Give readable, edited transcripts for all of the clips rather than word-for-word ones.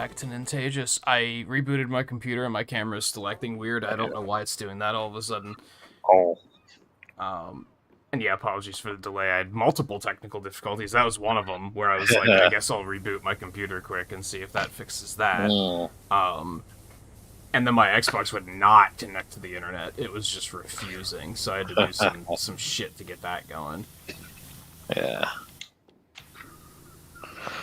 back to Nintagious. I rebooted my computer and my camera is still acting weird. I don't know why it's doing that all of a sudden. Oh. And yeah, apologies for the delay. I had multiple technical difficulties. That was one of them, where I was like, I guess I'll reboot my computer quick and see if that fixes that. And then my Xbox would not connect to the internet. It was just refusing, so I had to do some shit to get that going. Yeah.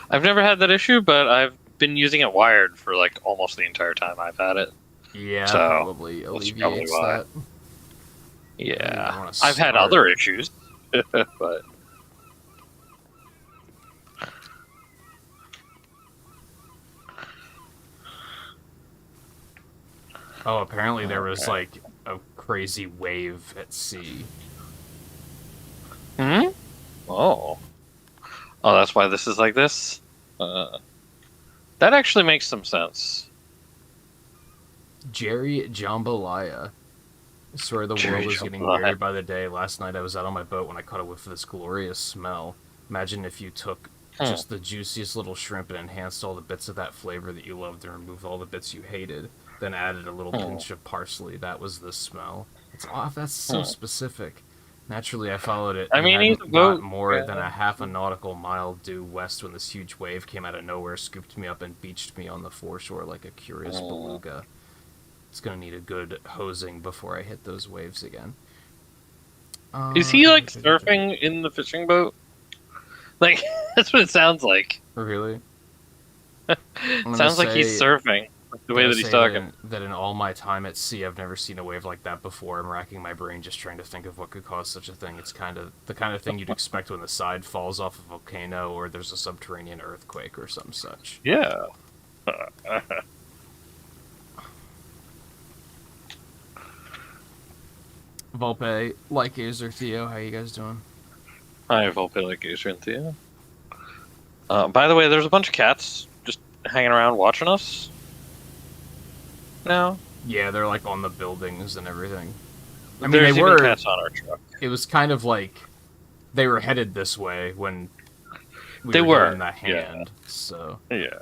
I've never had that issue, but I've been using it wired for like almost the entire time I've had it. Yeah, so probably alleviates that. Yeah. I've had other issues, but... Oh, apparently there was like a crazy wave at sea. Hmm? Oh. Oh, that's why this is like this? That actually makes some sense. Jerry Jambalaya. I swear the world is getting weirder by the day. Last night I was out on my boat when I caught a whiff of this glorious smell. Imagine if you took just the juiciest little shrimp and enhanced all the bits of that flavor that you loved and removed all the bits you hated. Then added a little pinch of parsley. That was the smell. It's off. That's so specific. Naturally, I followed it. I mean, he's got more than a half a nautical mile due west when this huge wave came out of nowhere, scooped me up, and beached me on the foreshore like a curious beluga. It's gonna need a good hosing before I hit those waves again. Is he like surfing in the fishing boat? Like that's what it sounds like. Really? Sounds like he's surfing. The way that he's talking. That in all my time at sea, I've never seen a wave like that before. I'm racking my brain just trying to think of what could cause such a thing. It's kind of the kind of thing you'd expect when the side falls off a volcano or there's a subterranean earthquake or some such. Yeah. Volpe, like Azer, Theo, how you guys doing? Hi, Volpe, like Azer and Theo. By the way, there's a bunch of cats just hanging around watching us. No. Yeah, they're like on the buildings and everything. I mean, There's they were cats on our truck. It was kind of like they were headed this way when we were in the hand. Yeah. So yeah.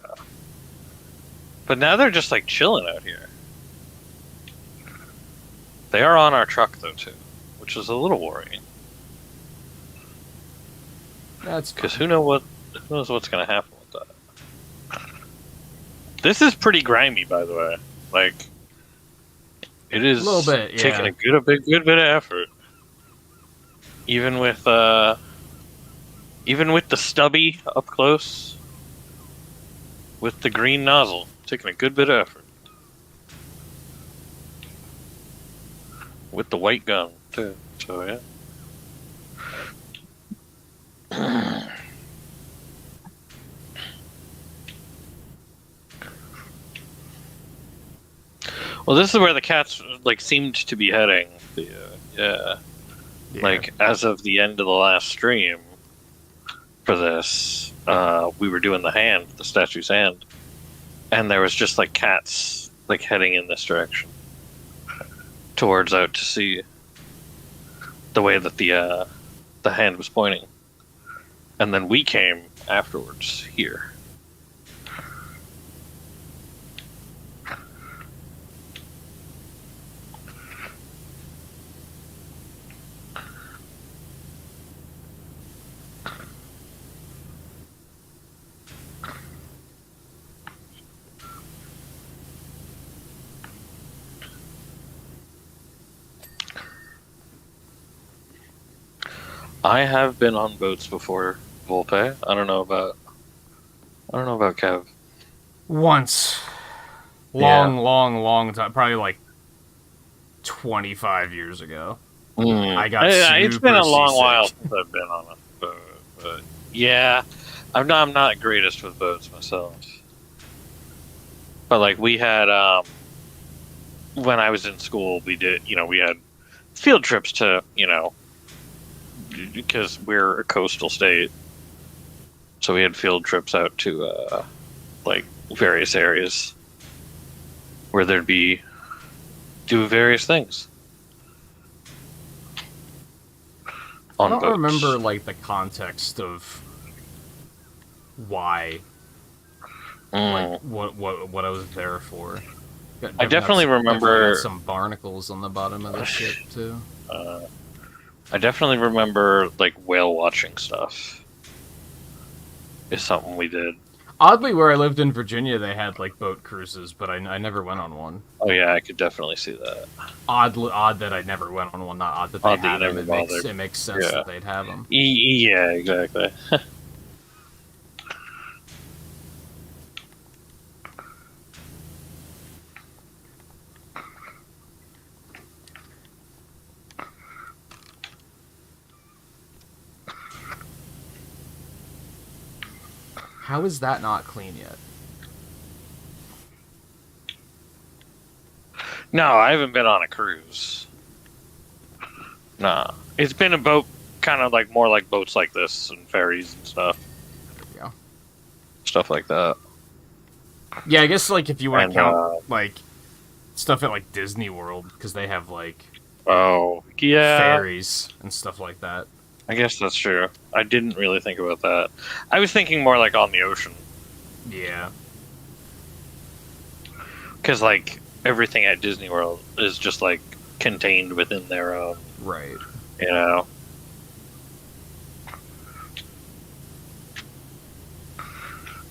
But now they're just like chilling out here. They are on our truck though too, which is a little worrying. That's because who knows what's going to happen with that. This is pretty grimy, by the way. Like, it is a little bit, taking a good bit of effort. Even with the stubby up close, with the green nozzle, taking a good bit of effort. With the white gun too. So yeah. Well, this is where the cats like seemed to be heading. Yeah. Like as of the end of the last stream for this, we were doing the statue's hand, and there was just like cats like heading in this direction towards out to sea. The way that the hand was pointing, and then we came afterwards here. I have been on boats before, Volpe. I don't know about Kev. Once. Long time. Probably like 25 years ago. I got it's been a long seasick. while since I've been on a boat. But yeah, I'm not greatest with boats myself. But like we had, when I was in school, we had field trips to, because we're a coastal state, so we had field trips out to like various areas where there'd be do various things. I don't remember like the context of why Mm. What I was there for. I definitely remember got some barnacles on the bottom of the ship too. I definitely remember like whale watching stuff. Is something we did. Oddly, where I lived in Virginia, they had like boat cruises, but I never went on one. Oh yeah, I could definitely see that. Odd that I never went on one. Not odd that they had them. It makes sense that they'd have them. Yeah, exactly. How is that not clean yet? No, I haven't been on a cruise. Nah. It's been a boat, kind of like more like boats like this and ferries and stuff. Yeah. Stuff like that. Yeah, I guess like if you want to count like stuff at like Disney World, because they have like ferries and stuff like that. I guess that's true. I didn't really think about that. I was thinking more like on the ocean. Yeah. Because like everything at Disney World is just like contained within their own. Right. You know?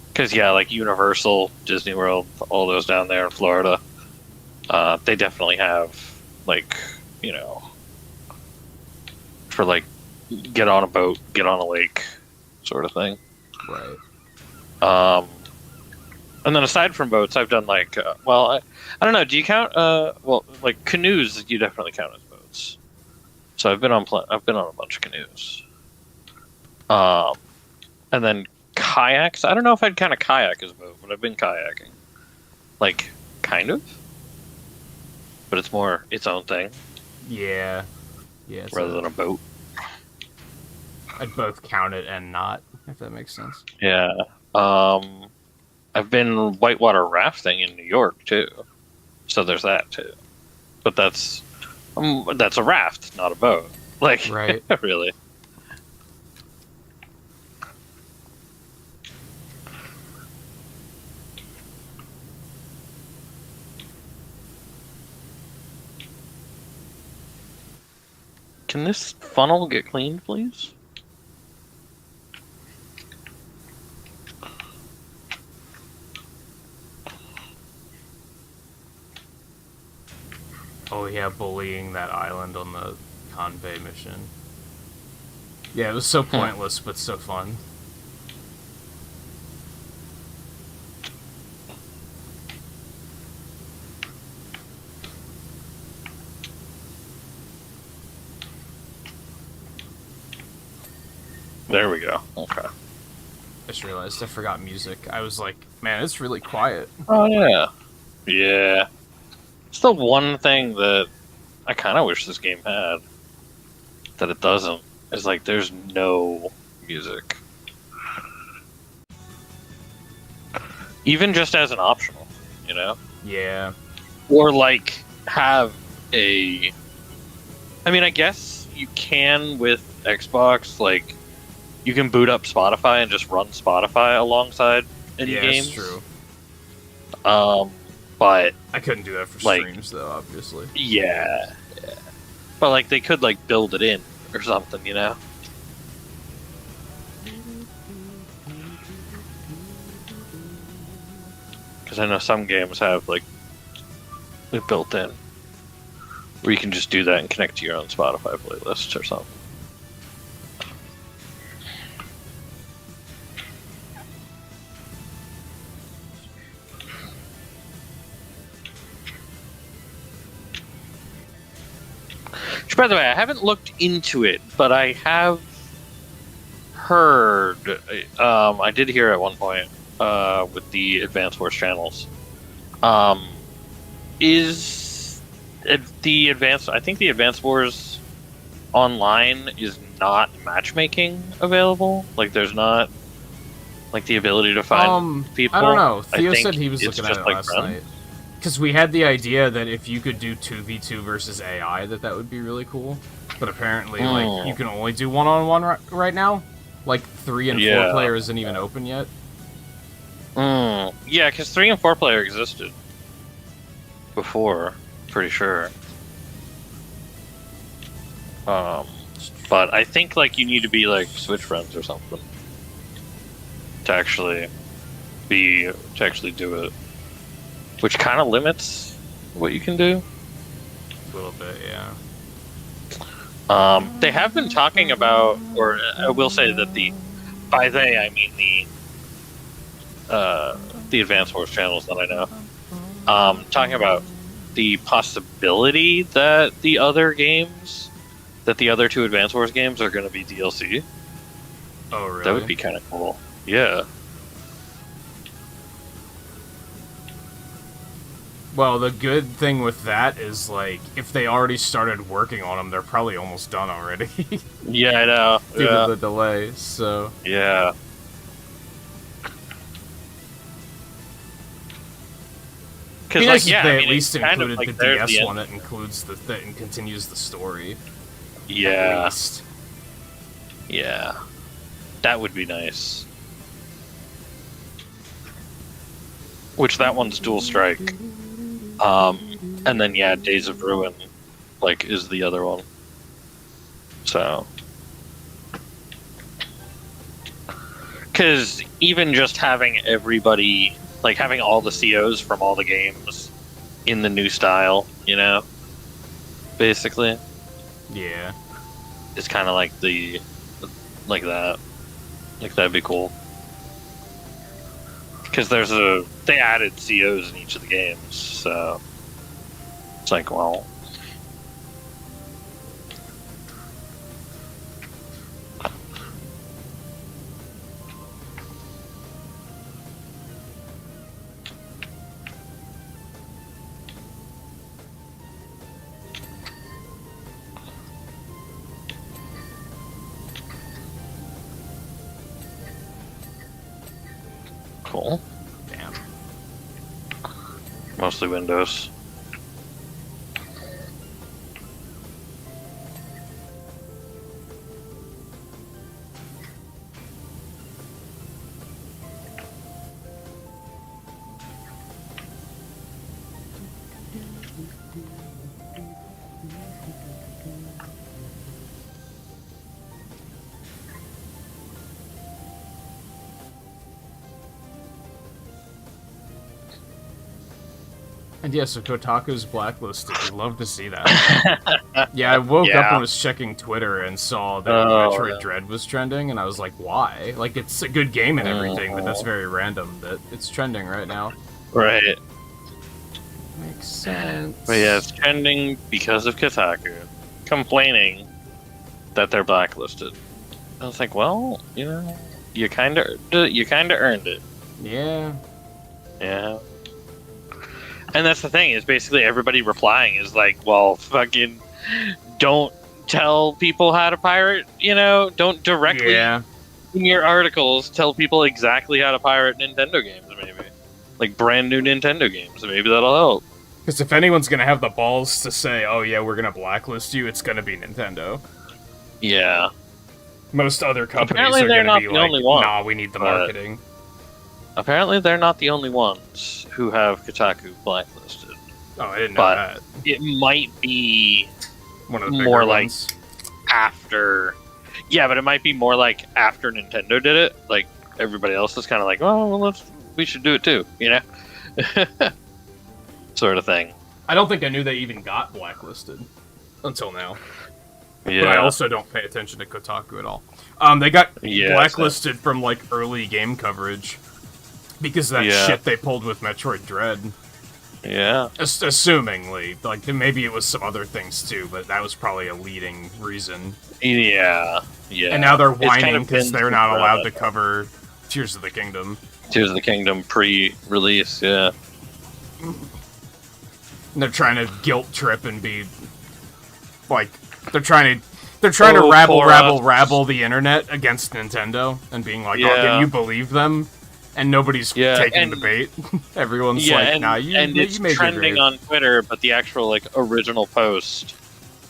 Because, yeah, like Universal, Disney World, all those down there in Florida, they definitely have, like, you know, for like get on a boat, get on a lake sort of thing. Right. And then aside from boats, I've done like, I don't know, do you count, like canoes, you definitely count as boats. So I've been on a bunch of canoes. And then kayaks, I don't know if I'd count a kayak as a boat, but I've been kayaking. Like, kind of. But it's more its own thing. Yeah. Yeah. Rather than a boat. I'd both count it and not, if that makes sense. Yeah. I've been whitewater rafting in New York too, so there's that too. But that's a raft, not a boat. Like, right? Really. Can this funnel get cleaned, please? Oh yeah, bullying that island on the convoy mission. Yeah, it was so pointless, but so fun. There we go. Okay. I just realized I forgot music. I was like, man, it's really quiet. Oh yeah. Yeah. It's the one thing that I kind of wish this game had that it doesn't. Is like there's no music. Even just as an optional, you know? Yeah. Or like have a I mean, I guess you can with Xbox, like you can boot up Spotify and just run Spotify alongside any games. Yeah, that's true. But I couldn't do that for streams, though, obviously. Yeah. But like they could like build it in or something, you know? Because I know some games have like it built in, where you can just do that and connect to your own Spotify playlist or something. Which, by the way, I haven't looked into it, but I have heard. I did hear at one point with the Advance Wars channels. Is the Advance? I think the Advance Wars online is not matchmaking available. Like, there's not like the ability to find people. I don't know. Theo said he was looking at it last night. Because we had the idea that if you could do 2v2 versus AI, that would be really cool. But apparently, like, you can only do one-on-one right now. Like, 3 and 4 player isn't even open yet. Yeah, because 3 and 4 player existed before, pretty sure. But I think like you need to be like Switch friends or something to actually do it, which kind of limits what you can do. A little bit, yeah. They have been talking about, or I will say that by they I mean the Advance Wars channels that I know, talking about the possibility that the other two Advance Wars games are going to be DLC. Oh, really? That would be kind of cool. Yeah. Well, the good thing with that is, like, if they already started working on them, they're probably almost done already. Yeah, I know. Due to the delay, so... Yeah. Because, like, yeah, they at least included the DS one that includes that and continues the story. Yeah. At least. Yeah. That would be nice. Which, that one's Dual Strike. And then, yeah, Days of Ruin, like, is the other one. So... Because even just having everybody... Like, having all the COs from all the games in the new style, you know? Basically. Yeah. It's kind of like like that. Like, that'd be cool. Because they added COs in each of the games, so... It's like, well... Cool. Damn. Mostly Windows. And yeah, so Kotaku's blacklisted. I'd love to see that. Yeah, I woke up and was checking Twitter and saw that Metroid Dread was trending, and I was like, why? Like, it's a good game and everything, but that's very random that it's trending right now. Right. Makes sense. But yeah, it's trending because of Kotaku complaining that they're blacklisted. I was like, well, you know, you kind of earned it. Yeah. Yeah. And that's the thing, is basically everybody replying is like, well, fucking don't tell people how to pirate, you know? Don't directly in your articles tell people exactly how to pirate Nintendo games, maybe. Like brand new Nintendo games, maybe that'll help. Because if anyone's going to have the balls to say, oh yeah, we're going to blacklist you, it's going to be Nintendo. Yeah. Most other companies apparently are going to to be the like, only one, nah, we need the marketing. Apparently they're not the only ones who have Kotaku blacklisted. Oh, I didn't know that. It might be one of the more like ones. After... Yeah, but it might be more like after Nintendo did it. Like, everybody else is kind of like, oh, well, we should do it too, you know? Sort of thing. I don't think I knew they even got blacklisted until now. Yeah. But I also don't pay attention to Kotaku at all. They got blacklisted from, like, early game coverage because of that shit they pulled with Metroid Dread. Yeah. Assumingly. Like, maybe it was some other things, too, but that was probably a leading reason. Yeah. Yeah. And now they're whining because they're not allowed to cover Tears of the Kingdom. Tears of the Kingdom pre-release, yeah. And they're trying to guilt trip and be... Like, they're trying to rabble the internet against Nintendo and being like, oh, can you believe them? And nobody's taking the bait. Everyone's like, nah, you it's made trending on Twitter, but the actual, like, original post,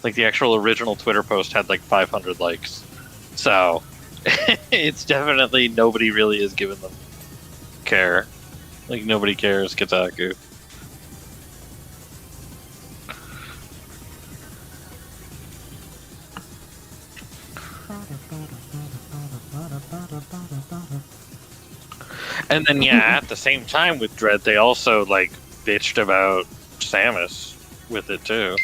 like, the actual original Twitter post had, like, 500 likes. So, it's definitely, nobody really is giving them care. Like nobody cares, Kotaku. And then yeah, at the same time with Dread, they also like bitched about Samus with it too.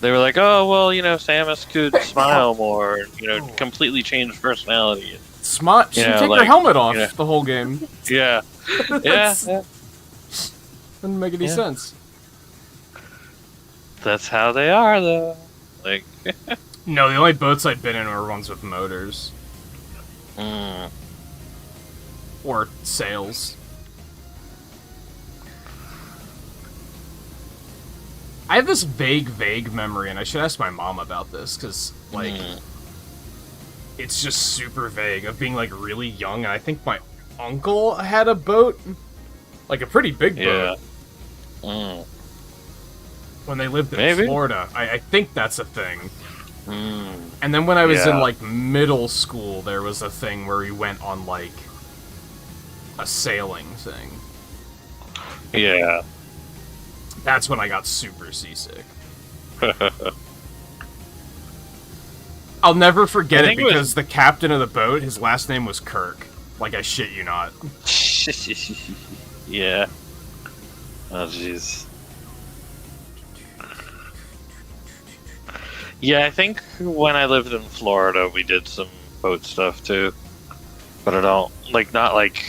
They were like, "Oh well, Samus could smile more, completely change personality." Smart. She take her helmet off the whole game. Yeah, yeah. Doesn't make any sense. That's how they are, though. Like, no, the only boats I've been in were ones with motors. Or sails. I have this vague memory, and I should ask my mom about this, because, like, it's just super vague, of being, like, really young, and I think my uncle had a boat. Like, a pretty big boat. When they lived in Florida. I think that's a thing. And then when I was in, like, middle school, there was a thing where we went on, like, a sailing thing. Yeah. That's when I got super seasick. I'll never forget it because the captain of the boat, his last name was Kirk. Like, I shit you not. Yeah. Oh, jeez. Yeah, I think when I lived in Florida, we did some boat stuff too. But I don't, like, not like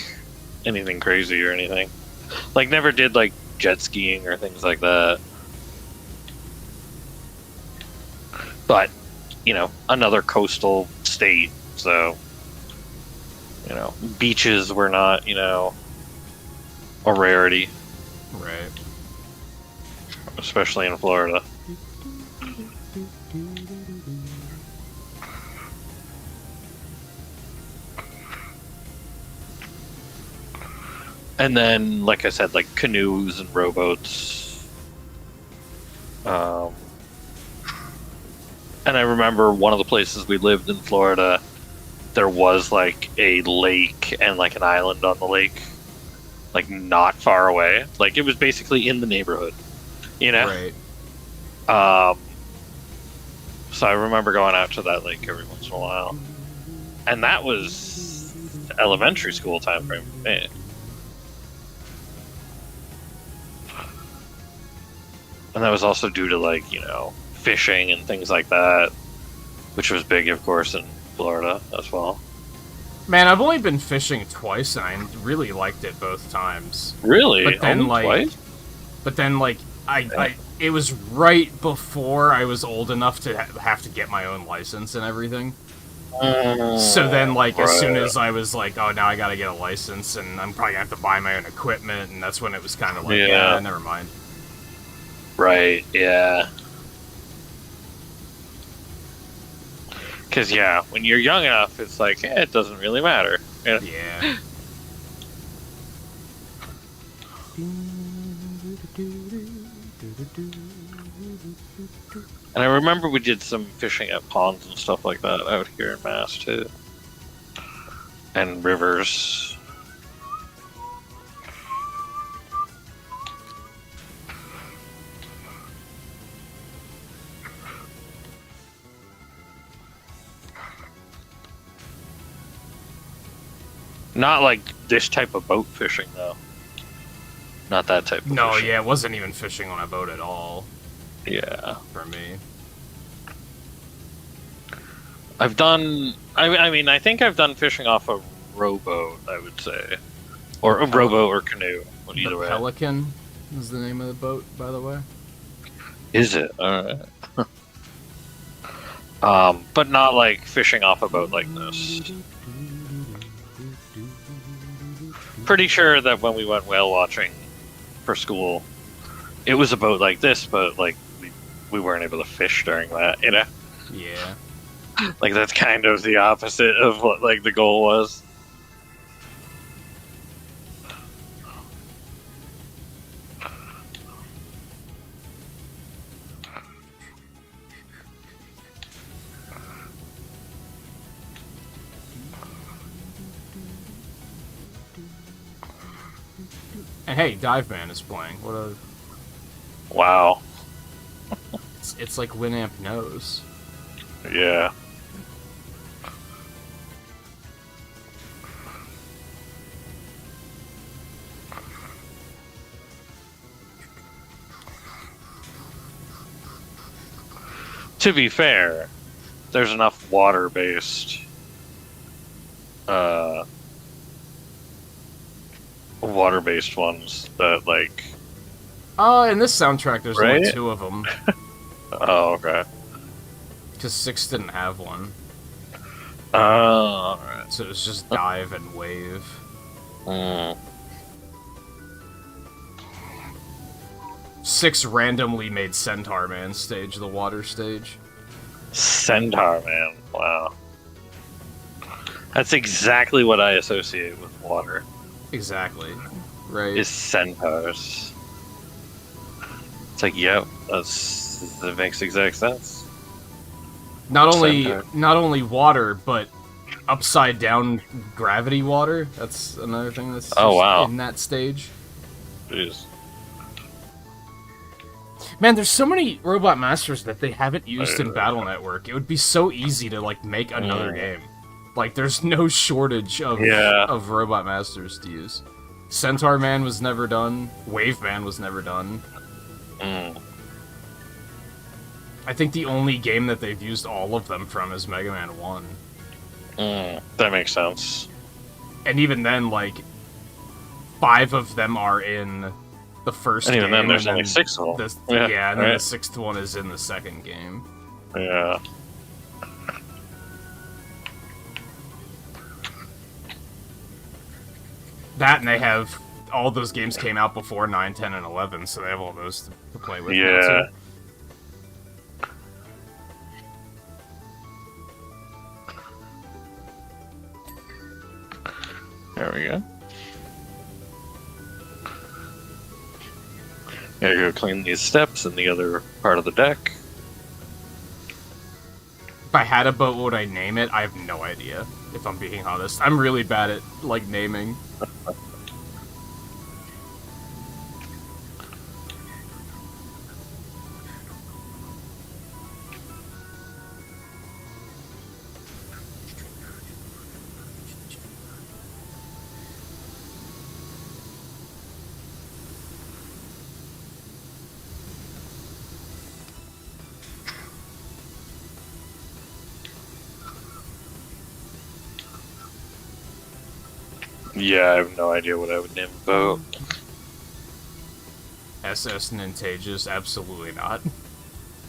anything crazy or anything. Like, never did, like, jet skiing or things like that. But, another coastal state, so, beaches were not, a rarity. Right. Especially in Florida. And then, like I said, like canoes and rowboats. And I remember one of the places we lived in Florida, there was like a lake and like an island on the lake, like not far away. Like it was basically in the neighborhood, Right. So I remember going out to that lake every once in a while, and that was elementary school time frame for me. And that was also due to, like, fishing and things like that, which was big, of course, in Florida as well. Man, I've only been fishing twice, and I really liked it both times. Really? But then, only twice? But then, like, it was right before I was old enough to have to get my own license and everything. So then, like, as soon as I was like, oh, now I gotta get a license, and I'm probably gonna have to buy my own equipment, and that's when it was kind of like, yeah, never mind. Right, yeah. Because, yeah, when you're young enough, it's like, it doesn't really matter. Yeah. And I remember we did some fishing at ponds and stuff like that out here in Mass, too. And rivers. Not like this type of boat fishing, though. Not that type of No, fishing. yeah, it wasn't even fishing on a boat at all. Yeah. For me. I've done... I mean, I think I've done fishing off a rowboat, I would say. Or a rowboat or canoe. Either way. Pelican is the name of the boat, by the way. Is it? Alright. But not like fishing off a boat like this. Pretty sure that when we went whale watching for school, it was a boat like this, but like we weren't able to fish during that, Yeah. Like that's kind of the opposite of what like the goal was. hey, Dive Man is playing. What a... Wow. It's like Winamp knows. Yeah. To be fair, there's enough water-based ones that, like... In this soundtrack, there's only 2 of them. Oh, okay. Because 6 didn't have one. Oh, alright. So it was just Dive and Wave. Mm. 6 randomly made Centaur Man stage, the water stage. Centaur Man, wow. That's exactly what I associate with water. Exactly. Right. Is centaurs. It's like, yep, that makes exact sense. Not only water, but upside down gravity water. That's another thing that's in that stage. Jeez. Man, there's so many Robot Masters that they haven't used in Battle Network. It would be so easy to, like, make another game. Like, there's no shortage of Robot Masters to use. Centaur Man was never done. Wave Man was never done. I think the only game that they've used all of them from is Mega Man 1. That makes sense. And even then, like, 5 of them are in the first game. And even then, there's only 6 of them. And then the 6th one is in the second game. Yeah. That, and they have... All those games came out before 9, 10, and 11, so they have all those to play with. Yeah. There we go. Gotta go clean these steps in the other part of the deck. If I had a boat, what would I name it? I have no idea, if I'm being honest. I'm really bad at, like, naming. Yeah, I have no idea what I would name a boat. SS Nintagious? Absolutely not.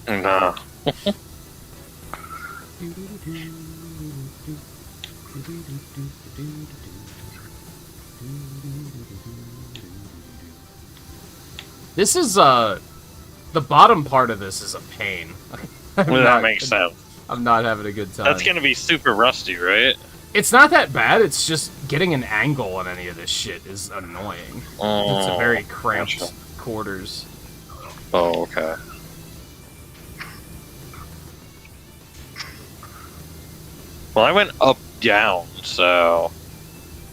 Nah. This is, the bottom part of this is a pain. Well, that makes sense. I'm not having a good time. That's gonna be super rusty, right? It's not that bad, it's just getting an angle on any of this shit is annoying. It's a very cramped quarters. Oh, okay. Well, I went up, down, so...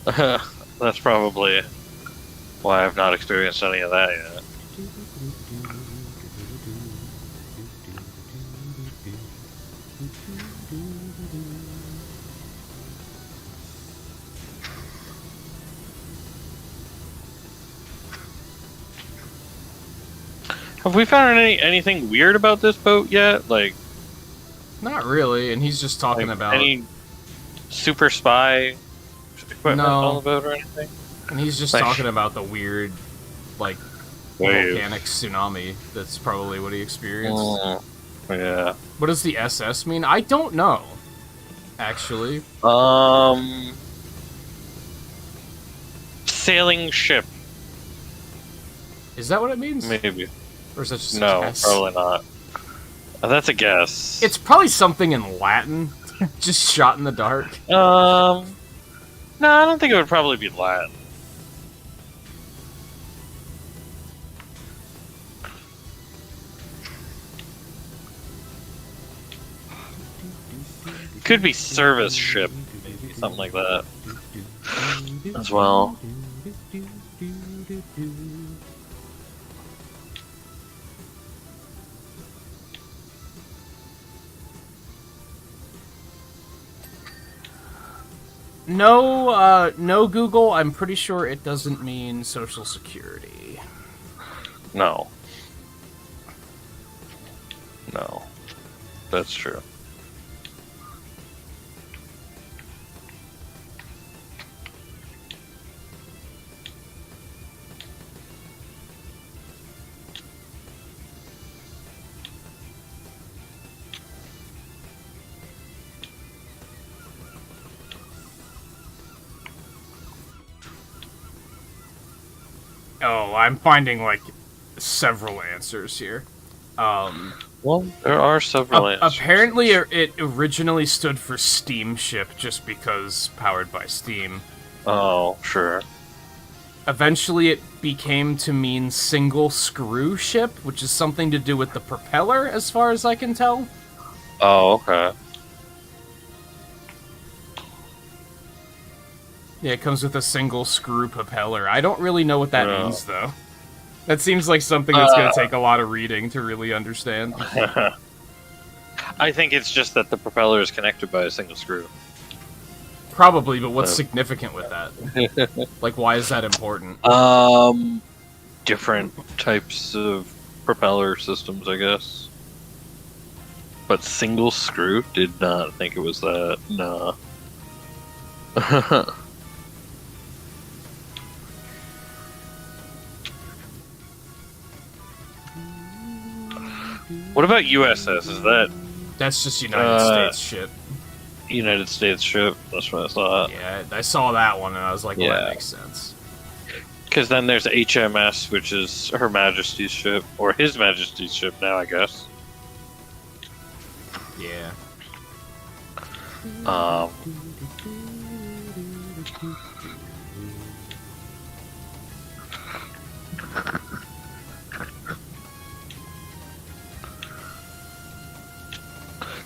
that's probably why I've not experienced any of that yet. Have we found anything weird about this boat yet? Like, not really, and he's just talking about any super spy equipment on the boat or anything. And he's just talking about the weird, like, volcanic tsunami. That's probably what he experienced. Yeah. What does the SS mean? I don't know. Actually. Sailing ship. Is that what it means? Maybe. Or is that just a guess? Probably not. That's a guess. It's probably something in Latin. Just shot in the dark. No, I don't think it would probably be Latin. Could be service ship, maybe something like that as well. No, no Google, I'm pretty sure it doesn't mean Social Security. No. No. That's true. Oh, I'm finding, like, several answers here. Well, there are several answers. Apparently, it originally stood for steamship just because powered by steam. Oh, sure. Eventually, it became to mean single screw ship, which is something to do with the propeller, as far as I can tell. Oh, okay. Yeah, it comes with a single screw propeller. I don't really know what that means, though. That seems like something that's going to take a lot of reading to really understand. I think it's just that the propeller is connected by a single screw. Probably, but what's significant with that? Like, why is that important? Different types of propeller systems, I guess. But single screw? Did not think it was that. Nah. What about USS? Is that... That's just United States ship. United States ship. That's what I thought. Yeah, I saw that one and I was like, well, that makes sense. Because then there's HMS, which is Her Majesty's ship. Or His Majesty's ship now, I guess. Yeah.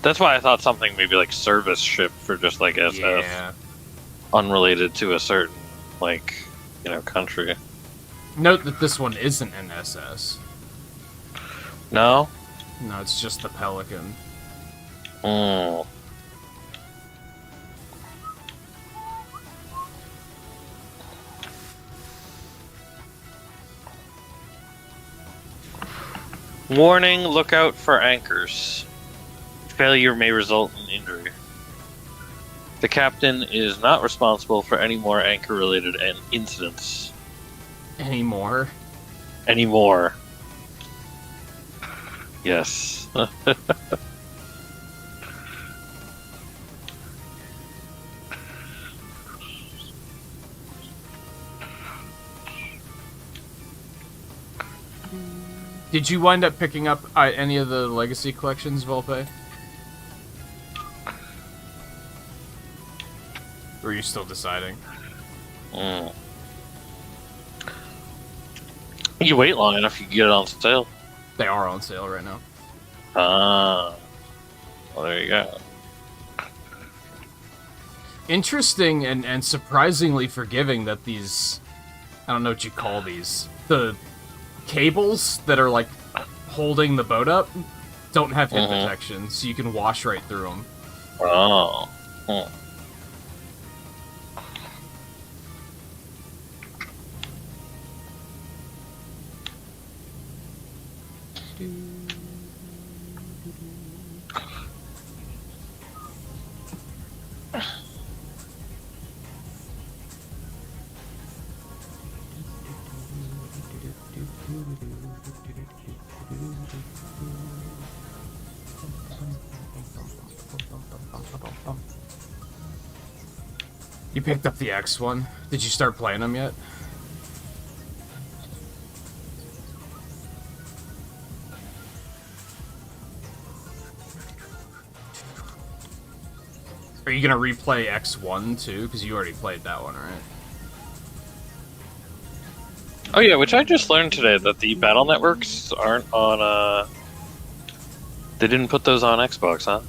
That's why I thought something maybe like service ship for just like SF. Yeah. Unrelated to a certain, like, country. Note that this one isn't an SS. No? No, it's just the Pelican. Mm. Warning, look out for anchors. Failure may result in injury. The captain is not responsible for any more anchor-related incidents. Anymore? Anymore. Yes. Did you wind up picking up any of the Legacy collections, Volpe? Or are you still deciding? Mm. You wait long enough, you can get it on sale. They are on sale right now. Ah. Well, there you go. Interesting and surprisingly forgiving that these... I don't know what you call these. The cables that are, like, holding the boat up don't have hit protection, so you can wash right through them. Oh. Hmm. You picked up the X one. Did you start playing them yet? Are you gonna replay X1 too? Because you already played that one, right? Oh yeah, which I just learned today that the battle networks aren't on. They didn't put those on Xbox, huh?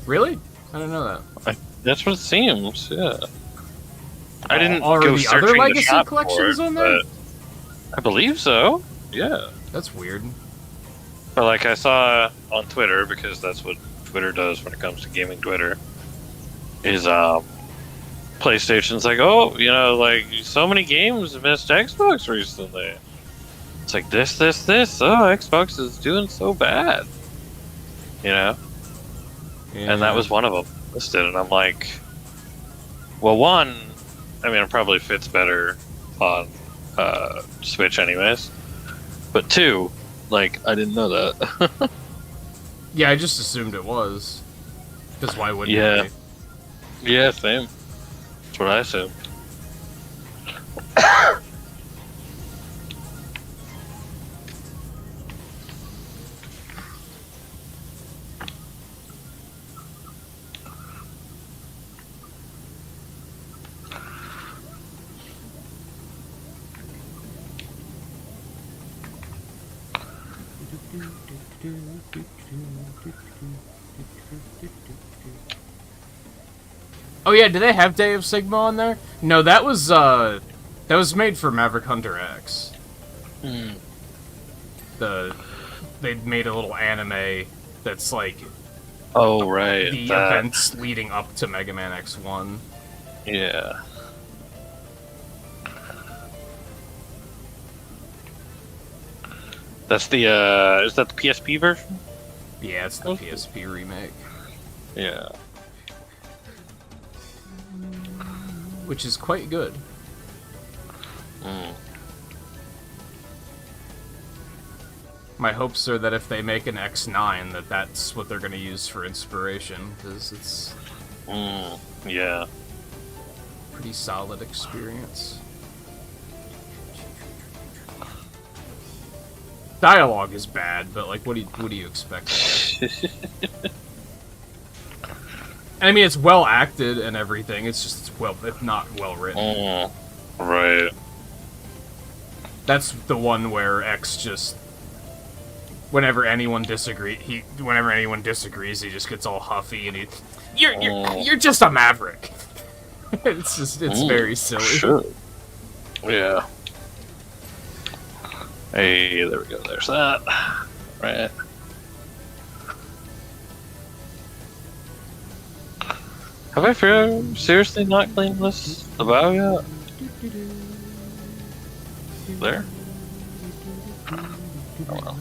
Really? I didn't know that. That's what it seems. Yeah. I didn't Are go the searching other Legacy the shop collections for it, on there? I believe so. Yeah. That's weird. But like I saw on Twitter, because that's what Twitter does when it comes to gaming Twitter, is PlayStation's like, oh, like so many games missed Xbox recently. It's like this. Oh, Xbox is doing so bad. Yeah. And that was one of them listed, and I'm like, well, one, I mean, it probably fits better on Switch, anyways. But two, like, I didn't know that. Yeah, I just assumed it was. Because why wouldn't Yeah. it be? Yeah, same. That's what I assumed. Oh yeah, do they have Day of Sigma on there? No, that was made for Maverick Hunter X. They made a little anime that's like Oh, right. the events leading up to Mega Man X1. Yeah. That's the is that the PSP version? Yeah, it's the PSP remake. Yeah. Which is quite good. My hopes are that if they make an X9, that's what they're going to use for inspiration, because it's yeah. pretty solid experience. Dialogue is bad, but like, what do you expect? I mean, it's well acted and everything. It's just it's not well written. Right. That's the one where X just, whenever anyone disagrees, he just gets all huffy and you're just a maverick. It's very silly. Sure. Yeah. Hey, there we go. There's that. Right. Have I seriously not cleaned this about yet? There? Oh well.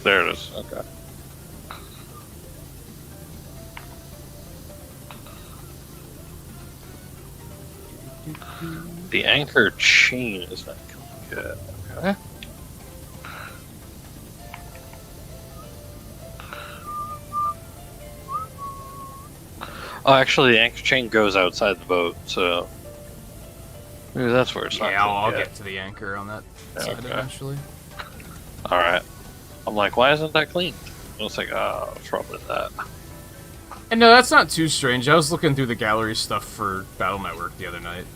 There it is. Okay. The anchor chain is not good. Okay. Oh, actually, the anchor chain goes outside the boat, so maybe that's where it's not. Yeah, I'll get to the anchor on that side eventually. All right. I'm like, why isn't that cleaned? I was like, oh, what's wrong with that? And no, that's not too strange. I was looking through the gallery stuff for Battle Network the other night.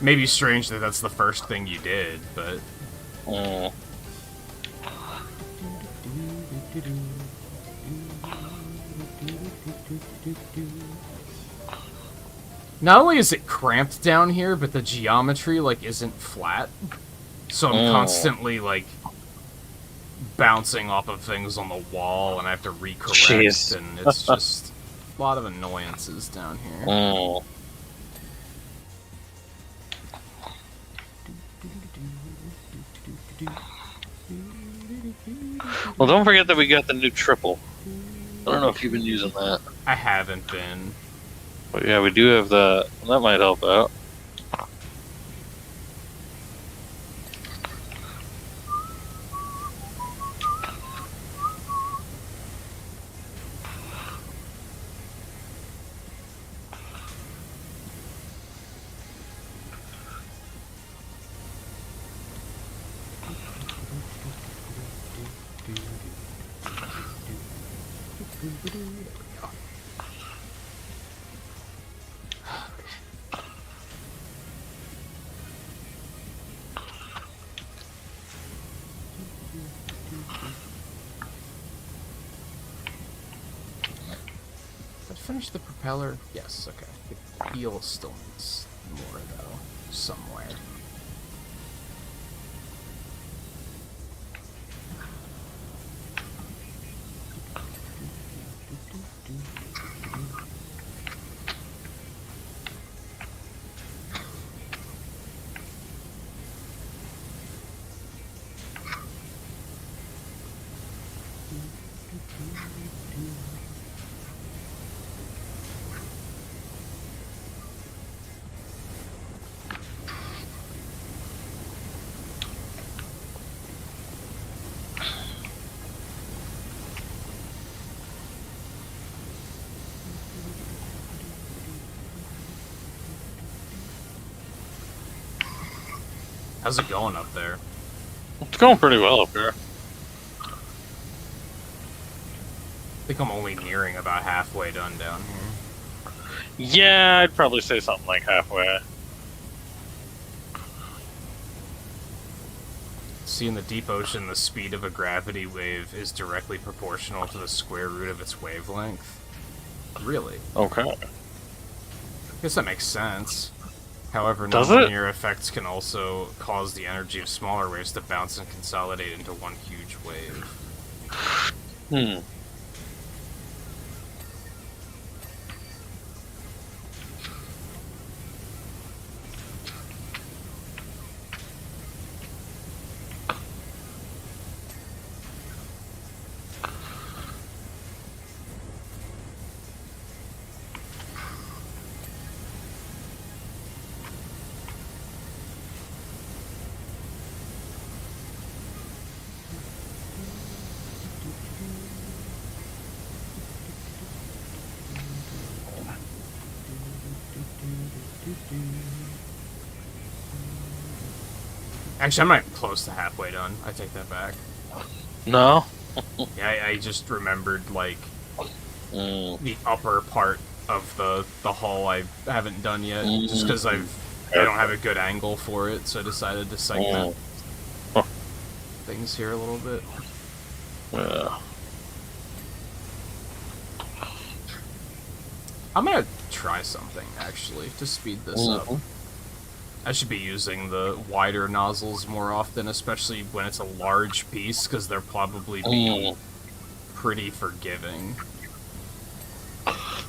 Maybe strange that that's the first thing you did, but... Not only is it cramped down here, but the geometry, like, isn't flat. So I'm constantly, like, bouncing off of things on the wall, and I have to recorrect, and it's just a lot of annoyances down here. Well, don't forget that we got the new triple. I don't know if you've been using that. I haven't been. But yeah, we do have that. That might help out. Finish the propeller? Yes, okay. The heel still needs more, though, somewhere. How's it going up there? It's going pretty well up here. I think I'm only nearing about halfway done down here. Yeah, I'd probably say something like halfway. See, in the deep ocean, the speed of a gravity wave is directly proportional to the square root of its wavelength. Really? Okay. I guess that makes sense. However, Does it? nonlinear effects can also cause the energy of smaller waves to bounce and consolidate into one huge wave. Hmm. Actually, I'm not close to halfway done. I take that back. No? Yeah, I just remembered, like, Mm. the upper part of the hull I haven't done yet, just because I don't have a good angle for it, so I decided to segment things here a little bit. Yeah. I'm gonna try something, actually, to speed this up. I should be using the wider nozzles more often, especially when it's a large piece, because they'll probably be pretty forgiving.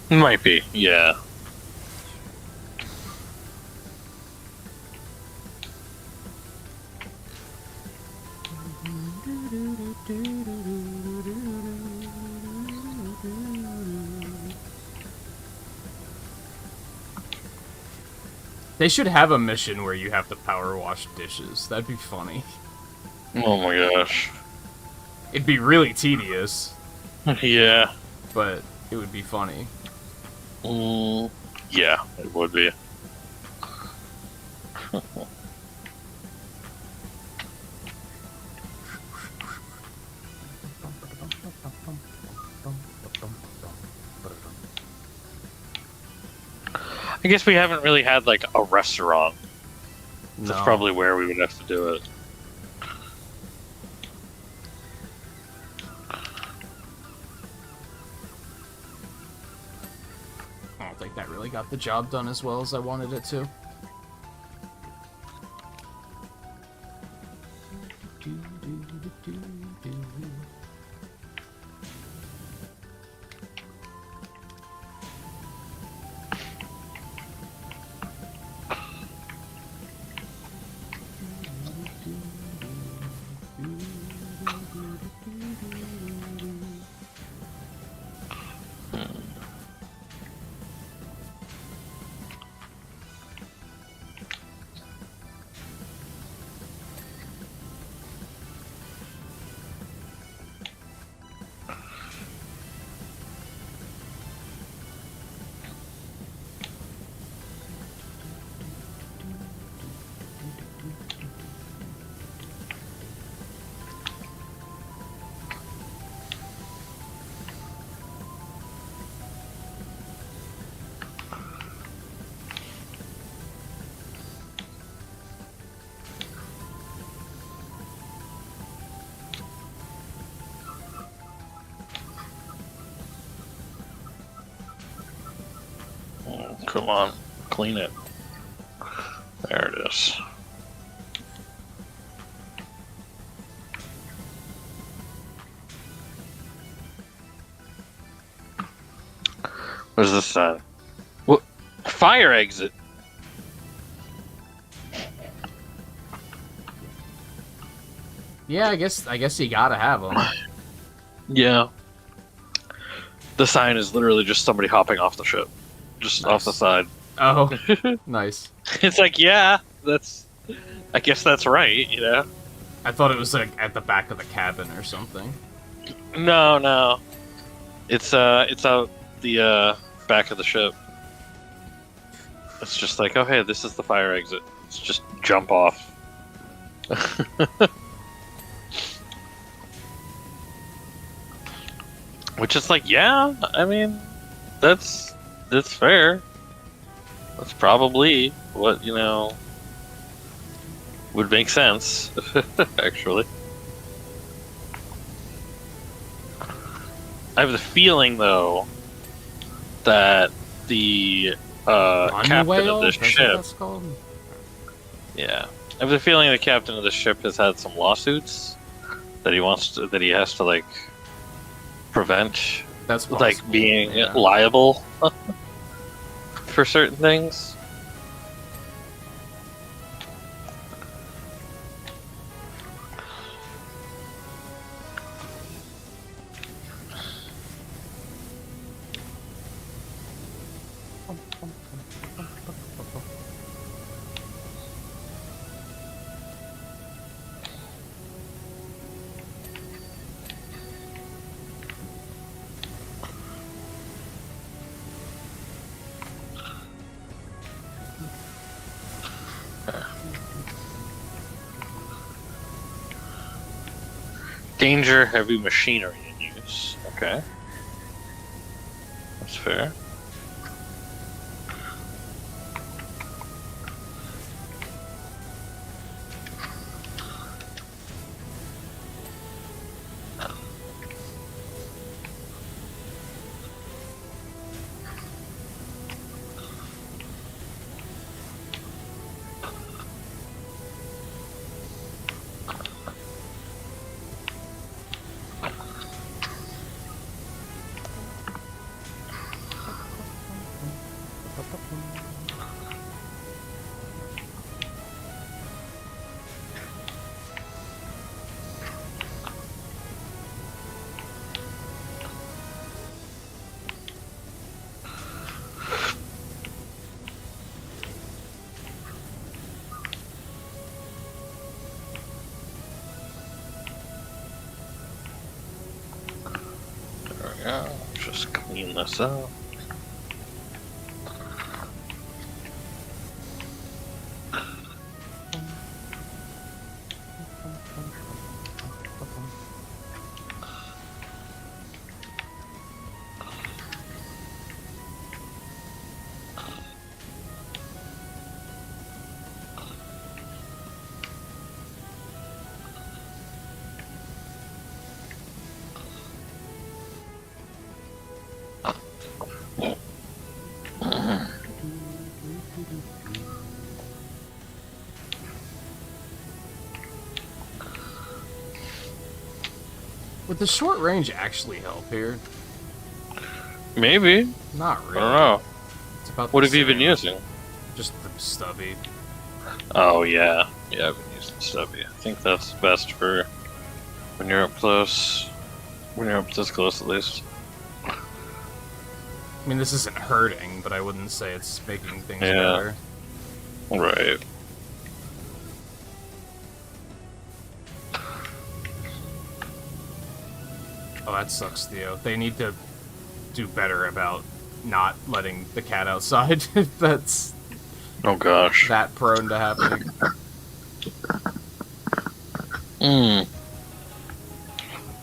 Might be, yeah. They should have a mission where you have to power wash dishes. That'd be funny. Oh my gosh. It'd be really tedious, Yeah. but it would be funny. Yeah, it would be. I guess we haven't really had, like, a restaurant. That's No. probably where we would have to do it. I don't think that really got the job done as well as I wanted it to. Come on, clean it. There it is. What is this sign? What? Fire exit. Yeah, I guess you gotta have them. Yeah. The sign is literally just somebody hopping off the ship, just off the side. Oh, nice. It's like, yeah, I guess that's right, you know. I thought it was like at the back of the cabin or something. No, it's out the back of the ship. It's just like, oh hey, this is the fire exit. Let's just jump off. Which is like, yeah, I mean, that's fair. That's probably what, you know, would make sense, actually. I have the feeling, though, that the captain of this ship... Yeah. I have the feeling the captain of the ship has had some lawsuits that he has to, like, prevent, that's possible, like, being liable for certain things. Danger, heavy machinery in use. Okay. That's fair. Yeah, just clean this up. Would the short range actually help here? Maybe. Not really. I don't know. It's about what have you been using? Just the stubby. Oh, yeah. Yeah, I've been using stubby. I think that's best for when you're up close. When you're up this close, at least. I mean, this isn't hurting, but I wouldn't say it's making things better. Right. Oh, that sucks, Theo. They need to do better about not letting the cat outside if that's oh gosh, that prone to happening.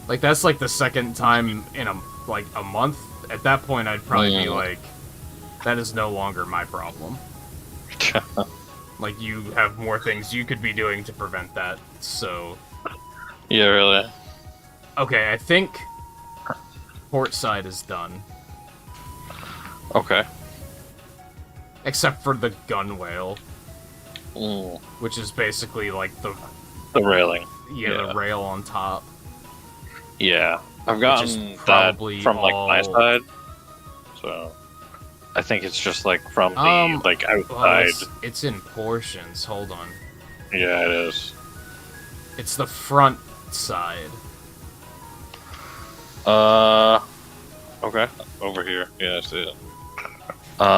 Like, that's like the second time in a month. At that point, I'd probably be like, that is no longer my problem. Like, you have more things you could be doing to prevent that, so... Yeah, really. Okay, I think port side is done. Okay. Except for the gun whale. Mm. Which is basically like the railing. Yeah, the rail on top. Yeah. I've gotten that from like my side. So I think it's just like from the like outside. Well, it's in portions. Hold on. Yeah, it is. It's the front side. Okay, over here. Yeah, I see it. And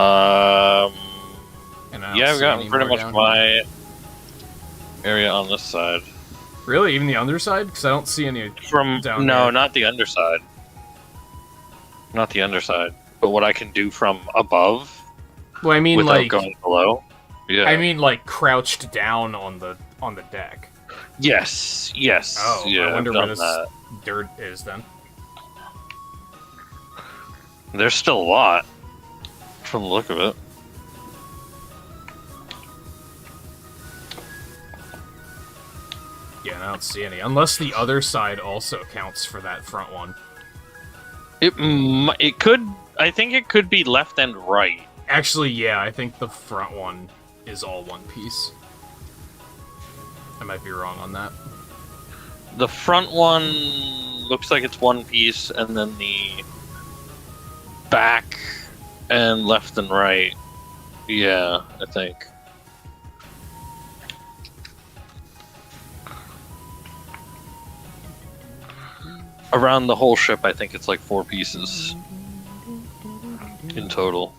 I don't Yeah, I've see gotten any pretty more much down my area on this side. here. Really? Even the underside? Because I don't see any down No, here. not the underside. Not the underside. But what I can do from above Well, I mean, without like, going below. Yeah. I mean, like crouched down on the deck. Yes. Yes. Oh, yeah, I wonder I've where done this that. dirt is then. There's still a lot from the look of it. Yeah, I don't see any. Unless the other side also counts for that front one. It could. I think it could be left and right. Actually, yeah, I think the front one is all one piece. I might be wrong on that. The front one looks like it's one piece, and then the back and left and right. Yeah, I think. Around the whole ship, I think it's like 4 pieces in total.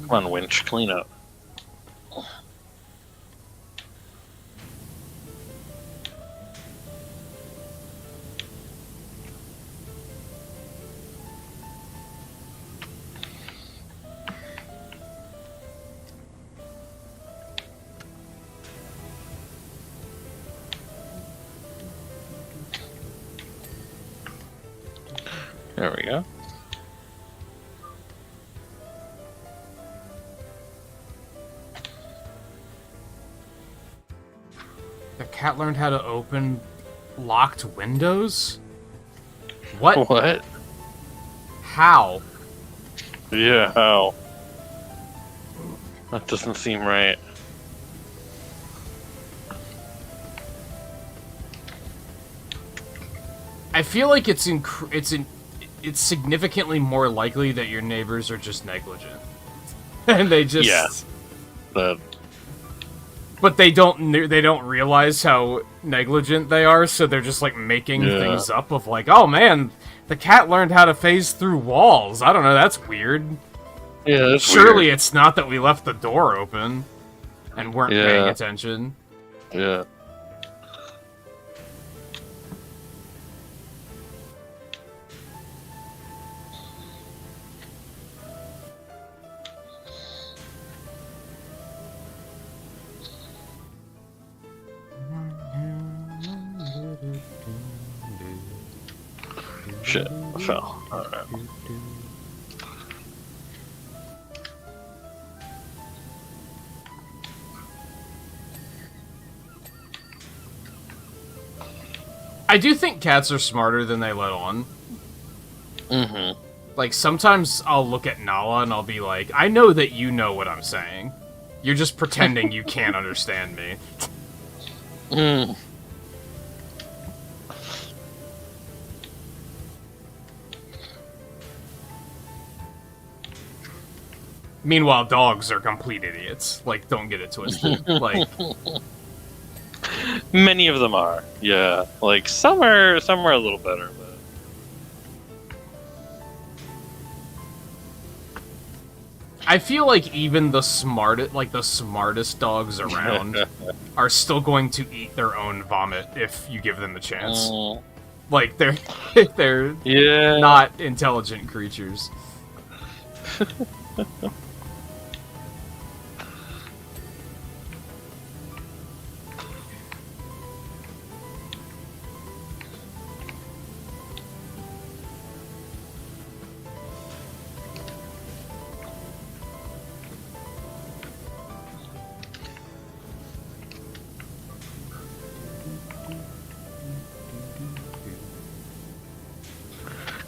Come on, winch, clean up. There we go. The cat learned how to open locked windows? What? What? How? Yeah, how? That doesn't seem right. I feel like it's significantly more likely that your neighbors are just negligent. And they just... Yeah. But they don't realize how negligent they are, so they're just like making things up of like, oh man, the cat learned how to phase through walls. I don't know, that's weird. Yeah, that's Surely weird. it's not that we left the door open and weren't paying attention. Yeah. Shit, I fell. Alright. I do think cats are smarter than they let on. Mm-hmm. Like, sometimes I'll look at Nala and I'll be like, I know that you know what I'm saying. You're just pretending you can't understand me. Mm. Meanwhile, dogs are complete idiots. Like, don't get it twisted. Like, Many of them are. Yeah. Like some are a little better, but I feel like even the smartest dogs around are still going to eat their own vomit if you give them the chance. Like, they're not intelligent creatures.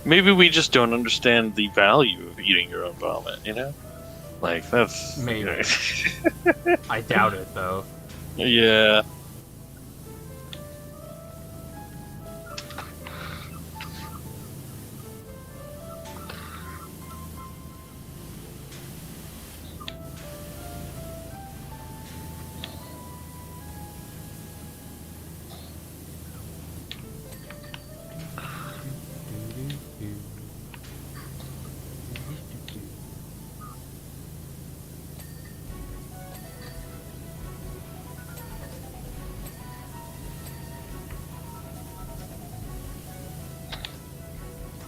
maybe we just don't understand the value of eating your own vomit, you know? Like, that's... Maybe. I doubt it, though. Yeah.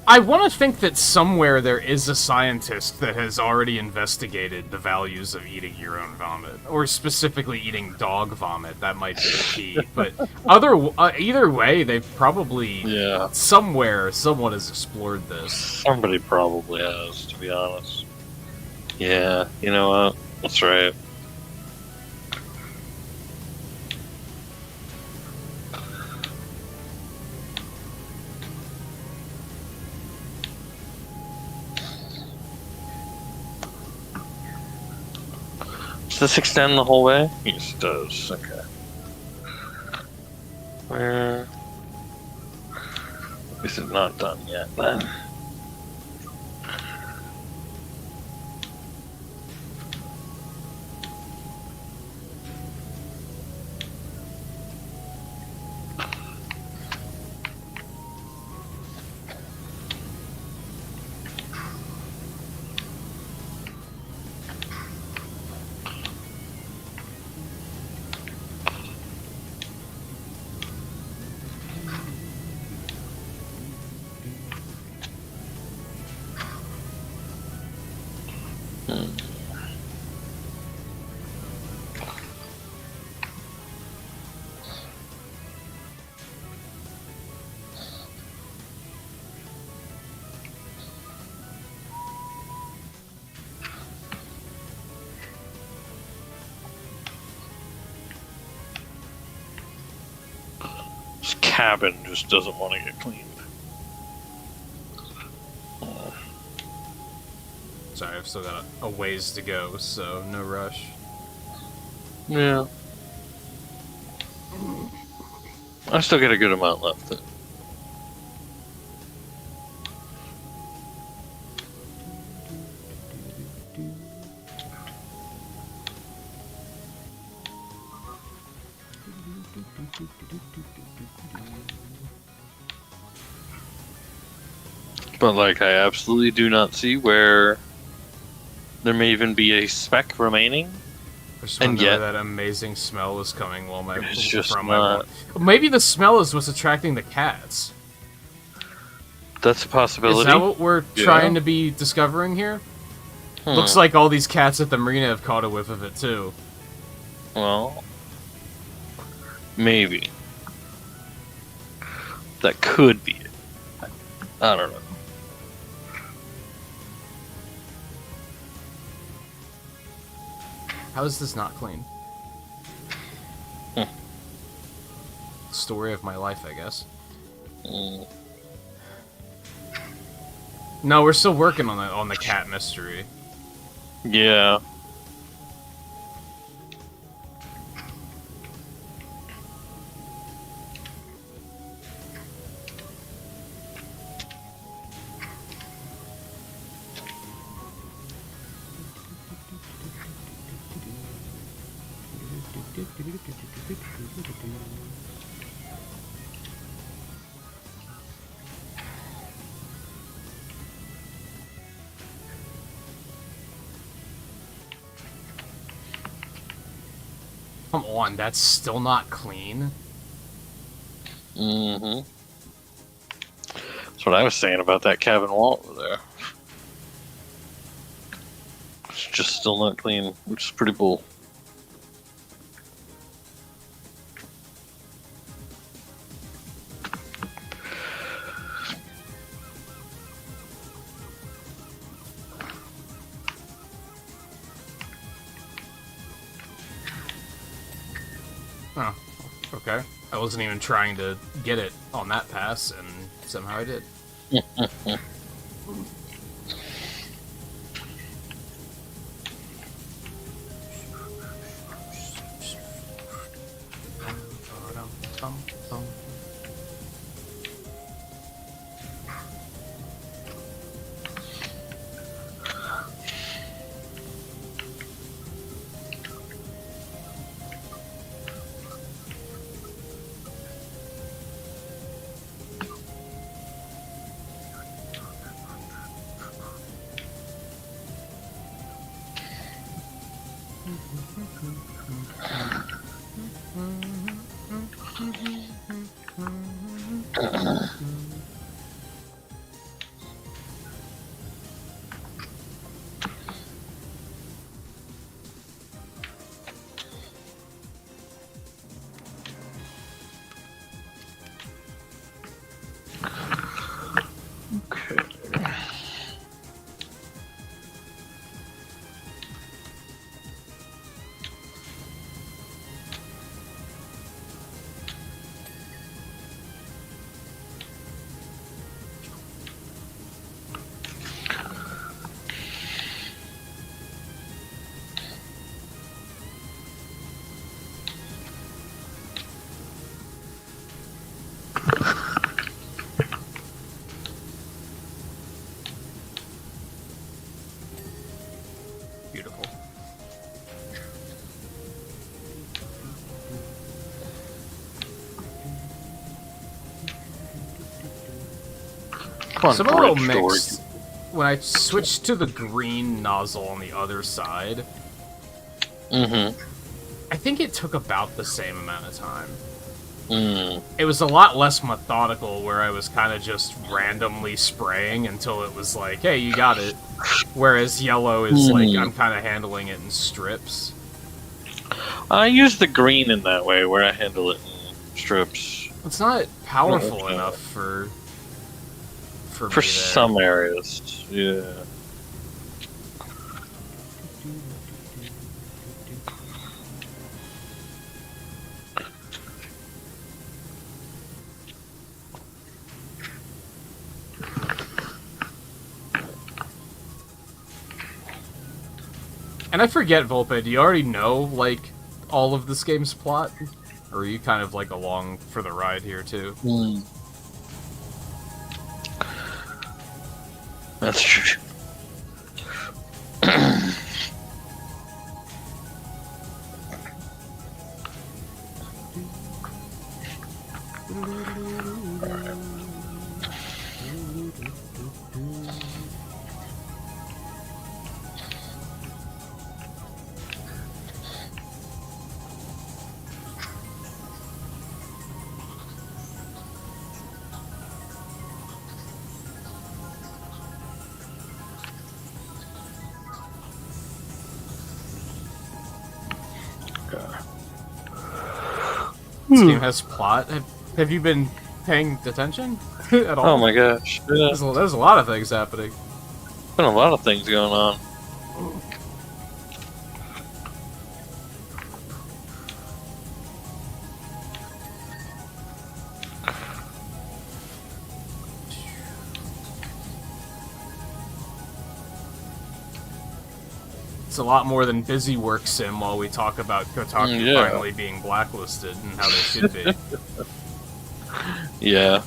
I want to think that somewhere there is a scientist that has already investigated the values of eating your own vomit, or specifically eating dog vomit. That might be the key. But either way, they've probably somewhere someone has explored this. Somebody probably has, to be honest. Yeah, you know what? That's right. Does this extend the whole way? Yes, it does. Okay. Where is it not done yet, then? This cabin just doesn't want to get cleaned. Sorry, I've still got a ways to go, so no rush. Yeah. I still got a good amount left. But, like, I absolutely do not see where there may even be a speck remaining. I just wonder where that amazing smell is coming while it's just from not... Maybe the smell is what's attracting the cats. That's a possibility. Is that what we're trying to be discovering here? Looks like all these cats at the marina have caught a whiff of it, too. Well... maybe. That could be it. I don't know. How is this not clean? Story of my life, I guess. No, we're still working on the cat mystery. Yeah. Come on, that's still not clean? Mm-hmm. That's what I was saying about that cabin wall over there. It's just still not clean, which is pretty cool. Oh, okay. I wasn't even trying to get it on that pass, and somehow I did. Beautiful. Some a little mixed. When I switched to the green nozzle on the other side, I think it took about the same amount of time. It was a lot less methodical, where I was kind of just randomly spraying until it was like, hey, you got it. Whereas yellow is like, I'm kind of handling it in strips. I use the green in that way, where I handle it in strips. It's not powerful enough for some areas, yeah. And I forget, Volpe, do you already know, like, all of this game's plot? Or are you kind of, like, along for the ride here, too? That's true. This game has plot. Have you been paying attention at all? Oh my gosh. Yeah. There's a lot of things happening. Been a lot of things going on. It's a lot more than busy work sim while we talk about Kotaku finally being blacklisted and how they should be. Yeah.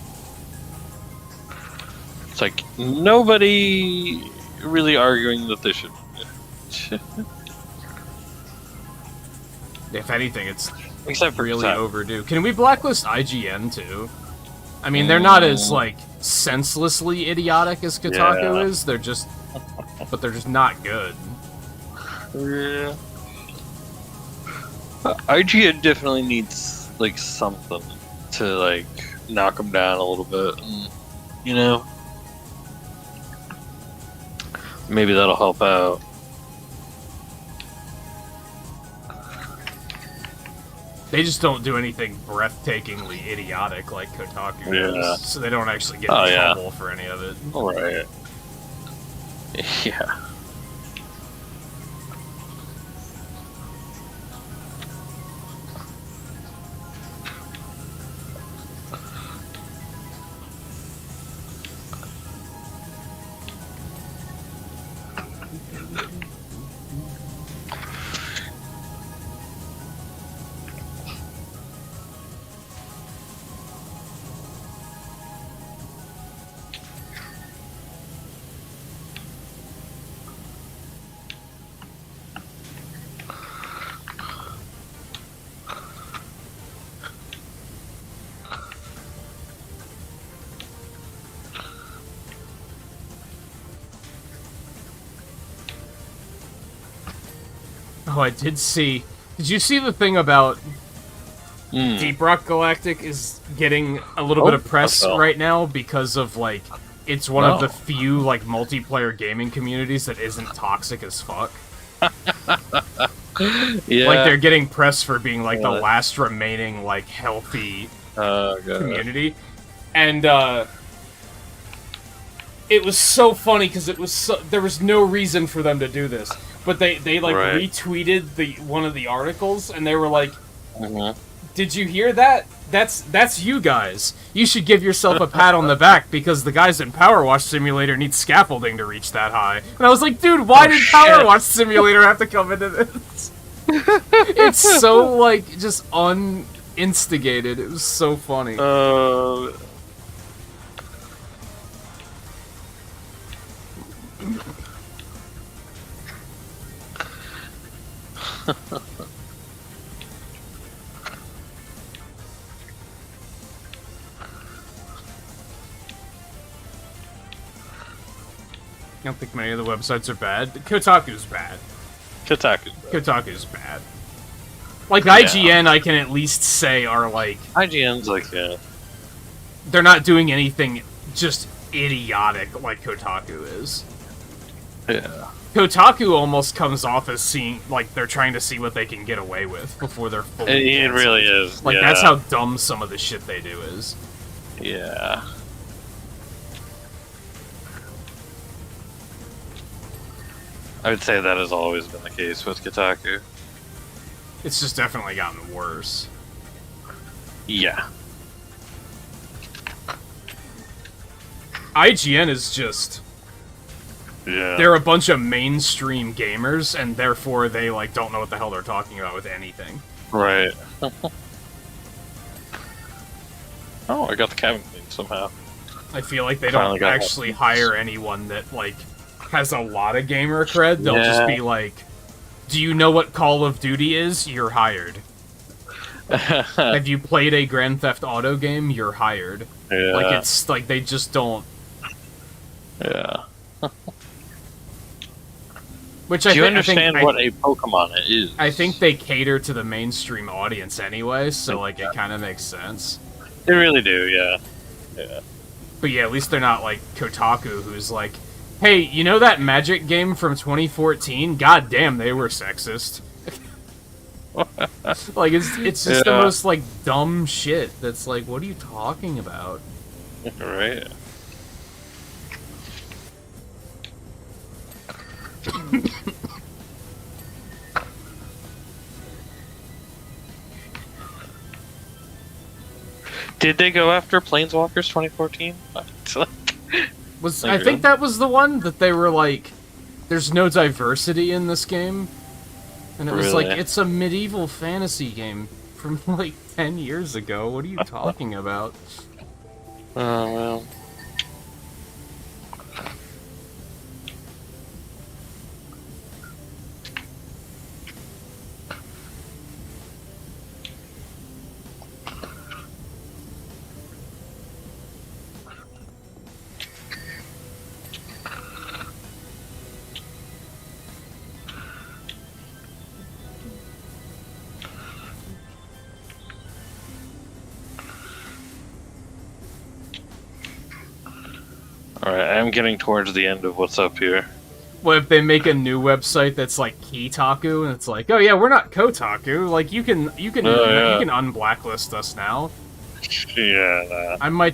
It's like nobody really arguing that they should. If anything, it's Except for really overdue. Can we blacklist IGN too? I mean, they're not as like senselessly idiotic as Kotaku is. They're just, but they're just not good. Yeah. IGN definitely needs like something to like knock them down a little bit, you know. Maybe that'll help out. They just don't do anything breathtakingly idiotic like Kotaku does, so they don't actually get in trouble for any of it. Alright. Yeah. Oh, I did see. Did you see the thing about Deep Rock Galactic is getting a little bit of press right now because of, like, it's one of the few, like, multiplayer gaming communities that isn't toxic as fuck. Yeah. Like, they're getting press for being, like, the last remaining, like, healthy community. And, it was so funny, because it was there was no reason for them to do this. But they like, retweeted one of the articles, and they were like, did you hear that? That's you guys. You should give yourself a pat on the back, because the guys in PowerWash Simulator need scaffolding to reach that high. And I was like, dude, why did PowerWash Simulator have to come into this? It's so, like, just uninstigated. It was so funny. I don't think many of the websites are bad. Kotaku's bad. Kotaku's bad. Like, IGN, I can at least say, are, like... IGN's like, yeah. They're not doing anything just idiotic like Kotaku is. Yeah. Kotaku almost comes off as seeing, like, they're trying to see what they can get away with before they're fully It really is, Like, that's how dumb some of the shit they do is. Yeah. I would say that has always been the case with Kotaku. It's just definitely gotten worse. Yeah. IGN is just... Yeah. They're a bunch of mainstream gamers, and therefore they, like, don't know what the hell they're talking about with anything. Right. Oh, I got the cabin clean somehow. I feel like they don't actually hire anyone that, like, has a lot of gamer cred. They'll just be like, do you know what Call of Duty is? You're hired. Have you played a Grand Theft Auto game? You're hired. Yeah. Like, it's, like, they just don't... Yeah. Which Do you understand what a Pokemon is? I think they cater to the mainstream audience anyway, so, like, it kind of makes sense. They really do, yeah. Yeah. But yeah, at least they're not like Kotaku, who's like, hey, you know that Magic game from 2014? God damn, they were sexist. Like, it's just the most, like, dumb shit that's like, what are you talking about? Right. Did they go after Planeswalkers 2014? I think that was the one that they were like, there's no diversity in this game. And it was like, it's a medieval fantasy game from like 10 years ago. What are you talking about? Oh, well. Alright, I'm getting towards the end of what's up here. What if they make a new website that's like Kitaku, and it's like, oh yeah, we're not Kotaku. Like, you can unblacklist us now. Yeah. I'm my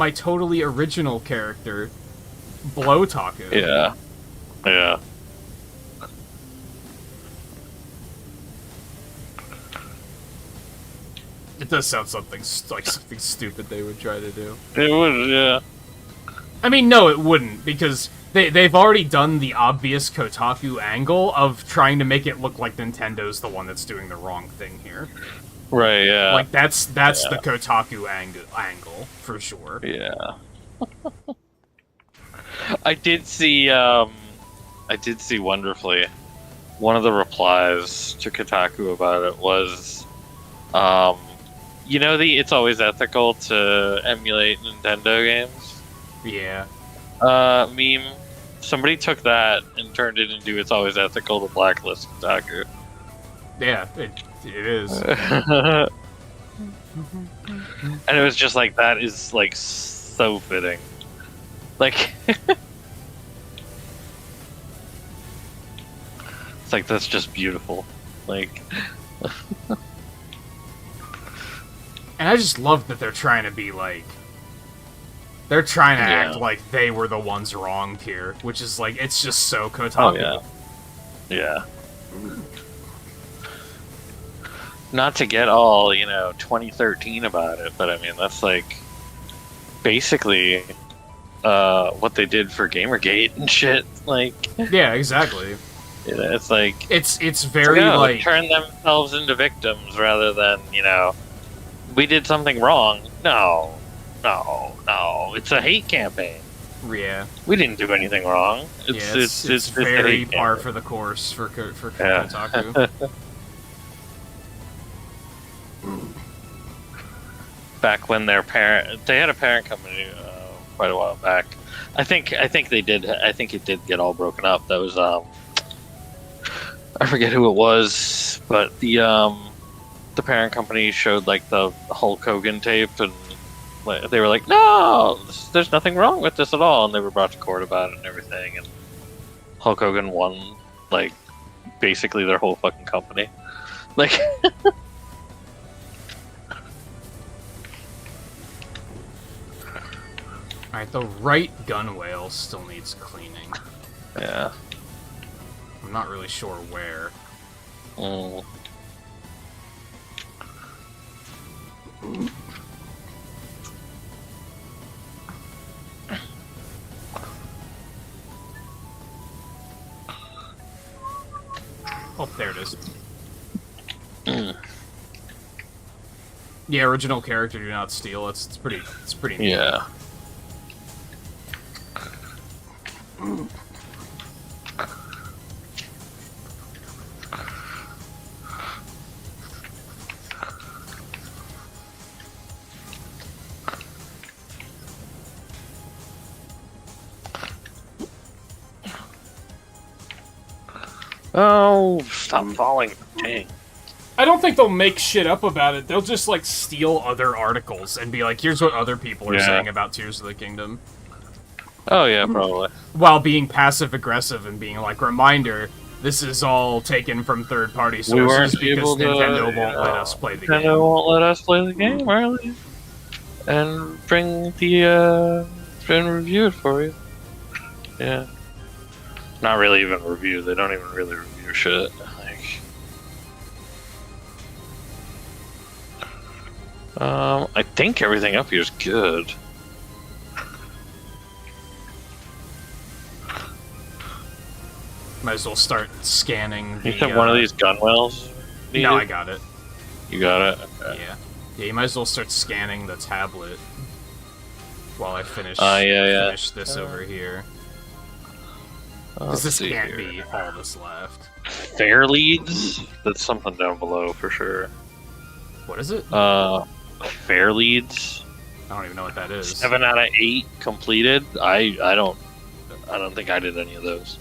totally original character, Blowtaku. Yeah. Yeah. It does sound something stupid they would try to do. It would, yeah. I mean, no, it wouldn't, because they've already done the obvious Kotaku angle of trying to make it look like Nintendo's the one that's doing the wrong thing here. Right, yeah. Like, that's the Kotaku angle, for sure. Yeah. I did see wonderfully, one of the replies to Kotaku about it was, you know it's always ethical to emulate Nintendo games? Yeah. Meme Somebody took that and turned it into "It's always ethical to blacklist Kotaku." Yeah, it is. And it was just like, that is like so fitting. Like, it's like, that's just beautiful. Like, and I just love that they're trying to be like, they're trying to act like they were the ones wronged here, which is like, it's just so Kotaku. oh yeah. Not to get all, 2013 about it, but I mean, that's like basically what they did for Gamergate and shit. Like, yeah, exactly. It's like, it's very like turn themselves into victims rather than, we did something wrong. No, it's a hate campaign. Yeah, we didn't do anything wrong. It's very par for the course for Kotaku. Back when they had a parent company quite a while back. I think they did. I think it did get all broken up. That was I forget who it was, but the parent company showed like the Hulk Hogan tape, and they were like, "No, there's nothing wrong with this at all," and they were brought to court about it and everything. And Hulk Hogan won, like, basically their whole fucking company, like. Alright, the right gun whale still needs cleaning. Yeah. I'm not really sure where. Mm. Oh, there it is. Mm. Yeah, original character do not steal. It's pretty neat. Yeah. Oh, stop falling. Dang. I don't think they'll make shit up about it. They'll just, like, steal other articles and be like, here's what other people are saying about Tears of the Kingdom. Oh, yeah, probably. While being passive-aggressive and being like, reminder, this is all taken from third-party sources because Nintendo won't let us play the game. Nintendo won't let us play the game early. And bring the, and review it for you. Yeah. Not really even review. They don't even really review shit. Like, I think everything up here is good. Might as well start scanning the... You have one of these gun wells? No, I got it. You got it? Okay. Yeah. Yeah, you might as well start scanning the tablet while I finish, finish this over here. Because this can't be all that's left. Fair leads? That's something down below for sure. What is it? Fair leads. I don't even know what that is. 7 out of 8 completed. I don't think I did any of those.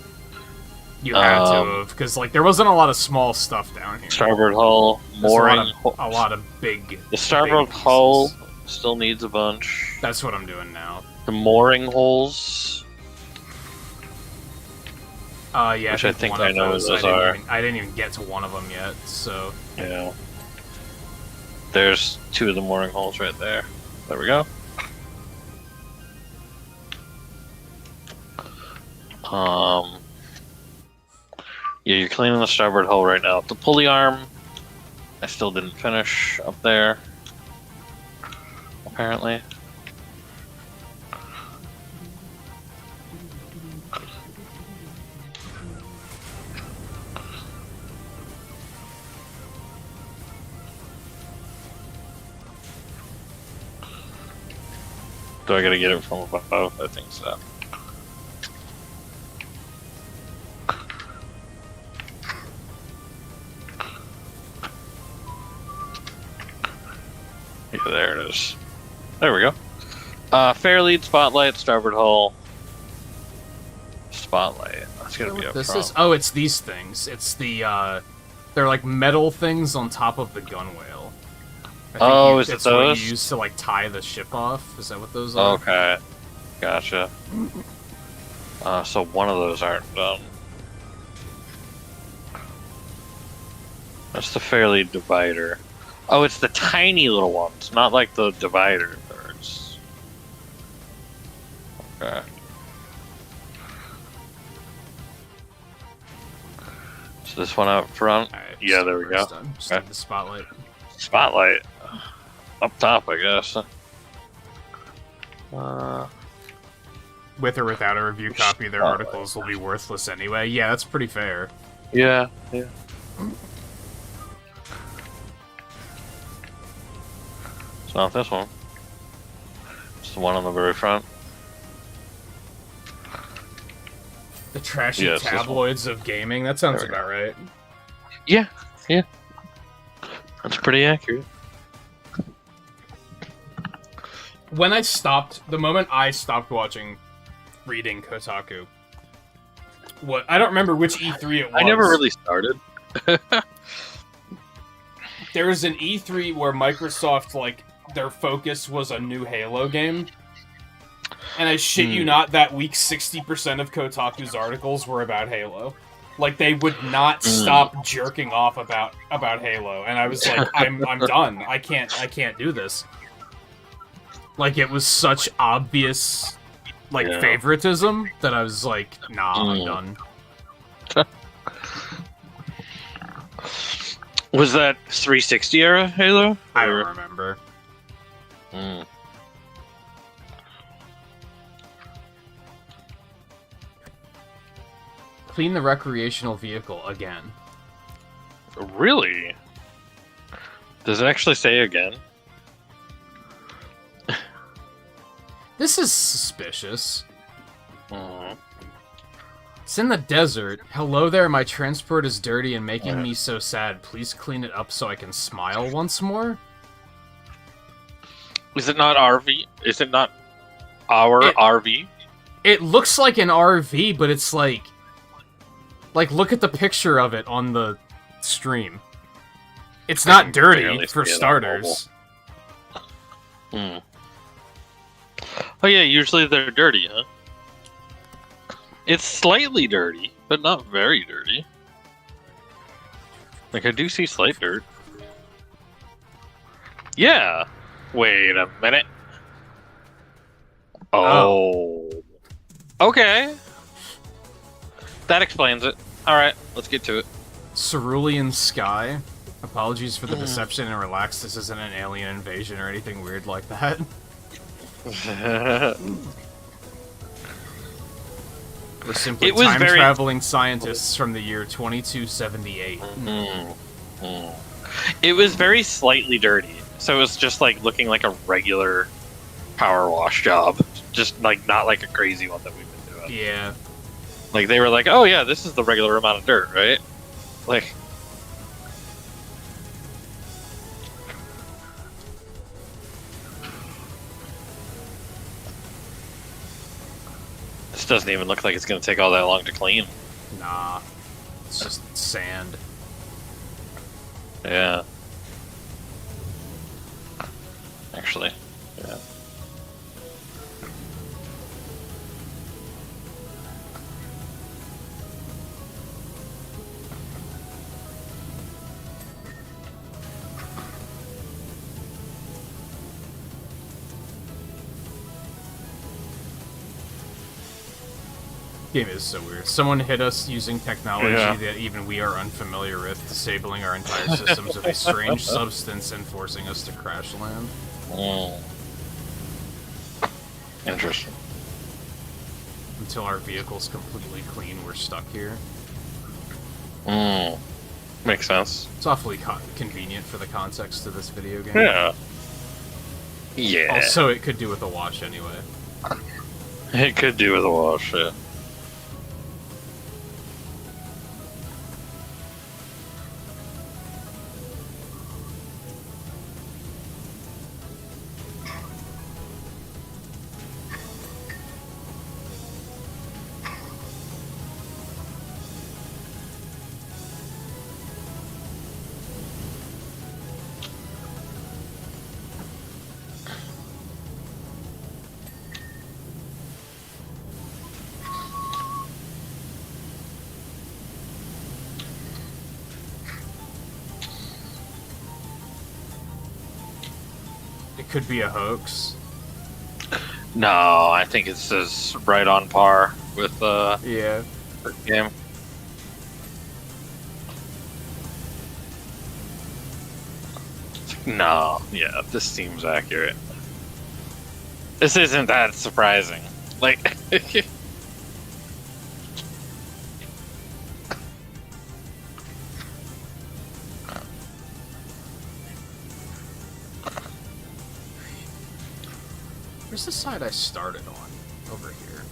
You had to have, because like there wasn't a lot of small stuff down here. Starboard hull, mooring. A lot of big. The starboard hull still needs a bunch. That's what I'm doing now. The mooring holes. Yeah. Which I think I know what those are. I didn't even get to one of them yet, so. Yeah. There's 2 of the mooring holes right there. There we go. Yeah, you're cleaning the starboard hull right now. The pulley arm, I still didn't finish up there. Apparently. Do I gotta get it from above? I think so. Yeah, there it is. There we go. Fair lead, spotlight, starboard hull. spotlight. That's gonna be a this problem. is? Oh, it's these things. It's the they're like metal things on top of the gunwale. Is it that's those? what you use to like tie the ship off? Is that what those are? Okay, gotcha. So one of those aren't done. That's the fairly divider. Oh, it's the tiny little ones, not like the divider birds. Okay. So this one out front. Right, Yeah, there we go. Just Okay. the spotlight. Spotlight up top, I guess. With or without a review copy, their articles will be worthless anyway. Yeah, that's pretty fair. Yeah. It's not this one. It's the one on the very front. The trashy Yeah, it's this one. tabloids of gaming. That sounds There we about right. Yeah. That's pretty accurate. The moment I stopped reading Kotaku, I don't remember which E3 it was. I never really started. There was an E3 where Microsoft, like, their focus was a new Halo game. And I shit you not, that week 60% of Kotaku's articles were about Halo. Like, they would not stop jerking off about Halo. And I was like, I'm done. I can't do this. Like, it was such obvious, like, favoritism that I was like, nah, I'm done. Was that 360 era Halo? I don't remember. Clean the recreational vehicle again. Really? Does it actually say again? This is suspicious. It's in the desert. Hello there, my transport is dirty and making me so sad. Please clean it up so I can smile once more? Is it not RV? Is it not our RV? It looks like an RV, but it's like... Like, look at the picture of it on the stream. It's not dirty, for starters. Oh yeah, usually they're dirty, huh? It's slightly dirty, but not very dirty. Like, I do see slight dirt. Yeah! Wait a minute. Oh. Okay. That explains it. Alright, let's get to it. Cerulean Sky. Apologies for the deception and relax, this isn't an alien invasion or anything weird like that. We're simply time-traveling scientists from the year 2278. It was very slightly dirty. So it was just like looking like a regular power wash job. Just like not like a crazy one that we've been doing. Yeah. Like they were like, oh yeah, this is the regular amount of dirt, right? Like... This doesn't even look like it's going to take all that long to clean. Nah. It's just sand. Yeah. Actually, yeah. Game is so weird. Someone hit us using technology that even we are unfamiliar with, disabling our entire systems with a strange substance and forcing us to crash land. Interesting. Until our vehicle's completely clean, we're stuck here. Makes sense. It's awfully convenient for the context of this video game. Yeah. Yeah. Also, it could do with a wash anyway. It could do with a wash, yeah. could be a hoax? No, I think it's just right on par with Yeah. the game. No, yeah, this seems accurate. This isn't that surprising. Like, Where's the side I started on? Over here.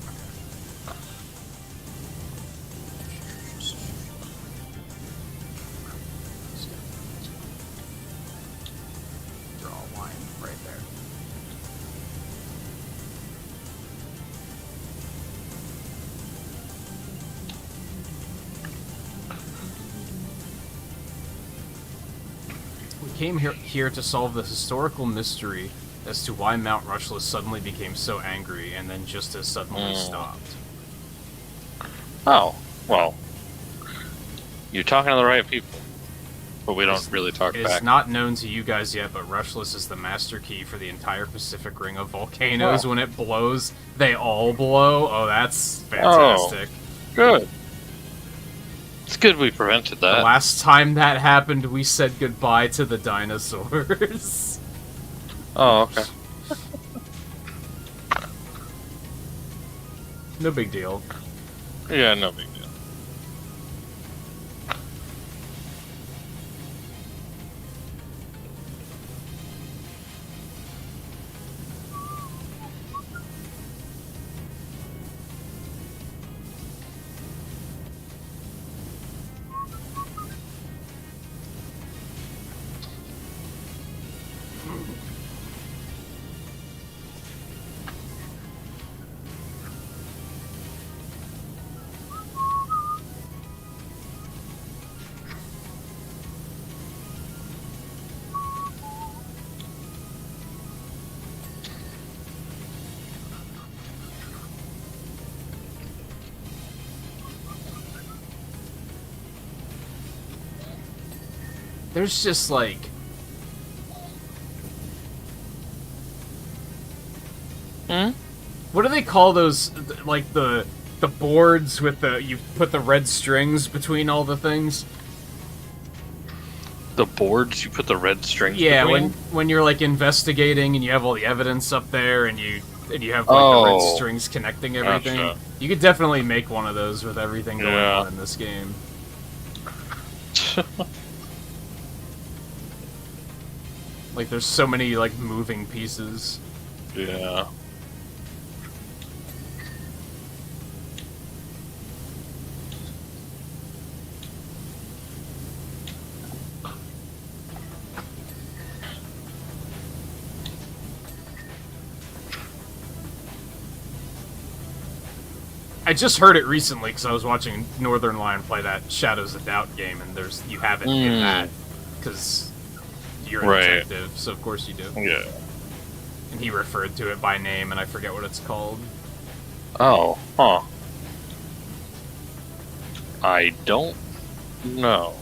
Draw a line right there. We came here to solve the historical mystery as to why Mount Rushless suddenly became so angry and then just as suddenly stopped. oh, well, you're talking to the right people, but we don't really talk It is back. not known to you guys yet, but Rushless is the master key for the entire Pacific Ring of volcanoes. Oh. When it blows, they all blow. Oh, that's fantastic. Good. It's good we prevented The that. last time that happened, we said goodbye to the dinosaurs. Oh, okay. No big deal. Yeah, no big deal. There's just like... What do they call those, like the boards with the, you put the red strings between all the things? The boards you put the red strings Yeah, between? when you're like investigating and you have all the evidence up there and you have like the red Oh. strings connecting everything. Gotcha. You could definitely make one of those with everything going Yeah. on in this game. Like there's so many like moving pieces. Yeah. I just heard it recently because I was watching Northern Lion play that Shadows of Doubt game, and you have it in that because you're a Right. detective, so of course you do. Yeah. And he referred to it by name, and I forget what it's called. Oh, huh. I don't know.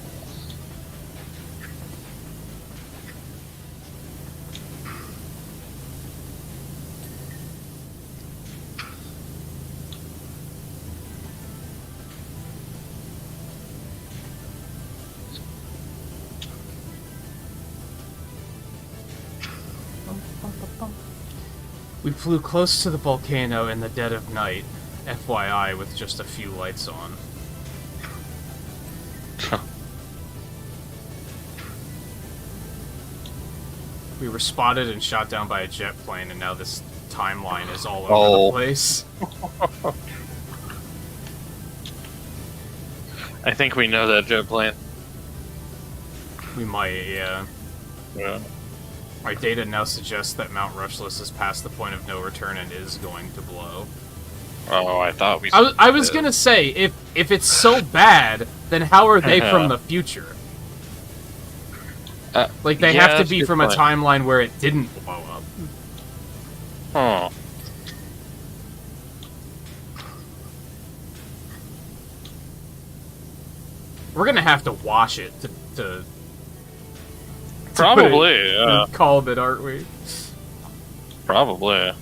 We flew close to the volcano in the dead of night, FYI, with just a few lights on. We were spotted and shot down by a jet plane, and now this timeline is all over the place. I think we know that jet plane. We might, yeah. Yeah. Our data now suggests that Mount Rushless is past the point of no return and is going to blow. Oh, I thought we. I was gonna say, if it's so bad, then how are they from the future? Like, they yeah, have to that's be a good from point. a timeline where it didn't blow up. Huh. We're gonna have to wash it to Probably, yeah. call it, aren't we? Probably.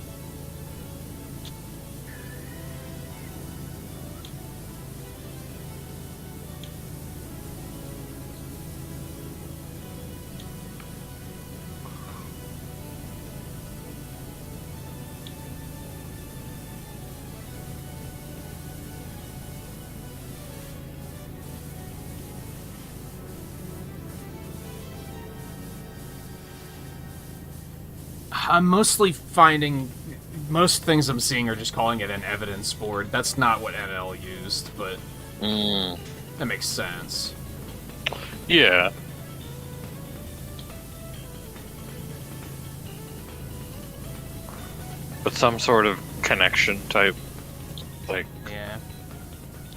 I'm mostly finding most things I'm seeing are just calling it an evidence board. That's not what NL used, but that makes sense. Yeah. But some sort of connection type, like, yeah,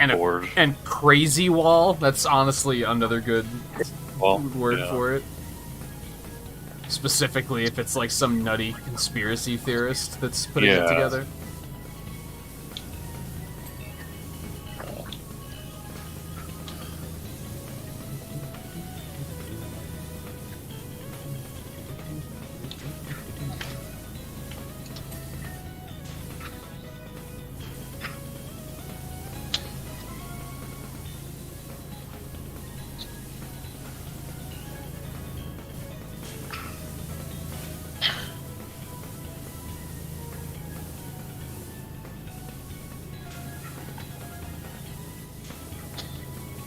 and board. And crazy wall. That's honestly another good word yeah. for it. Specifically, if it's like some nutty conspiracy theorist that's putting it together.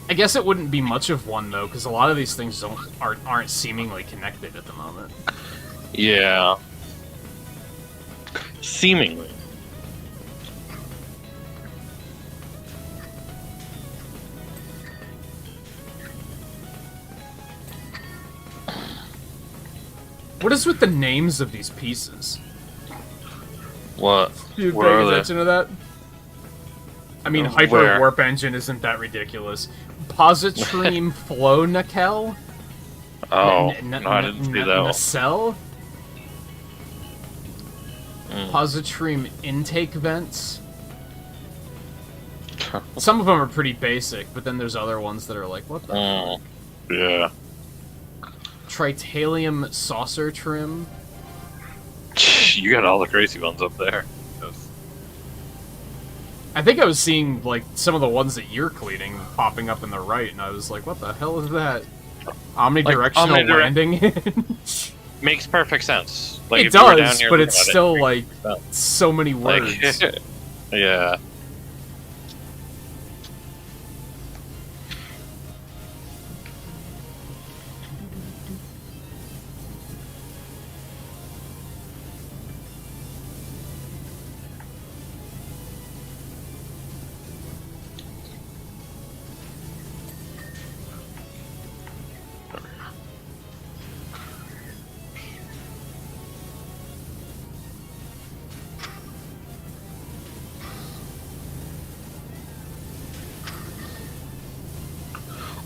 I guess it wouldn't be much of one though, because a lot of these things aren't seemingly connected at the moment. Yeah. Seemingly. What is with the names of these pieces? What? You paying attention to that? I mean, Hyper Where? Warp Engine isn't that ridiculous. Positreme Flow Nickel? Oh, no, I didn't see that one. Nacelle? Positreme Intake Vents? Some of them are pretty basic, but then there's other ones that are like, what the fuck? Yeah. Tritalium Saucer Trim? You got all the crazy ones up there. I think I was seeing, like, some of the ones that you're cleaning popping up in the right, and I was like, what the hell is that? Omnidirectional landing? Makes perfect sense. Like, it does, but it's still, like, so many words. Like, yeah.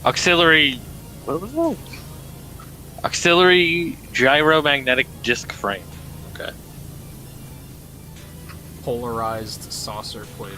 Auxiliary... What was that? Auxiliary gyromagnetic disc frame. Okay. Polarized saucer plating.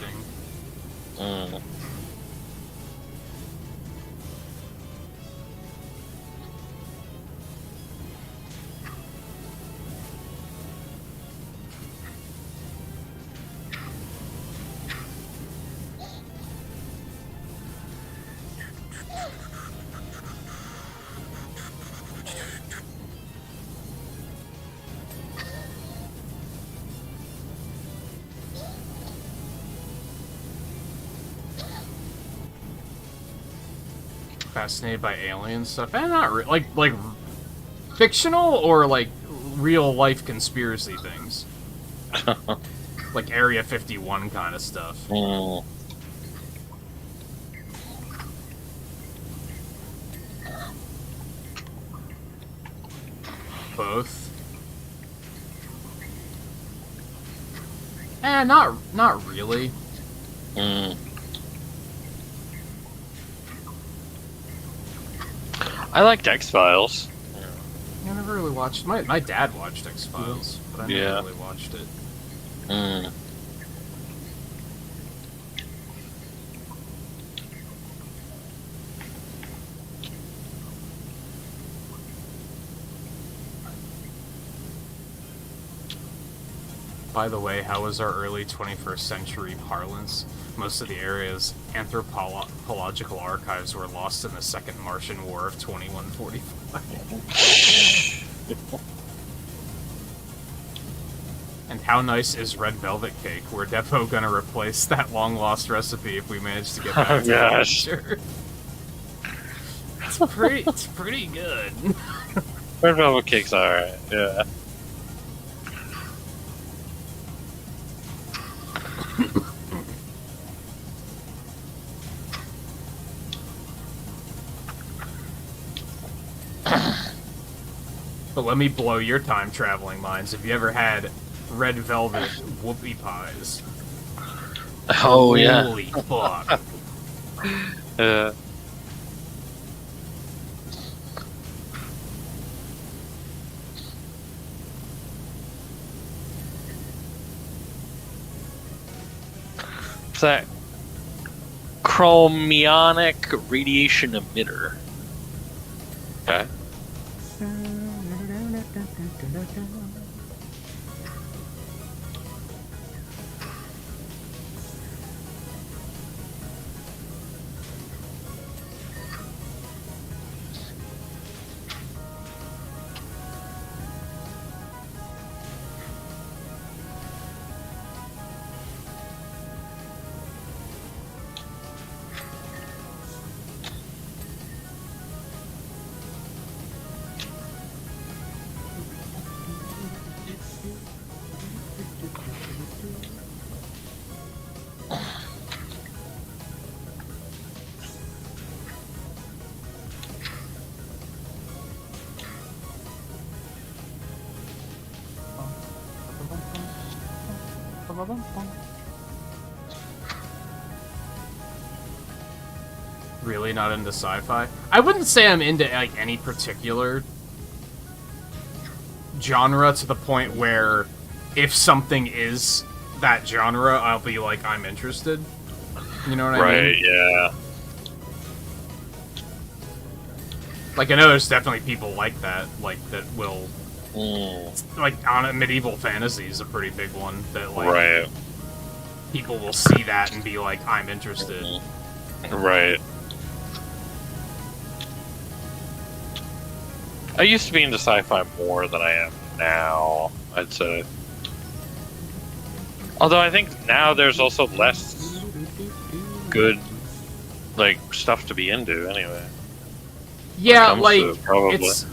Fascinated by alien stuff, and not like fictional or like real life conspiracy things, like Area 51 kind of stuff. Both. Not really. I liked X-Files. I never really watched... My dad watched X-Files, but I never really watched it. By the way, how was our early 21st century parlance? Most of the area's anthropological archives were lost in the Second Martian War of 2145. And how nice is red velvet cake? We're defo gonna replace that long-lost recipe if we manage to get back to the future. It's pretty good. Red velvet cake's alright, yeah. But let me blow your time traveling minds. Have you ever had red velvet whoopie pies? Oh, yeah. Holy fuck. Yeah. What's that? Chromionic radiation emitter. Okay. Really not into sci-fi? I wouldn't say I'm into like any particular genre to the point where if something is that genre, I'll be like, I'm interested. You know what I mean? Right, yeah. Like, I know there's definitely people like that will... Like, on medieval fantasy is a pretty big one, that, like, right. People will see that and be like, I'm interested. Right. I used to be into sci-fi more than I am now, I'd say. Although I think now there's also less good, like, stuff to be into, anyway. Yeah, like,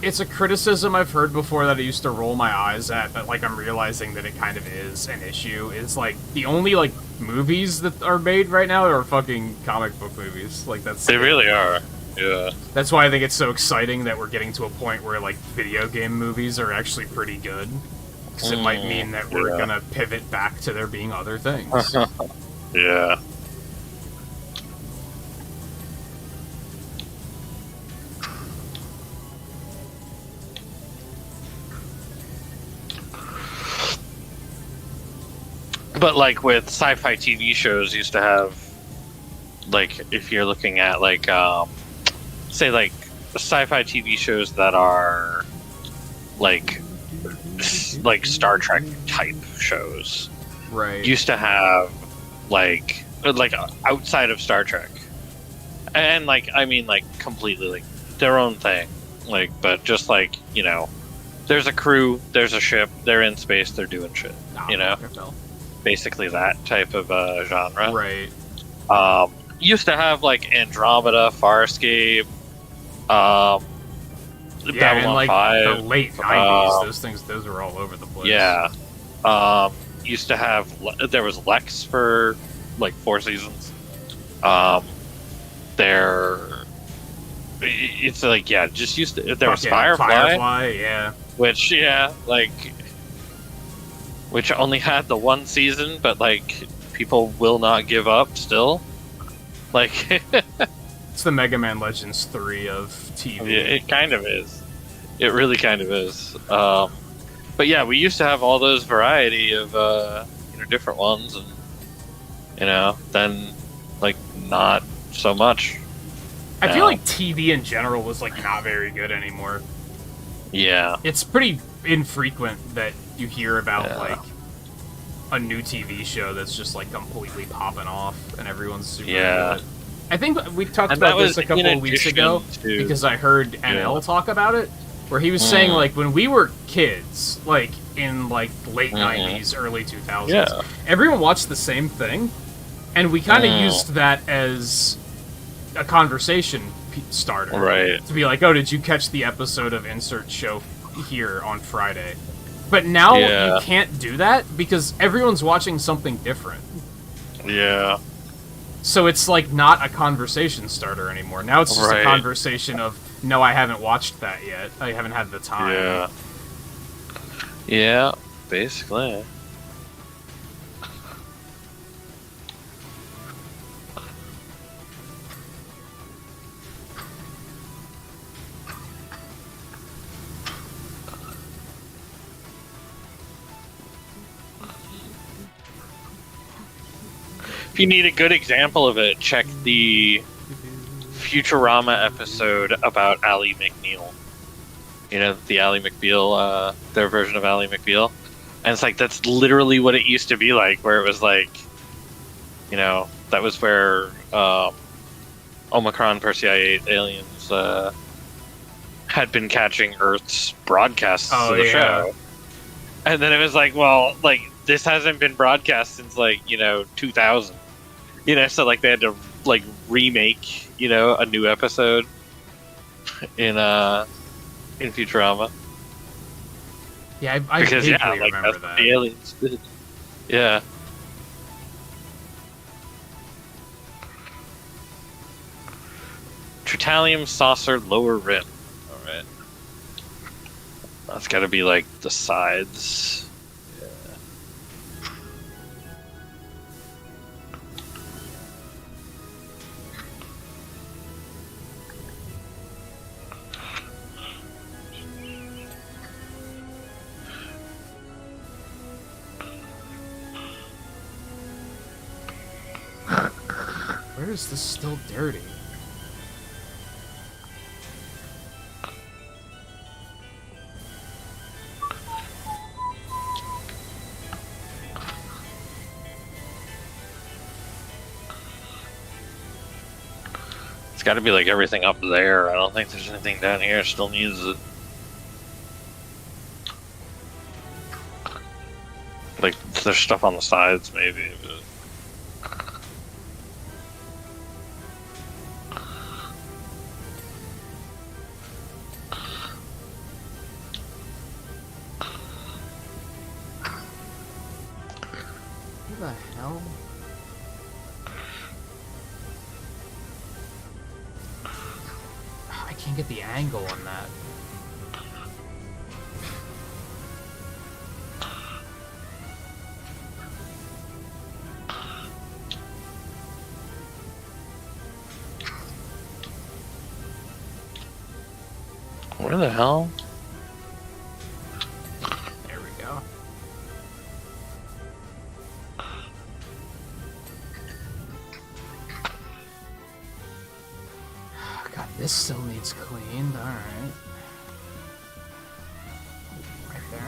it's a criticism I've heard before that I used to roll my eyes at, but, like, I'm realizing that it kind of is an issue. It's, like, the only, like, movies that are made right now are fucking comic book movies. Like, that's... They really are, yeah. That's why I think it's so exciting that we're getting to a point where, like, video game movies are actually pretty good. Because it might mean that we're gonna pivot back to there being other things. Yeah. But, like, with sci-fi TV shows, used to have, like, if you're looking at, like, say, like, sci-fi TV shows that are, like Star Trek type shows. Right. Used to have, like, outside of Star Trek. And, like, I mean, like, completely, like, their own thing. Like, but just, like, you know, there's a crew, there's a ship, they're in space, they're doing shit, you know? Basically that type of genre. Right. Used to have, like, Andromeda, Farscape, Babylon and, like, 5. the late 90s, those were all over the place. Yeah. Used to have, there was Lex for, like, 4 seasons. It's like, yeah, just used to, there was Firefly, yeah. Which, yeah, like, which only had the 1 season, but, like, people will not give up still. Like, it's the Mega Man Legends 3 of TV. It kind of is. It really kind of is. But yeah, we used to have all those variety of, different ones, and, then, like, not so much. I feel like TV in general was, like, not very good anymore. Yeah. It's pretty infrequent that you hear about, like, a new TV show that's just like completely popping off and everyone's super Yeah. into it. I think we talked And about that this a was couple in of weeks addition ago to- because I heard NL talk about it, where he was saying like when we were kids, like in like late 90s, early 2000s, everyone watched the same thing, and we kind of used that as a conversation starter, right? To be like, oh, did you catch the episode of insert show here on Friday? But now you can't do that because everyone's watching something different. Yeah. So it's like not a conversation starter anymore. Now it's just a conversation of, no, I haven't watched that yet. I haven't had the time. Yeah. Yeah, basically. If you need a good example of it, check the Futurama episode about Ally McNeil. You know, the Ally McBeal, their version of Ally McBeal. And it's like, that's literally what it used to be like, where it was like, you know, that was where Omicron Persei aliens had been catching Earth's broadcasts of the show. And then it was like, well, like, this hasn't been broadcast since, like, you know, 2000. You know, so, like, they had to, like, remake, you know, a new episode in Futurama. Yeah, I because, vaguely like, remember that's that. what the aliens did. Yeah. Tritanium saucer lower rim. Alright. That's gotta be, like, the sides. Where is this still dirty? It's gotta be like everything up there. I don't think there's anything down here. Still needs it. Like, there's stuff on the sides, maybe. But... What the hell? I can't get the angle on that. Where the hell? There we go. God, this still needs cleaned. Alright. Right there.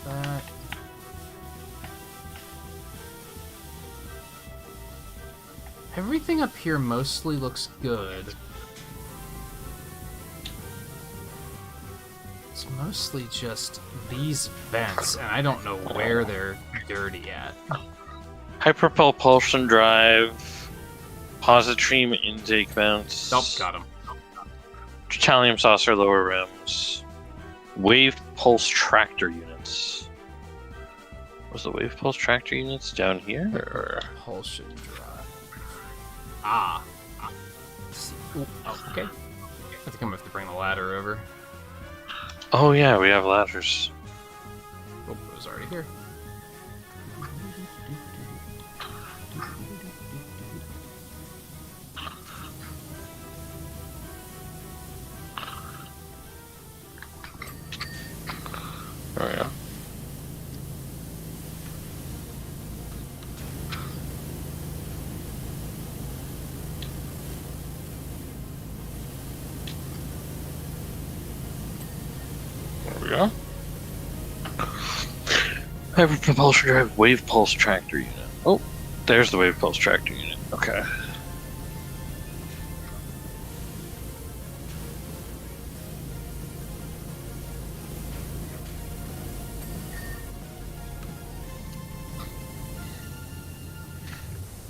That. Everything up here mostly looks good. It's mostly just these vents, and I don't know where they're dirty at. Hyperpropulsion drive, positron intake vents. Nope, got him. Tritanium saucer lower rims. Wave pulse tractor units. Was the wave pulse tractor units down here? Or? Propulsion drive. Ah. Ooh, oh, okay. I think I'm gonna have to bring the ladder over. Oh yeah, we have ladders. Oh, it was already here. Oh yeah. Hybrid propulsion drive wave pulse tractor unit. Oh, there's the wave pulse tractor unit. Okay.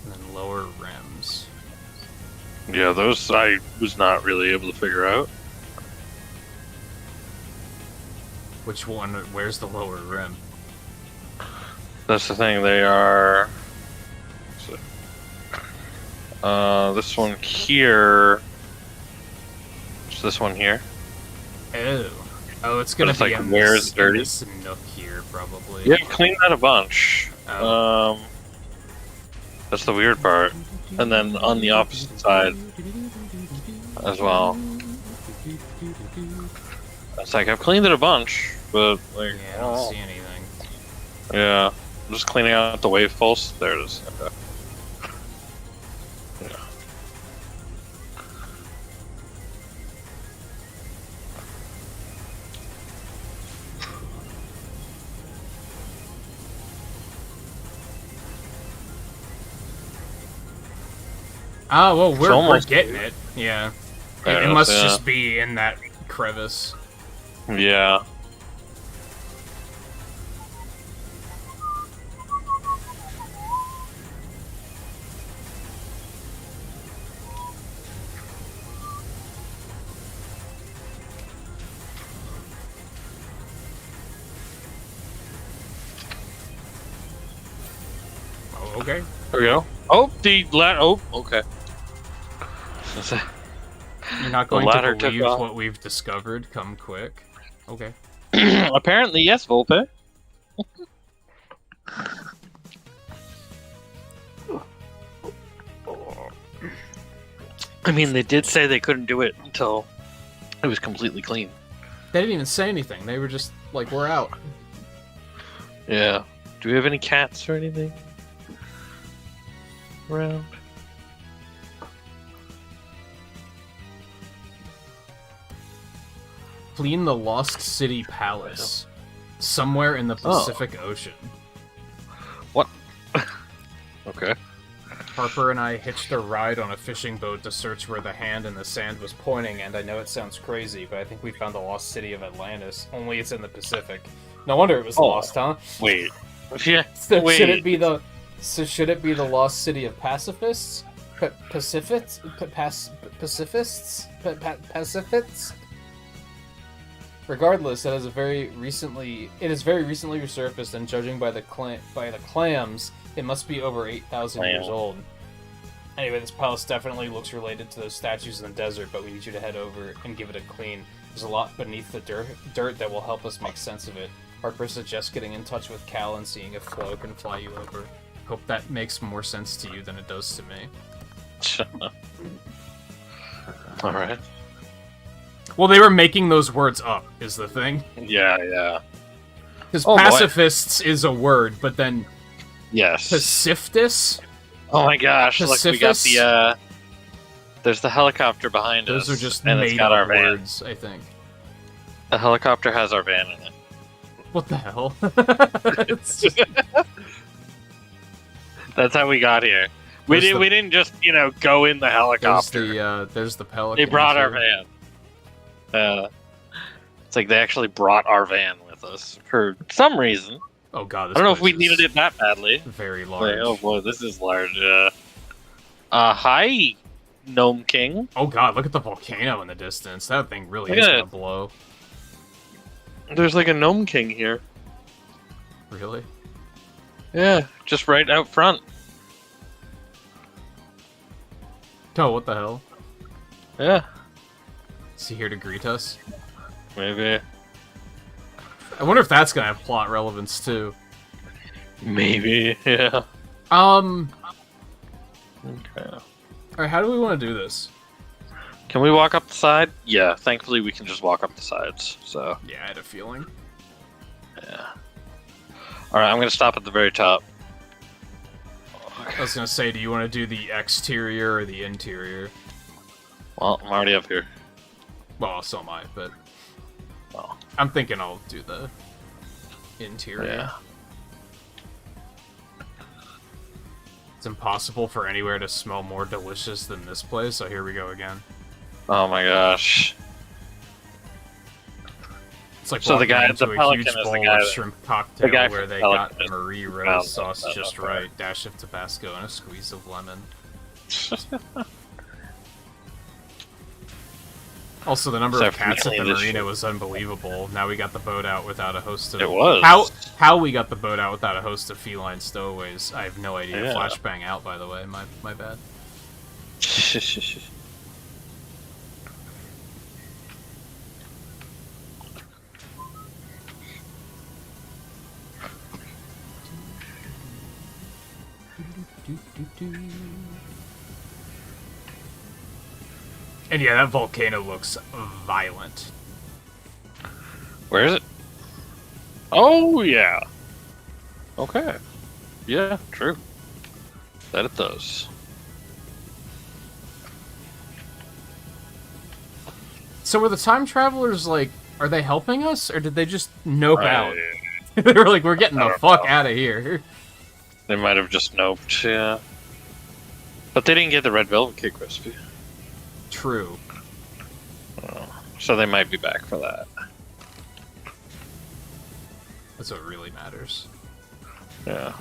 And then lower rims. Yeah, those I was not really able to figure out. Which one? Where's the lower rim? That's the thing, they are... this one here... It's this one here. Oh, it's gonna be like, where is dirty? this nook here, probably. Yeah, cleaned that a bunch. Oh. That's the weird part. And then on the opposite side as well. It's like, I've cleaned it a bunch, but like... Yeah, I don't see anything. Yeah, I'm just cleaning out the wave pulse. There it is. Okay. Yeah. Oh, well, we're almost getting it. Yeah. Yeah, It must yeah. just be in that crevice. Yeah. Oh, okay. There we go. Oh, oh, okay. You're not The going ladder to took believe off. what we've discovered. Come quick. Okay. Apparently, yes, Volpe. I mean, they did say they couldn't do it until it was completely clean. They didn't even say anything. They were just like, we're out. Yeah. Do we have any cats or anything around? Clean the Lost City Palace. Somewhere in the Pacific Ocean. What? Okay. Harper and I hitched a ride on a fishing boat to search where the hand in the sand was pointing, and I know it sounds crazy, but I think we found the lost city of Atlantis. Only it's in the Pacific. No wonder it was lost, huh? Wait. Yeah. So wait. should it be the lost city of pacifists? Pacifists? Pacifists? Pacifists? Regardless, it has very recently resurfaced, and judging by the clams, it must be over 8,000 years old. Anyway, this palace definitely looks related to those statues in the desert, but we need you to head over and give it a clean. There's a lot beneath the dirt that will help us make sense of it. Harper suggests getting in touch with Cal and seeing if Flo can fly you over. Hope that makes more sense to you than it does to me. Alright. Well, they were making those words up, is the thing. Yeah, yeah. Because pacifists is a word, but then Yes. pacifist? Oh my gosh, look, we got the, there's the helicopter behind us. Those are just and it's made got our up van. words, I think. The helicopter has our van in it. What the hell? It's just... That's how we got here. We didn't just, go in the helicopter. There's the Pelican. They brought our too. van. It's like they actually brought our van with us for some reason. Oh god, I don't know if we needed it that badly. Very large. Like, oh boy, this is large. Hi, Gnome King. Oh god, look at the volcano in the distance. That thing really Look is at gonna it. blow. There's like a Gnome King here. Really? Yeah, just right out front. Oh, what the hell? Yeah, Is he here to greet us? maybe. I wonder if that's gonna have plot relevance too. Maybe, yeah. Okay. Okay. Alright, how do we want to do this? Can we walk up the side? Yeah, thankfully we can just walk up the sides, so, Yeah, I had a feeling. yeah. Alright, I'm gonna stop at the very top. I was gonna say, do you want to do the exterior or the interior? Well, I'm already up here. Well, so am I, but Well, I'm thinking I'll do the interior. yeah. almost impossible for anywhere to smell more delicious than this place, so here we go again. Oh my gosh. It's like So the guy, into the a pelican huge is the bowl guy of that- shrimp the cocktail guy where from they Pelican got is Marie found Rose sauce that just up right, dash of Tabasco, and a squeeze of lemon. Also, the number So of cats at the frequently this marina shit- was unbelievable. Now we got the boat out without a host of... It was. How we got the boat out without a host of feline stowaways, I have no idea. Yeah. Flashbang out, by the way. My bad. And yeah, that volcano looks violent. Where is it? Oh, yeah. Okay. Yeah, true. That it does. So were the time travelers, like, are they helping us, or did they just nope out? They were like, we're getting the fuck out of here. They might have just noped, yeah. But they didn't get the red velvet cake recipe. True. Oh, so they might be back for that. That's what really matters. Yeah.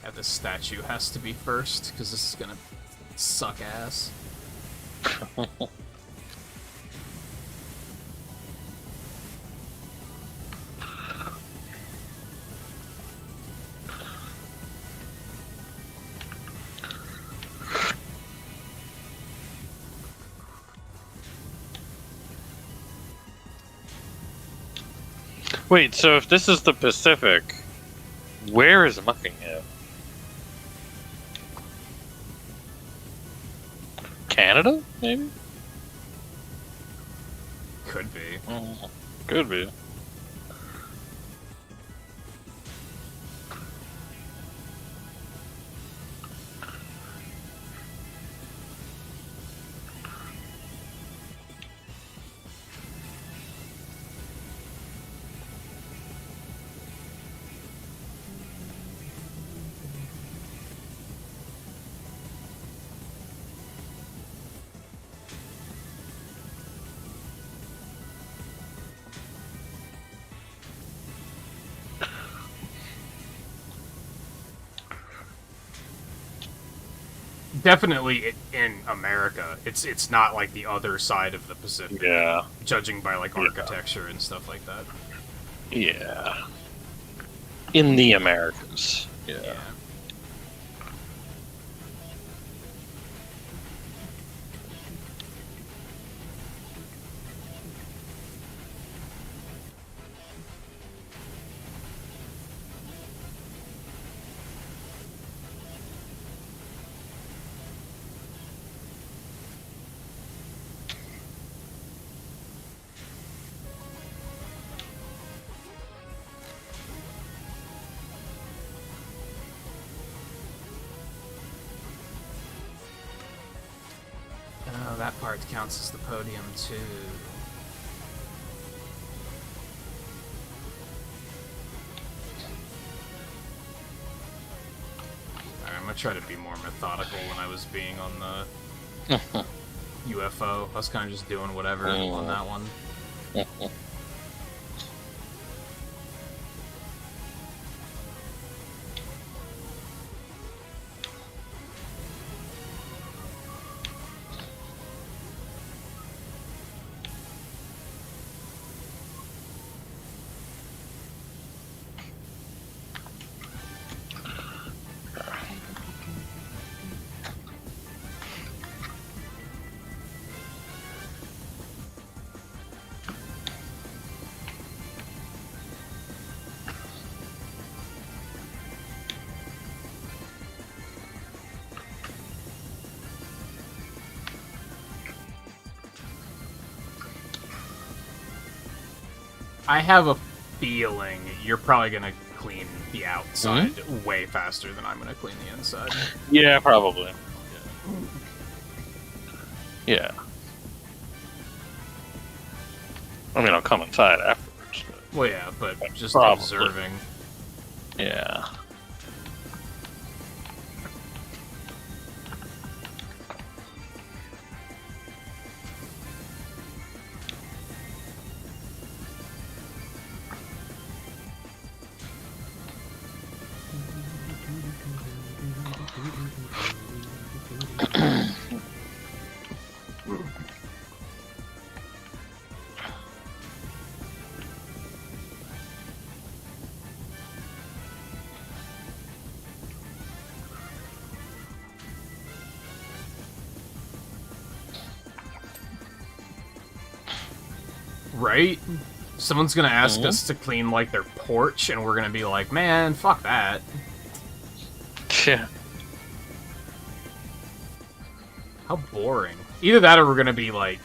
Yeah, this statue has to be first, because this is gonna suck ass. Wait, so if this is the Pacific, where is Muckingham? Canada, maybe? Could be. Could be. Definitely in America. It's not like the other side of the Pacific. Yeah. Judging by like architecture and stuff like that. Yeah. In the Americas. Yeah. Oh, that part counts as the podium too. Alright, I'm gonna try to be more methodical when I was being on the UFO. I was kind of just doing whatever on that one. I have a feeling you're probably gonna clean the outside way faster than I'm gonna clean the inside. Yeah, probably. Yeah. I mean, I'll come inside afterwards. But... Well, yeah, but just probably. observing. Yeah. Right? Someone's gonna ask us to clean, like, their porch, and we're gonna be like, man, fuck that. Yeah. How boring. Either that or we're gonna be like...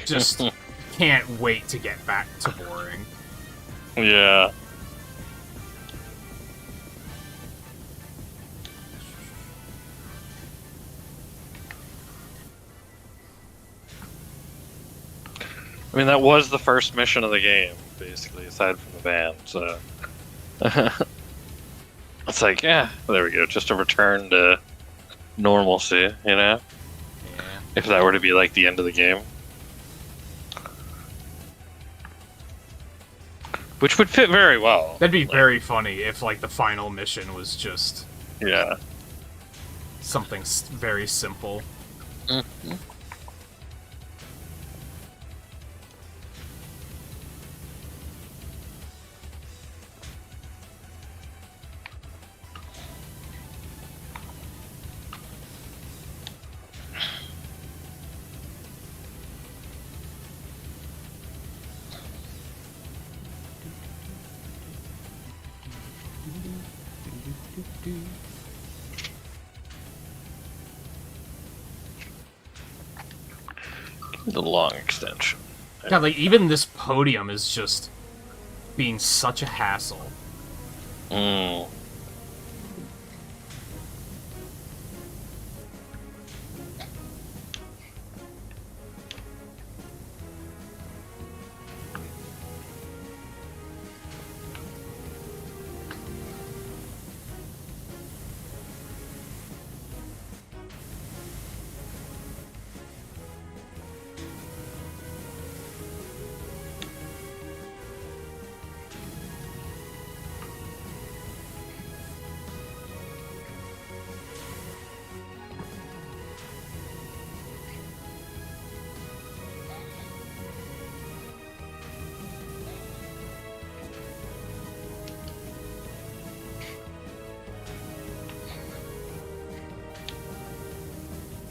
just can't wait to get back to boring. Yeah. I mean, that was the first mission of the game, basically, aside from the band, so... It's like, yeah, there we go, just a return to normalcy, you know? Yeah. If that were to be, like, the end of the game. Which would fit very well. That'd be very funny if, like, the final mission was just... Yeah. something very simple. Mm-hmm. The long extension. God, like, even this podium is just being such a hassle. Mm.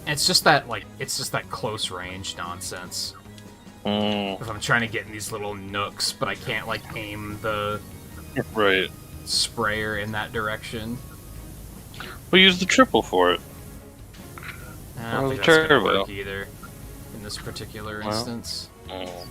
It's just that, like, it's just that close range nonsense. Mm. If I'm trying to get in these little nooks, but I can't, like, aim the Right. sprayer in that direction. We'll use the triple for it. I don't Or think the that's gonna turbo. work either in this particular Well. instance. Mm.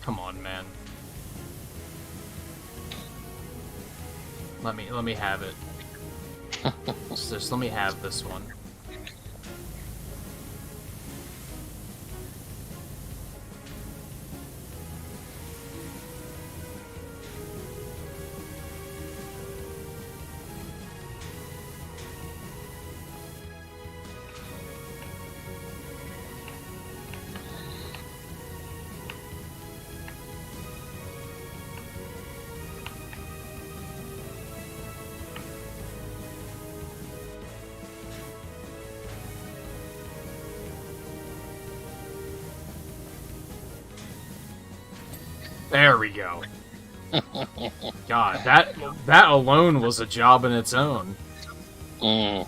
Come on, man. Let me have it. Just let me have this one. There we go. God, that alone was a job in its own. Mm. Alright,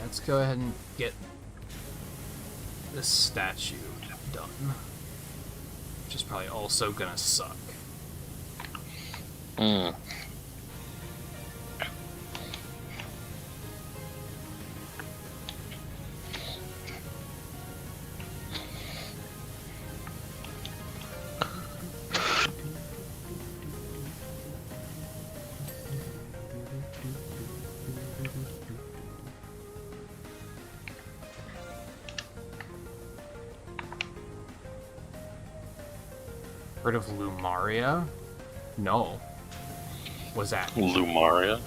let's go ahead and get this statue done. Which is probably also gonna suck. Mm. Heard of Lumaria? No. Was that Lumaria?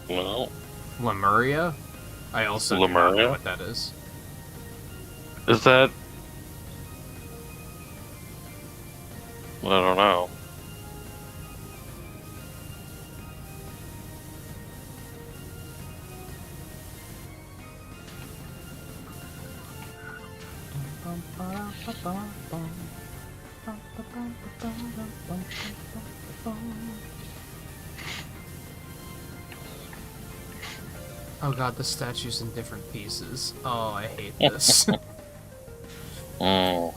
No. Lemuria? I also do not know Lemuria? what that is. Is that... I don't know. Oh god, the statue's in different pieces. Oh, I hate this. Mm.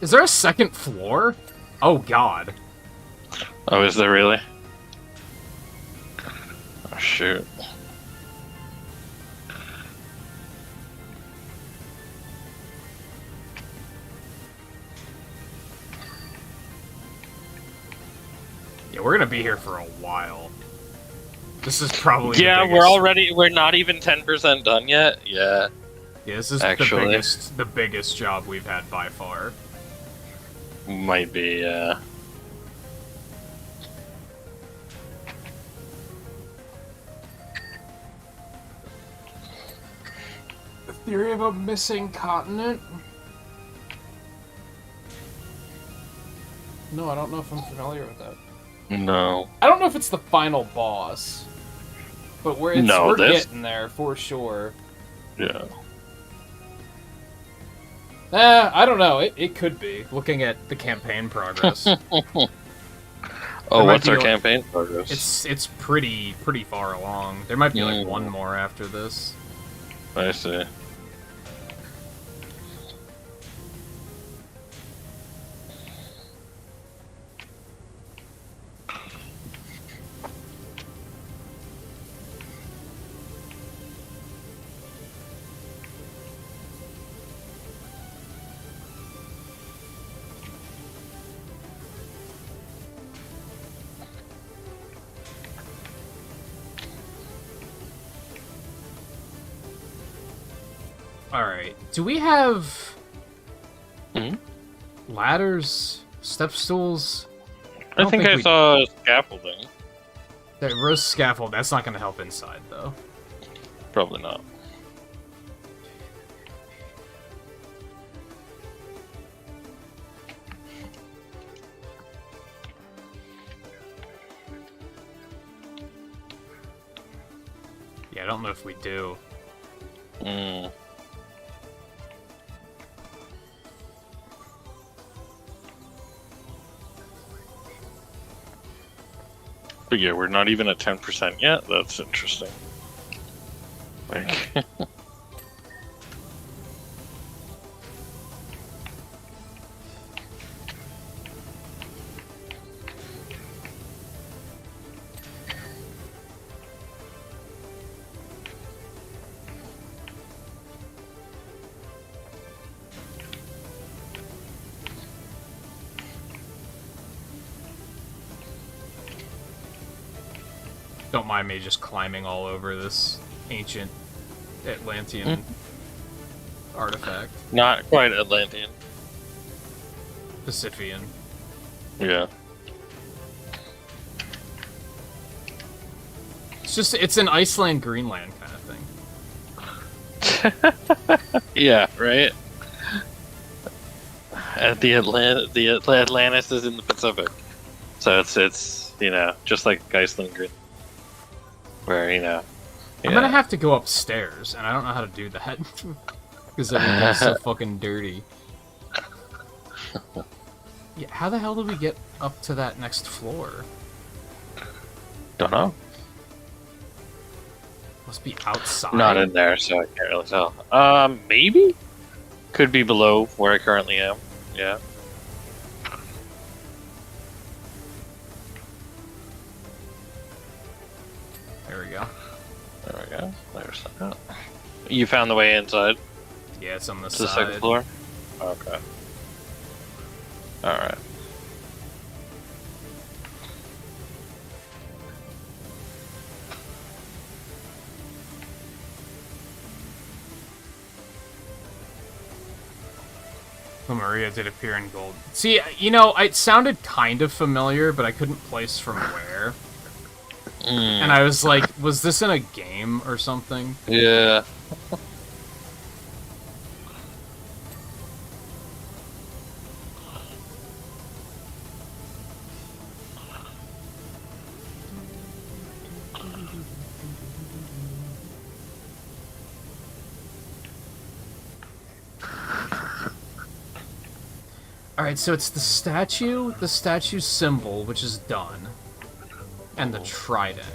Is there a second floor? Oh god. Oh, is there really? Oh, shoot. Yeah, we're gonna be here for a while. This is probably Yeah, the biggest... we're not even 10% done yet? Yeah. Yeah, this is Actually. the biggest job we've had by far. Might be, The theory of a missing continent? No, I don't know if I'm familiar with that. No. I don't know if it's the final boss, but we're getting there for sure. Yeah. I don't know. It could be, looking at the campaign progress. Oh, what's our campaign progress? It's pretty far along. There might be like one more after this. I see. Alright. Do we have Hmm? ladders? Step stools? I think I saw scaffolding. That roast scaffold, that's not going to help inside, though. Probably not. Yeah, I don't know if we do. Mm. But yeah, we're not even at 10% yet. That's interesting. Like, Don't mind me just climbing all over this ancient Atlantean artifact. not quite Atlantean. Pacifian. Yeah. It's an Iceland, Greenland kind of thing. Yeah, right. The Atlantis is in the Pacific, so it's just like Iceland, Greenland, where I'm gonna have to go upstairs, and I don't know how to do that because everything's so fucking dirty. Yeah, how the hell did we get up to that next floor? Don't know. Must be outside. Not in there, so I can't really tell. Maybe? Could be below where I currently am. Yeah. There we go. There we go. There's that. You found the way inside? Yeah, it's on the To side. the second floor? Okay. Alright. Maria did appear in gold. See, it sounded kind of familiar, but I couldn't place from where. And I was like, was this in a game or something? Yeah. Alright, so it's the statue symbol, which is done, and the trident.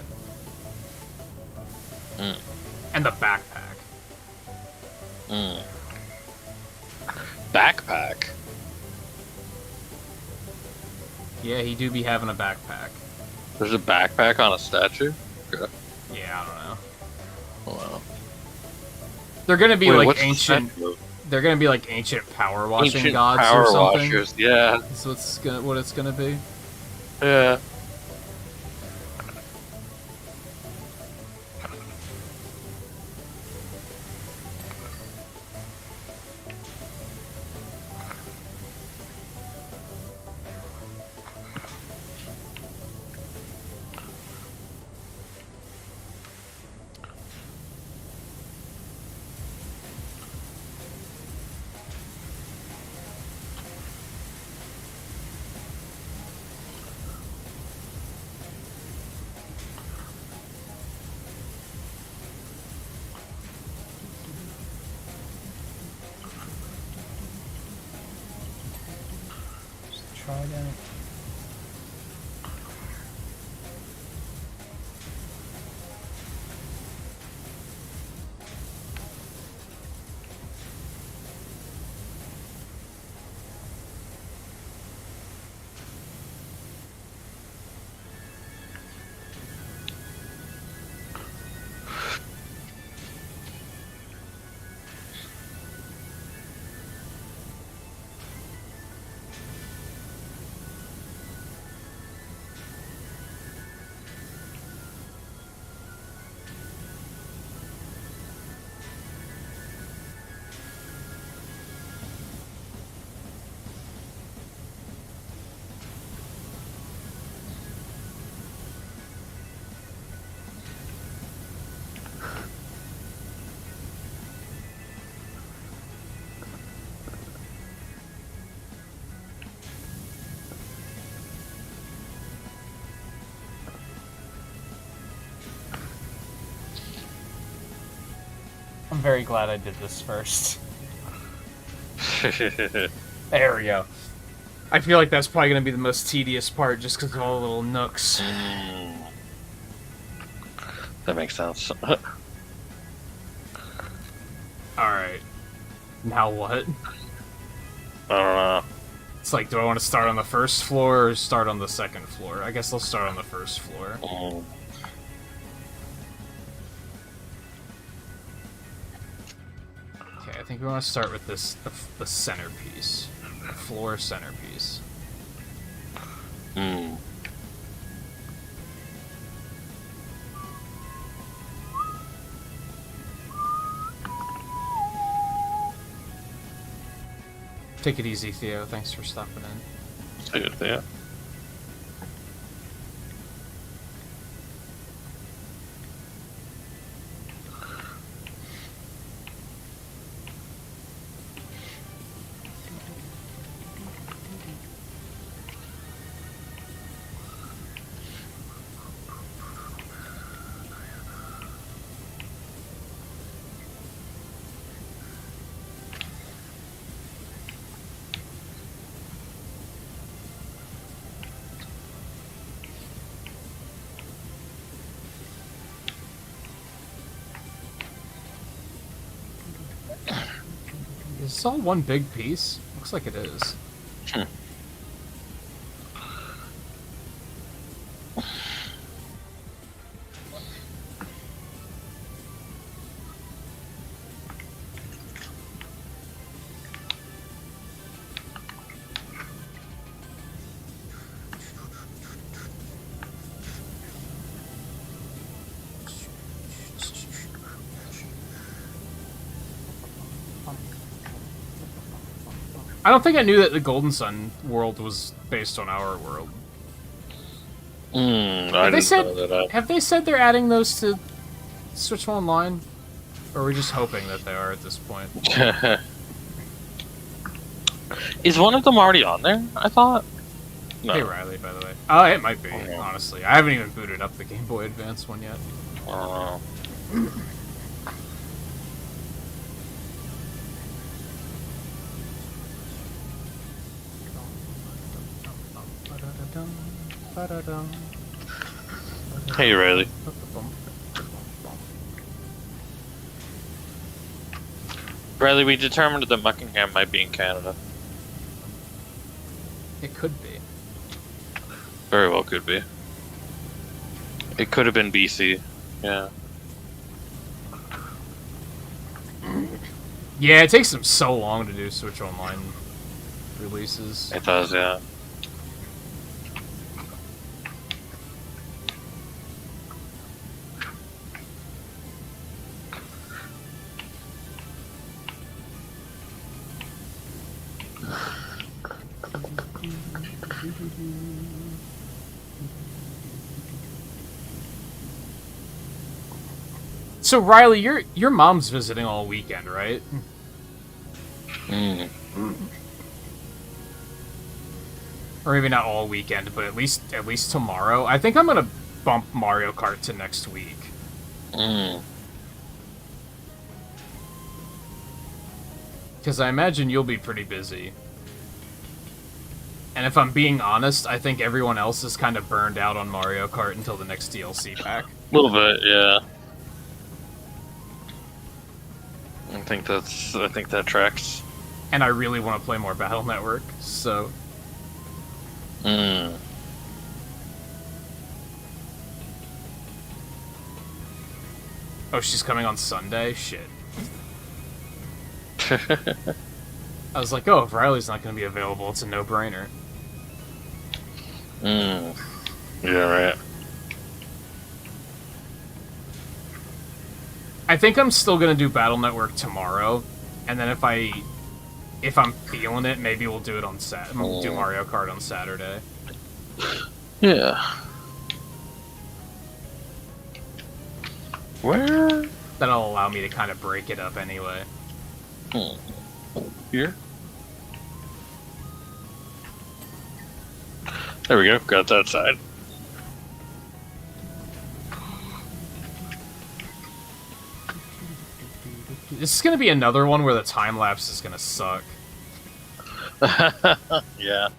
And the backpack. Backpack? Yeah, he do be having a backpack. There's a backpack on a statue? Okay. Yeah, I don't know. Oh, wow. They're gonna be Wait, like ancient. They're gonna be like ancient power washing Ancient gods power or something. washers, yeah. That's what it's gonna be. Yeah. Trident. I'm very glad I did this first. There we go. I feel like that's probably going to be the most tedious part just because of all the little nooks. That makes sense. Alright. Now what? I don't know. It's like, do I want to start on the first floor or start on the second floor? I guess I'll start on the first floor. Okay, I think we want to start with this, the centerpiece. The floor centerpiece. Take it easy, Theo. Thanks for stopping in. Take it, Theo. Is this all one big piece? Looks like it is. I don't think I knew that the Golden Sun world was based on our world. Have they said they're adding those to Switch Online? Or are we just hoping that they are at this point? Is one of them already on there? I thought. No. Hey Riley, by the way. Oh, it might be, honestly. I haven't even booted up the Game Boy Advance one yet. Hey Riley. Riley, we determined that Muckingham might be in Canada. It could be. Very well could be. It could have been BC. Yeah. Yeah, it takes them so long to do Switch Online releases. It does, yeah. So Riley, your mom's visiting all weekend, right? Or maybe not all weekend, but at least tomorrow. I think I'm gonna bump Mario Kart to next week. Because I imagine you'll be pretty busy. And if I'm being honest, I think everyone else is kind of burned out on Mario Kart until the next DLC pack. A little bit, yeah. I think that tracks. And I really want to play more Battle Network, so... Oh, she's coming on Sunday? Shit. I was like, oh, if Riley's not going to be available, it's a no-brainer. Yeah, right. I think I'm still going to do Battle Network tomorrow, and then if I'm feeling it, maybe we'll do it on We'll do Mario Kart on Saturday. Yeah. Where? That'll allow me to kind of break it up anyway. Here? There we go, got that side. This is going to be another one where the time-lapse is going to suck. Yeah.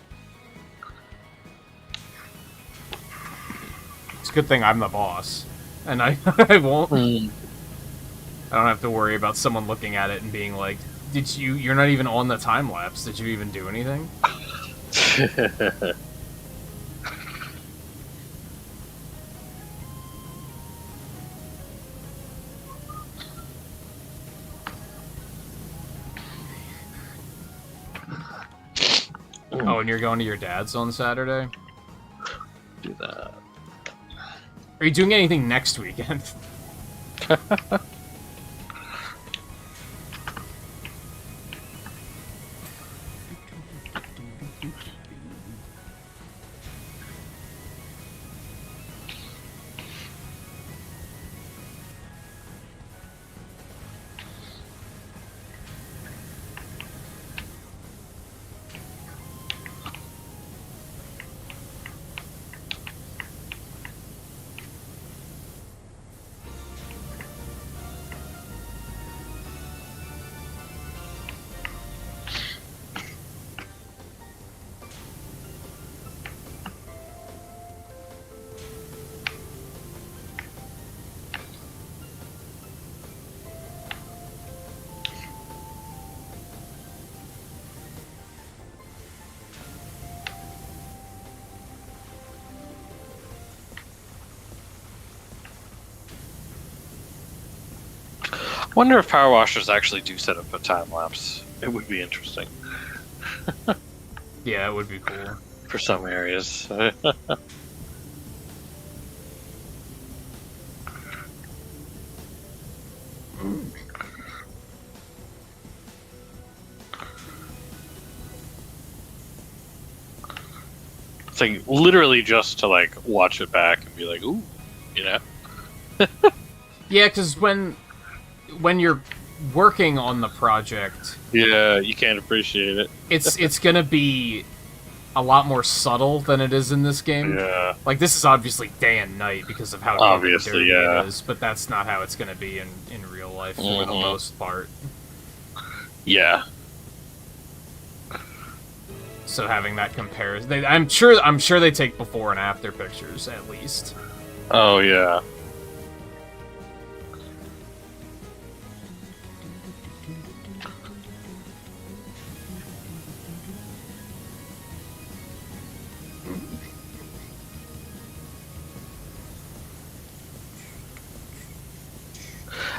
It's a good thing I'm the boss. And I won't... I don't have to worry about someone looking at it and being like, you're not even on the time-lapse. Did you even do anything? Oh, and you're going to your dad's on Saturday? Do that. Are you doing anything next weekend? Wonder if power washers actually do set up a time lapse. It would be interesting. Yeah, it would be cool. For some areas. It's like literally just to like watch it back and be like, ooh, you know? Yeah, because when you're working on the project, yeah, you can't appreciate it. it's gonna be a lot more subtle than it is in this game. Yeah. Like, this is obviously day and night because of how Obviously, dirty yeah. it is, but that's not how it's gonna be in real life for the most part. Yeah. So having that comparison, I'm sure they take before and after pictures at least. Oh yeah.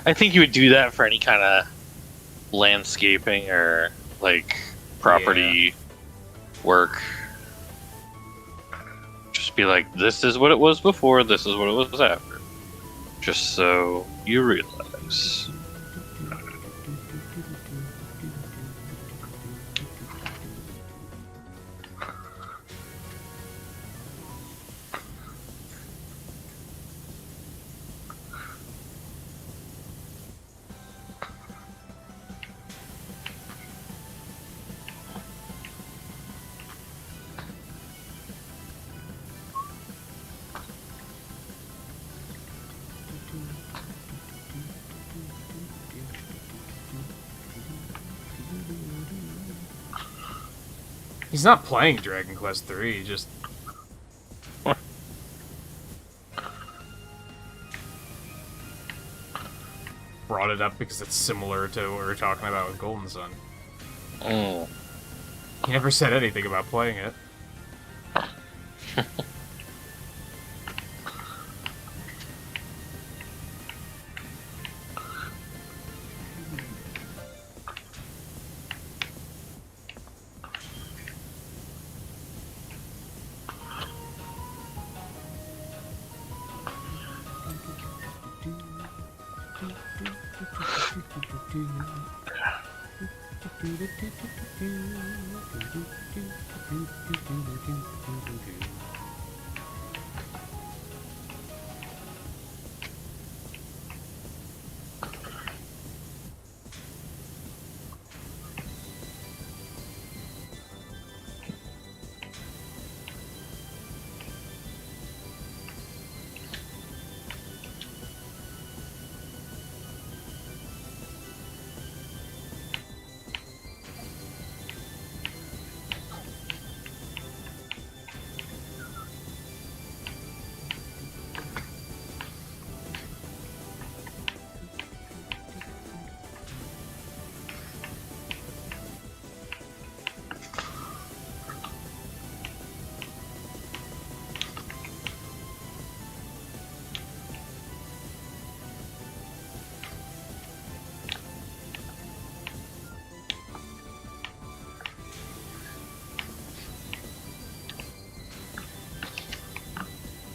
I think you would do that for any kind of landscaping or like property work. Just be like, this is what it was before, this is what it was after. Just so you realize. He's not playing Dragon Quest III, he just... brought it up because it's similar to what we were talking about with Golden Sun. Mm. He never said anything about playing it.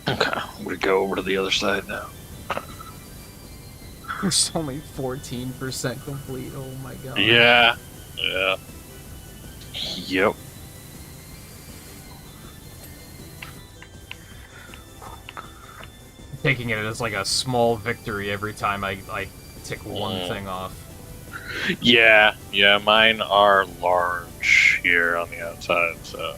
Okay, I'm gonna go over to the other side now. It's only 14% complete, oh my god. Yeah. Yeah. Yep. Taking it as like a small victory every time I tick one thing off. Yeah, yeah, mine are large here on the outside, so...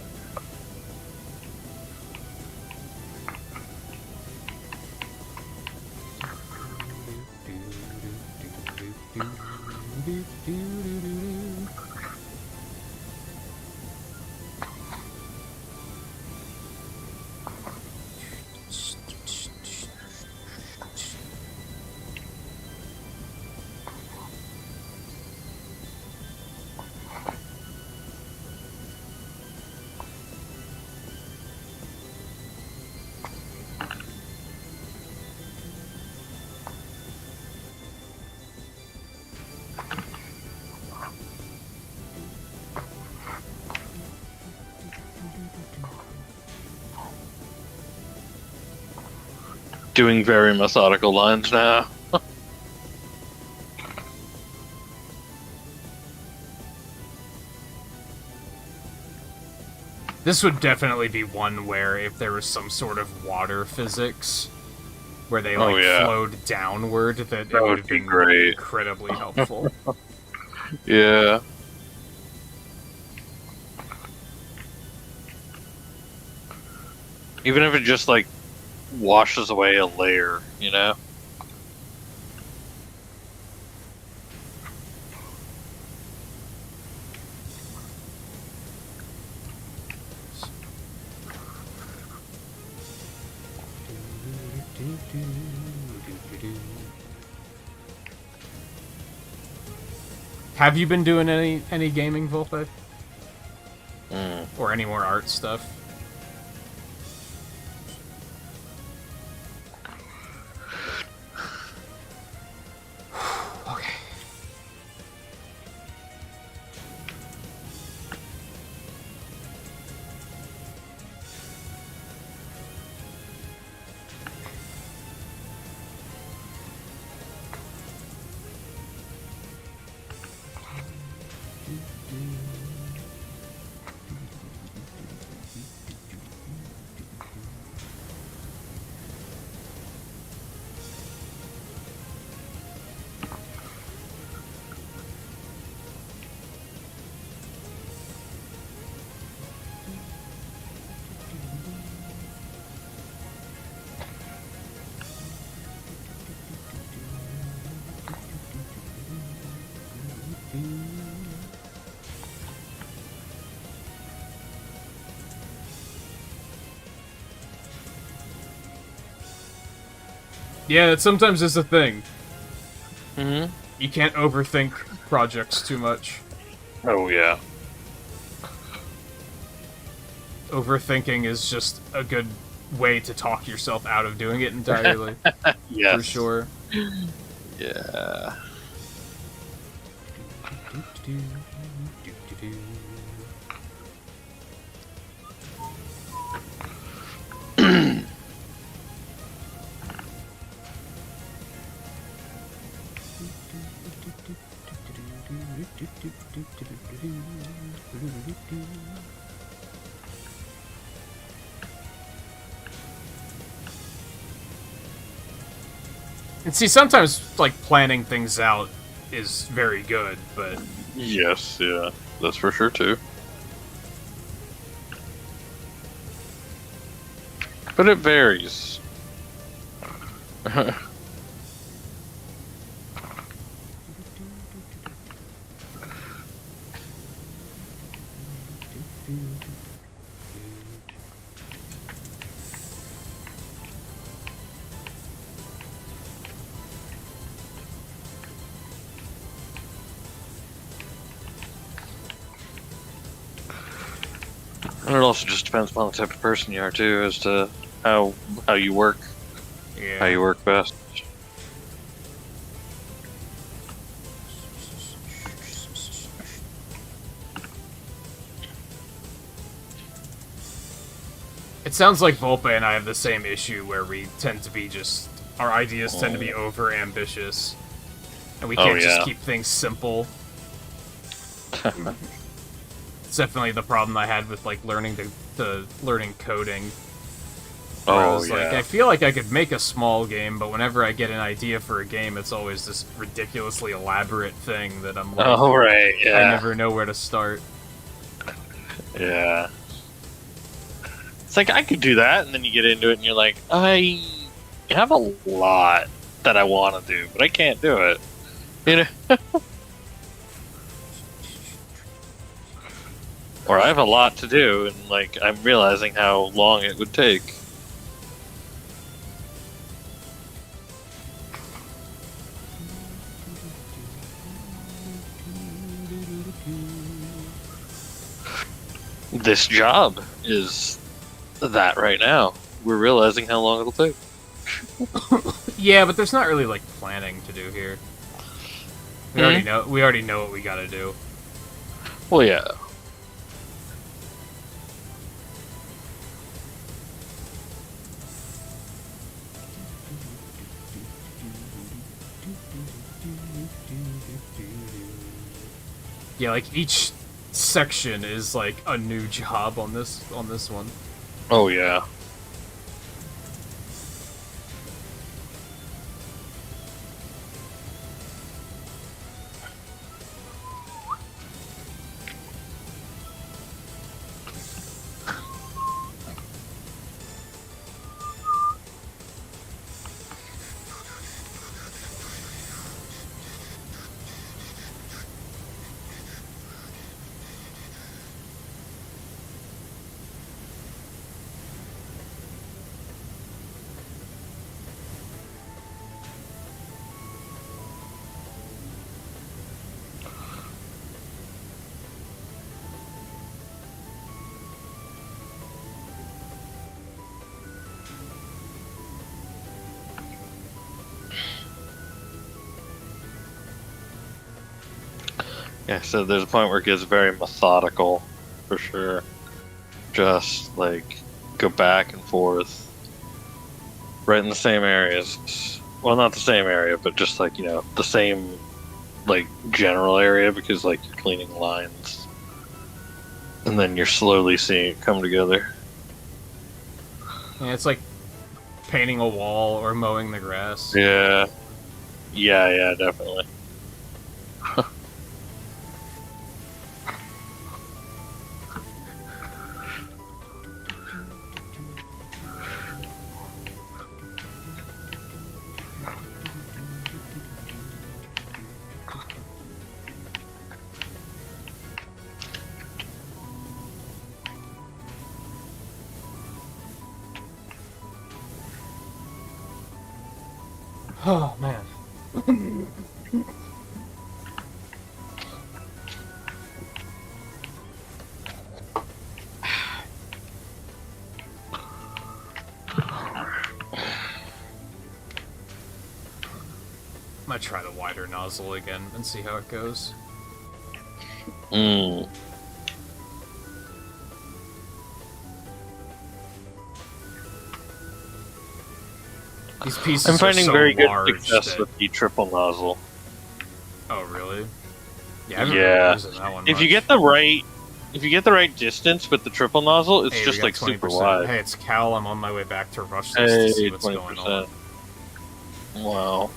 doing very methodical lines now. This would definitely be one where if there was some sort of water physics where they flowed downward, that it would have been great. Incredibly helpful. Yeah. Even if it just like washes away a layer, you know? Have you been doing any gaming, Volpe? Or any more art stuff? Okay. Yeah, that sometimes is a thing. Mm-hmm. You can't overthink projects too much. Oh, yeah. Overthinking is just a good way to talk yourself out of doing it entirely. Yes. For sure. Yeah. And see, sometimes, like, planning things out is very good, but... Yes, yeah. That's for sure, too. But it varies. And it also just depends upon the type of person you are too, as to how you work, how you work best. It sounds like Volpe and I have the same issue where we tend to be just... Our ideas tend to be over-ambitious. And we can't just keep things simple. It's definitely the problem I had with, like, learning coding. I feel like I could make a small game, but whenever I get an idea for a game, it's always this ridiculously elaborate thing that I'm like... Oh, right, yeah. I never know where to start. Yeah. It's like, I could do that, and then you get into it, and you're like, I have a lot that I want to do, but I can't do it. You know? Or I have a lot to do, and, like, I'm realizing how long it would take. This job is that right now. We're realizing how long it'll take. Yeah, but there's not really, like, planning to do here. We already know what we gotta do. Well, yeah. Yeah, like each section is like a new job on this one. Oh yeah. Yeah, so there's a point where it gets very methodical, for sure. Just, like, go back and forth. Right in the same areas. Well, not the same area, but just, like, you know, the same, like, general area, because, like, you're cleaning lines. And then you're slowly seeing it come together. Yeah, it's like painting a wall or mowing the grass. Yeah. Yeah, definitely. Oh, man. Might try the wider nozzle again and see how it goes. Mm. These pieces I'm finding are so very good large success that... with the triple nozzle. Oh, really? Yeah, I haven't Yeah. really used that one If you much. get the right distance with the triple nozzle, it's Hey, just we got like 20%. super wide. Hey, it's Cal. I'm on my way back to rush this to see Hey, what's going on. 20%. Wow.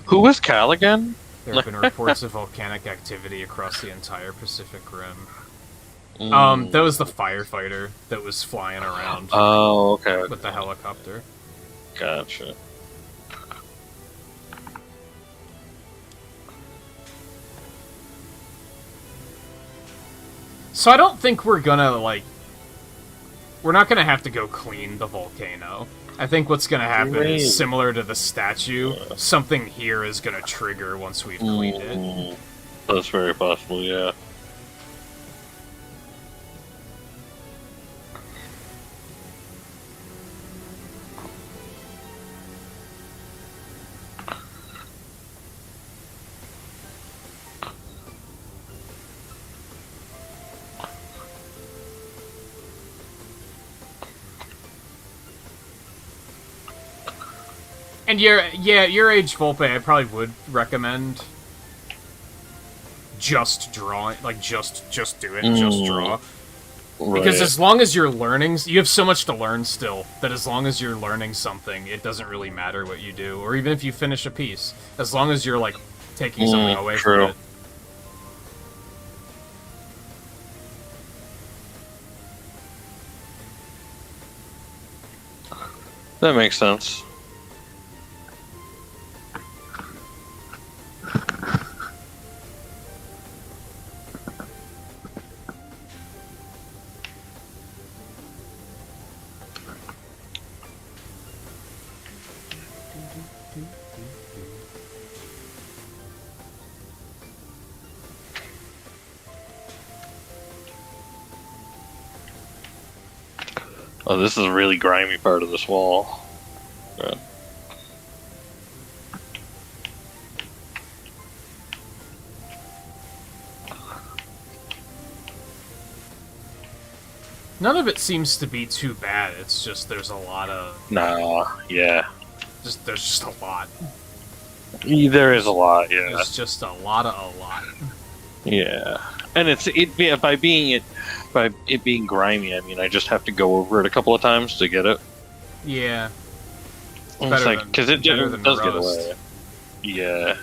Who was Cal again? There have been reports of volcanic activity across the entire Pacific Rim. That was the firefighter that was flying around Oh, okay. with the helicopter. Gotcha. So I don't think we're gonna, like... We're not gonna have to go clean the volcano. I think what's gonna happen is, similar to the statue, something here is gonna trigger once we've cleaned it. That's very possible, yeah. And your age Volpe, I probably would recommend just drawing, like just do it, just draw. Because as long as you're learning, you have so much to learn still, that as long as you're learning something, it doesn't really matter what you do. Or even if you finish a piece, as long as you're, like, taking something away from it. That makes sense. Oh, this is a really grimy part of this wall. Yeah. None of it seems to be too bad. It's just there's a lot of... Nah, yeah. There's just a lot. There is a lot, yeah. There's just a lot. Yeah. And by it being grimy, I mean I just have to go over it a couple of times to get it. Yeah. It's like, because it does get away. Yeah.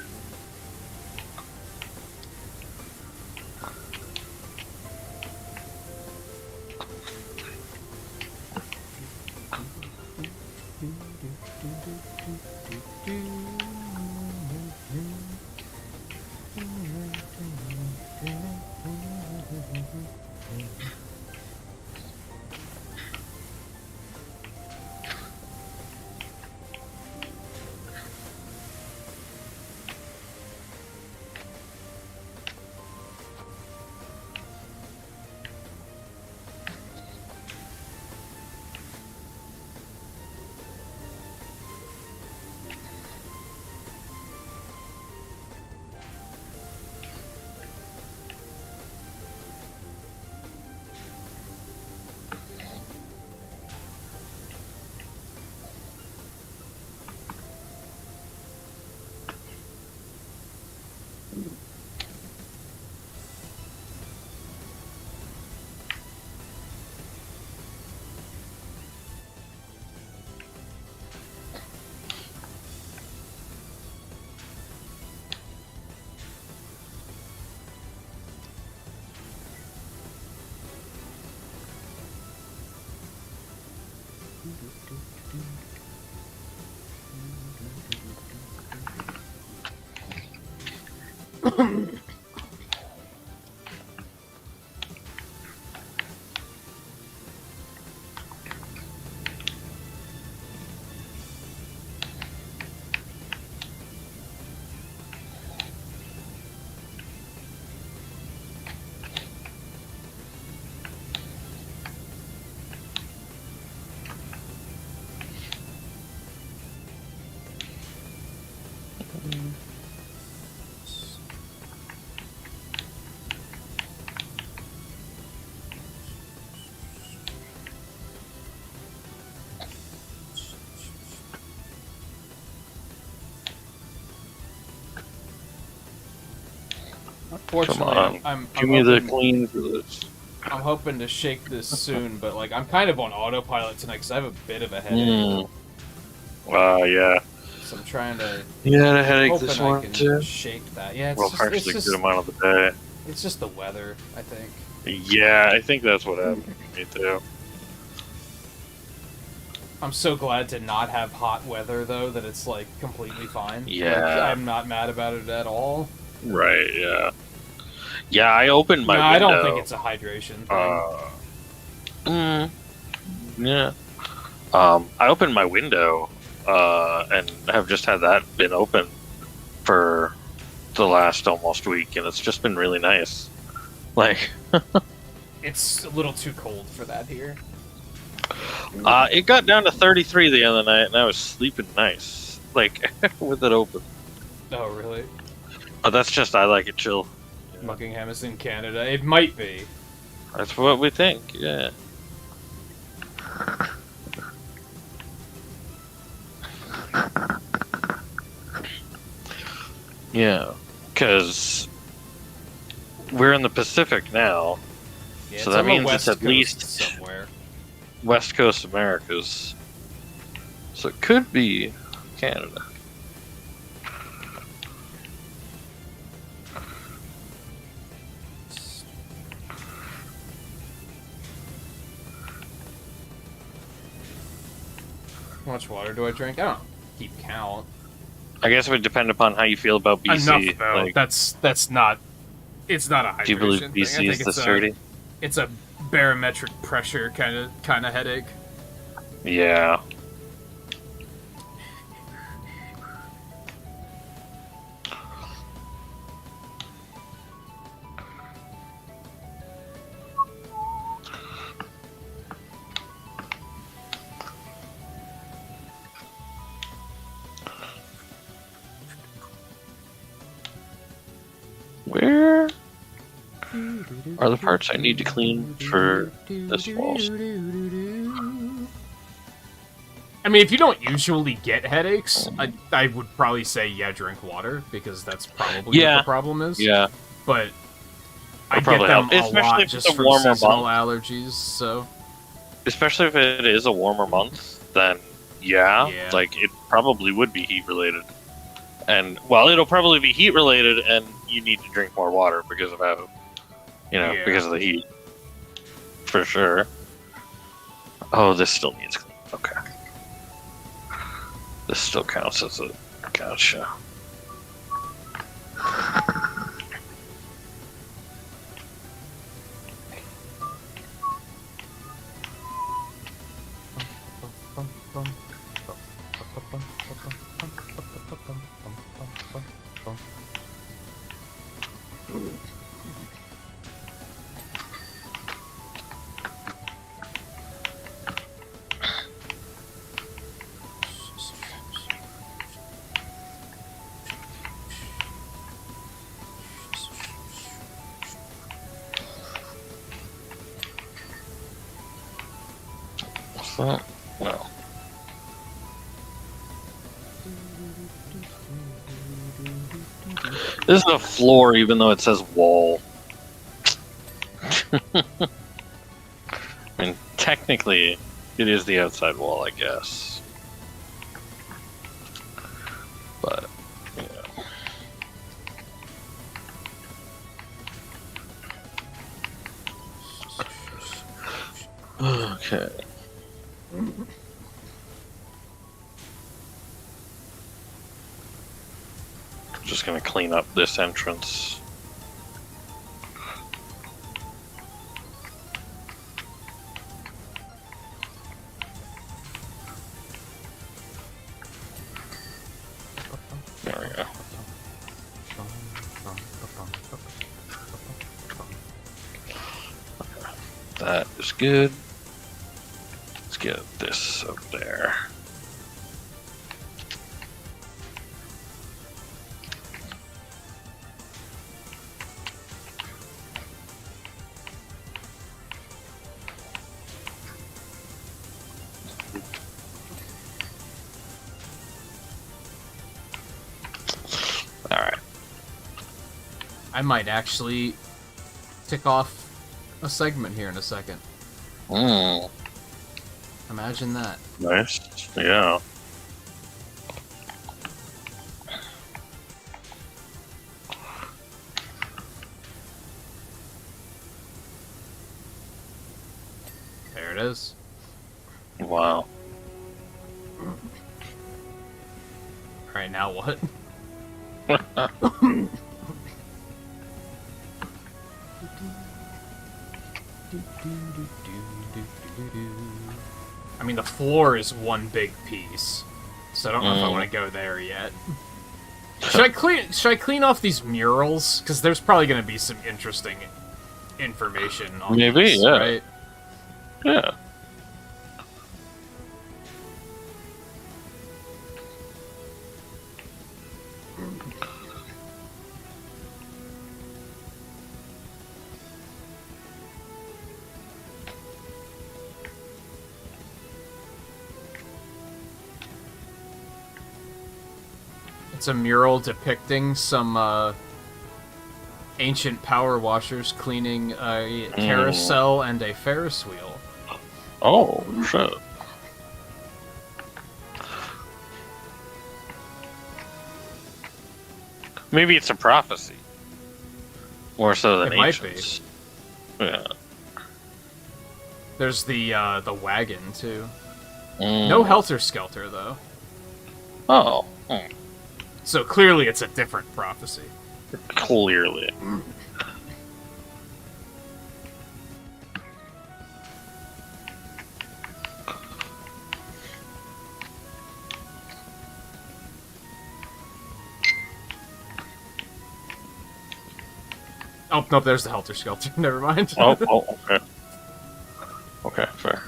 Unfortunately, I'm give me the clean for this. I'm hoping to shake this soon, but like I'm kind of on autopilot tonight because I have a bit of a headache. Yeah. So I'm trying to. Yeah, a headache this one one too. Shake that. Yeah, it's just a good amount of the day. It's just the weather, I think. Yeah, I think that's what happened to me too. I'm so glad to not have hot weather though that it's like completely fine. Yeah, like, I'm not mad about it at all. Right. Yeah. Yeah, I opened my window. I don't think it's a hydration thing. Yeah. I opened my window, and have just had that been open for the last almost week, and it's just been really nice. Like, it's a little too cold for that here. It got down to 33 the other night, and I was sleeping nice, like with it open. Oh, really? But that's just I like it chill. Buckingham is in Canada. It might be. That's what we think. Yeah. Yeah, because we're in the Pacific now, yeah, so that means it's at least somewhere. West Coast Americas. So it could be Canada. How much water do I drink? I don't keep count. I guess it would depend upon how you feel about BC. Enough, though. Like, that's not. It's not a hydration. do you believe BC is this dirty? It's a barometric pressure kind of headache. Yeah. Where? are the parts I need to clean for this walls. I mean, if you don't usually get headaches, I would probably say, yeah, drink water, because that's probably what the problem is. Yeah. But I get them a lot just from seasonal allergies, so... Especially if it is a warmer month, then yeah, like, it probably would be heat-related. And, well, it'll probably be heat-related, and you need to drink more water because of how, because of the heat. For sure. Oh, this still needs cleaning. Okay. This still counts as a... Gotcha. No. This is a floor, even though it says wall. I mean, technically, it is the outside wall, I guess. But, Okay. Just gonna clean up this entrance. There we go. That is good. Let's get this up there. I might actually tick off a segment here in a second. Imagine that. Nice. Yeah. There it is. Wow. Alright, now what? I mean, the floor is one big piece, so I don't know if I want to go there yet. Should I clean off these murals? Because there's probably going to be some interesting information on these, right? Yeah. It's a mural depicting some ancient power washers cleaning a carousel and a Ferris wheel. Oh, shit. Maybe it's a prophecy. More so than ancients. Might be. Yeah. There's the wagon, too. No helter-skelter, though. Oh. So clearly it's a different prophecy. Clearly. Oh, nope, there's the helter-skelter. Never mind. Oh, okay. Okay, fair.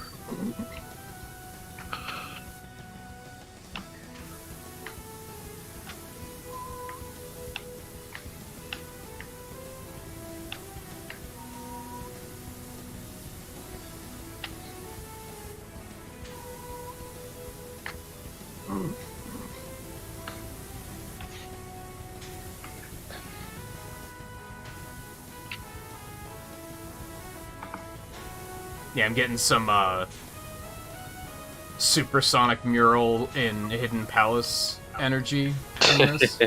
Yeah, I'm getting some supersonic mural in Hidden Palace energy in this.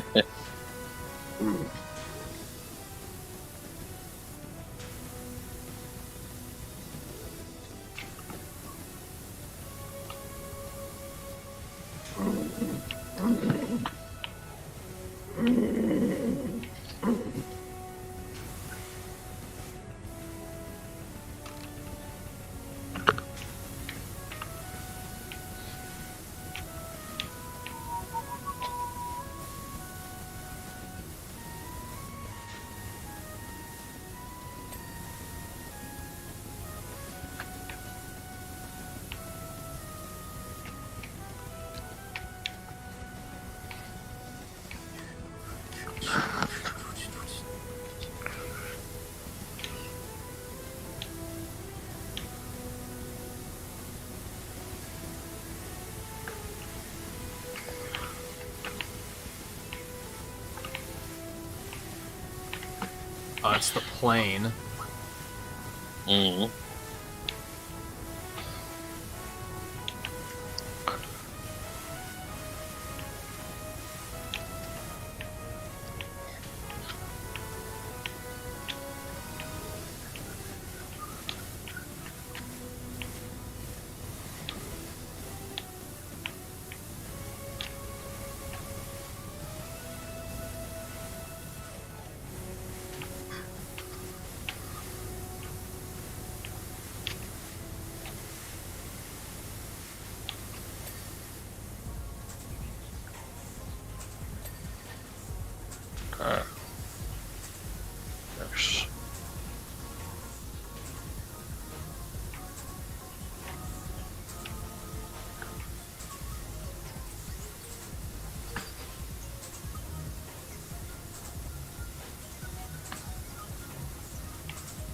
It's the plane. Yes.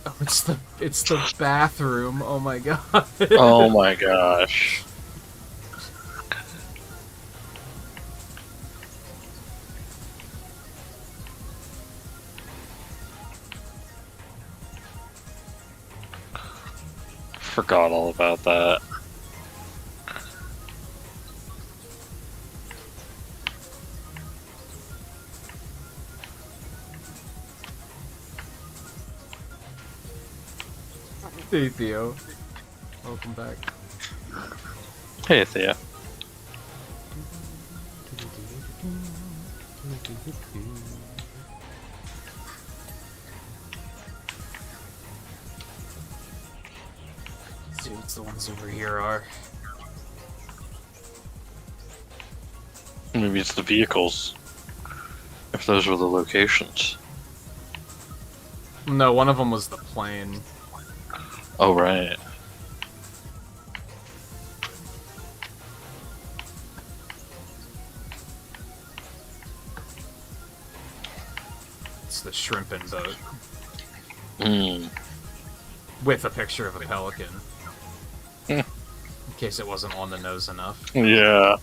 Oh, it's the bathroom. Oh my god. Oh my gosh. Forgot all about that. Hey Theo. Welcome back. Hey, Thea. Let's see what the ones over here are. Maybe it's the vehicles. If those were the locations. No, one of them was the plane. Oh, right. It's the shrimping boat. With a picture of a pelican. In case it wasn't on the nose enough. Yeah.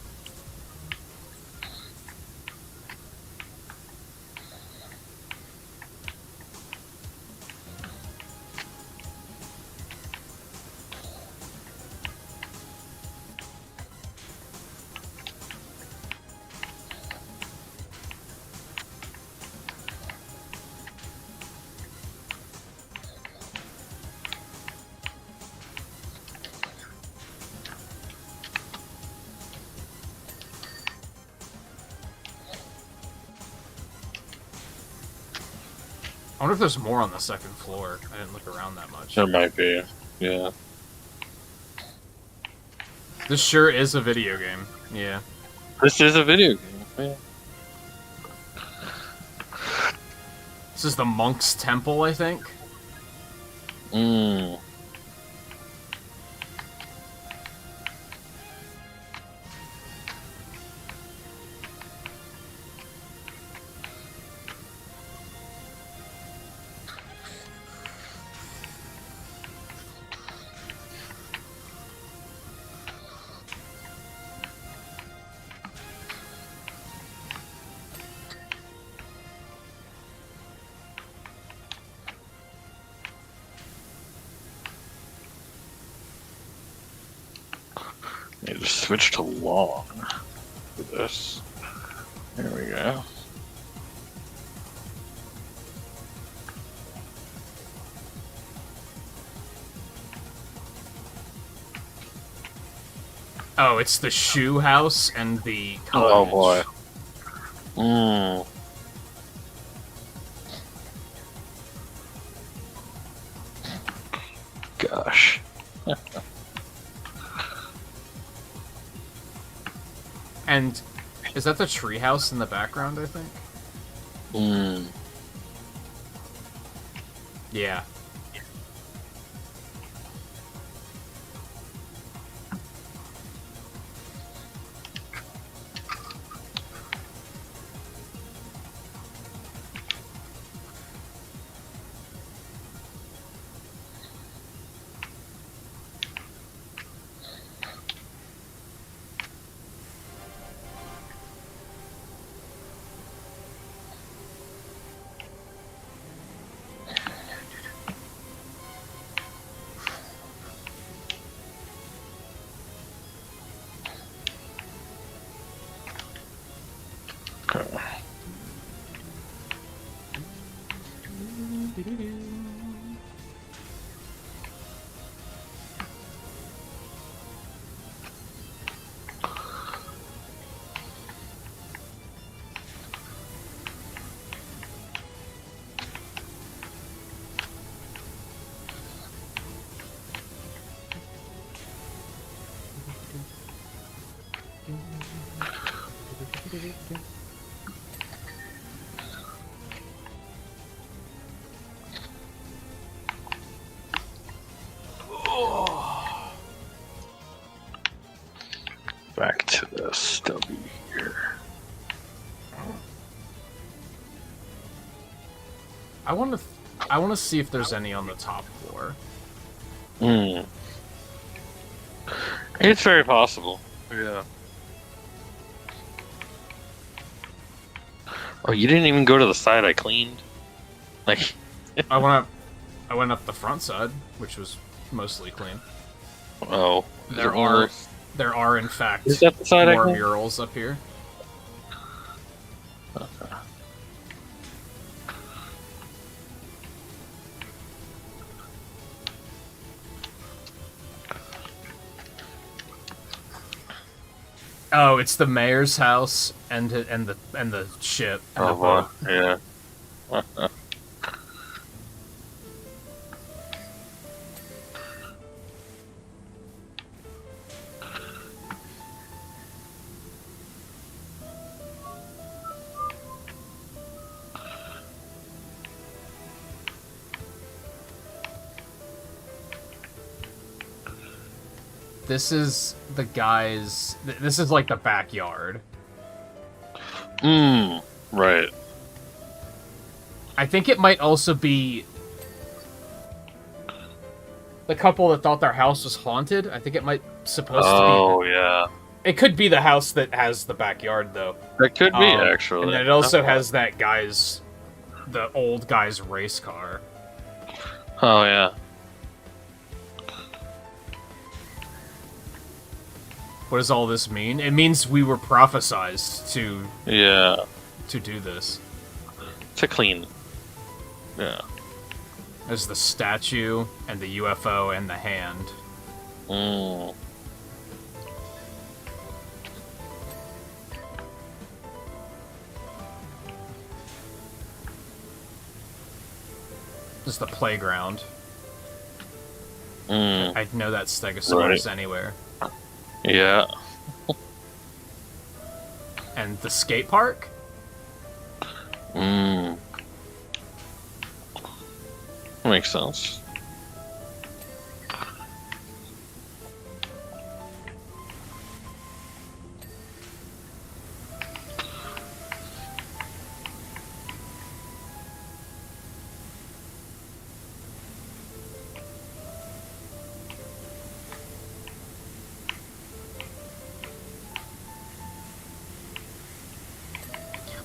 I wonder if there's more on the second floor. I didn't look around that much. There might be. Yeah. This sure is a video game. Yeah. This is a video game. Yeah. This is the Monk's Temple, I think. Need to switch to long for this. There we go. Oh, it's the shoe house and the cottage. Oh boy. Mmm. Gosh. And is that the treehouse in the background, I think? Hmm. Yeah. Back to the stubby here. I want to see if there's any on the top floor. Hmm. It's very possible. Yeah. Oh, you didn't even go to the side I cleaned? Like... I went up the front side, which was mostly clean. Oh. There are in fact Is that the side more murals up here. Okay. Oh, it's the mayor's house and the ship. And the boat. Yeah. This is the guy's... This is like the backyard. Right. I think it might also be... the couple that thought their house was haunted. I think it might supposed to be... Oh, yeah. It could be the house that has the backyard, though. That could be, actually. And then it also has that guy's... the old guy's race car. Oh, yeah. What does all this mean? It means we were prophesized to... Yeah. to do this. To clean. Yeah. There's the statue, and the UFO, and the hand. There's the playground. I know that Stegosaurus anywhere. Yeah. And the skate park? Makes sense.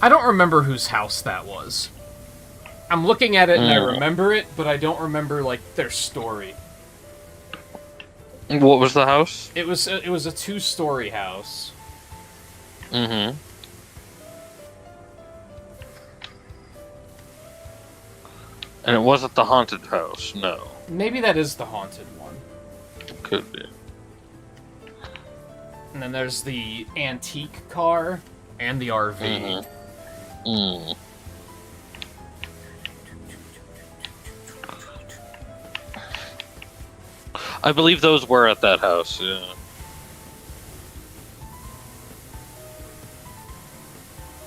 I don't remember whose house that was. I'm looking at it and I remember it, but I don't remember, like, their story. What was the house? It was a 2-story house. Mm-hmm. And it wasn't the haunted house, no. Maybe that is the haunted one. Could be. And then there's the antique car and the RV. Mm-hmm. Mm. I believe those were at that house, yeah.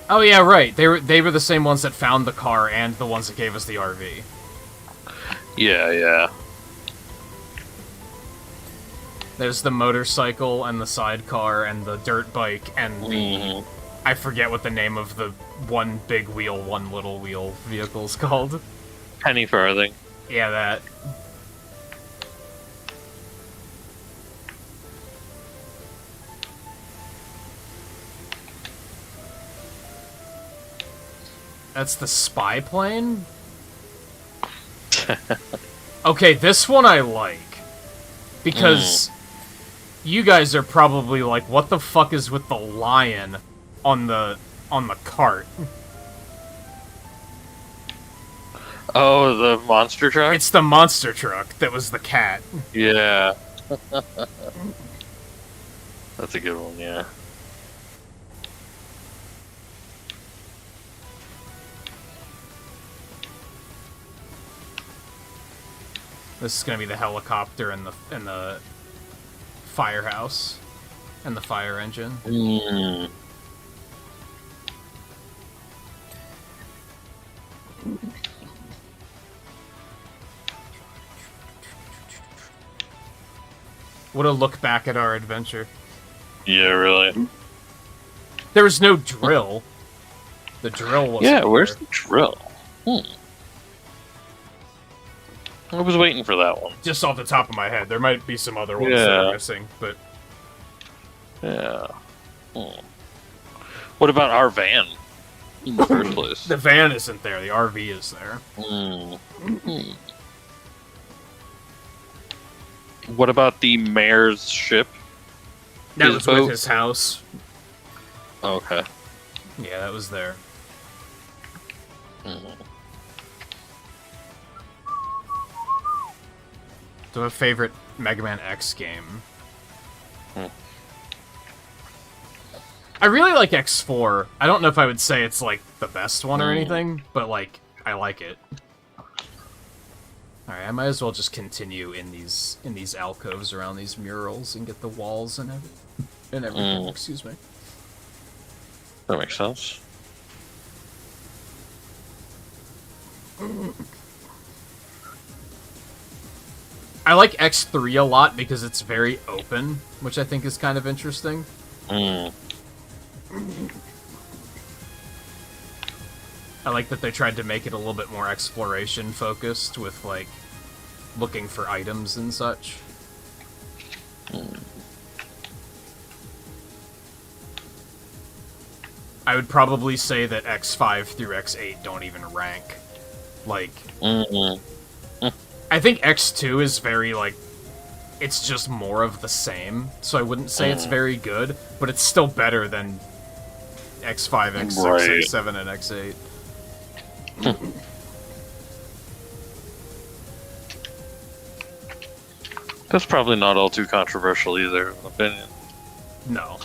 Oh yeah, right. They were the same ones that found the car and the ones that gave us the RV. Yeah. There's the motorcycle and the sidecar and the dirt bike and the... I forget what the name of the one big wheel, one little wheel vehicle's called. Penny farthing. Yeah, that. That's the spy plane? Okay, this one I like. Because you guys are probably like, what the fuck is with the lion on the cart? Oh, the monster truck? It's the monster truck that was the cat. Yeah. That's a good one, yeah. This is gonna be the helicopter and the firehouse and the fire engine. What a look back at our adventure. Yeah, really. There was no drill. The drill was. Yeah, where's the drill? I was waiting for that one. Just off the top of my head. There might be some other ones that are missing, but... Yeah. What about our van? In the first place. The van isn't there. The RV is there. What about the mayor's ship? That was with his house. Okay. Yeah, that was there. Do you have a favorite Mega Man X game? I really like X4. I don't know if I would say it's, like, the best one or anything, but, like, I like it. Alright, I might as well just continue in these alcoves around these murals and get the walls and everything. Excuse me. That makes sense. I like X3 a lot because it's very open, which I think is kind of interesting. I like that they tried to make it a little bit more exploration focused with, like, looking for items and such. I would probably say that X5 through X8 don't even rank. Like, I think X2 is very, like, it's just more of the same, so I wouldn't say it's very good, but it's still better than X5, X6, X7, and X8. That's probably not all too controversial either, in my opinion. No.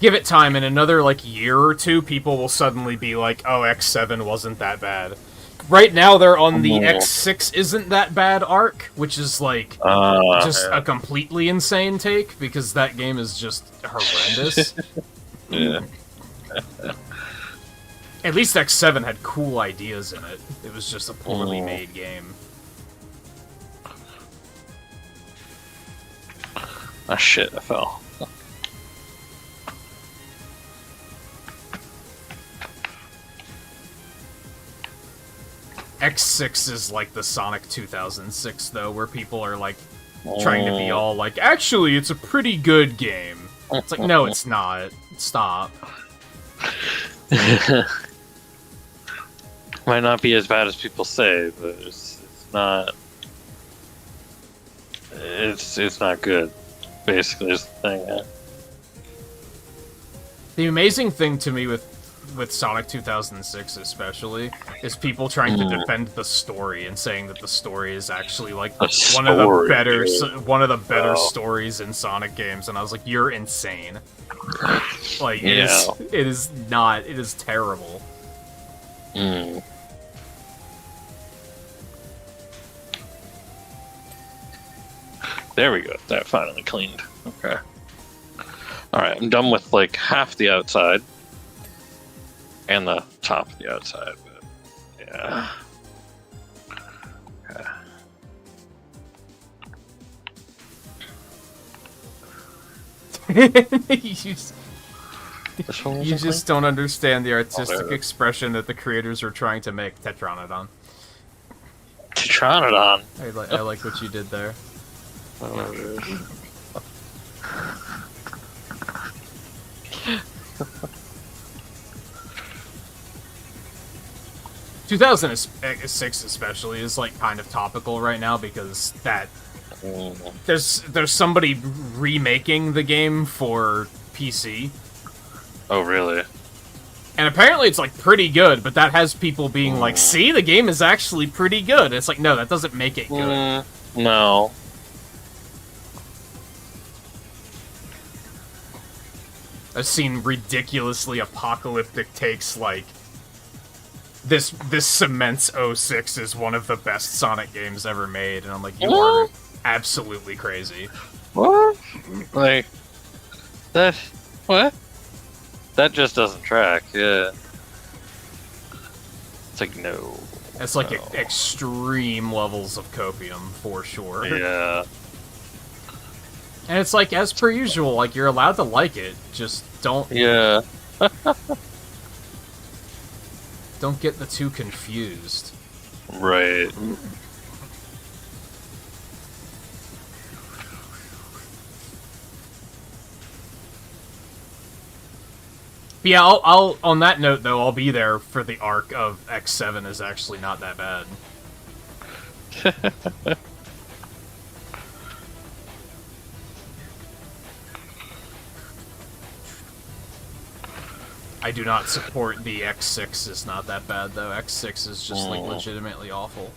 Give it time, in another, like, year or two, people will suddenly be like, oh, X7 wasn't that bad. Right now, they're on the X6 isn't that bad arc, which is, like, just a completely insane take, because that game is just horrendous. At least X7 had cool ideas in it. It was just a poorly made game. Ah, shit, I fell. X6 is like the Sonic 2006, though, where people are, like, trying to be all like, actually, it's a pretty good game. It's like, no, it's not. Stop. Might not be as bad as people say, but it's not. It's not good. Basically, is the thing. Yeah. The amazing thing to me with Sonic 2006 especially is people trying to defend the story and saying that the story is actually like one of the better stories in Sonic games, and I was like, you're insane. Like it is not. It is terrible. There we go. That finally cleaned. Okay. Alright, I'm done with like half the outside. And the top of the outside, but yeah. Okay. You just don't understand the artistic expression that the creators were trying to make. Tetranodon. Tetranodon? I like what you did there. 2006 especially is like kind of topical right now because there's somebody remaking the game for PC. Oh really? And apparently it's like pretty good, but that has people being like, "See, the game is actually pretty good." It's like, no, that doesn't make it good. No. I've seen ridiculously apocalyptic takes like this cements 06 is one of the best Sonic games ever made, and I'm like, you are absolutely crazy. What? Like that? What? That just doesn't track. Yeah. It's like no. It's like extreme levels of copium for sure. Yeah. And it's like, as per usual, like, you're allowed to like it, just don't... Yeah. Don't get the two confused. Right. But yeah, I'll on that note, though, I'll be there for the arc of X7 is actually not that bad. I do not support the X6 is not that bad, though. X6 is just, like, legitimately awful.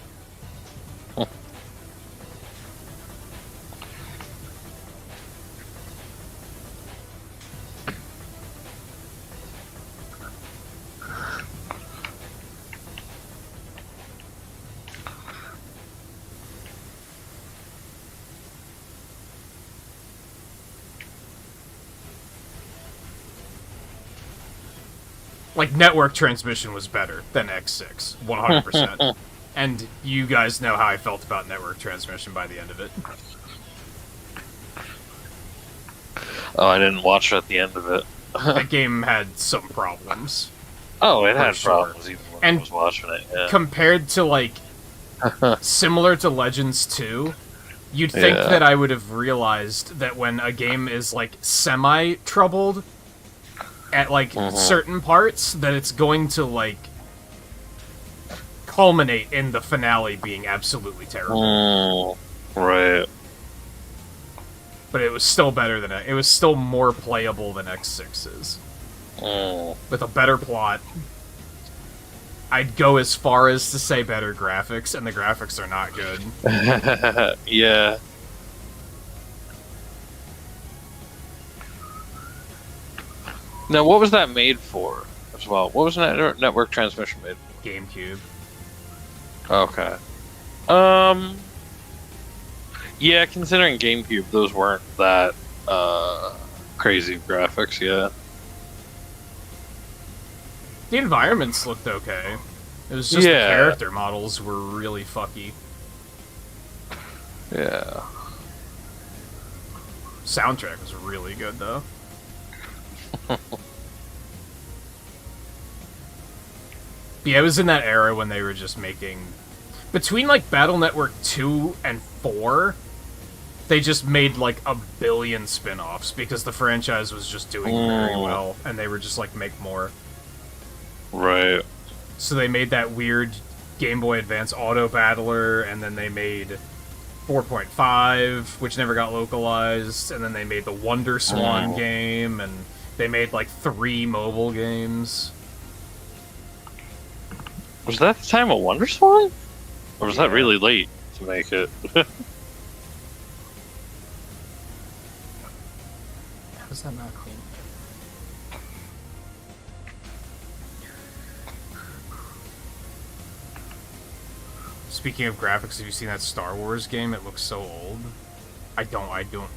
Like, network transmission was better than X6, 100%. And you guys know how I felt about network transmission by the end of it. Oh, I didn't watch at the end of it. That game had some problems. Oh, it had problems even when I was watching it, yeah. Compared to, like, similar to Legends 2, you'd think that I would have realized that when a game is, like, semi-troubled at, like, certain parts, that it's going to, like, culminate in the finale being absolutely terrible. Right. But it was still better than it was still more playable than X6 is. With a better plot. I'd go as far as to say better graphics, and the graphics are not good. Yeah. Now, what was that made for as well? What was network transmission made for? GameCube. Okay. Yeah, considering GameCube, those weren't that crazy graphics, yeah. The environments looked okay. It was just the character models were really fucky. Yeah. Soundtrack was really good, though. Yeah, it was in that era when they were just making... Between, like, Battle Network 2 and 4, they just made, like, a billion spin-offs, because the franchise was just doing very well, and they were just like, make more. Right. So they made that weird Game Boy Advance Auto Battler, and then they made 4.5, which never got localized, and then they made the Wonder Swan game, and they made like 3 mobile games. Was that the time of Wonder Swan? Or was that really late to make it? How is that not clean? Speaking of graphics, have you seen that Star Wars game? It looks so old. I don't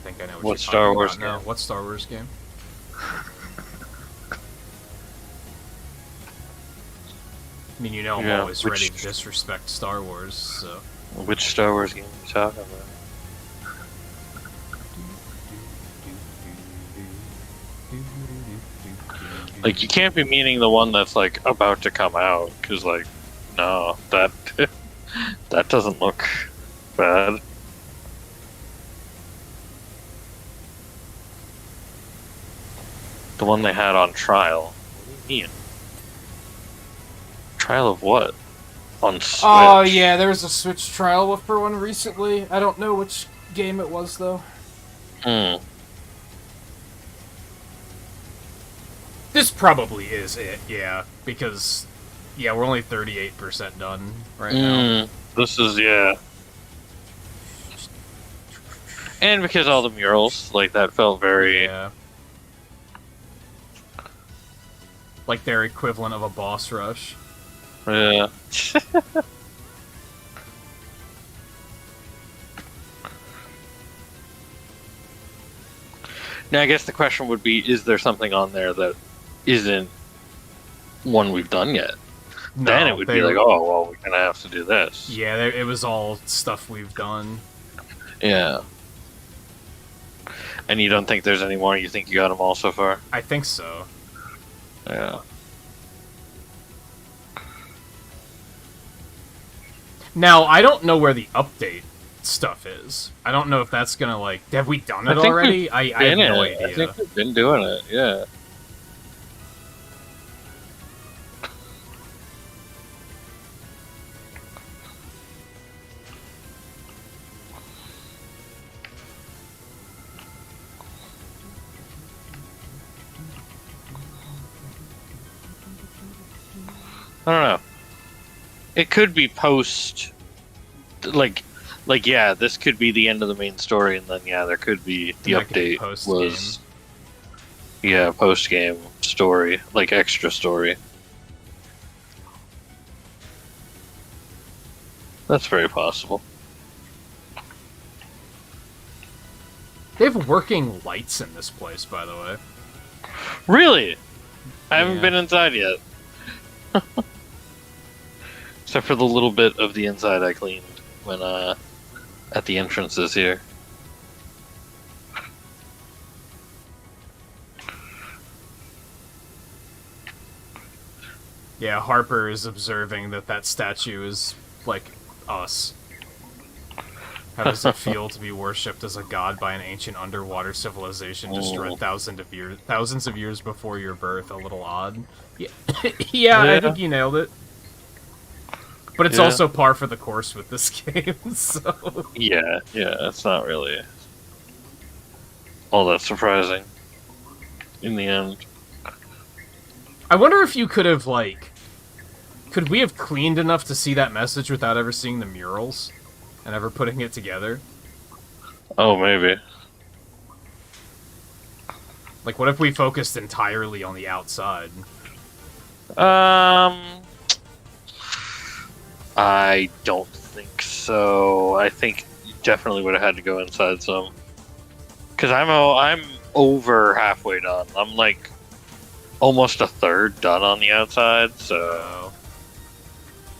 think I know what Star Wars game? What Star Wars game? I mean, you know I'm always ready to disrespect Star Wars, so... Which Star Wars game are you talking about? Like, you can't be meaning the one that's, like, about to come out, because, like, no, that... that doesn't look bad. The one they had on trial. What do you mean? Trial of what? On Switch? Oh, yeah, there was a Switch trial for one recently. I don't know which game it was, though. This probably is it, yeah. Because, yeah, we're only 38% done right now. This is, yeah. And because all the murals, like, that felt very... Yeah. Like their equivalent of a boss rush. Yeah. Now, I guess the question would be, is there something on there that isn't one we've done yet? No, then it would be like, oh, well, we're going to have to do this. Yeah, it was all stuff we've done. Yeah. And you don't think there's any more? You think you got them all so far? I think so. Yeah. Now, I don't know where the update stuff is. I don't know if that's gonna, like... Have we done it already? I have no idea. I think we've been doing it, yeah. I don't know. It could be post, like, yeah, this could be the end of the main story, and then, yeah, there could be the update was, yeah, post-game story, like, extra story. That's very possible. They have working lights in this place, by the way. Really? I haven't been inside yet. Except for the little bit of the inside I cleaned when at the entrances here. Yeah, Harper is observing that statue is, like, us. How does it feel to be worshipped as a god by an ancient underwater civilization destroyed thousands of years before your birth? A little odd. Yeah, yeah. I think you nailed it. But it's also par for the course with this game, so... Yeah, it's not really all that surprising in the end. I wonder if you could have, like... Could we have cleaned enough to see that message without ever seeing the murals? And ever putting it together? Oh, maybe. Like, what if we focused entirely on the outside? I don't think so. I think you definitely would have had to go inside some. Because I'm over halfway done. I'm like almost a third done on the outside, so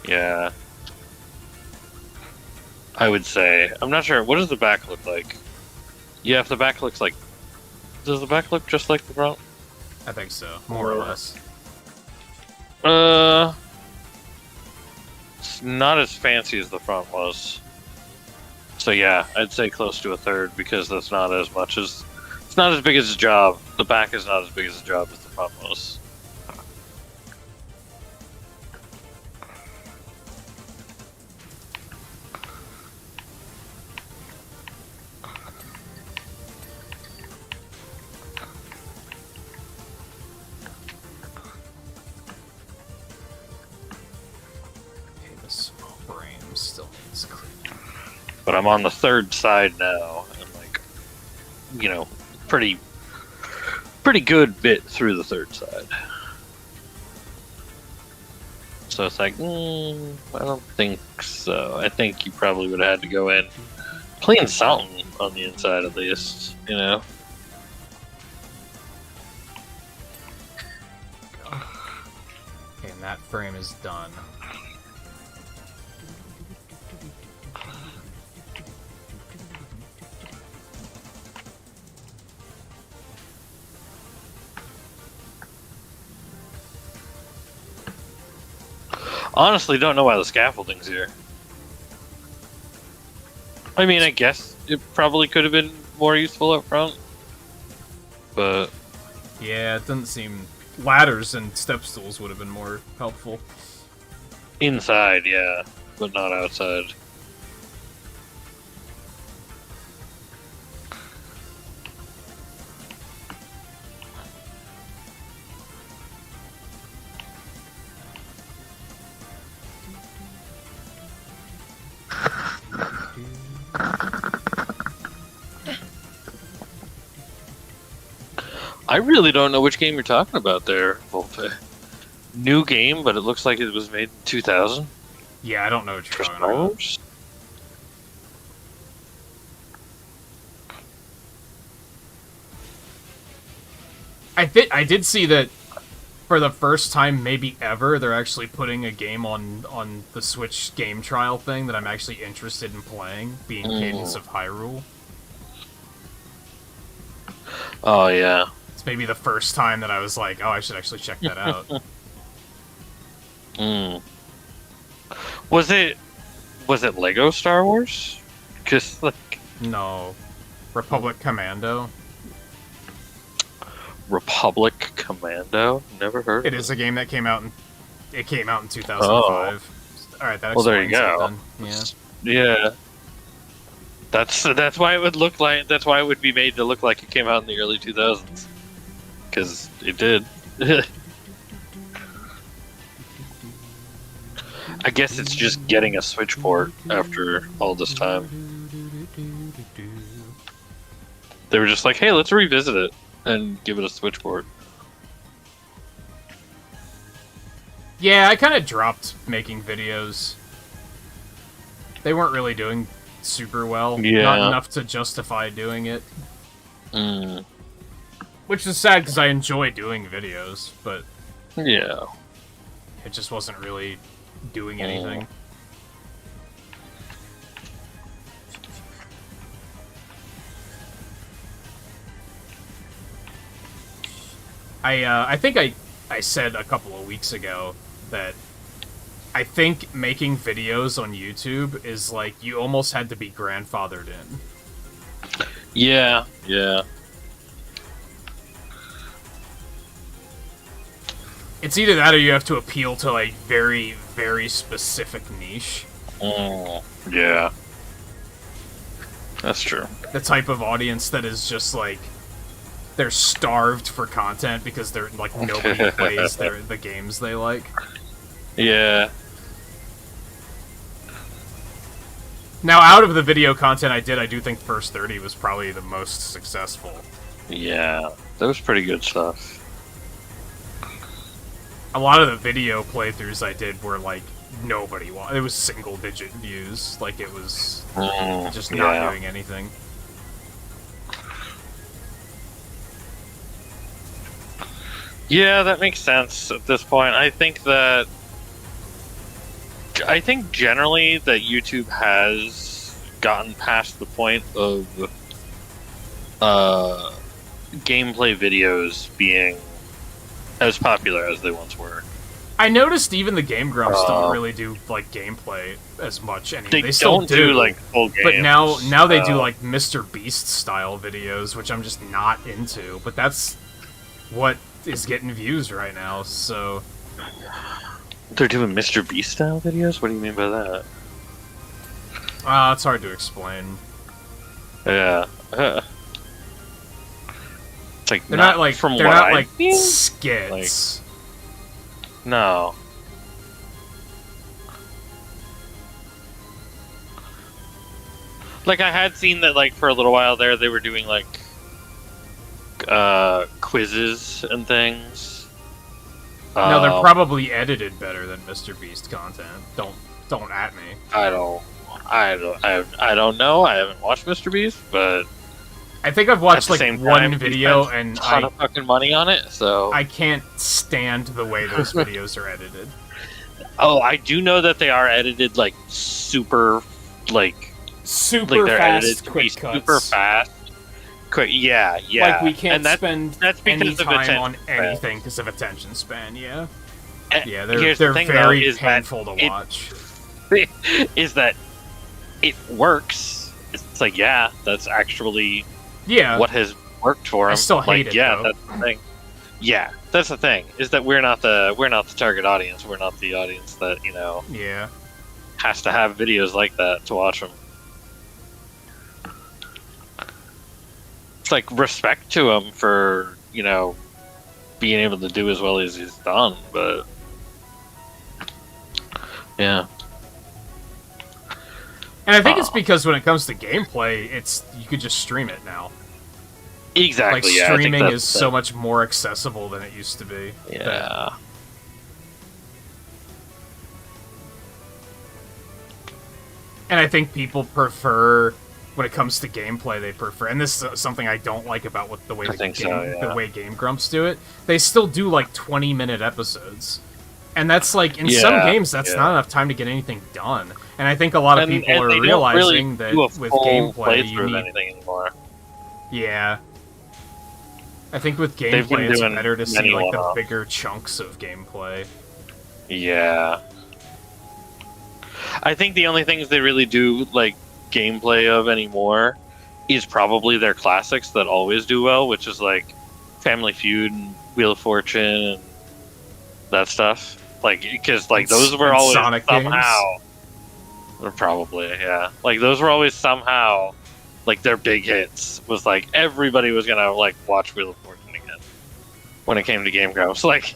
yeah. I would say. I'm not sure. What does the back look like? Yeah, if the back looks like... Does the back look just like the front? I think so. More or less. It's not as fancy as the front was. So yeah, I'd say close to a third, because that's not as much as... It's not as big as a job. The back is not as big as a job as the front was. but I'm on the third side now, and like, you know, pretty good bit through the third side. So it's like, I don't think so. I think you probably would have had to go in clean something on the inside at least, you know. Okay, and that frame is done. Honestly, don't know why the scaffolding's here. I mean, I guess it probably could have been more useful up front, but yeah, it doesn't seem. Ladders and step stools would have been more helpful. inside, yeah, but not outside. I really don't know which game you're talking about there, Volpe. New game, but it looks like it was made in 2000. Yeah, I don't know what you're talking about. I did see that for the first time, maybe ever, they're actually putting a game on the Switch game trial thing that I'm actually interested in playing, being Cadence of Hyrule. Oh, yeah. It's maybe the first time that I was like, oh, I should actually check that out. Was it Lego Star Wars? Cause like no, Republic Commando. Republic Commando? Never heard. It is a game that came out in 2005. All right, that explains there you go. it then. Yeah. That's why it would look like. That's why it would be made to look like it came out in the early 2000s. Because it did. I guess it's just getting a Switch port after all this time. They were just like, hey, let's revisit it and give it a Switch port. Yeah, I kind of dropped making videos. They weren't really doing super well. Yeah. Not enough to justify doing it. Which is sad because I enjoy doing videos, but yeah, it just wasn't really doing anything. I think I said a couple of weeks ago that I think making videos on YouTube is like you almost had to be grandfathered in. Yeah. It's either that or you have to appeal to a very, very specific niche. Yeah. That's true. The type of audience that is just like they're starved for content because they're like nobody plays the games they like. Yeah. Now, out of the video content I do think First 30 was probably the most successful. Yeah, that was pretty good stuff. A lot of the video playthroughs I did were like nobody watched. It was single-digit views. Like it was just not doing anything. Yeah, that makes sense at this point. I think generally that YouTube has gotten past the point of gameplay videos being as popular as they once were. I noticed even the Game Grumps don't really do like gameplay as much anymore. They still don't do like full games, but now they do like Mr. Beast style videos, which I'm just not into. But that's what is getting views right now. So they're doing Mr. Beast style videos. What do you mean by that? It's hard to explain. Yeah. It's like they're not like from they're what not I like mean? skits. Like, no. Like, I had seen that, like, for a little while there, they were doing, like, quizzes and things. No, they're probably edited better than MrBeast content. Don't at me. I don't know. I haven't watched MrBeast, but I think I've watched like one video and a ton of fucking money on it, so I can't stand the way those videos are edited. Oh, I do know that they are edited like super super they're fast, edited to quick be cuts. super fast. Quick, yeah. Like we can't and spend any time on anything because of attention span. Yeah, yeah, they're very painful to watch. Is that it works? It's like, yeah, that's actually what has worked for them. I still hate it. Yeah, though. that's the thing. Yeah, that's the thing. Is that we're not the target audience. We're not the audience that has to have videos like that to watch them. It's like respect to him for being able to do as well as he's done, but yeah. And I think it's because when it comes to gameplay, you could just stream it now. Exactly. Like streaming is so much more accessible than it used to be. Yeah. And I think people prefer, when it comes to gameplay, they prefer, and this is something I don't like about the way the way Game Grumps do it. They still do like 20-minute episodes, and that's like in some games that's not enough time to get anything done. And I think a lot of people are realizing that with gameplay you need anything anymore. Yeah. I think with gameplay it's better to see like the bigger chunks of gameplay. Yeah. I think the only things they really do like gameplay of anymore is probably their classics that always do well, which is like Family Feud and Wheel of Fortune and that stuff. Like, because like those were always Sonic somehow, or probably like those were always somehow like their big hits. Was like everybody was gonna like watch Wheel of Fortune again when it came to Game Grumps. Like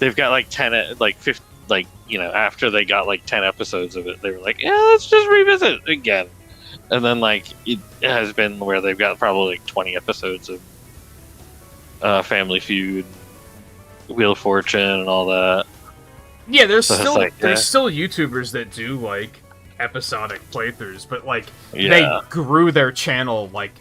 they've got like 10, like 50, like after they got like 10 episodes of it, they were like, yeah, let's just revisit it again. And then like it has been where they've got probably like 20 episodes of Family Feud, Wheel of Fortune, and all that. Yeah, there's still YouTubers that do like episodic playthroughs, but like they grew their channel like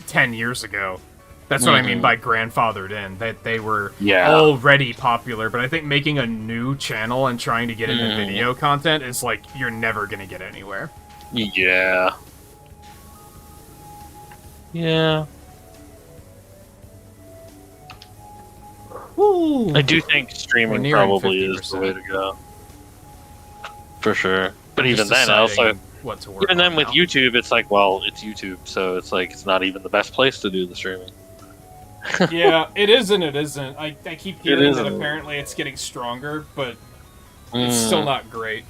10 years ago. That's what I mean by grandfathered in. That they were already popular, but I think making a new channel and trying to get into video content is like you're never gonna get anywhere. Yeah. Yeah. Ooh. I do think streaming probably is the way to go. For sure. But even then, also, even then with YouTube, it's like, well, it's YouTube, so it's like it's not even the best place to do the streaming. Yeah, it is and it isn't. I keep hearing that apparently it's getting stronger, but it's still not great.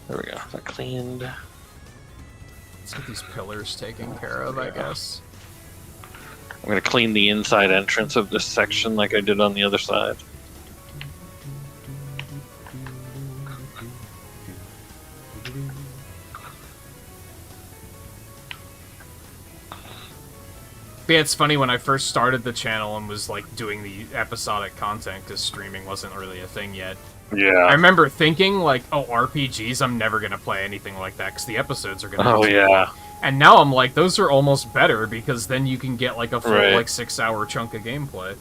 There we go. That cleaned. Let's get these pillars taken care of, I guess. I'm gonna clean the inside entrance of this section like I did on the other side. Yeah, it's funny, when I first started the channel and was like doing the episodic content, because streaming wasn't really a thing yet. Yeah. I remember thinking like, oh, RPGs, I'm never gonna play anything like that because the episodes are gonna be too long. And now I'm like, those are almost better because then you can get like a full like 6-hour chunk of gameplay.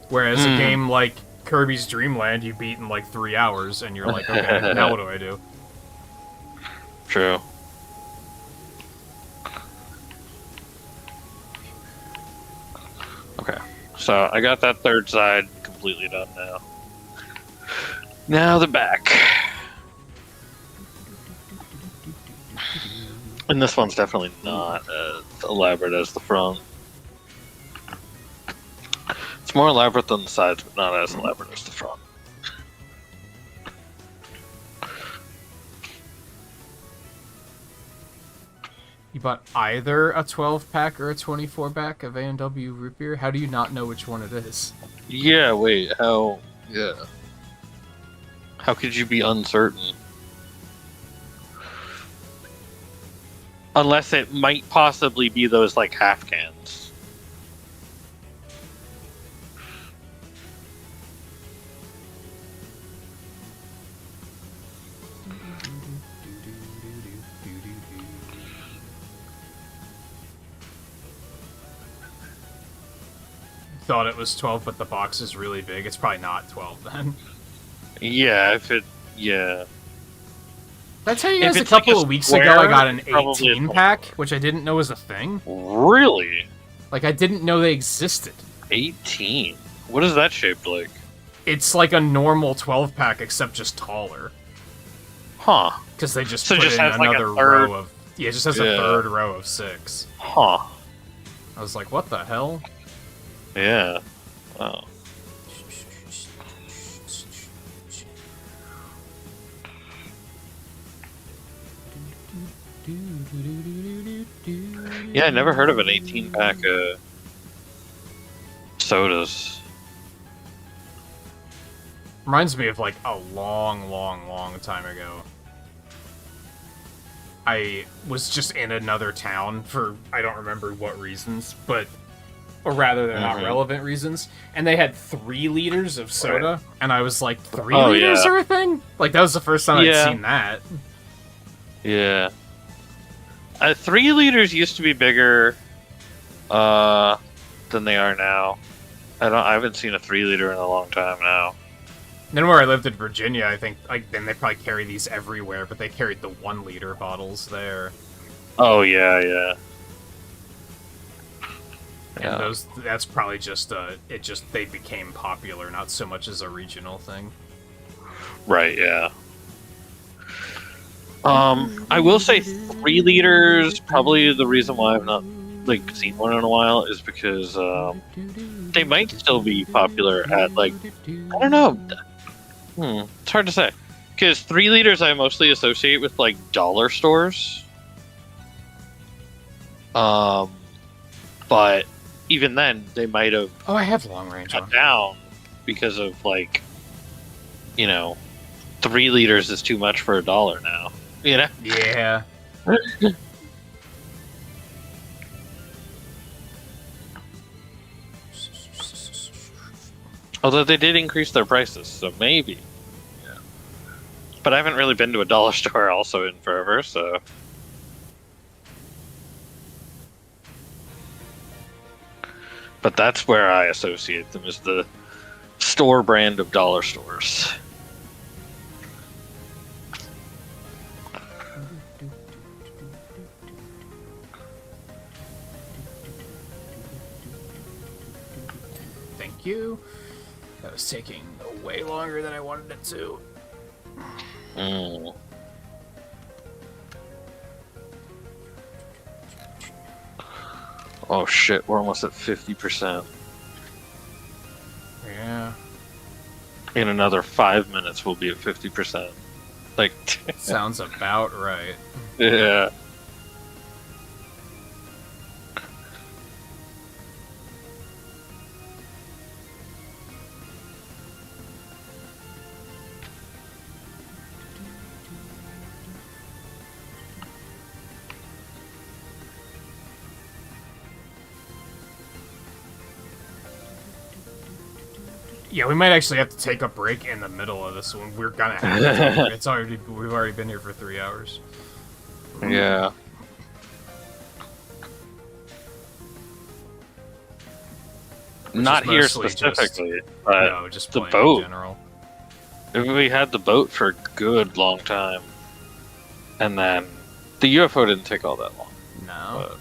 Whereas a game like Kirby's Dream Land, you beat in like 3 hours, and you're like, okay, now what do I do? True. Okay, so I got that third side completely done now. Now the back. And this one's definitely not as elaborate as the front. It's more elaborate than the sides, but not as elaborate as the front. You bought either a 12-pack or a 24-pack of A&W root beer? How do you not know which one it is? Yeah, wait, how... Yeah. How could you be uncertain? Unless it might possibly be those, like, half cans. Thought it was 12, but the box is really big. It's probably not 12 then. Yeah, if it... Yeah. Did I tell you If guys a it's like couple a of weeks square, ago I got an probably 18 pack, which I didn't know was a thing? Really? Like, I didn't know they existed. 18? What is that shaped like? It's like a normal 12 pack, except just taller. Huh. Because they just So it put just in has, like, a another third- row of... Yeah, it just has a Yeah. third row of 6. Huh. I was like, what the hell? Yeah. Wow. Yeah, I never heard of an 18 pack of sodas. Reminds me of, like, a long, long, long time ago. I was just in another town for, I don't remember what reasons, but... Or rather, they're not relevant reasons. And they had 3 liters of soda, and I was like, 3 liters are a thing? Like, that was the first time I'd seen that. Yeah. 3 liters used to be bigger than they are now. I haven't seen a 3 liter in a long time now. Then where I lived in Virginia, I think, like, then they probably carry these everywhere, but they carried the 1 liter bottles there. Oh, yeah. And that's probably just, they became popular, not so much as a regional thing. Right, yeah. I will say 3 liters, probably the reason why I've not, like, seen one in a while is because, they might still be popular at, like, I don't know. It's hard to say. Because 3 liters I mostly associate with, like, dollar stores. But even then, they might have... Oh, I have long range cut on. down because of, like, 3 liters is too much for $1 now. You know? Yeah. Although they did increase their prices, so maybe. Yeah. But I haven't really been to a dollar store also in forever, so... But that's where I associate them, is the store brand of dollar stores. Thank you. That was taking way longer than I wanted it to. Oh shit, we're almost at 50%. Yeah. In another 5 minutes, we'll be at 50%. Like, Sounds about right. yeah. Yeah, we might actually have to take a break in the middle of this one. We're gonna have to. We've already been here for 3 hours. Yeah. Not here mostly specifically, but No, just the playing boat. in general. We had the boat for a good long time. And then the UFO didn't take all that long. No.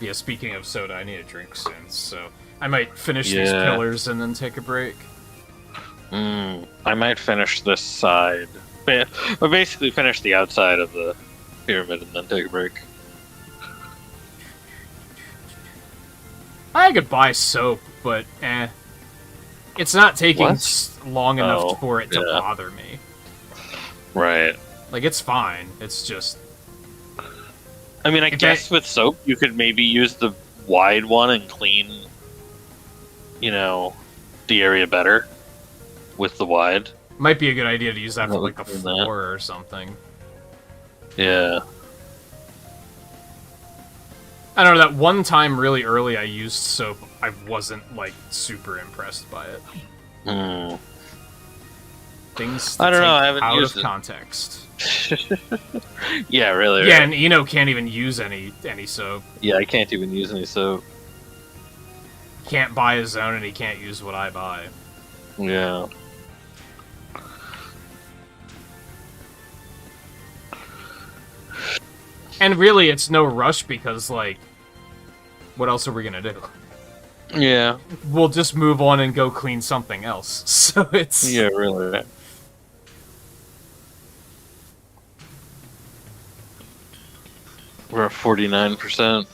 Yeah, speaking of soda, I need a drink soon, so I might finish these pillars and then take a break. I might finish this side. But basically finish the outside of the pyramid and then take a break. I could buy soap, but it's not taking long enough Oh, for it to yeah. bother me. Right. Like, it's fine. It's just... I mean, I guess with soap, you could maybe use the wide one and clean, the area better with the wide. Might be a good idea to use that for, like, the Doing floor or something. Yeah. I don't know, that one time really early I used soap, I wasn't, like, super impressed by it. Hmm. Things I don't know, I haven't out used of it. context. Yeah, really. Yeah, Right? and Eno can't even use any soap. Yeah, I can't even use any soap. Can't buy his own, and he can't use what I buy. Yeah. And really, it's no rush because, like, what else are we gonna do? Yeah. We'll just move on and go clean something else. So it's... Yeah, really. We're at 49%.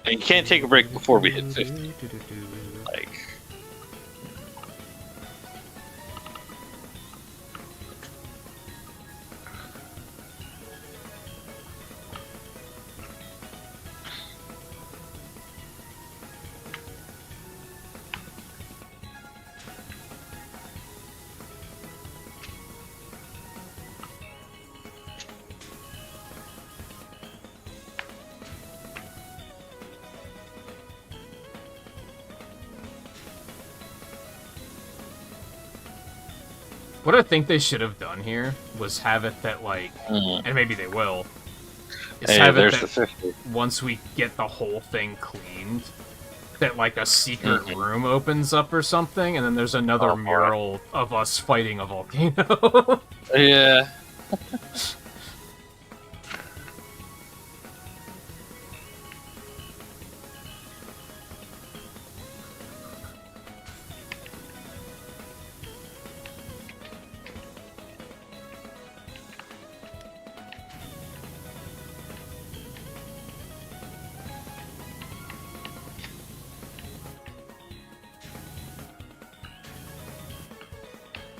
And you can't take a break before we hit 50. Like... What I think they should have done here was have it that, like, and maybe they will, is Hey, have it there's that the 50. once we get the whole thing cleaned, that, like, a secret room opens up or something, and then there's another mural of us fighting a volcano. Yeah.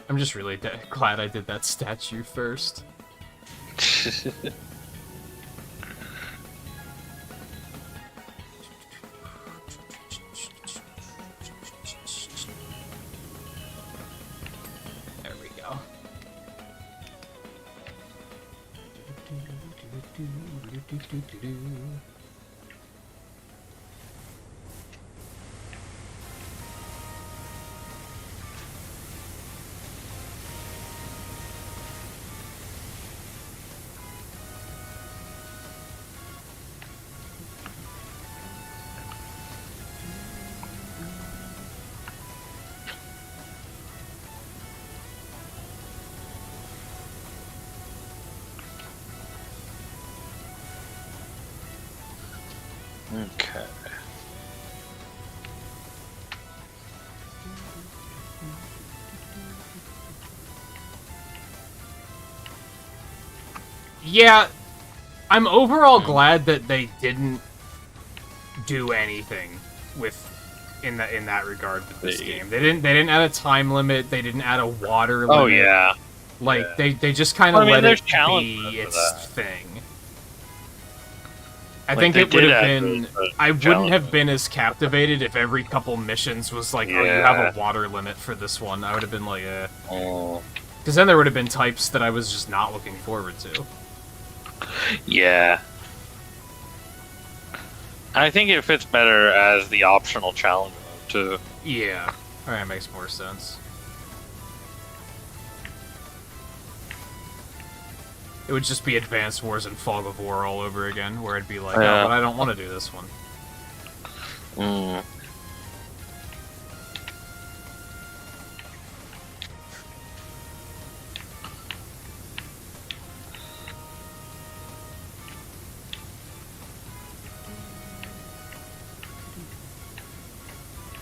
I'm just really glad I did that statue first. There we go. Okay. Yeah, I'm overall glad that they didn't do anything with in that regard with this game. They didn't add a time limit. They didn't add a water limit. Oh yeah. Like Yeah. they just kind of let there's it challenges be for its that. thing. I Like, think they it would did have add been. those I wouldn't challenges. have been as captivated if every couple missions was like, "Oh, you have a water limit for this one." I would have been like, Oh. because then there would have been types that I was just not looking forward to. Yeah. I think it fits better as the optional challenge mode too. Yeah, alright, makes more sense. It would just be Advanced Wars and Fog of War all over again, where I'd be like, Yeah. "Oh, but I don't want to do this one." Mm.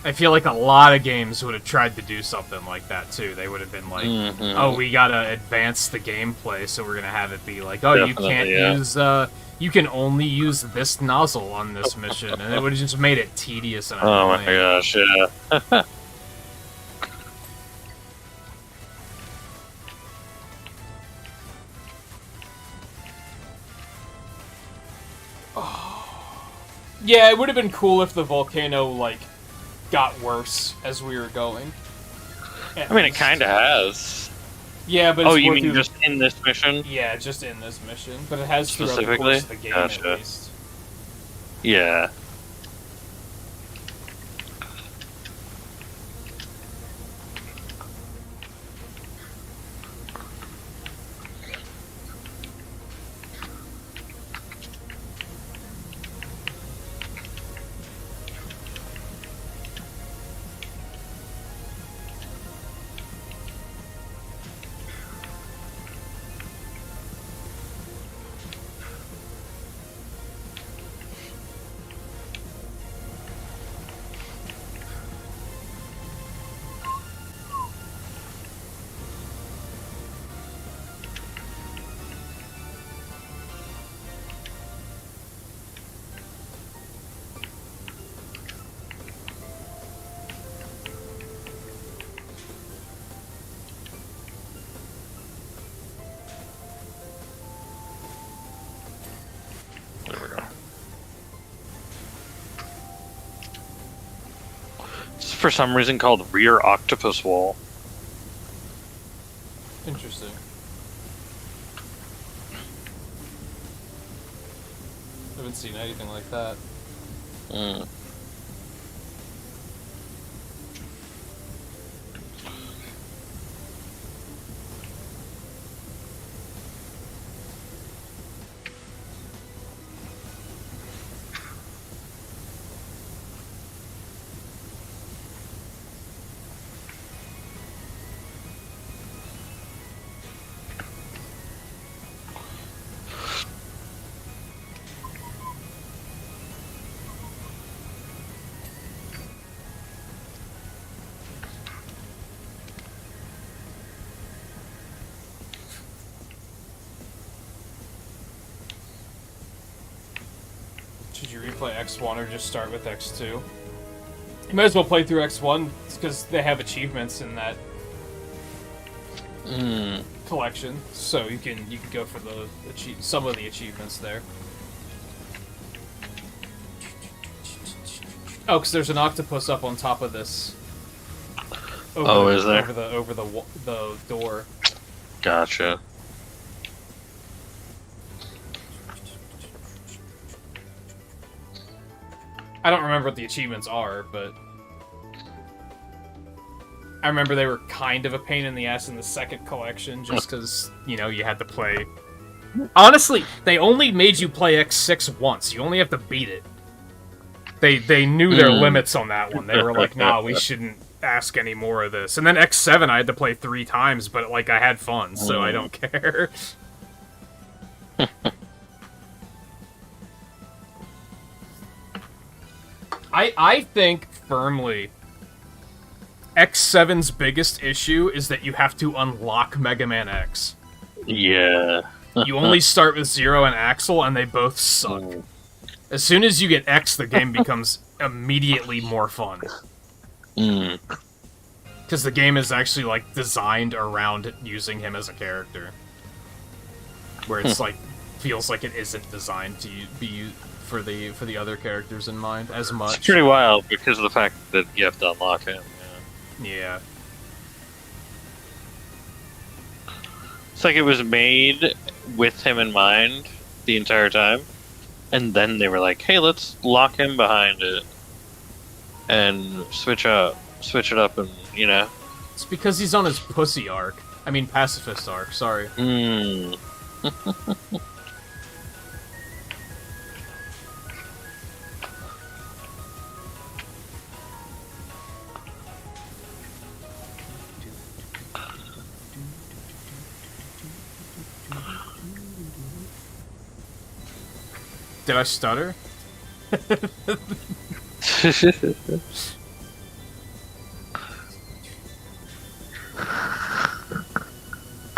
I feel like a lot of games would have tried to do something like that too. They would have been like, "Oh, we gotta advance the gameplay, so we're gonna have it be like, oh, Definitely, you can't use, you can only use this nozzle on this mission," and it would have just made it tedious and Oh my annoying. gosh, yeah. Yeah, it would have been cool if the volcano, like, got worse as we were going. I mean, it kind of has. Yeah, but oh, you mean just in this mission? Yeah, just in this mission, but it has throughout the Specifically? course of the game Gotcha. at least. Yeah. There we go. It's for some reason called rear octopus wall. Interesting. I haven't seen anything like that. Mm. Should you replay X1 or just start with X2? You might as well play through X1 because they have achievements in that collection, so you can go for the some of the achievements there. Oh, because there's an octopus up on top of this. Is there? Over the door. Gotcha. I don't remember what the achievements are, but I remember they were kind of a pain in the ass in the second collection, just because, you know, you had to play... Honestly, they only made you play X6 once. You only have to beat it. They knew their limits on that one. They were like, nah, we shouldn't ask any more of this. And then X7 I had to play 3 times, but, like, I had fun, so I don't care. I think firmly X7's biggest issue is that you have to unlock Mega Man X. Yeah. You only start with Zero and Axel, and they both suck. As soon as you get X, the game becomes immediately more fun. Because the game is actually, like, designed around using him as a character. Where it's, like, feels like it isn't designed to be for the other characters in mind as much. It's pretty wild because of the fact that you have to unlock him. Yeah. It's like it was made with him in mind the entire time, and then they were like, "Hey, let's lock him behind it and switch it up, and you know." It's because he's on his pussy arc. I mean, pacifist arc. Sorry. Did I stutter?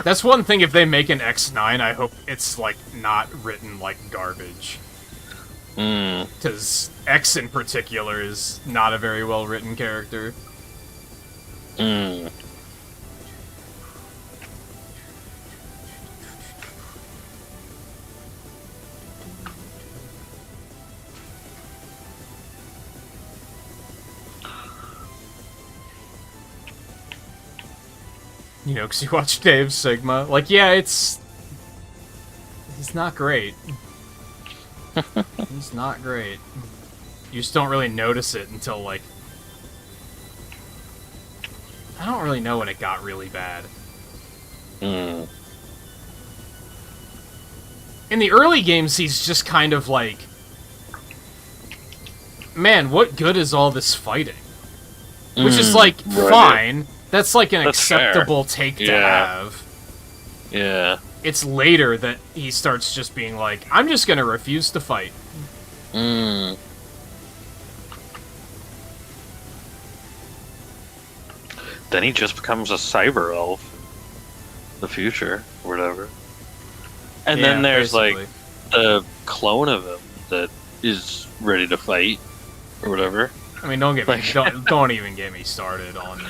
That's one thing, if they make an X9, I hope it's, like, not written like garbage. Because X in particular is not a very well written character. You know, because you watch Dave Sigma. Like, yeah, he's not great. He's not great. You just don't really notice it until, like... I don't really know when it got really bad. Mm. In the early games, he's just kind of like... Man, what good is all this fighting? Which is, like, fine. That's, like, an acceptable take to have. Yeah. It's later that he starts just being like, I'm just gonna refuse to fight. Mm. Then he just becomes a cyber elf. In the future, or whatever. And then there's, basically. like, the clone of him that is ready to fight, or whatever. I mean, don't even get me started on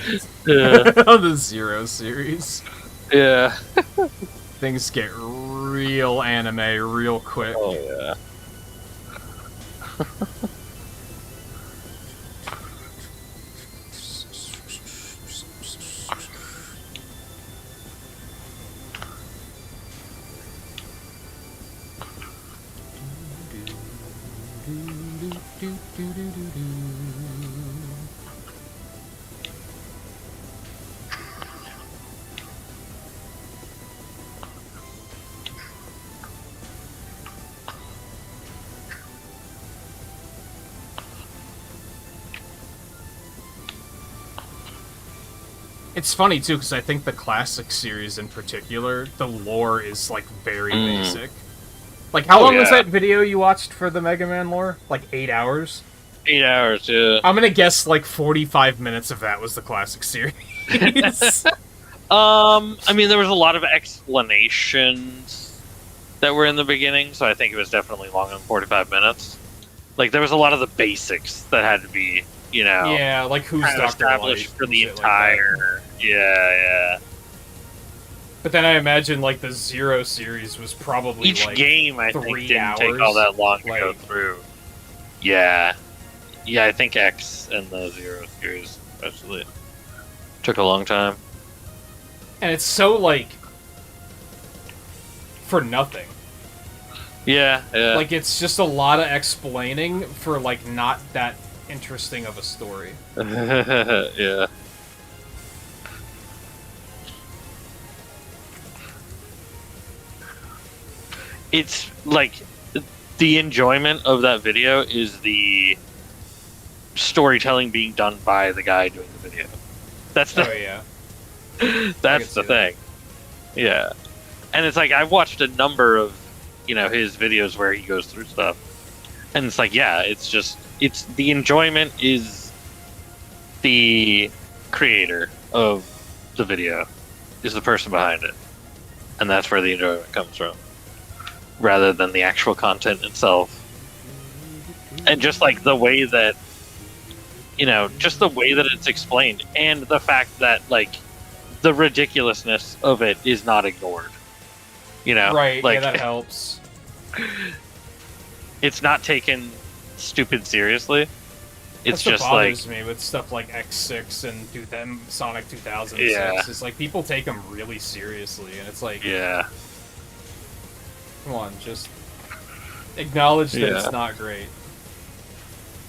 Yeah. on the Zero series. Yeah. Things get real anime real quick. Oh, yeah. It's funny, too, because I think the classic series in particular, the lore is, like, very basic. Like, how long was that video you watched for the Mega Man lore? Like, 8 hours? 8 hours, yeah. I'm gonna guess, like, 45 minutes of that was the classic series. I mean, there was a lot of explanations that were in the beginning, so I think it was definitely longer than 45 minutes. Like, there was a lot of the basics that had to be, you know... Yeah, like, who's Dr. established Light for the and shit entire... Like yeah. But then I imagine, like, the Zero series was probably, Each like, game, I think, 3 didn't hours. take all that long to Like- go through. Yeah. Yeah, I think X and the Zero series, especially, took a long time. And it's so, like, for nothing. Yeah. Like, it's just a lot of explaining for, like, not that interesting of a story. Yeah. It's, like, the enjoyment of that video is the storytelling being done by the guy doing the video. That's the... Oh, yeah. That's the thing. Yeah. And it's like, I've watched a number of, you know, his videos where he goes through stuff. And it's like, yeah, it's just, it's the enjoyment is the creator of the video, is the person behind it. And that's where the enjoyment comes from. Rather than the actual content itself. And just like the way that, you know, just the way that it's explained. And the fact that, like, the ridiculousness of it is not ignored. You know? Right, like, yeah, that helps. It's not taken stupid seriously. It's That's just what like... bothers me with stuff like X6 and Sonic 2006. Yeah. It's like, people take them really seriously, and it's like... Yeah. Come on, just acknowledge that it's not great.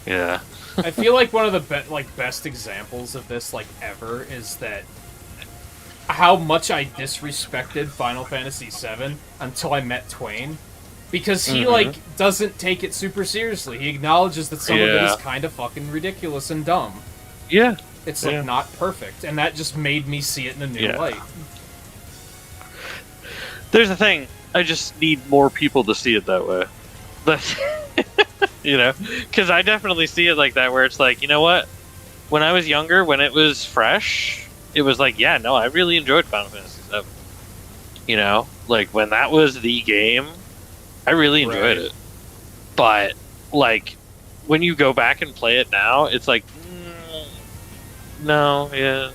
Yeah. I feel like one of the best examples of this, like, ever, is that how much I disrespected Final Fantasy VII until I met Twain. Because he, like, doesn't take it super seriously. He acknowledges that some of it is kind of fucking ridiculous and dumb. Yeah. It's, like, not perfect. And that just made me see it in a new light. There's the thing. I just need more people to see it that way. You know? Because I definitely see it like that, where it's like, you know what? When I was younger, when it was fresh, it was like, yeah, no, I really enjoyed Final Fantasy VII. You know? Like, when that was the game, I really enjoyed it. But, like, when you go back and play it now, it's like, no, yeah.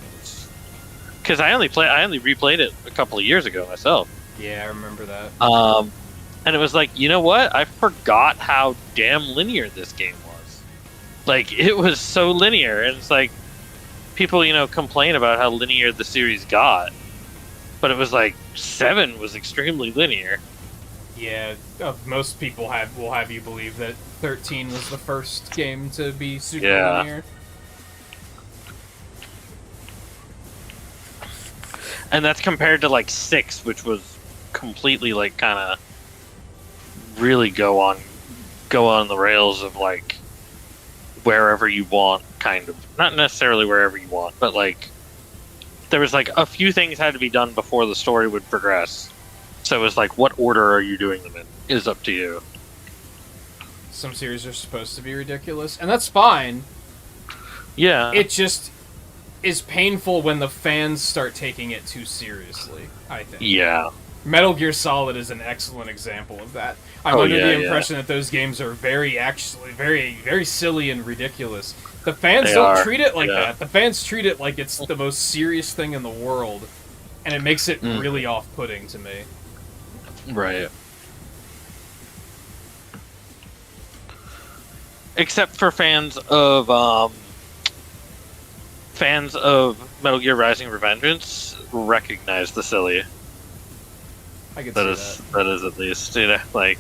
Because I only replayed it a couple of years ago myself. Yeah, I remember that. And it was like, you know what? I forgot how damn linear this game was. Like, it was so linear, and it's like, people, you know, complain about how linear the series got. but it was like 7 was extremely linear. Yeah, most people will have you believe that 13 was the first game to be super linear. And that's compared to like 6, which was completely like kind of really go on the rails of like wherever you want, kind of. Not necessarily wherever you want, but like there was like a few things had to be done before the story would progress. So it was like, what order are you doing them in is up to you. Some series are supposed to be ridiculous, and that's fine. Yeah. It just is painful when the fans start taking it too seriously, I think. Yeah. Metal Gear Solid is an excellent example of that. I'm under the impression that those games are very silly and ridiculous. The fans don't treat it like that. The fans treat it like it's the most serious thing in the world, and it makes it really off-putting to me. Right. Except for fans of Metal Gear Rising: Revengeance recognize the silly. I can see that. That is at least, you know, like,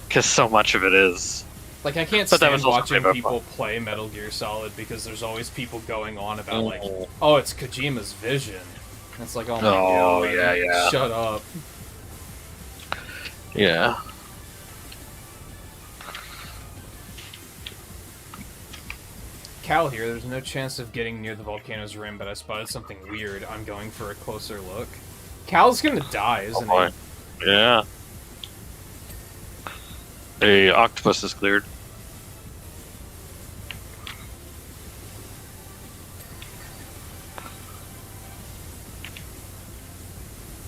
because so much of it is. Like, I can't stand watching people play Metal Gear Solid because there's always people going on about, like, oh, it's Kojima's vision. And it's like, oh my god, yeah. Shut up. Yeah. Cal here, there's no chance of getting near the volcano's rim, but I spotted something weird. I'm going for a closer look. Cal's gonna die, isn't he? Yeah. A octopus is cleared.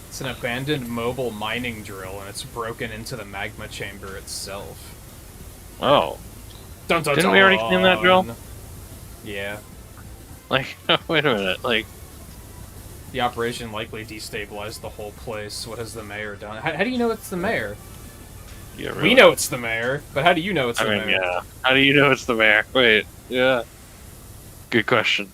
It's an abandoned mobile mining drill, and it's broken into the magma chamber itself. Oh. Dun, dun, Didn't we already clean that drill? Yeah. Like, wait a minute, like... The operation likely destabilized the whole place. What has the mayor done? How do you know it's the mayor? Yeah, really. We know it's the mayor, but how do you know it's the mayor? Yeah. How do you know it's the mayor? Wait, yeah. Good question.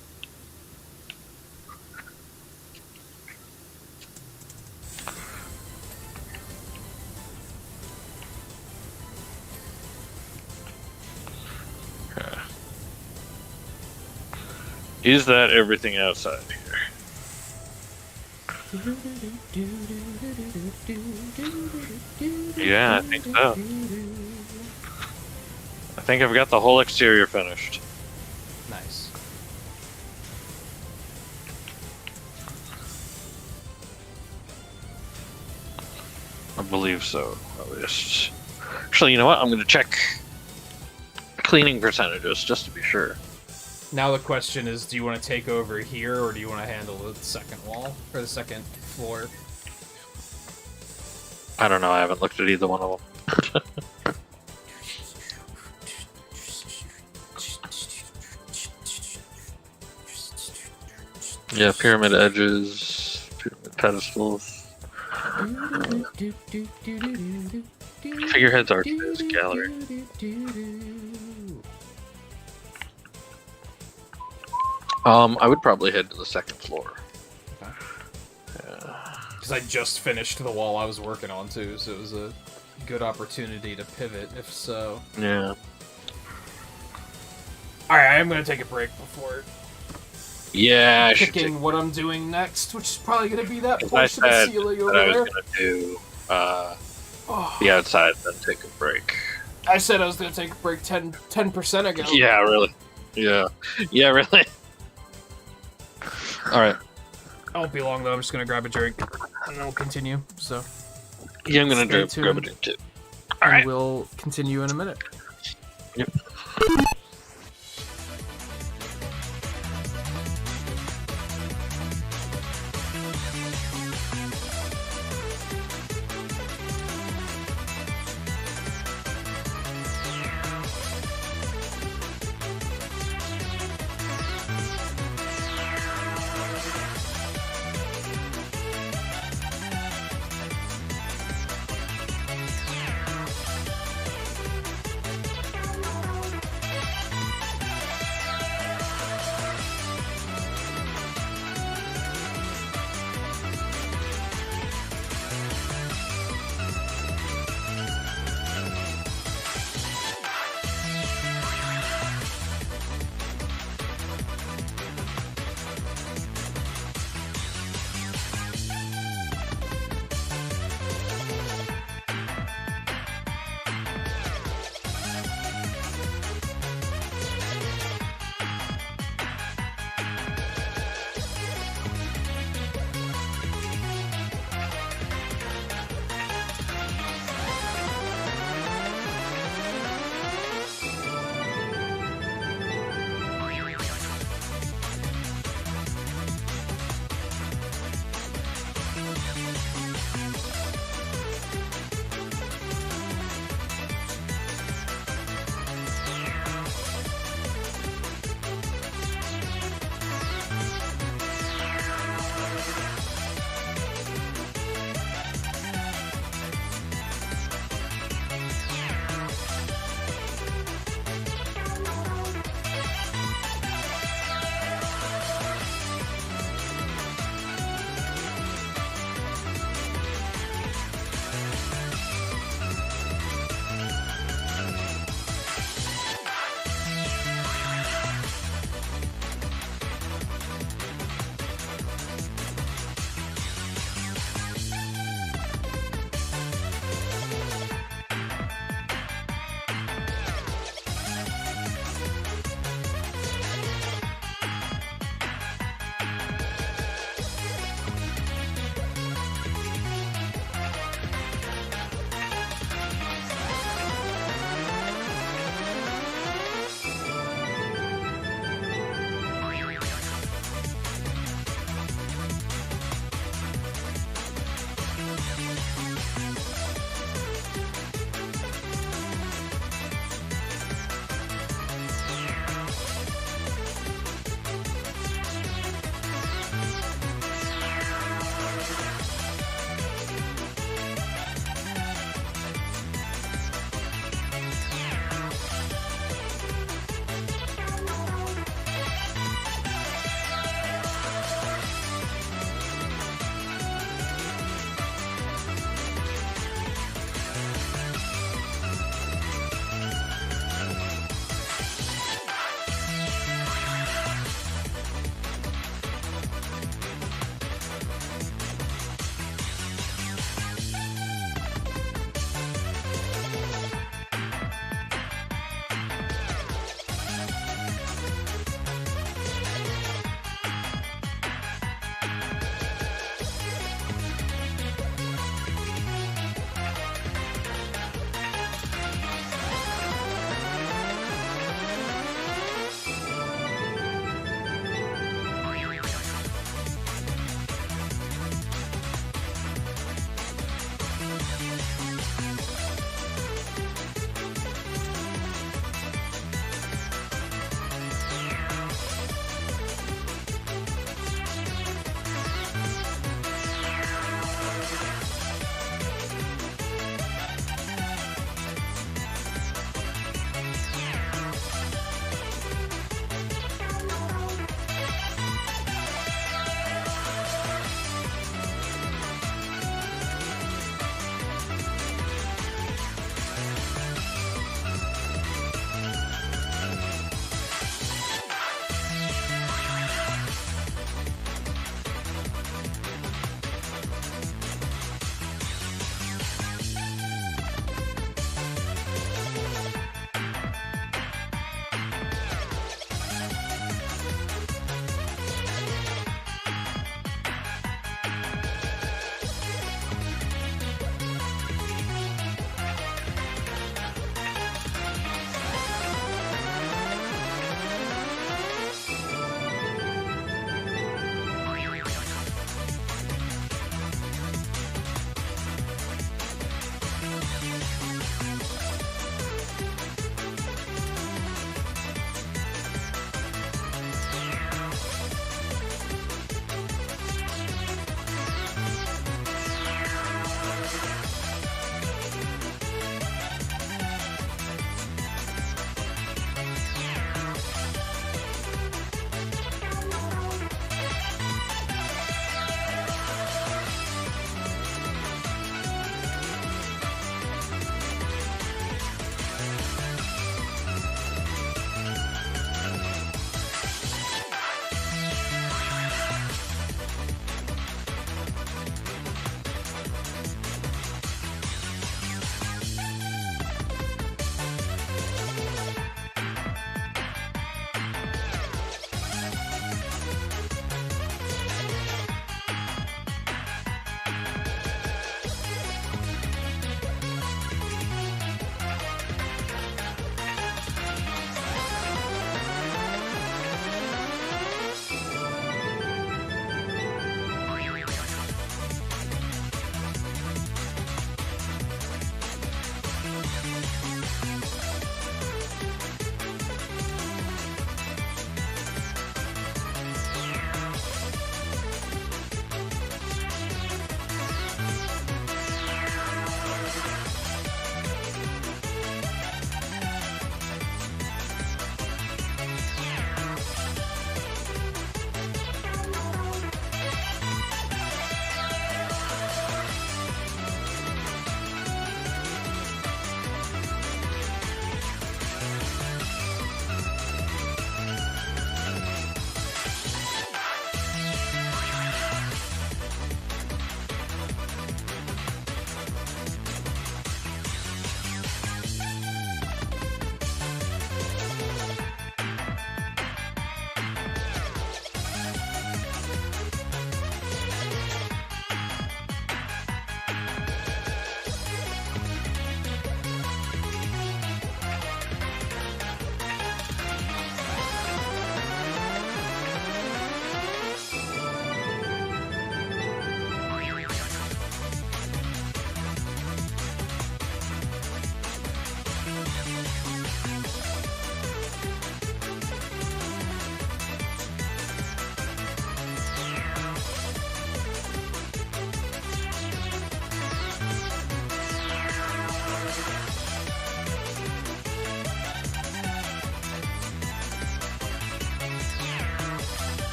Is that everything outside here? Yeah, I think so. I think I've got the whole exterior finished. Nice. I believe so, at least. Actually, you know what? I'm going to check cleaning percentages, just to be sure. Now the question is, do you want to take over here, or do you want to handle the second wall, or the second floor? I don't know, I haven't looked at either one of them. Yeah, pyramid edges, pyramid pedestals. Figureheads arches, gallery. I would probably head to the second floor. Okay. Because I just finished the wall I was working on too, so it was a good opportunity to pivot, if so. Yeah. Alright, I am going to take a break before picking what I'm doing next, which is probably going to be that portion of the ceiling over there. I was going to do the outside, then take a break. I said I was going to take a break 10% ago. Yeah, really. Yeah. Yeah, really. Alright. I won't be long though, I'm just going to grab a drink, and then we'll continue, so... Yeah, I'm going to grab a drink too. Alright. We'll continue in a minute. Yep.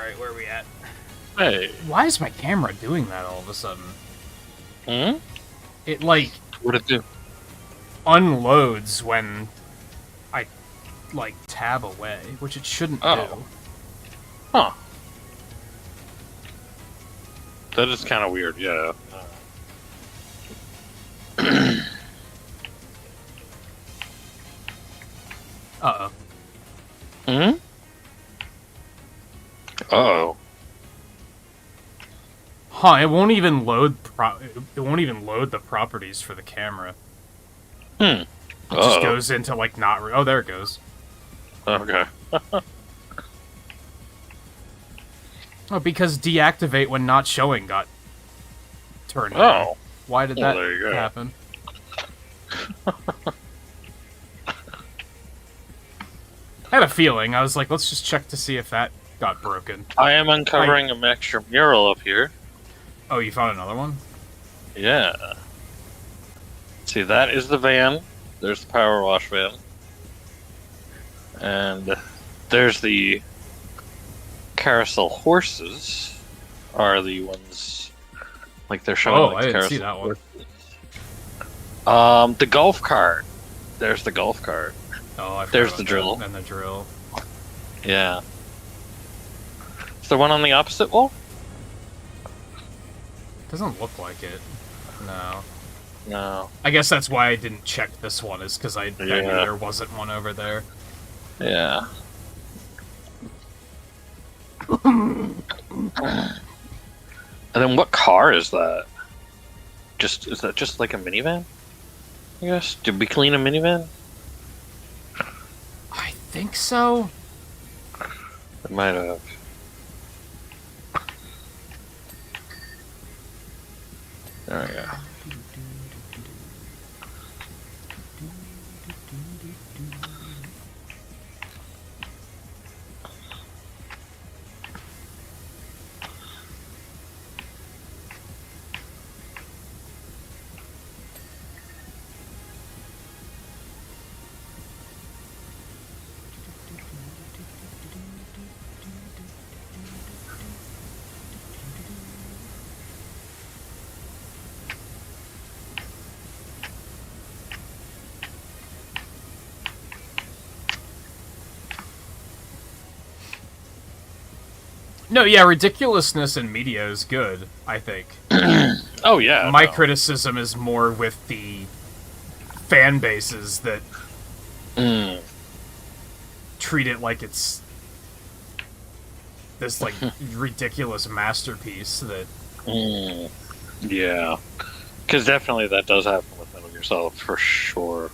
Alright, where are we at? Hey. Why is my camera doing that all of a sudden? Hmm? It, like... What'd it do? Unloads when I, like, tab away, which it shouldn't do. Huh. That is kind of weird, yeah. Uh-oh. Hmm? Uh-oh. Huh, it won't even load it won't even load the properties for the camera. Hmm. It just goes into, like, not... Oh, there it goes. Okay. Oh, because deactivate when not showing got turned on. Oh. Why did that happen? I had a feeling. I was like, let's just check to see if that got broken. I am uncovering an extra mural up here. Oh, you found another one? Yeah. See, that is the van. There's the PowerWash van. And there's the carousel horses are the ones, like they're showing. Oh, like, I the didn't see carousel that one. The golf cart. There's the golf cart. Oh, I forgot There's about the drill. that. And the drill. Yeah. Is there one on the opposite wall? Doesn't look like it. No. No. I guess that's why I didn't check this one, is because I knew there wasn't one over there. Yeah. And then what car is that? Is that just like a minivan? I guess. Did we clean a minivan? I think so. It might have. There we go. No, yeah, ridiculousness in media is good, I think. Oh, yeah. My criticism is more with the fan bases that treat it like it's this, like, ridiculous masterpiece that... Yeah. Because definitely that does happen with Metal Gear Solid, for sure.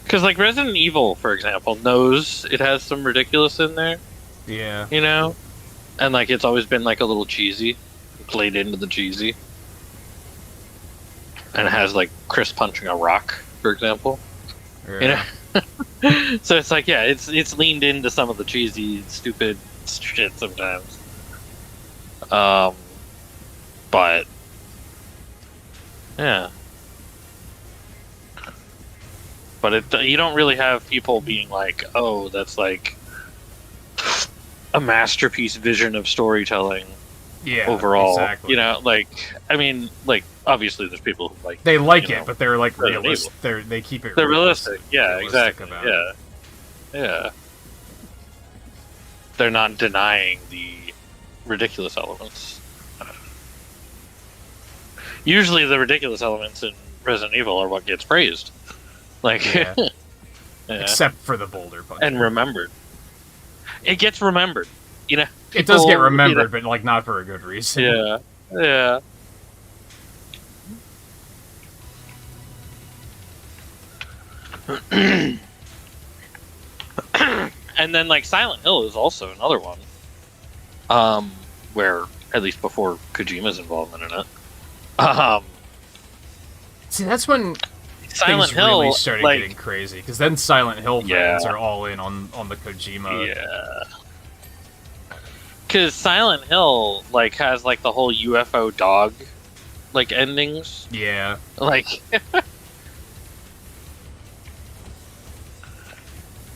Because, like, Resident Evil, for example, knows it has some ridiculous in there. Yeah. You know? And, like, it's always been, like, a little cheesy. Played into the cheesy. And it has, like, Chris punching a rock, for example. Yeah. You know? So it's like, yeah, it's leaned into some of the cheesy, stupid shit sometimes. But... Yeah. But you don't really have people being like, oh, that's, like... a masterpiece vision of storytelling. Yeah, overall, exactly. You know, like, I mean, like, obviously there's people who like... They like it, but they're, like, realistic. They keep it They're realistic, yeah, realistic exactly, about yeah. it. Yeah. They're not denying the ridiculous elements. Usually the ridiculous elements in Resident Evil are what gets praised. Like, Yeah. yeah. Except for the boulder punch. And remembered. It gets remembered, you know? It does get remembered, you know, but, like, not for a good reason. Yeah, yeah. And then, like, Silent Hill is also another one. Where, at least before Kojima's involvement in it. See, that's when Silent things Hill really started like, getting crazy, because then Silent Hill fans are all in on the Kojima. Yeah. Because Silent Hill, like, has, like, the whole UFO dog, like, endings. Yeah. Like...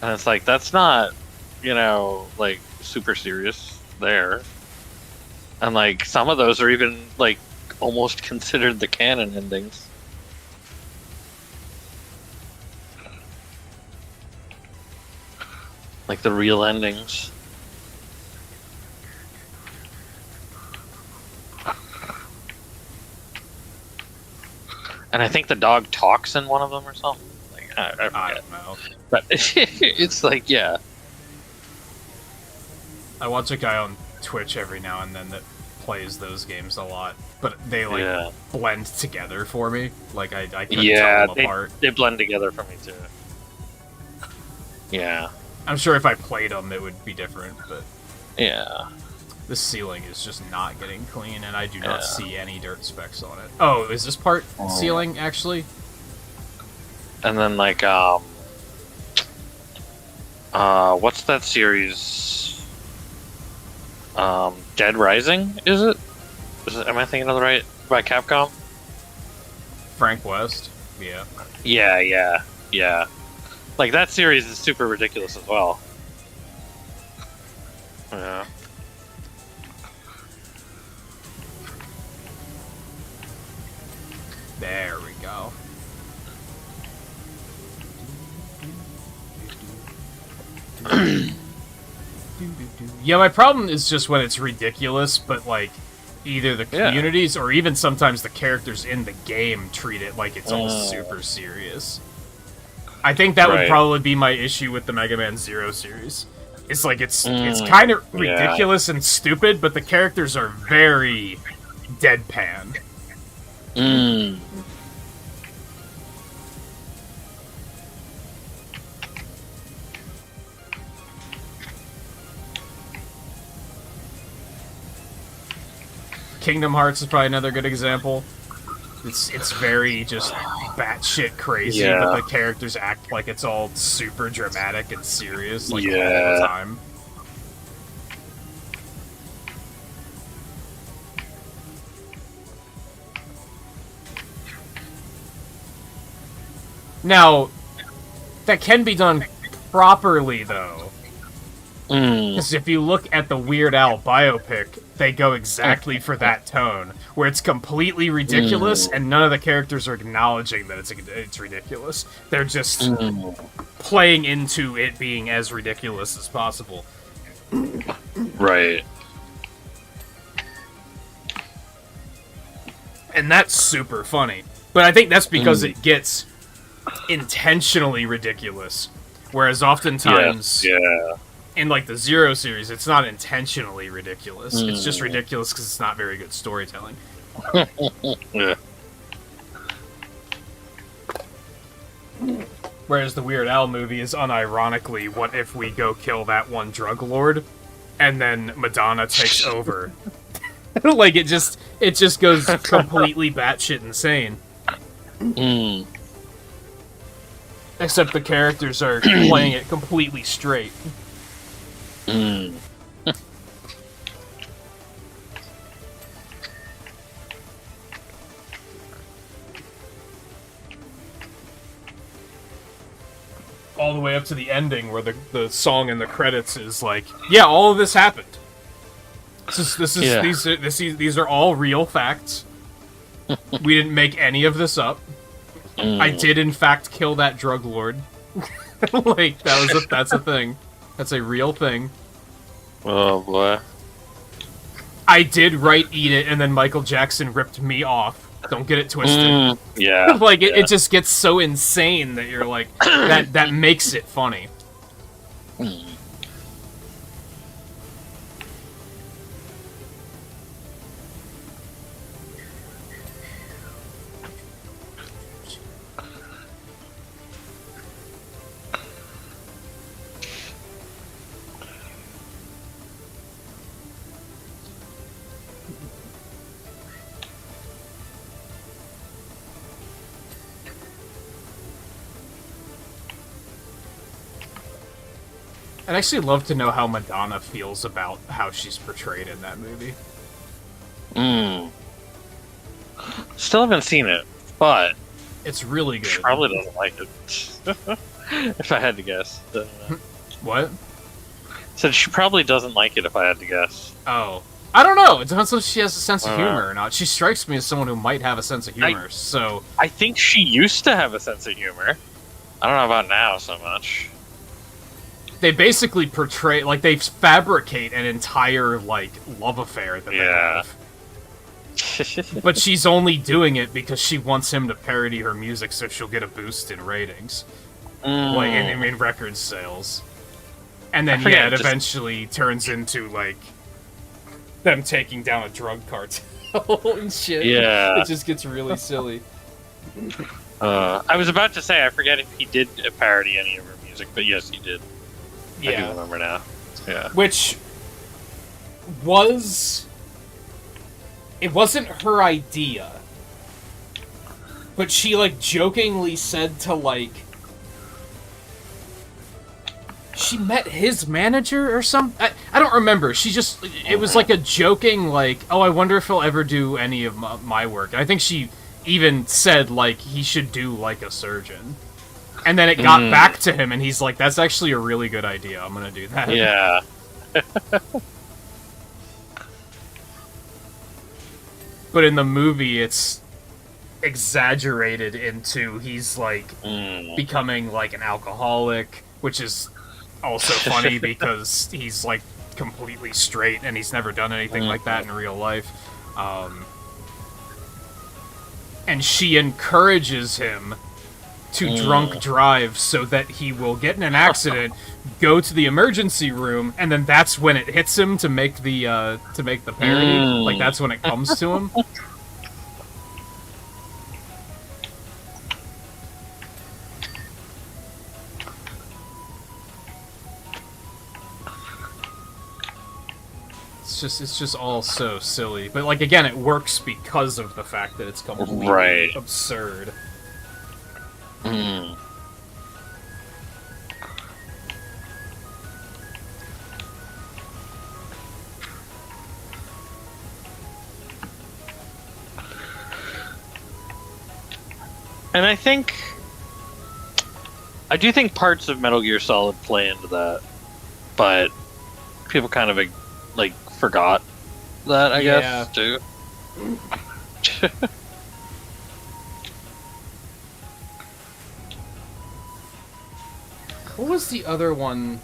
And it's like, that's not, you know, like, super serious there. And, like, some of those are even, like, almost considered the canon endings. Like, the real endings. And I think the dog talks in one of them or something. Like, I don't know. But it's like, yeah. I watch a guy on Twitch every now and then that plays those games a lot, but they blend together for me. Like I couldn't tell them apart. They blend together for me too. Yeah. I'm sure if I played them, it would be different, but yeah. The ceiling is just not getting clean, and I do not see any dirt specks on it. Oh, is this part ceiling, actually? And then, like, what's that series? Dead Rising, is it? Am I thinking of the right, by Capcom? Frank West? Yeah. Yeah. Like, that series is super ridiculous as well. Yeah. There we go. Yeah, my problem is just when it's ridiculous, but like either the communities or even sometimes the characters in the game treat it like it's all super serious. I think that would probably be my issue with the Mega Man Zero series. It's like it's kind of ridiculous and stupid, but the characters are very deadpan. Kingdom Hearts is probably another good example. It's very just batshit crazy, but the characters act like it's all super dramatic and serious, like all the time. Now, that can be done properly, though. Because if you look at the Weird Al biopic, they go exactly for that tone, where it's completely ridiculous, and none of the characters are acknowledging that it's ridiculous. They're just playing into it being as ridiculous as possible. Right. And that's super funny. But I think that's because it gets intentionally ridiculous, whereas oftentimes... in like the Zero series, it's not intentionally ridiculous. It's just ridiculous because it's not very good storytelling. Whereas the Weird Al movie is unironically, what if we go kill that one drug lord, and then Madonna takes over? Like it just goes completely batshit insane. Except the characters are playing it completely straight. All the way up to the ending where the song in the credits is like, yeah, all of this happened. These are all real facts. We didn't make any of this up. I did in fact kill that drug lord. Like that's a thing. That's a real thing. Oh boy. I did eat it, and then Michael Jackson ripped me off. Don't get it twisted. Like it just gets so insane that you're like that makes it funny. I'd actually love to know how Madonna feels about how she's portrayed in that movie. Still haven't seen it, but it's really good. She probably doesn't like it. If I had to guess. What? Said she probably doesn't like it, if I had to guess. Oh. I don't know. It depends if she has a sense of humor or not. She strikes me as someone who might have a sense of humor, so... I think she used to have a sense of humor. I don't know about now so much. They basically portray... Like, they fabricate an entire, like, love affair that they have. But she's only doing it because she wants him to parody her music so she'll get a boost in ratings. Like, in record sales. And then, yeah, it eventually turns into, like... them taking down a drug cartel and shit. Yeah. It just gets really silly. I was about to say, I forget if he did parody any of her music, but yes, he did. Yeah. I do remember now. Yeah. Which was... It wasn't her idea. But she, like, jokingly said to, like... She met his manager or something? I don't remember. She just... It was like a joking, like, oh, I wonder if he'll ever do any of my work. And I think she even said, like, he should do, like, a surgeon. And then it got back to him, and he's like, that's actually a really good idea. I'm gonna do that. Yeah. But in the movie, it's exaggerated into he's, like, becoming, like, an alcoholic, which is... also funny because he's, like, completely straight and he's never done anything like that in real life. And she encourages him to drunk drive so that he will get in an accident, go to the emergency room, and then that's when it hits him to make the parody. Like, that's when it comes to him. It's just all so silly. But, like, again, it works because of the fact that it's completely absurd. And I do think parts of Metal Gear Solid play into that, but people kind of, like, forgot that, I guess, too. What was the other one?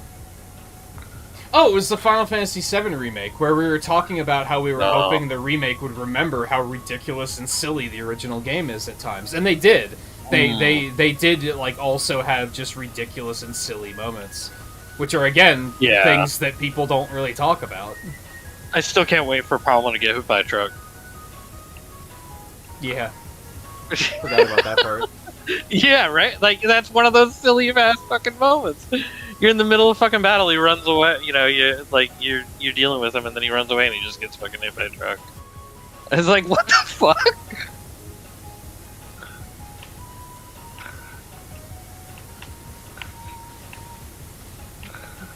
Oh, it was the Final Fantasy VII remake, where we were talking about how we were hoping the remake would remember how ridiculous and silly the original game is at times. And they did. They did, like, also have just ridiculous and silly moments. Which are, again, things that people don't really talk about. I still can't wait for Palma to get hit by a truck. Yeah. Forgot about that part. Yeah, right? Like, that's one of those silly-ass fucking moments. You're in the middle of fucking battle, he runs away, you know, you're dealing with him, and then he runs away and he just gets fucking hit by a truck. It's like, what the fuck?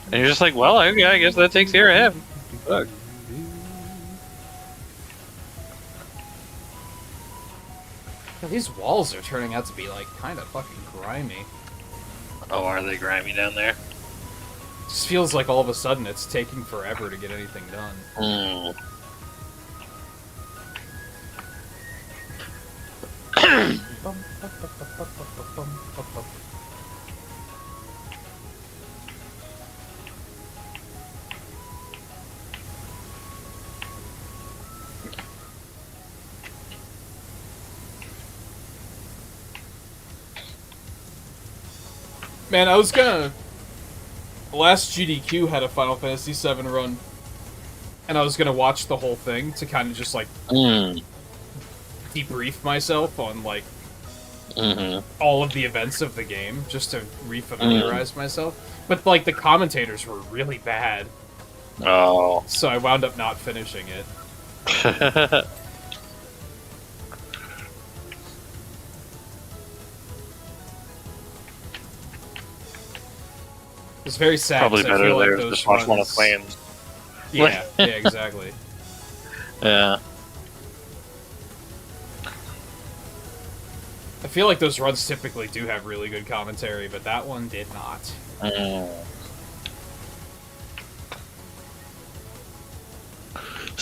And you're just like, well, okay, I guess that takes care of him. Fuck. These walls are turning out to be, like, kind of fucking grimy. Oh, are they grimy down there? It just feels like all of a sudden it's taking forever to get anything done. Man, I was gonna... Last GDQ had a Final Fantasy VII run, and I was gonna watch the whole thing to kind of just, like, debrief myself on, like, all of the events of the game, just to refamiliarize myself. But, like, the commentators were really bad. Oh. So I wound up not finishing it. It's very sad. Probably better I feel there like just watch one of Flames. Yeah, yeah, exactly. Yeah. I feel like those runs typically do have really good commentary, but that one did not.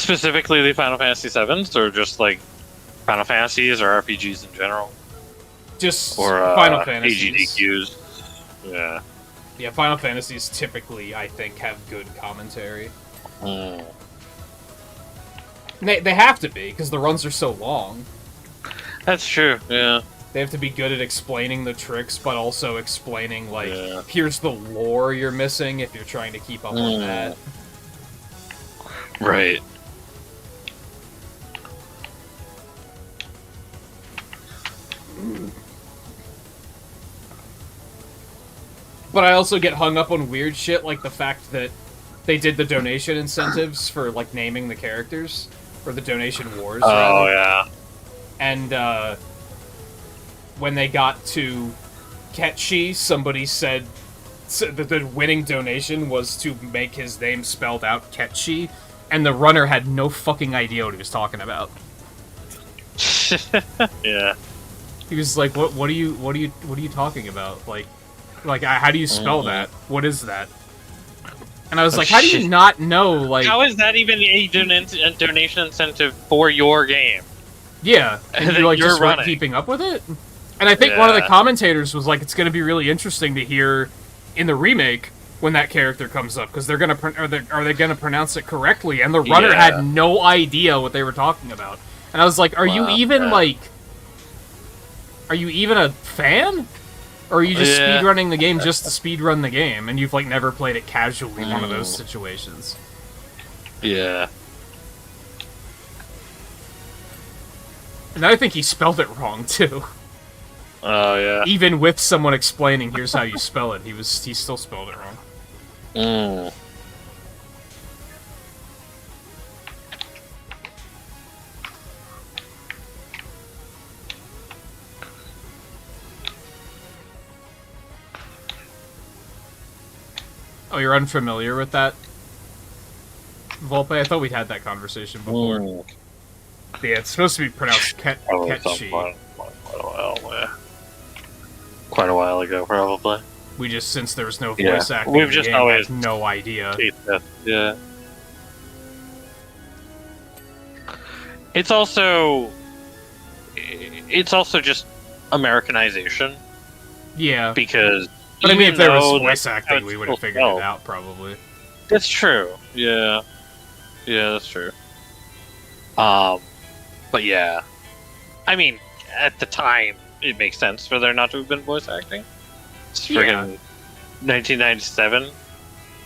Specifically the Final Fantasy VIIs, or just like Final Fantasies or RPGs in general? Just Or Final Fantasies. AGDQs. Yeah. Yeah, Final Fantasies typically, I think, have good commentary. Mm. They have to be, because the runs are so long. That's true, yeah. They have to be good at explaining the tricks, but also explaining, like, Yeah. here's the lore you're missing if you're trying to keep up on that. Right. But I also get hung up on weird shit, like the fact that they did the donation incentives for, like, naming the characters. Or the donation wars, Oh, rather. yeah. And, when they got to Ketchi, somebody said that the winning donation was to make his name spelled out Ketchi, and the runner had no fucking idea what he was talking about. Yeah. He was like, what are you talking about? Like, how do you spell that? What is that? And I was like, how do you not know, like... How is that even a donation incentive for your game? Yeah, and you're like, just running. keeping up with it? And I think one of the commentators was like, it's going to be really interesting to hear in the remake when that character comes up, because they're going to are they going to pronounce it correctly? And the runner had no idea what they were talking about. And I was like, are you even a fan? Or are you just speedrunning the game just to speedrun the game, and you've like never played it casually in one of those situations? Yeah. And I think he spelled it wrong too. Oh yeah. Even with someone explaining, here's how you spell it, he still spelled it wrong. Mm. Oh, you're unfamiliar with that, Volpe? I thought we'd had that conversation before. Yeah, it's supposed to be pronounced Ketchi. Quite a while ago, probably. We just, since there was no voice acting, we've just always had no idea. Yeah. It's also just Americanization. Yeah. Because but I mean, if there was voice acting, we would have figured it out, probably. That's true. Yeah. Yeah, that's true. But yeah. I mean, at the time, it makes sense for there not to have been voice acting. It's friggin' 1997?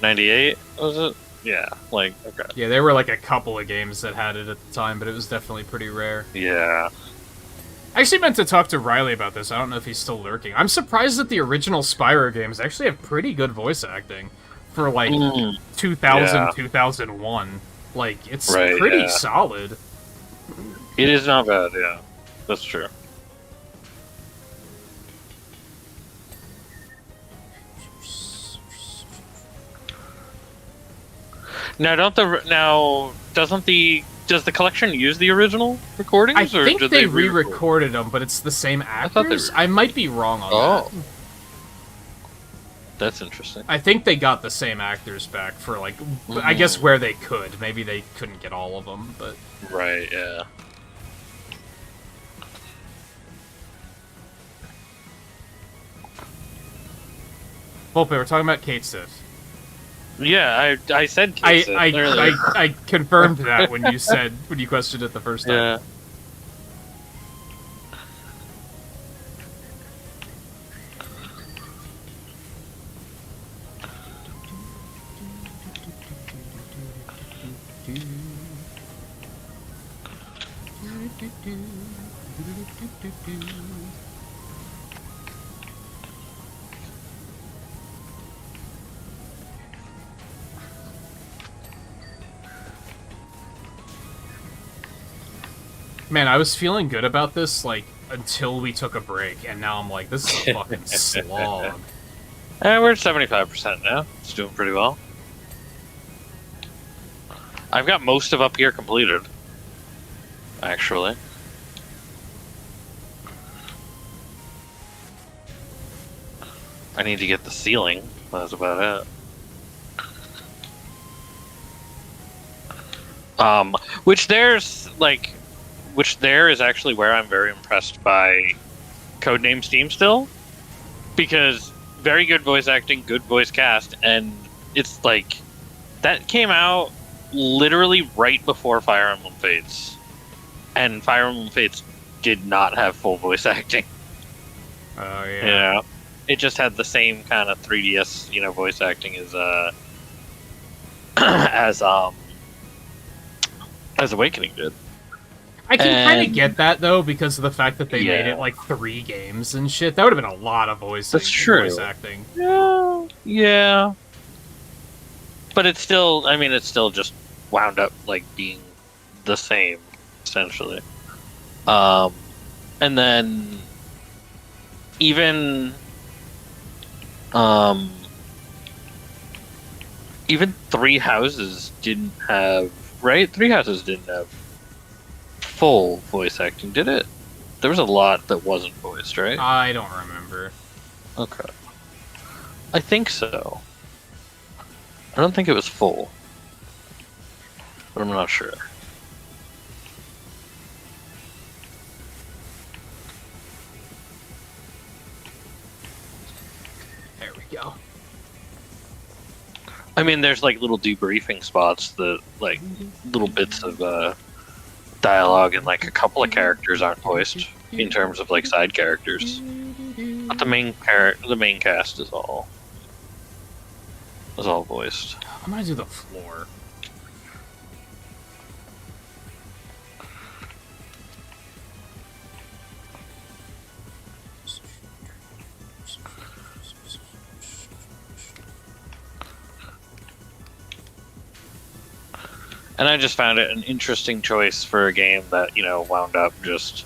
98, was it? Yeah, like, okay. Yeah, there were like a couple of games that had it at the time, but it was definitely pretty rare. Yeah. I actually meant to talk to Riley about this. I don't know if he's still lurking. I'm surprised that the original Spyro games actually have pretty good voice acting for, like, 2000, 2001. Like, it's pretty solid. It is not bad, yeah. That's true. Now, does the collection use the original recordings? I think or they re-recorded them, but it's the same actors. I might be wrong on that. That's interesting. I think they got the same actors back for, like, I guess where they could. Maybe they couldn't get all of them, but... Right, yeah. Volpe, we're talking about Kate Stiff. Yeah, I said Kate Stiff. I confirmed that when you questioned it the first time. Yeah. Man, I was feeling good about this, like, until we took a break, and now I'm like, this is a fucking slog. We're at 75% now. It's doing pretty well. I've got most of up here completed, actually. I need to get the ceiling. That's about it. Which there's like, which there is actually where I'm very impressed by Codename Steam still, because very good voice acting, good voice cast, and it's like that came out literally right before Fire Emblem Fates, and Fire Emblem Fates did not have full voice acting. Oh yeah. You know, it just had the same kind of 3DS, voice acting as as Awakening did. I can kind of get that though, because of the fact that they made it like 3 games and shit. That would have been a lot of voice acting. Yeah. But it's still, it's still just wound up like being the same, essentially. And then even Three Houses didn't have, right? Three Houses didn't have full voice acting, did it? There was a lot that wasn't voiced, right? I don't remember. Okay. I think so. I don't think it was full, but I'm not sure. There we go. I mean, there's like little debriefing spots that, like, little bits of dialogue, and like a couple of characters aren't voiced in terms of like side characters. But the main cast is all voiced. I'm gonna do the floor. And I just found it an interesting choice for a game that, wound up just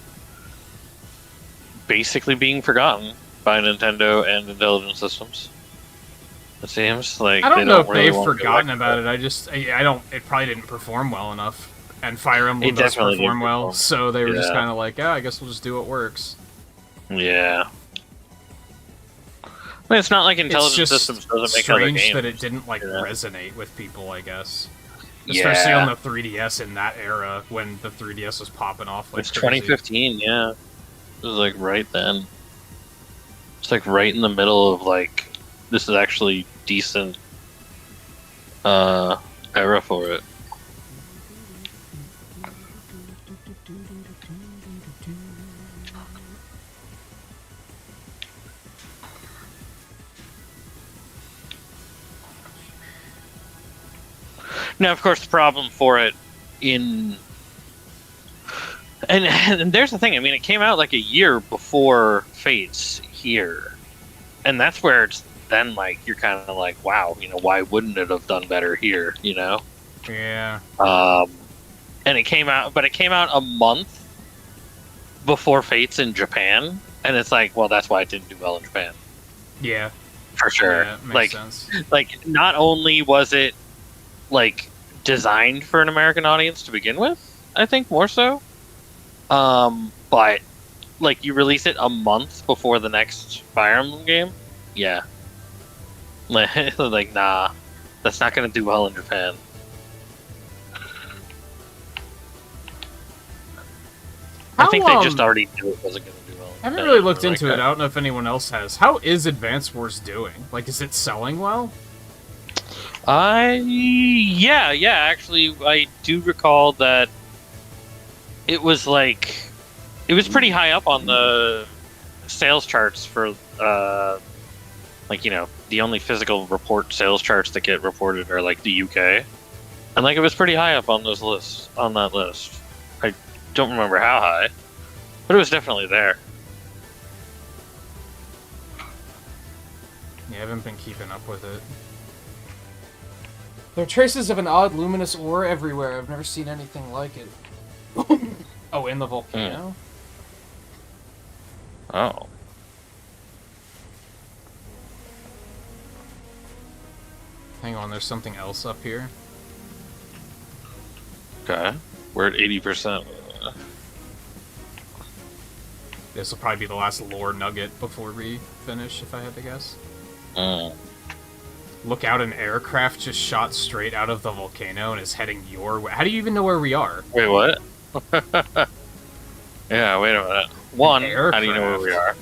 basically being forgotten by Nintendo and Intelligent Systems. It seems like I don't know if really they've forgotten about it. I don't. It probably didn't perform well enough, and Fire Emblem does perform well, so they were just kind of like, I guess we'll just do what works. Yeah. I mean, it's not like Intelligent Systems doesn't make other games. It's strange that it didn't resonate with people, I guess. Especially on the 3DS in that era, when the 3DS was popping off like it's crazy. 2015, yeah. It was like right then. It's like right in the middle of like, this is actually decent era for it. Now, of course, the problem for it and there's the thing. I mean, it came out like a year before Fates here, and that's where it's then like you're kind of like, wow, why wouldn't it have done better here? Yeah. And it came out a month before Fates in Japan, and it's like, well, that's why it didn't do well in Japan. Yeah. For sure. Yeah, makes sense. Like, not only was it like designed for an American audience to begin with, I think more so. But like you release it a month before the next Fire Emblem game, yeah. Like nah, that's not gonna do well in Japan. I think they just already knew it wasn't gonna do well. I haven't really looked into it. I don't know if anyone else has. How is Advance Wars doing? Like, is it selling well? Yeah, actually, I do recall that it was pretty high up on the sales charts for, the only physical report sales charts that get reported are, like, the UK. And, like, it was pretty high up on that list. I don't remember how high, but it was definitely there. Yeah, I haven't been keeping up with it. There are traces of an odd luminous ore everywhere. I've never seen anything like it. Oh, in the volcano? Oh. Hang on, there's something else up here. Okay. We're at 80%. This will probably be the last lore nugget before we finish, if I had to guess. Look out, an aircraft just shot straight out of the volcano and is heading your way. How do you even know where we are? Wait, what? Yeah, wait a minute. One, how do you know where we are?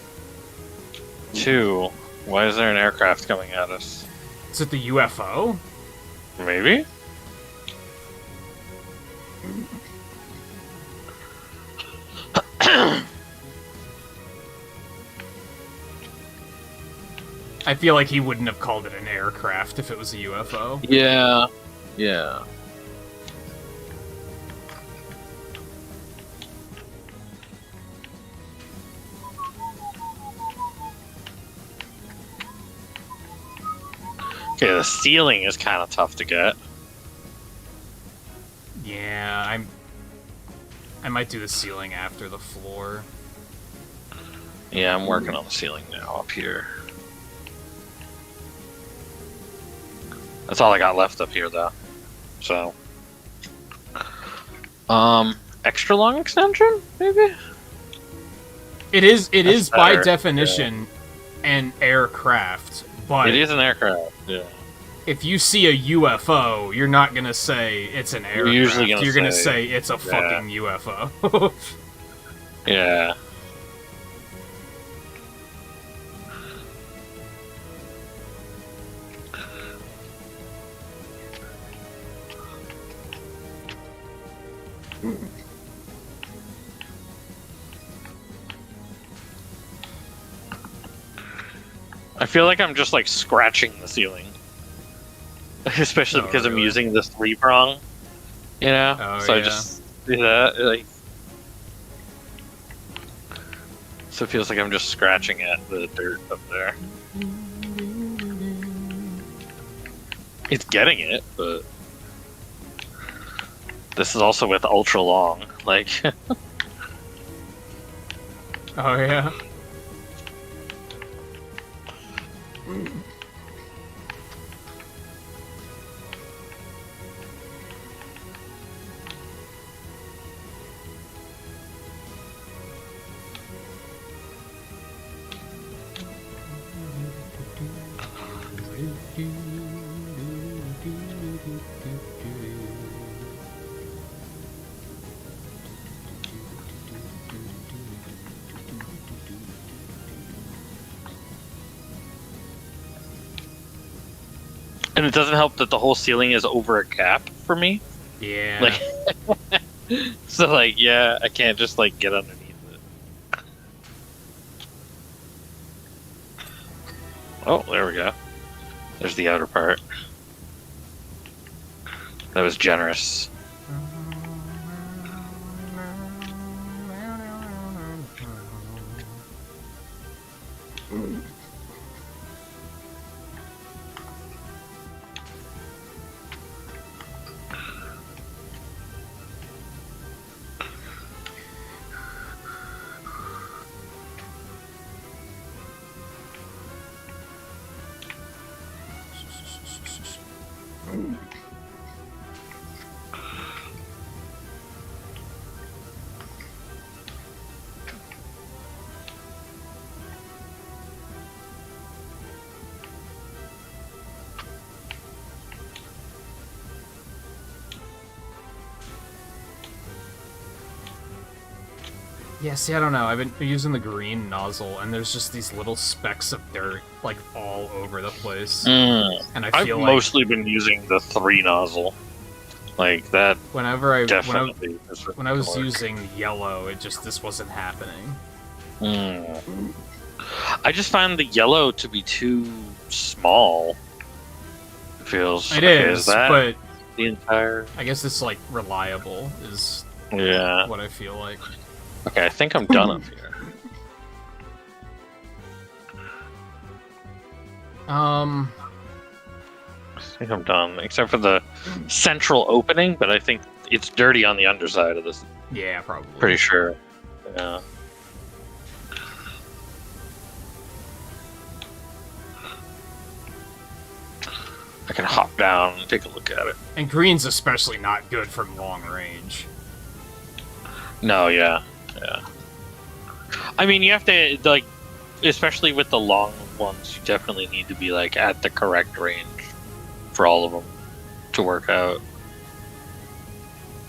Two, why is there an aircraft coming at us? Is it the UFO? Maybe? I feel like he wouldn't have called it an aircraft if it was a UFO. Yeah. Yeah. Okay, the ceiling is kind of tough to get. Yeah, I might do the ceiling after the floor. Yeah, I'm working on the ceiling now up here. That's all I got left up here, though. So, extra long extension, maybe. It is by better, definition an aircraft, but it is an aircraft. Yeah. if you see a UFO, you're not gonna say it's an aircraft. You're gonna say it's a fucking UFO. Yeah. I feel like I'm just like scratching the ceiling, especially because I'm using this 3-prong, you know. So I just do that, like, so it feels like I'm just scratching at the dirt up there. It's getting it, but this is also with ultra long, like. Oh yeah. And it doesn't help that the whole ceiling is over a cap for me. Yeah. Like, so like, yeah, I can't just like get underneath it. Oh, there we go. There's the outer part. That was generous. Yeah, see, I don't know. I've been using the green nozzle, and there's just these little specks of dirt, like, all over the place. And I feel I've mostly been using the 3 nozzle. Like, that whenever I definitely when I was using yellow, this wasn't happening. I just find the yellow to be too small. It feels. It is, but the entire. I guess it's like reliable is what I feel like. Okay, I think I'm done up here. I think I'm done, except for the central opening, but I think it's dirty on the underside of this. Yeah, probably. Pretty sure. Yeah. I can hop down and take a look at it. And green's especially not good from long range. No, yeah. I mean, you have to, like, especially with the long ones, you definitely need to be, like, at the correct range for all of them to work out.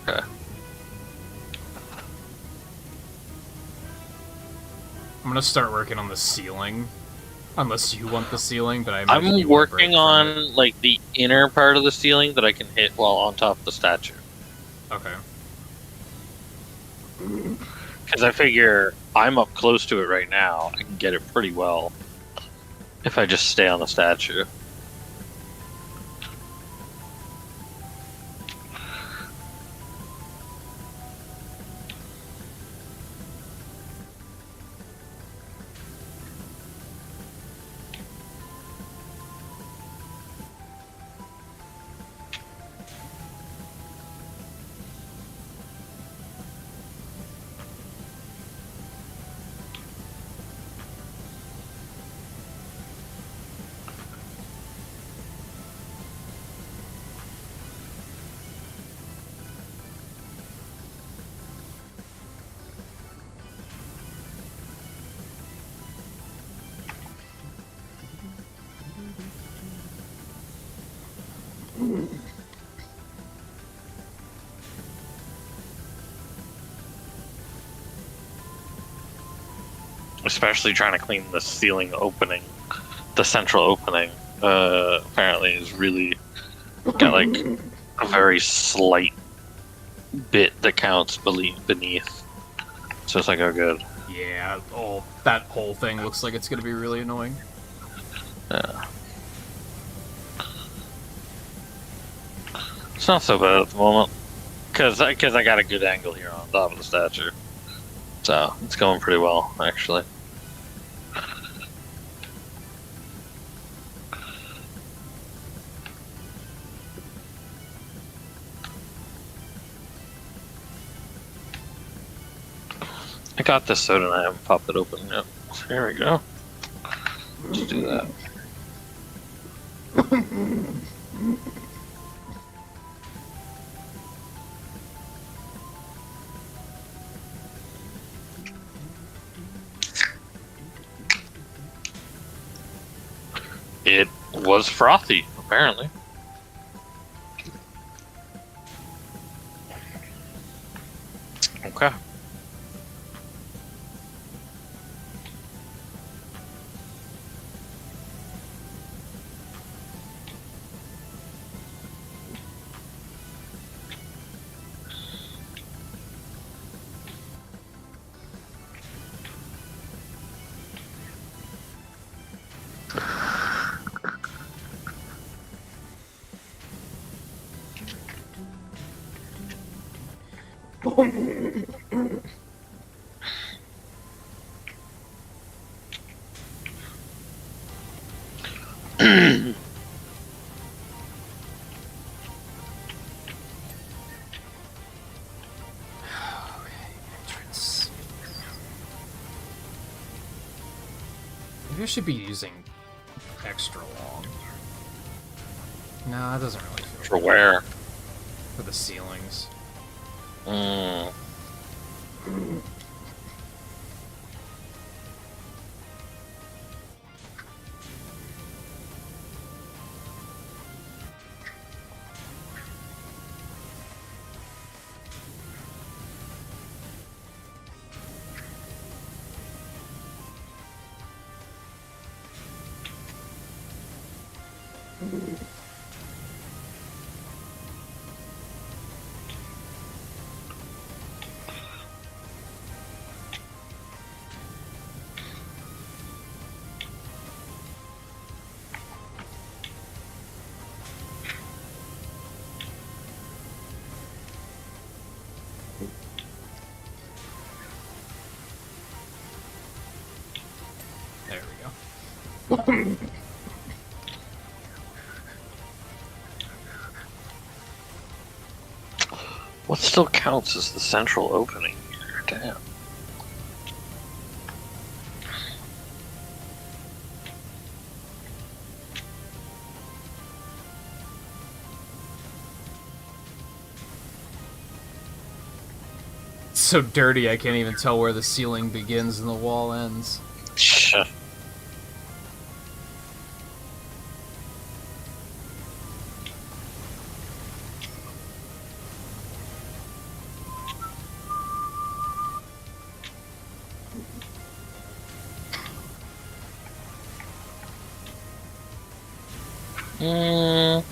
Okay. I'm gonna start working on the ceiling. Unless you want the ceiling, but I imagine I'm you won't break working from on it. like the inner part of the ceiling that I can hit while on top of the statue. Okay. Because I figure I'm up close to it right now. I can get it pretty well if I just stay on the statue. Especially trying to clean the ceiling opening, the central opening. Apparently, is really got like a very slight bit that counts beneath. So it's like, oh, good. Yeah, that whole thing looks like it's gonna be really annoying. Yeah. It's not so bad at the moment, because I got a good angle here on top of the statue. So it's going pretty well, actually. I got this soda and I haven't popped it open yet. Here we go. Let's do that. It was frothy, apparently. Okay. Entrance. Maybe I should be using extra long. No, that doesn't really feel For good. where? For the ceilings. There we go. What still counts as the central opening here? Damn. It's so dirty I can't even tell where the ceiling begins and the wall ends. Mm.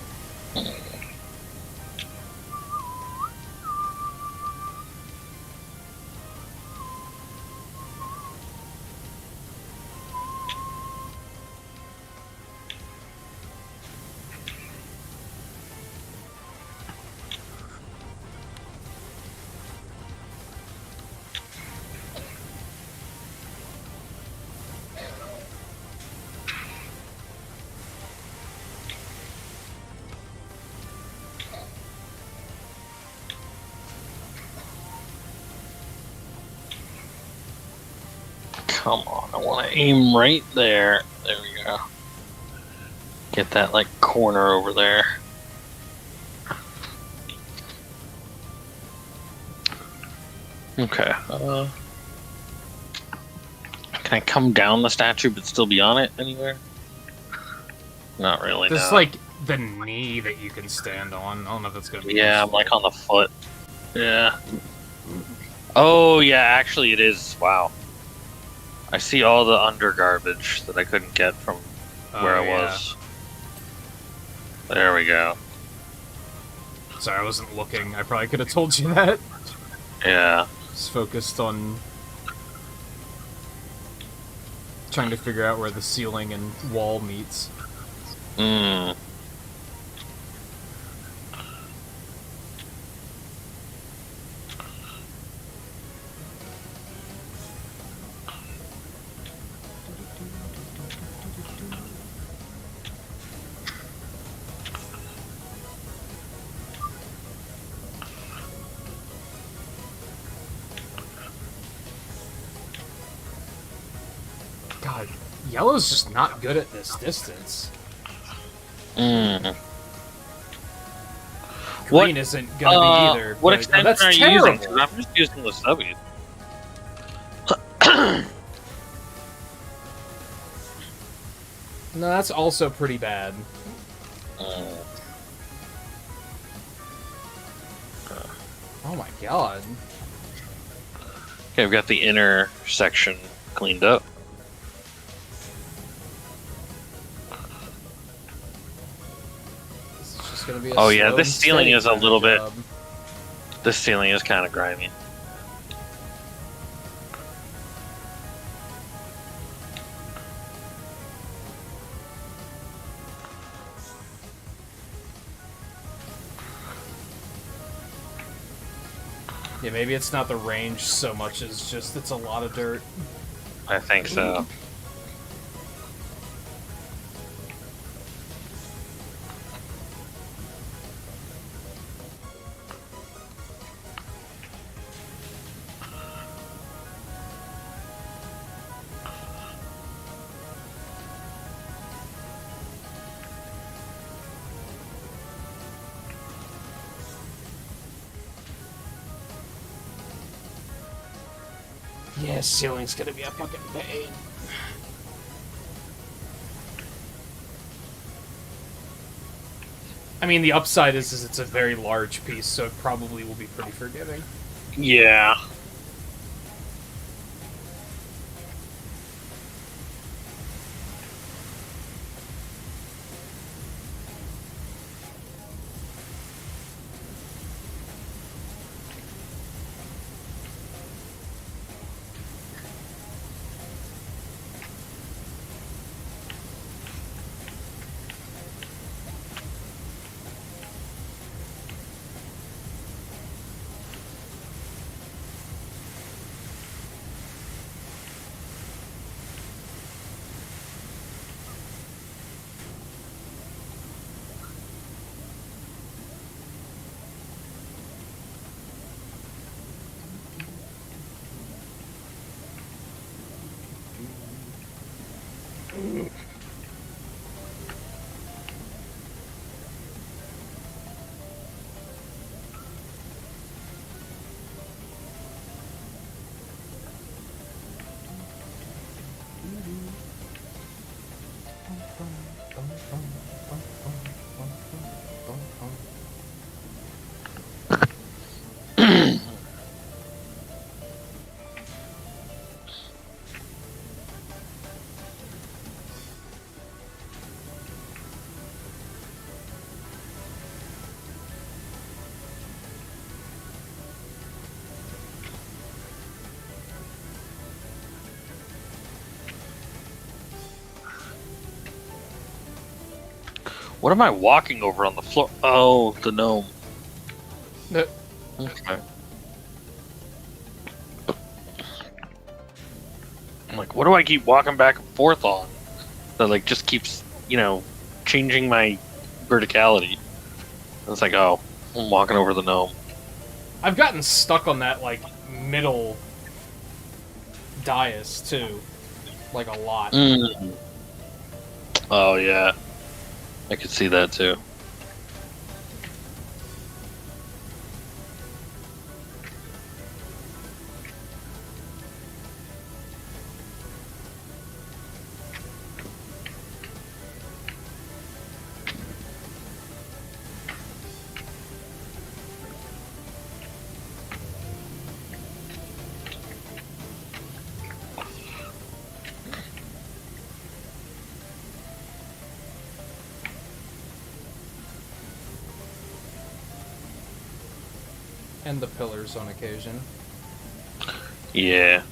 Come on, I want to aim right there. There we go. Get that, like, corner over there. Okay. Can I come down the statue but still be on it anywhere? Not really, There's, no. like, the knee that you can stand on. I don't know if that's gonna be Yeah, useful. I'm, like, on the foot. Yeah. Oh, yeah, actually it is. Wow. I see all the under garbage that I couldn't get from where I was. There we go. Sorry, I wasn't looking. I probably could have told you that. Yeah. Just focused on trying to figure out where the ceiling and wall meets. Hmm. God, yellow's just not good at this distance. Hmm. Green isn't gonna be either. What but, extension that's are you terrible. using? 'Cause I'm just using the subbies. No, that's also pretty bad. Oh my god. Okay, I've got the inner section cleaned up. This is just gonna be a Oh yeah, slow this and ceiling steady is a kind of little bit. job. This ceiling is kind of grimy. Yeah, maybe it's not the range so much as just it's a lot of dirt. I think so. Yeah, ceiling's gonna be a fucking pain. I mean, the upside is it's a very large piece, so it probably will be pretty forgiving. Yeah. What am I walking over on the floor? Oh, the gnome. No. Okay. I'm like, what do I keep walking back and forth on? That like just keeps, changing my verticality. It's like, oh, I'm walking over the gnome. I've gotten stuck on that, like, middle dais, too. Like, a lot. Mm. Oh, yeah. I could see that, too. And the pillars on occasion. Yeah.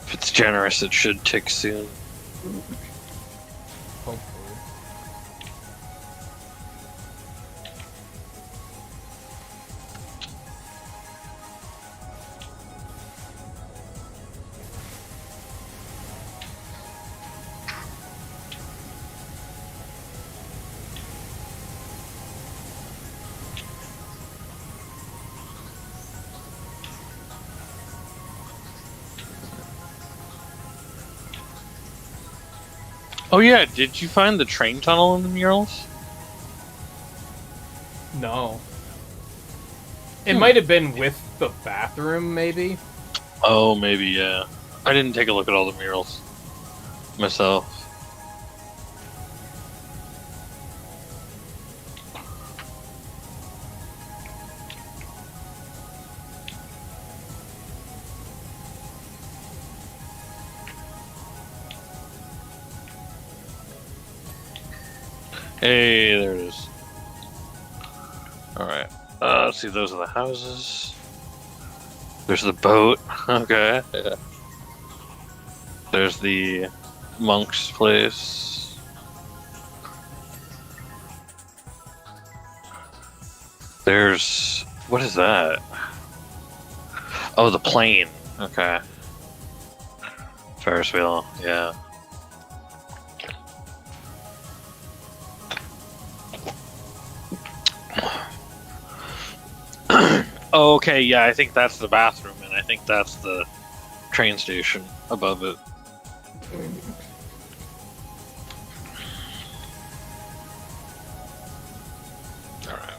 If it's generous, it should tick soon. Hopefully. Oh yeah, did you find the train tunnel in the murals? No. It might have been with the bathroom, maybe? Oh, maybe, yeah. I didn't take a look at all the murals myself. Hey, there it is. Alright. Let's see, those are the houses. There's the boat. Okay. Yeah. There's the monk's place. There's... what is that? Oh, the plane. Okay. Ferris wheel, yeah. Oh, okay, yeah, I think that's the bathroom, and I think that's the train station above it. Alright.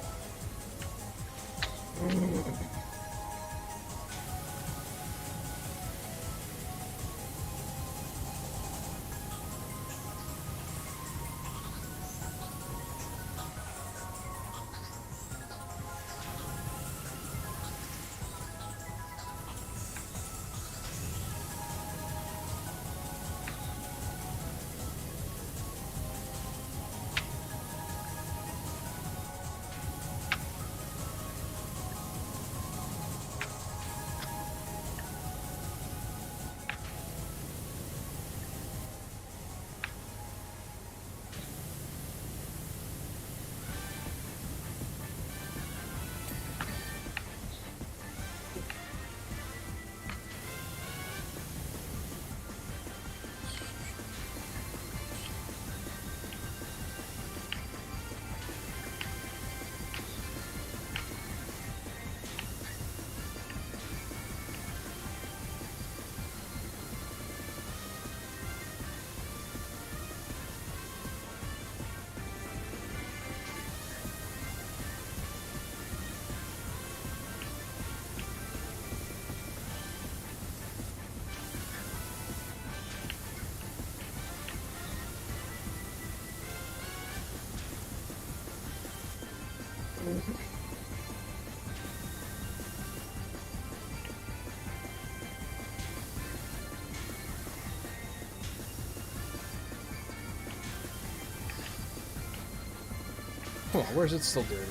Come on, where's it still dirty?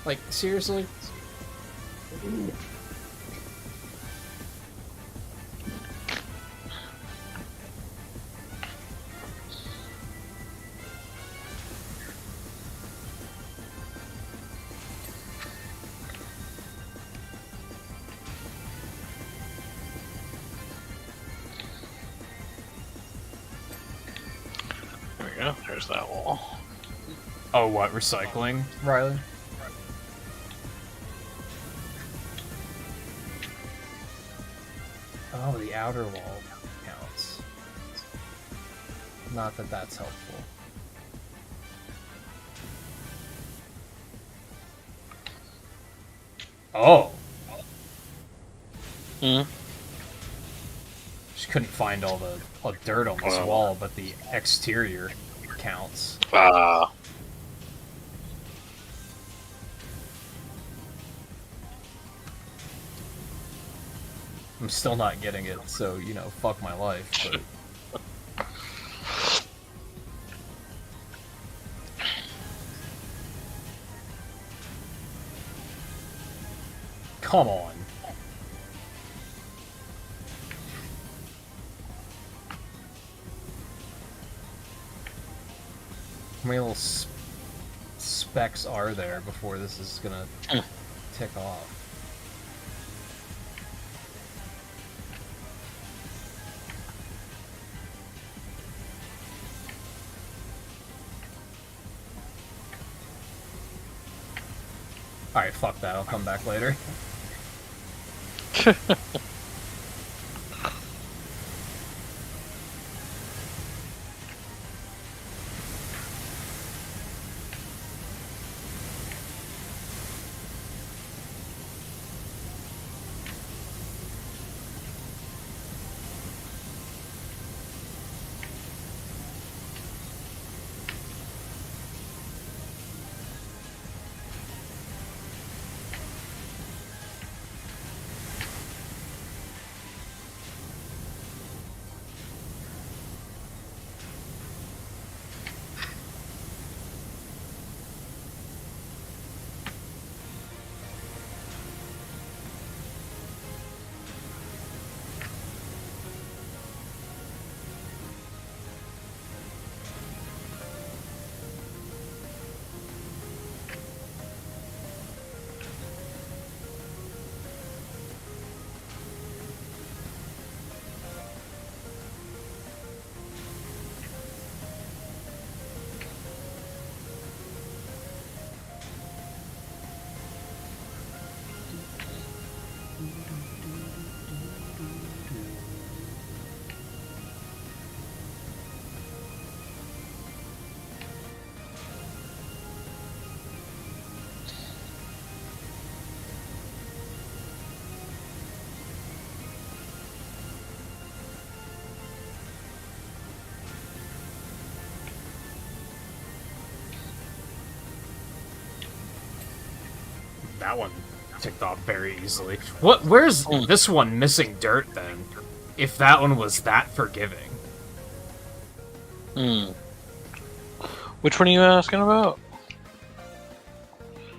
Like, seriously? There we go. There's that wall. Oh, what? Recycling, Riley? Oh, the outer wall counts. Not that that's helpful. Oh! Hmm? She couldn't find all the dirt on this wall, but the exterior counts. Ah. I'm still not getting it, so, you know, fuck my life, but... Come on. How many little specks are there before this is gonna tick off? Alright, fuck that, I'll come back later. That one ticked off very easily. What? Where's this one missing dirt, then? If that one was that forgiving. Hmm. Which one are you asking about?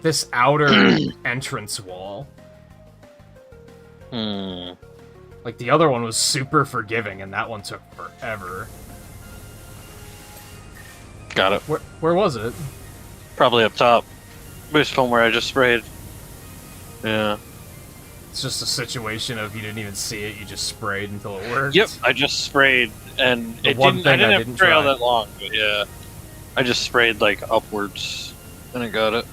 This outer entrance wall. Hmm. Like, the other one was super forgiving, and that one took forever. Got it. Where was it? Probably up top. Based on where I just sprayed. Yeah. It's just a situation of you didn't even see it, you just sprayed until it worked. Yep, I just sprayed, and The it one didn't. thing I didn't I have didn't to spray all try. that long, but yeah, I just sprayed like upwards, and I got it.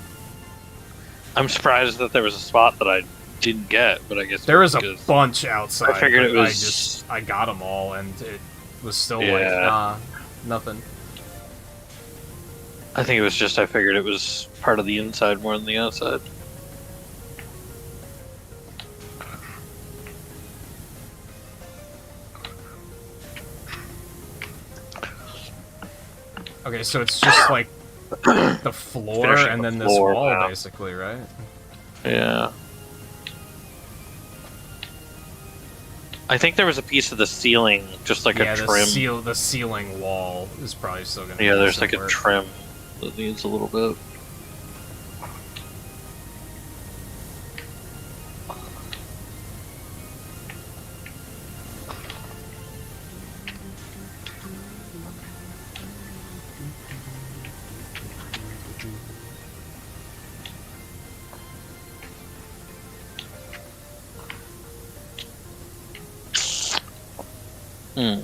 I'm surprised that there was a spot that I didn't get, but I guess There was a because bunch outside. I figured but it was. I got them all, and it was still like, Yeah. nah, nothing. I think it was just I figured it was part of the inside more than the outside. Okay, so it's just like the floor Finishing and the then this floor wall, now. basically, right? Yeah. I think there was a piece of the ceiling, just like a trim. The ceiling wall is probably still gonna. Yeah, need there's some like a work. trim that needs a little bit. Hmm.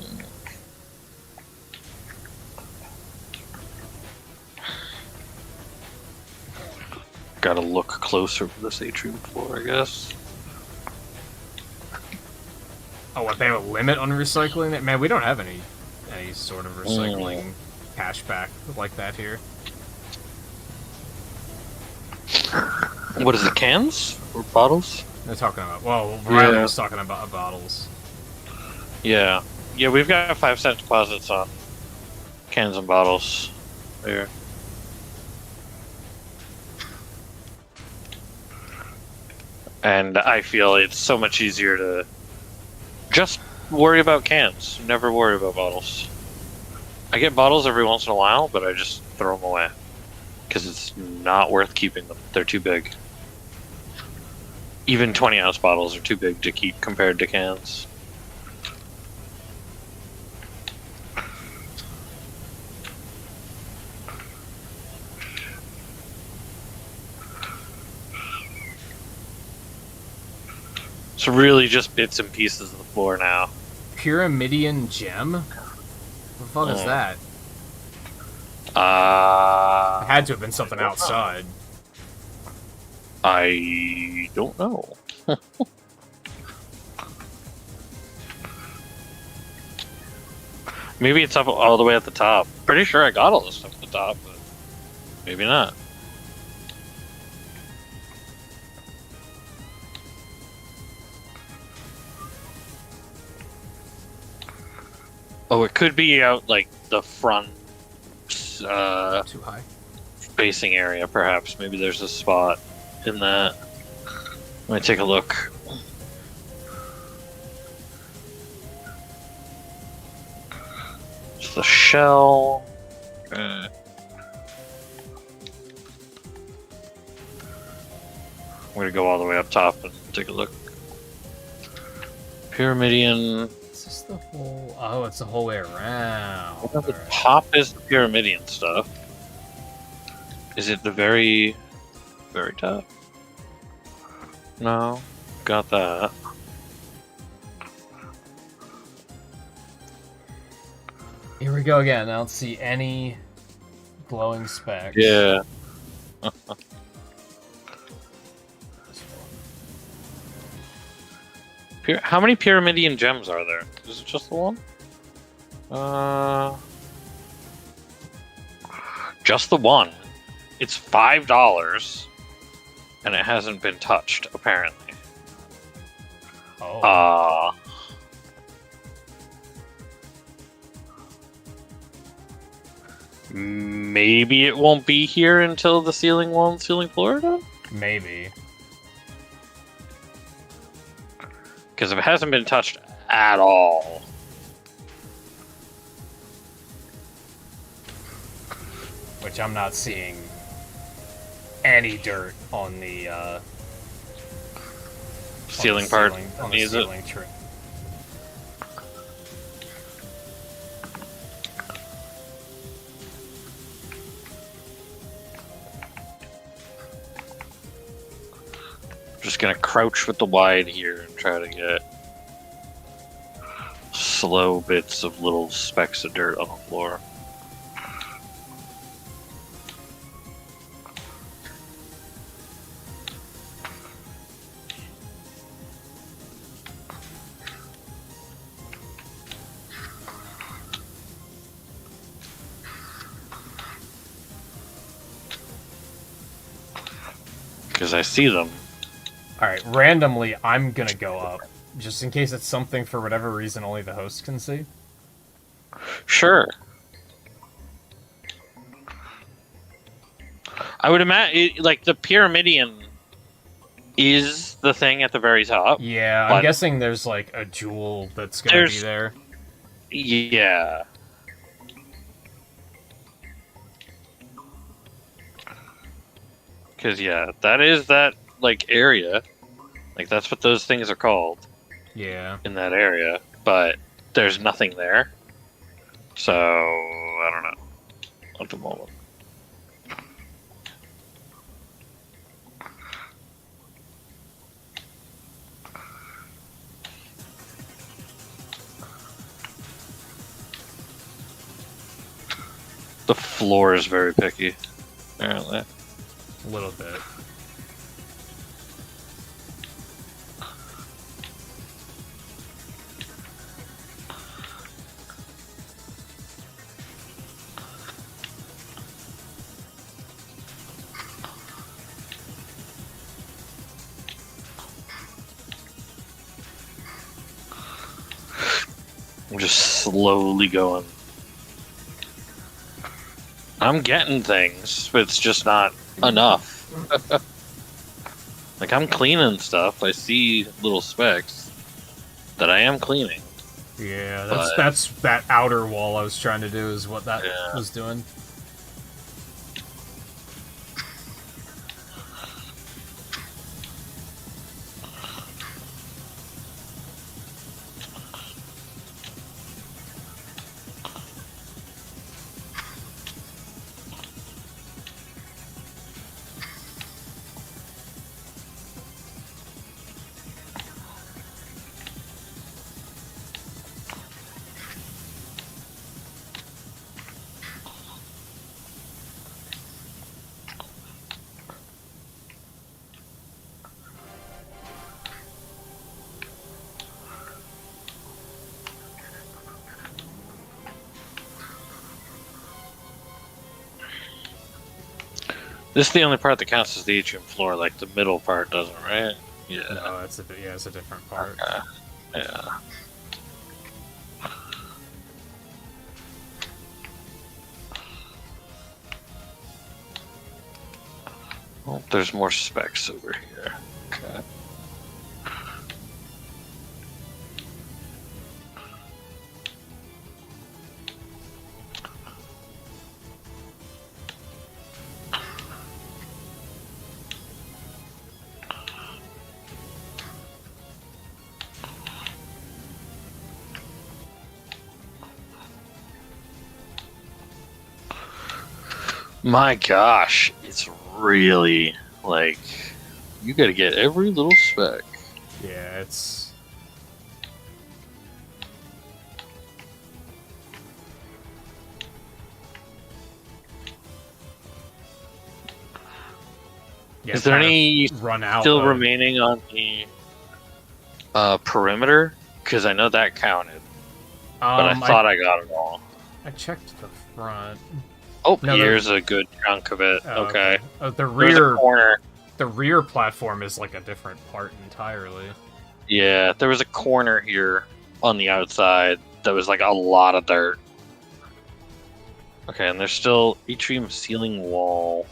Gotta look closer for this atrium floor, I guess. Oh, what, they have a limit on recycling it? Man, we don't have any sort of recycling cashback like that here. What is it, cans? Or bottles? They're talking about... Well, Riley was talking about bottles. Yeah. Yeah, we've got 5-cent deposits on cans and bottles there. And I feel it's so much easier to just worry about cans. Never worry about bottles. I get bottles every once in a while, but I just throw them away. Because it's not worth keeping them. They're too big. Even 20-ounce bottles are too big to keep compared to cans. It's really just bits and pieces of the floor now. Pyramidion gem? What the fuck is that? It had to have been something outside. I don't know. Maybe it's up all the way at the top. Pretty sure I got all this stuff at the top, but maybe not. Oh, it could be out like the front Too high. facing area, perhaps. Maybe there's a spot in that. Let me take a look. It's the shell. I'm gonna go all the way up top and take a look. Pyramidion. Is this the whole... Oh, it's the whole way around. Well, the top is the Pyramidion stuff. Is it the very top? No. Got that. Here we go again. I don't see any glowing specks. Yeah. How many Pyramidion gems are there? Is it just the one? Just the one. It's $5, and it hasn't been touched, apparently. Oh. Maybe it won't be here until the ceiling wall and ceiling floor are done? Maybe. Because if it hasn't been touched at all... Which I'm not seeing any dirt on the ceiling part on the needs ceiling trim. Just gonna crouch with the wide here and try to get slow bits of little specks of dirt on the floor. Because I see them. Alright, randomly, I'm gonna go up. Just in case it's something for whatever reason only the host can see. Sure. I would imagine, like, the Pyramidion is the thing at the very top. Yeah, I'm guessing there's, like, a jewel that's gonna be there. Yeah. Because, yeah, that is that, like, area. Like, that's what those things are called. Yeah. In that area. But there's nothing there. So, I don't know. At the moment. The floor is very picky, apparently. A little bit. I'm just slowly going. I'm getting things, but it's just not enough. Like, I'm cleaning stuff. I see little specks that I am cleaning. Yeah, that's that outer wall I was trying to do is what that was doing. This is the only part that counts as the atrium floor, like the middle part doesn't, right? Yeah. No, it's a different part. Okay. Yeah. Well, there's more specs over here. Okay. My gosh, it's really, like, you gotta get every little spec. Yeah, it's... Yeah, is there any run out still remaining on the perimeter? Because I know that counted. But I thought I got it all. I checked the front. Oh, no, here's a good chunk of it. Okay. The rear corner. The rear platform is like a different part entirely. Yeah, there was a corner here on the outside that was like a lot of dirt. Okay, and there's still atrium ceiling wall.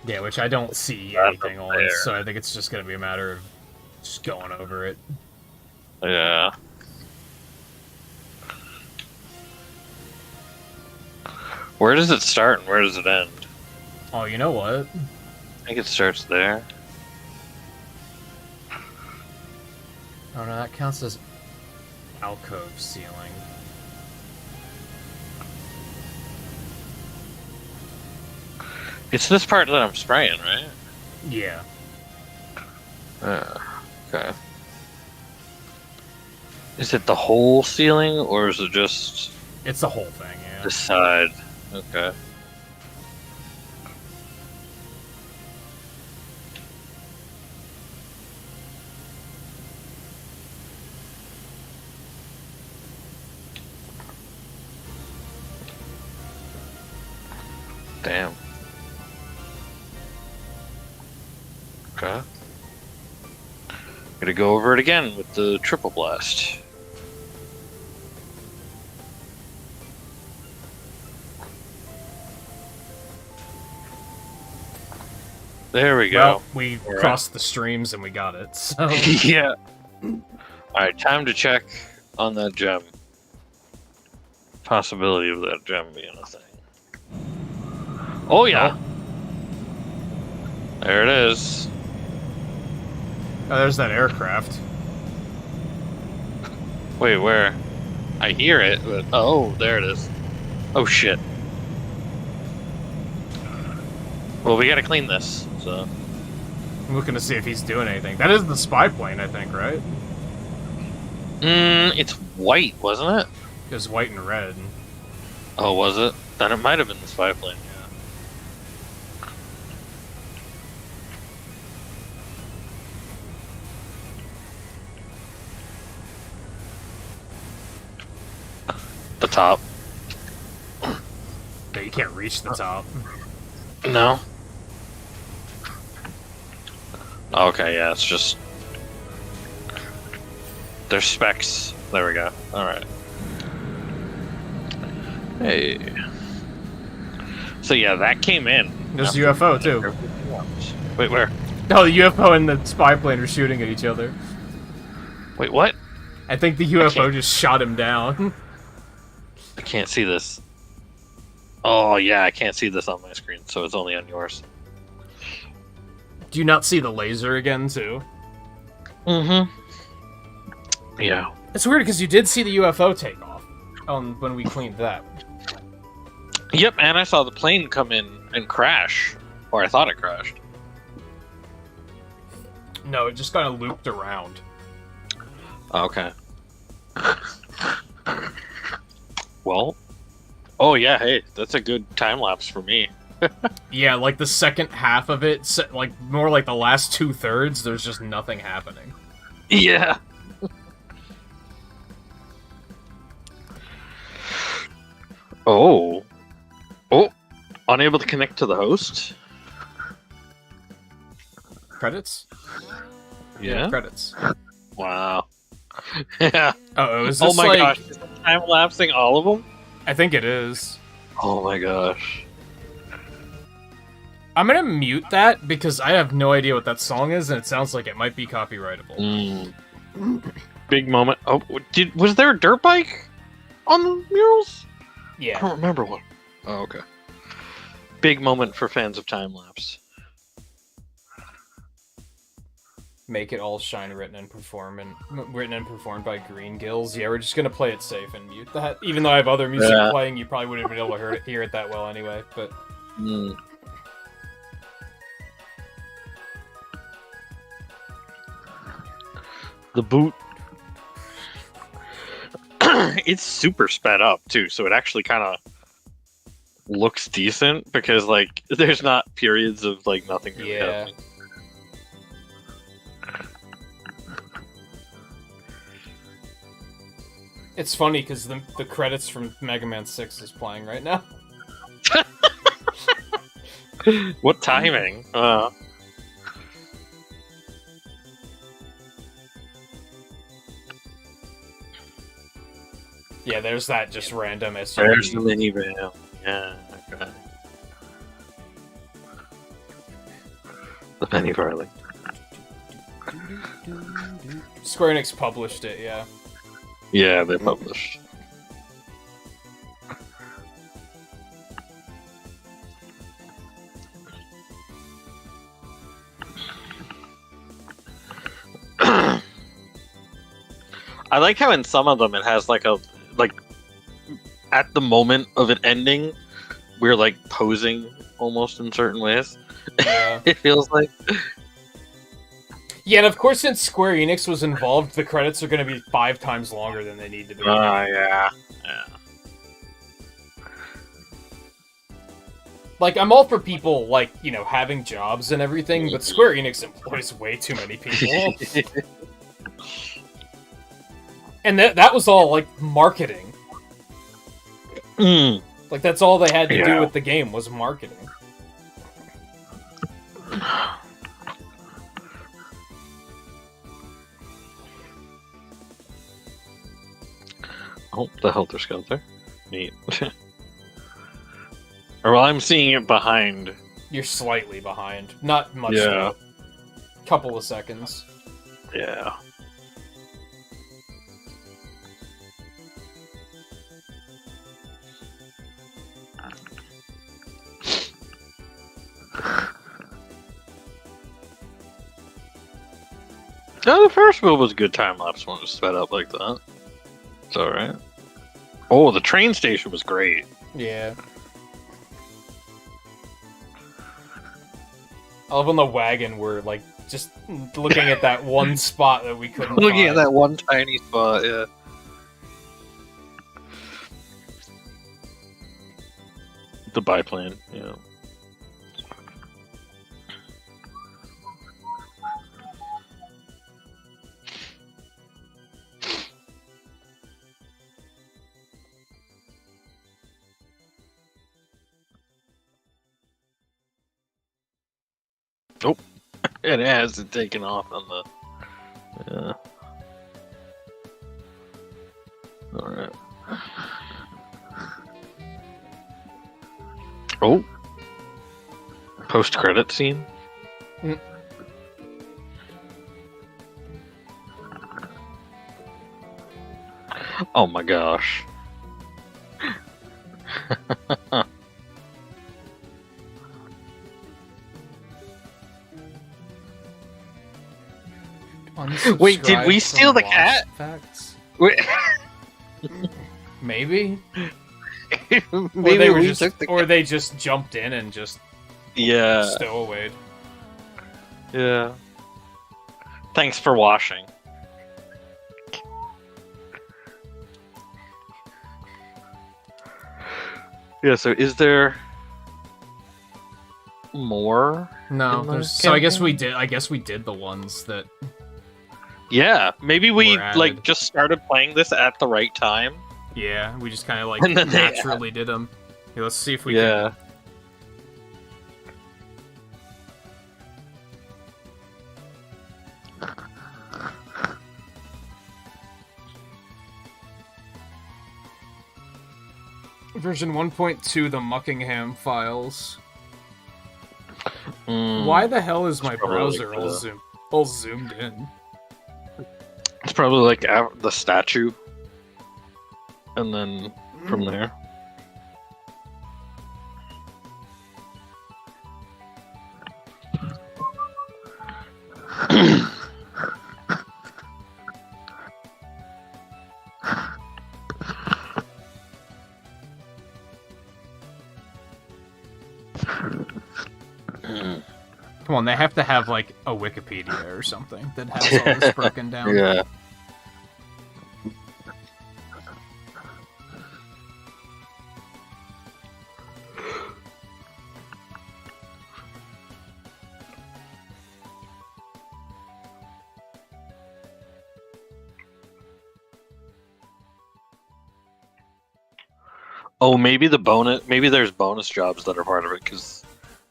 Yeah, which I don't see anything on, so I think it's just going to be a matter of just going over it. Yeah. Where does it start and where does it end? Oh, you know what? I think it starts there. Oh no, that counts as alcove ceiling. It's this part that I'm spraying, right? Yeah. Okay. Is it the whole ceiling, or is it just... It's the whole thing, yeah. This side. Okay. Damn. Okay. Gonna go over it again with the triple blast. There we go. Well, we All right. crossed the streams and we got it. So Yeah. Alright, time to check on that gem. Possibility of that gem being a thing. Oh, yeah. There it is. oh, there's that aircraft. Wait, where? I hear it, but oh, there it is. Oh shit. Well, we gotta clean this, so. I'm looking to see if he's doing anything. That is the spy plane, I think, right? It's white, wasn't it? It was white and red. Oh, was it? Then it might have been the spy plane, yeah. The top. Yeah, you can't reach the top. No. Okay, yeah, it's just... There's specs. There we go. Alright. Hey. So yeah, that came in. There's a UFO, too. Wait, where? No, the UFO and the spy plane are shooting at each other. Wait, what? I think the UFO just shot him down. I can't see this. Oh, yeah, I can't see this on my screen, so it's only on yours. Do you not see the laser again, too? Mm-hmm. Yeah. It's weird, because you did see the UFO take off when we cleaned that. Yep, and I saw the plane come in and crash. Or I thought it crashed. No, it just kind of looped around. Okay. Well. Oh, yeah, hey, that's a good time-lapse for me. Yeah, like the second half of it, like more like the last 2/3, there's just nothing happening. Yeah. Oh. Oh. Unable to connect to the host? Credits? Yeah. Credits. Wow. Yeah. Oh, is Oh this my like... gosh. Is it time-lapsing all of them? I think it is. Oh my gosh. I'm gonna mute that because I have no idea what that song is, and it sounds like it might be copyrightable. Big moment. Oh, was there a dirt bike on the murals? I Yeah. don't remember what. Oh, okay. Big moment for fans of time lapse. Make it all shine written and performed by Green Gills. Yeah, we're just gonna play it safe and mute that. Even though I have other music playing, you probably wouldn't have been able to hear it that well anyway. But the boot. It's super sped up too, so it actually kind of looks decent because like there's not periods of like nothing really happening. It's funny because the credits from Mega Man 6 is playing right now. What timing? Yeah, there's that just random SUV. There's the minivan. Yeah, okay. The Penny Farley. Square Enix published it, yeah. Yeah, they published. I like how in some of them it has like at the moment of it ending, we're like posing almost in certain ways. Yeah. It feels like. Yeah, and of course, since Square Enix was involved, the credits are going to be 5 times longer than they need to be. Yeah. Like, I'm all for people, like, you know, having jobs and everything, but Square Enix employs way too many people. And that was all, like, marketing. Like, that's all they had to do with the game, was marketing. Oh, the Helter Skelter. Neat. Or well, I'm seeing it behind You're slightly behind. Not much, Yeah. though. Couple of seconds. Yeah. No, the first move was a good time lapse when it was sped up like that. It's alright. Oh, the train station was great. Yeah. I love on the wagon we're like just looking at that one spot that we couldn't Looking find. at that one tiny spot, yeah. The biplane, yeah. Oh, it hasn't taken off on the. Yeah. Alright. Oh. Post credit scene? Oh my gosh. Wait, did we steal the cat? Facts. Wait. Maybe. Maybe they were we just, took the or they just jumped in and just stowawayed. Yeah. Thanks for washing. Yeah, so is there more? No, in the so I guess campaign? I guess we did the ones that. Yeah, maybe we Were like added. just started playing this at the right time. Yeah, we just kind of like And then they naturally did them. Okay, let's see if we Yeah. can. Version 1.2, the Muckingham files. Mm, Why the hell is my probably browser like all zoomed in? It's probably like the statue, and then from there. Come on, they have to have like a Wikipedia or something that has all this broken down. Yeah. Oh, maybe maybe there's bonus jobs that are part of it, because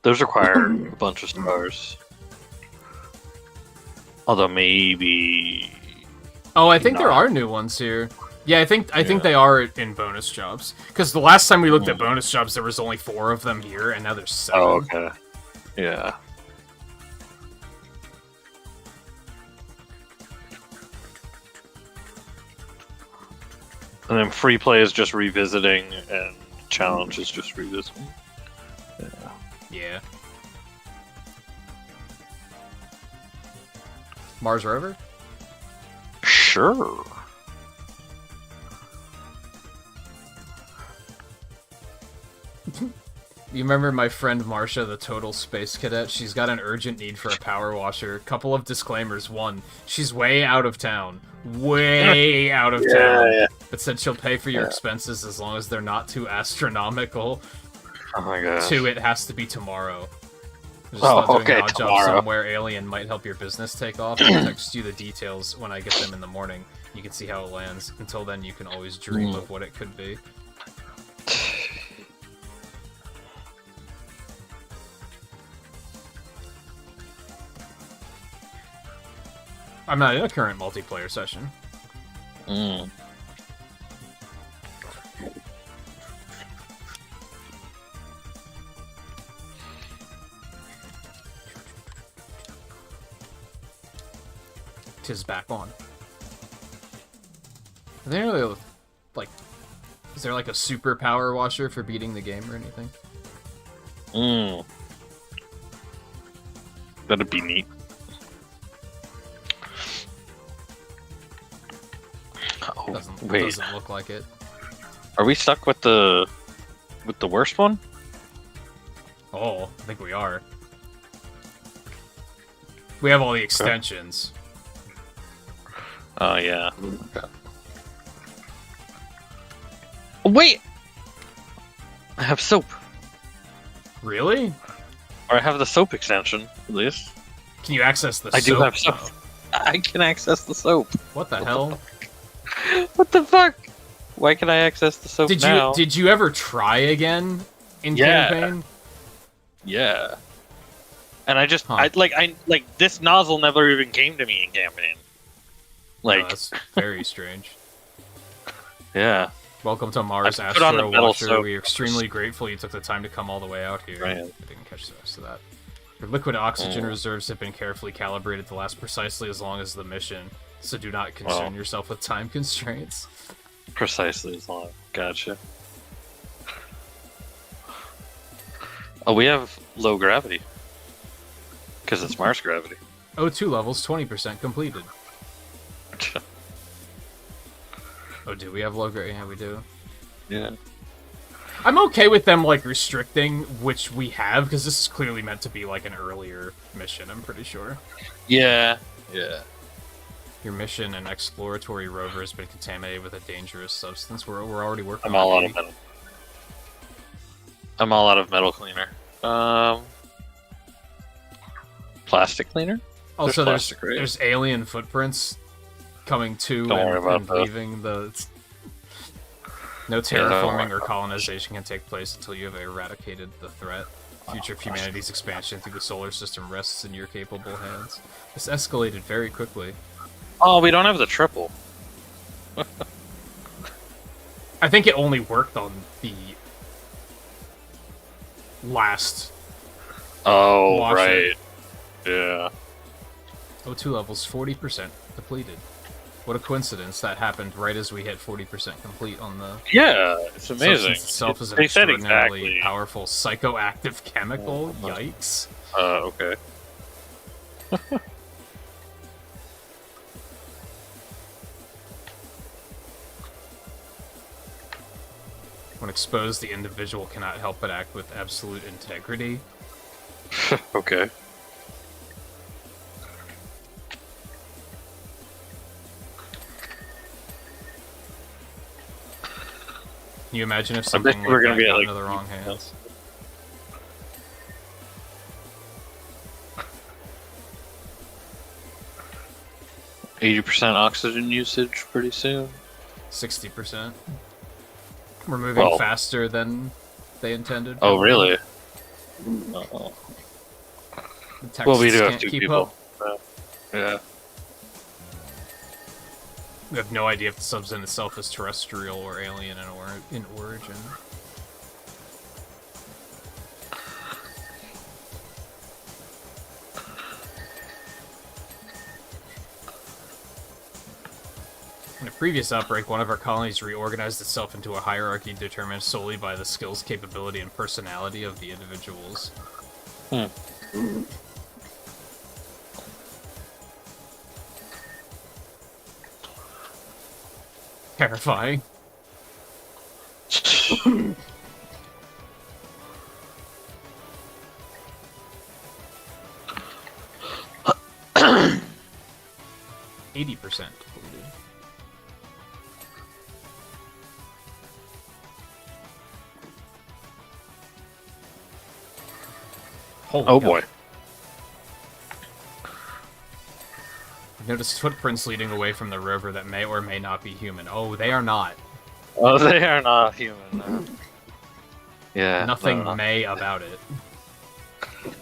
those require a bunch of stars. Although maybe... Oh, I think there not. are new ones here. Yeah, I think they are in bonus jobs. Because the last time we looked at bonus jobs, there was only 4 of them here, and now there's 7. Oh, okay. Yeah. And then free play is just revisiting, and challenge is just revisiting. Yeah. Yeah. Mars rover? Sure. You remember my friend Marsha, the total space cadet? She's got an urgent need for a power washer. Couple of disclaimers. 1, she's way out of town. Way out of town. Yeah. But said she'll pay for your expenses as long as they're not too astronomical. Oh my gosh. 2, it has to be tomorrow. Just Oh, thought doing okay, an odd job tomorrow. somewhere alien might help your business take off. I'll text you the details when I get them in the morning. You can see how it lands. Until then, you can always dream of what it could be. I'm not in a current multiplayer session. Mm. 'tis back on. Are they really, like, is there like a super power washer for beating the game or anything? That'd be neat. Oh, Doesn't look like it. Are we stuck with the worst one? Oh, I think we are. We have all the extensions. Oh yeah. Okay. Oh, wait! I have soap. Really? Or I have the soap extension, at least. Can you access the soap? I do have soap. I can access the soap. What the hell? What the fuck? Why can I access the soap now? Did you ever try again in campaign? Yeah. And I just I this nozzle never even came to me in campaign. Like, no, that's very strange. Yeah. Welcome to Mars Astro Watcher. We are extremely grateful you took the time to come all the way out here. Right. I didn't catch the rest of that. Your liquid oxygen reserves have been carefully calibrated to last precisely as long as the mission, so do not concern yourself with time constraints. Precisely as long. Gotcha. Oh, we have low gravity. Because it's Mars gravity. O2 levels 20% completed. Oh, do we have low gravity? Yeah, we do. Yeah. I'm okay with them, like, restricting which we have, because this is clearly meant to be, like, an earlier mission, I'm pretty sure. Yeah. Yeah. Your mission and exploratory rover has been contaminated with a dangerous substance. We're already working I'm on all out of metal. I'm all out of metal cleaner. Plastic cleaner? Also, there's alien footprints coming to and leaving the... No terraforming or colonization can take place until you have eradicated the threat. Future of humanity's expansion through the solar system rests in your capable hands. This escalated very quickly. Oh, we don't have the triple. I think it only worked on the last. Oh, washer. right. Yeah. O2 levels 40% depleted. What a coincidence that happened right as we hit 40% complete on the... Yeah, it's amazing. Substance itself is an extraordinarily powerful psychoactive chemical. Yikes. Okay. When exposed, the individual cannot help but act with absolute integrity. Okay. Can you imagine if something like that got into the wrong hands? %80 oxygen usage pretty soon. 60%. We're moving faster than they intended. Oh, really? The Well, we do have can't two keep people. up. Yeah. We have no idea if the substance itself is terrestrial or alien in origin. In a previous outbreak, one of our colonies reorganized itself into a hierarchy determined solely by the skills, capability, and personality of the individuals. Terrifying. %80 depleted. Holy oh God. boy. I've noticed footprints leading away from the rover that may or may not be human. Oh, they are not. Oh, they are not human. Yeah. Nothing may about it.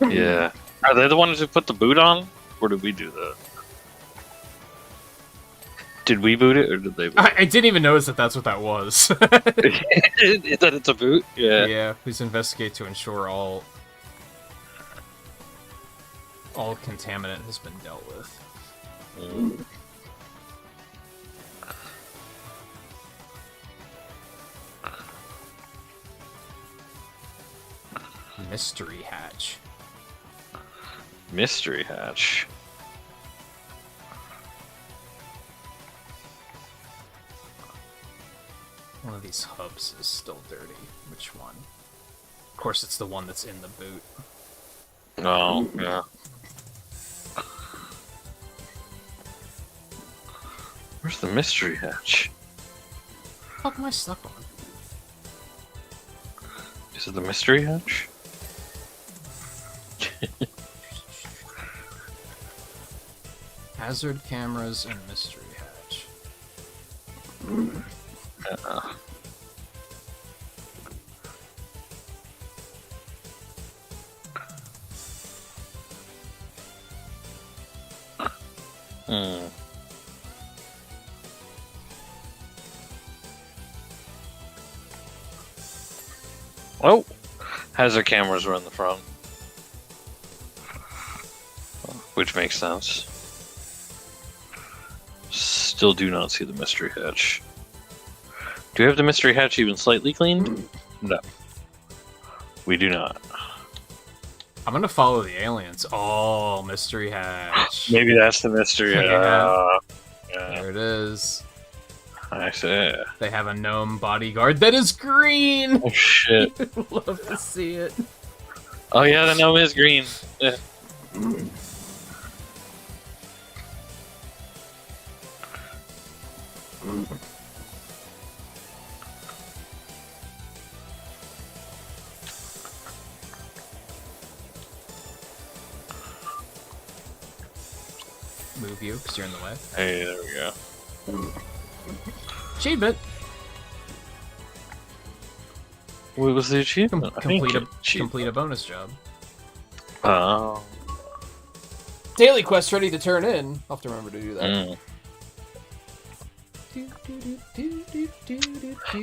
Yeah. Are they the ones who put the boot on? Or did we do that? Did we boot it, or did they boot it? I didn't even notice that that's what that was. That it's a boot? Yeah. Yeah, please investigate to ensure all contaminant has been dealt with. Mystery hatch. Mystery hatch. One of these hubs is still dirty. Which one? Of course, it's the one that's in the boot. Oh, yeah. Where's the mystery hatch? What the fuck am I stuck on? Is it the mystery hatch? Hazard cameras and mystery hatch. Oh! Hazard cameras were in the front. Which makes sense. Still do not see the mystery hatch. Do we have the mystery hatch even slightly cleaned? No. We do not. I'm gonna follow the aliens. Oh, mystery hatch. Maybe that's the mystery hatch. Yeah. Yeah. There it is. I see. They have a gnome bodyguard that is green! Oh shit. Love to see it. Oh yeah, the gnome is green. Yeah. Move you, because you're in the way. Hey, there we go. Achievement! What was the achievement? Complete a bonus job. Oh. Daily quest ready to turn in. I'll have to remember to do that.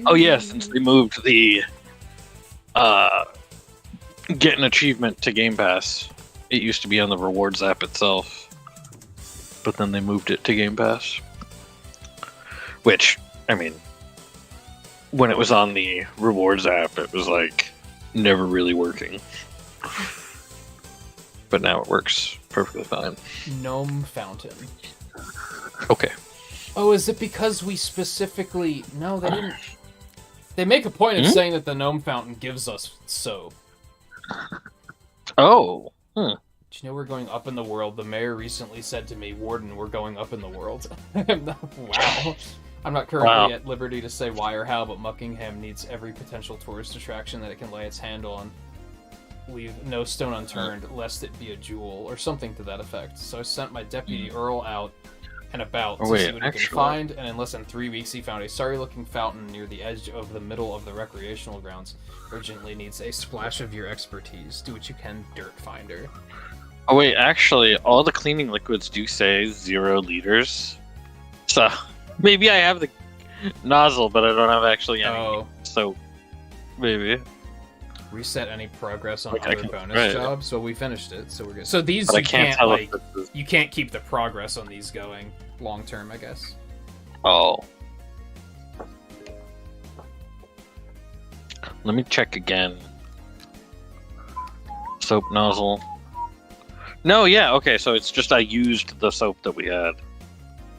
Oh yeah, since they moved the get an achievement to Game Pass. It used to be on the rewards app itself, but then they moved it to Game Pass. Which, I mean, when it was on the rewards app, it was like never really working. But now it works perfectly fine. Gnome fountain. Okay. Oh, is it because we specifically... No, they didn't... They make a point of saying that the gnome fountain gives us soap. Oh. Do you know we're going up in the world? The mayor recently said to me, Warden, we're going up in the world. Wow. I'm not currently at liberty to say why or how, but Muckingham needs every potential tourist attraction that it can lay its hand on. Leave no stone unturned, lest it be a jewel, or something to that effect. So I sent my deputy Earl out and about to see what he can find, and in less than 3 weeks he found a sorry-looking fountain near the edge of the middle of the recreational grounds. Urgently needs a splash of your expertise. Do what you can, dirt finder. Oh wait, actually, all the cleaning liquids do say 0 liters. So, maybe I have the nozzle, but I don't have actually any. So, maybe. Reset any progress on Like, other bonus jobs. Well, we finished it, so we're good. So these but you can't like you can't keep the progress on these going long term, I guess. Oh. Let me check again. Soap nozzle. No, yeah, okay, so it's just I used the soap that we had.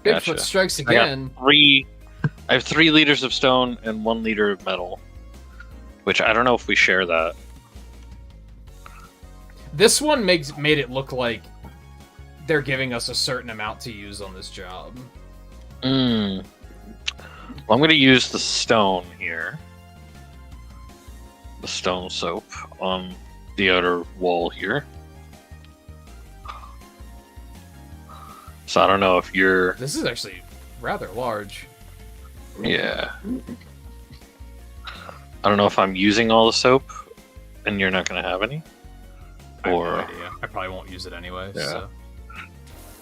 Bigfoot strikes again. I have 3 liters of stone and 1 liter of metal. Which I don't know if we share that. This one made it look like they're giving us a certain amount to use on this job. Well, I'm going to use the stone here. The stone soap on the outer wall here. So I don't know if you're... This is actually rather large. Yeah. I don't know if I'm using all the soap and you're not going to have any. Or... I have no idea. I probably won't use it anyway. Yeah. So.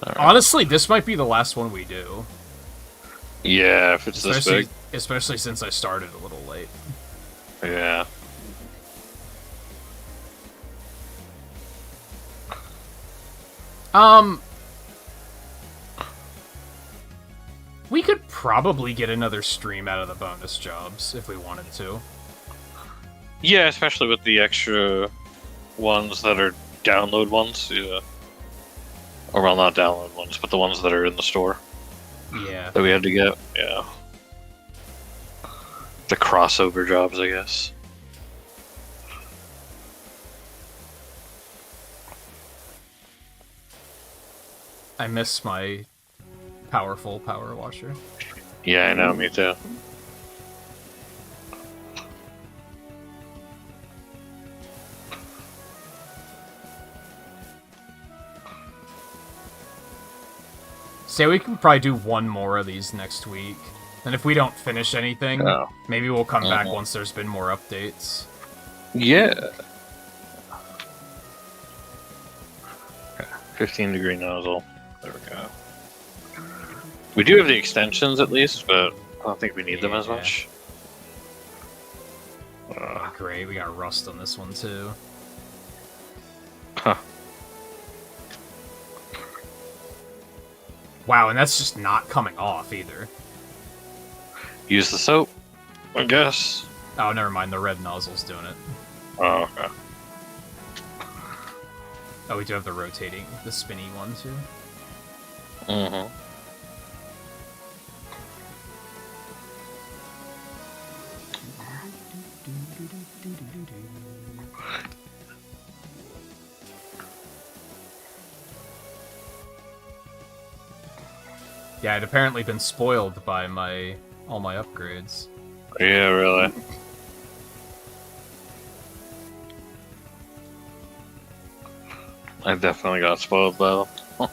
Right. Honestly, this might be the last one we do. Yeah, if it's this big. Especially since I started a little late. Yeah. We could probably get another stream out of the bonus jobs if we wanted to. Yeah, especially with the extra ones that are download ones. Yeah. Or well, not download ones, but the ones that are in the store. Yeah. That we had to get. Yeah. The crossover jobs, I guess. I miss my powerful power washer. Yeah, I know, me too. Say we can probably do one more of these next week. And if we don't finish anything, maybe we'll come back once there's been more updates. Yeah. 15-degree nozzle. There we go. We do have the extensions at least, but I don't think we need them as much. Great, we got rust on this one too. Huh. Wow, and that's just not coming off either. Use the soap, I guess. Oh, never mind, the red nozzle's doing it. Oh, okay. Oh, we do have the spinny one too. Mm-hmm. Yeah, I'd apparently been spoiled by all my upgrades. Yeah, really. I definitely got spoiled by them.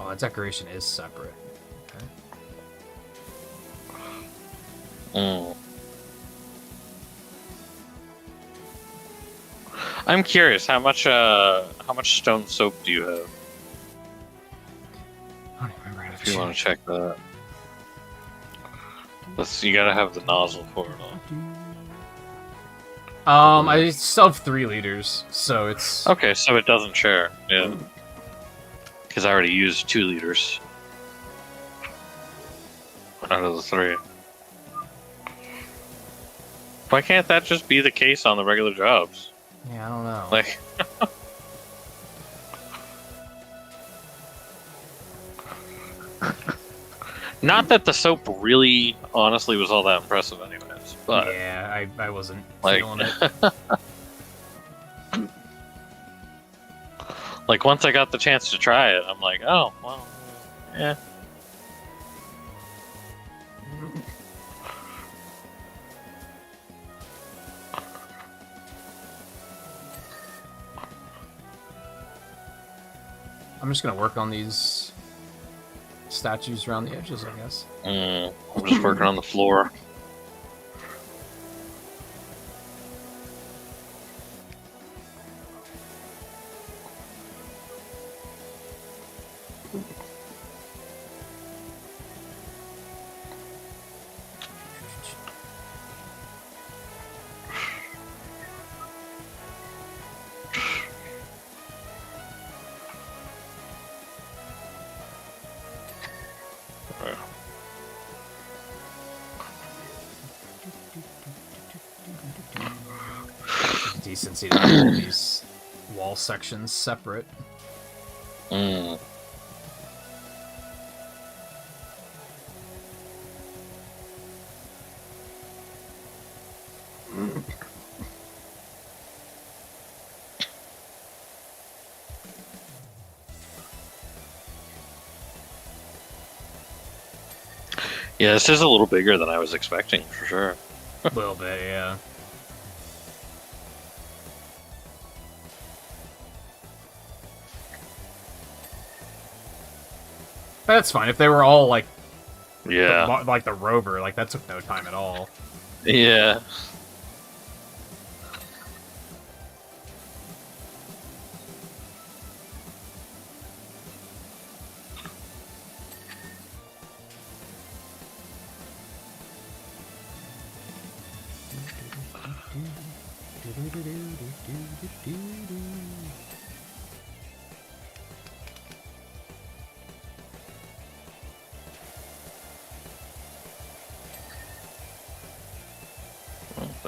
Oh, that decoration is separate. Okay. I'm curious, how much stone soap do you have? I don't even remember how to If you want to check that. You gotta have the nozzle for it all. I still have 3 liters, so it's... Okay, so it doesn't share, yeah. Because I already used 2 liters. Out of the 3. Why can't that just be the case on the regular jobs? Yeah, I don't know. Like... Not that the soap really, honestly, was all that impressive anyways, but... Yeah, I wasn't like, feeling it. Like, once I got the chance to try it, I'm like, oh, well, yeah. I'm just gonna work on these statues around the edges, I guess. I'm just working on the floor. Decency to have all these wall sections separate. Yeah, this is a little bigger than I was expecting, for sure. A little bit, yeah. That's fine. If they were all like, Yeah. like the rover, like that took no time at all. Yeah. There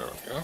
we go.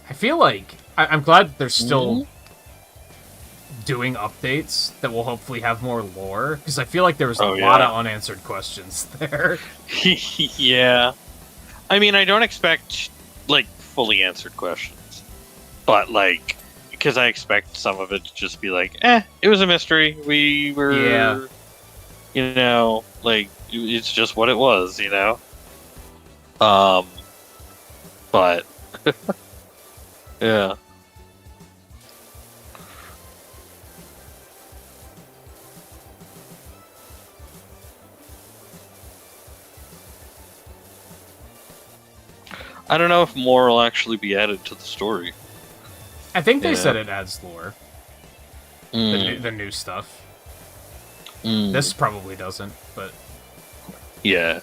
I feel like I'm glad they're still doing updates that will hopefully have more lore, because I feel like there was a lot of unanswered questions there. Yeah. I mean, I don't expect, like, fully answered questions. But, like, because I expect some of it to just be like, it was a mystery. We were, you know, like, it's just what it was, you know? But, yeah. I don't know if more will actually be added to the story. I think they said it adds lore. The new stuff. This probably doesn't, but... Yeah.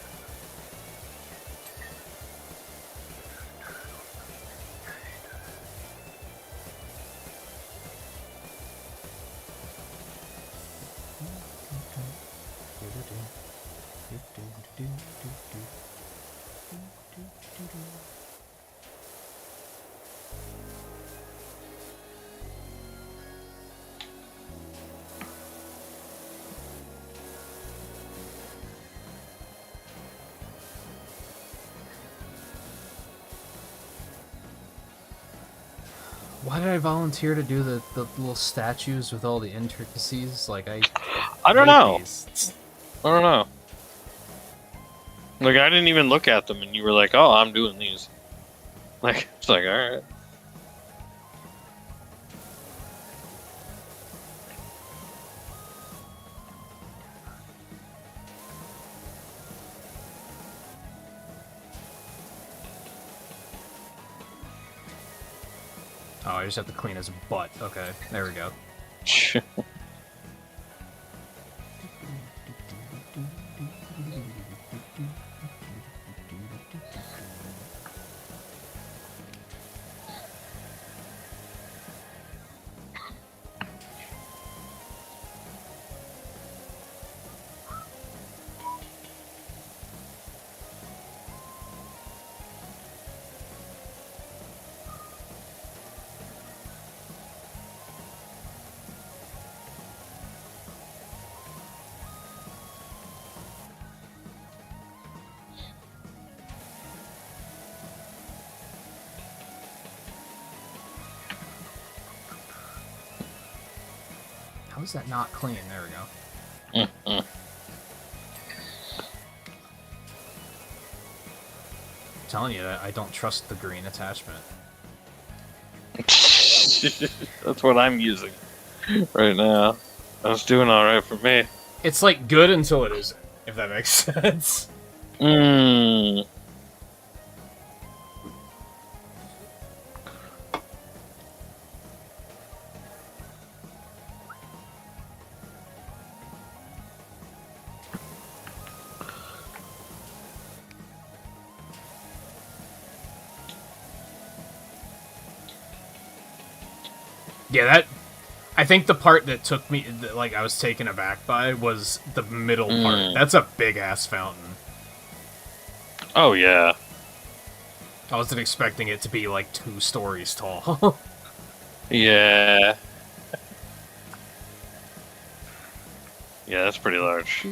Why did I volunteer to do the little statues with all the intricacies? Like, I don't know. I don't know. Like, I didn't even look at them, and you were like, "Oh, I'm doing these." Like, it's like, all right. Oh, I just have to clean his butt. Okay, there we go. How is that not clean? There we go. I'm telling you, I don't trust the green attachment. That's what I'm using right now. That's doing alright for me. It's like good until it isn't, if that makes sense. Yeah, that... I think the part that took me, like, I was taken aback by was the middle part. That's a big-ass fountain. Oh, yeah. I wasn't expecting it to be, like, 2 stories tall. Yeah. Yeah, that's pretty large.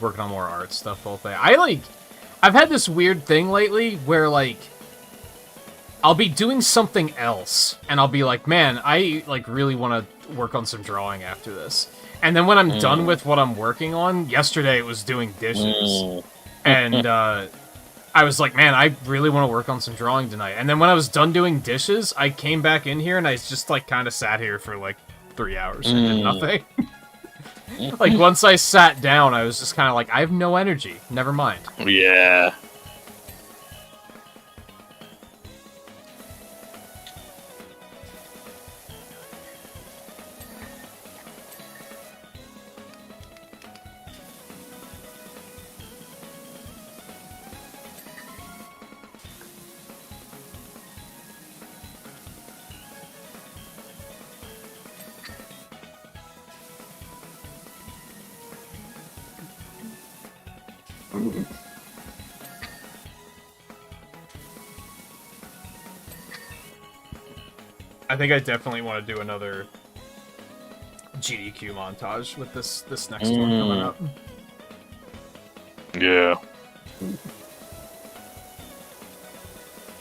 Working on more art stuff all day. I've had this weird thing lately where, like, I'll be doing something else, and I'll be like, man, I, like, really want to work on some drawing after this. And then when I'm done with what I'm working on, yesterday it was doing dishes. And, I was like, man, I really want to work on some drawing tonight. And then when I was done doing dishes, I came back in here, and I just, like, kind of sat here for, like, 3 hours and did nothing. Like, once I sat down, I was just kind of like, I have no energy. Never mind. Yeah. I think I definitely want to do another GDQ montage with this next one coming up. Yeah.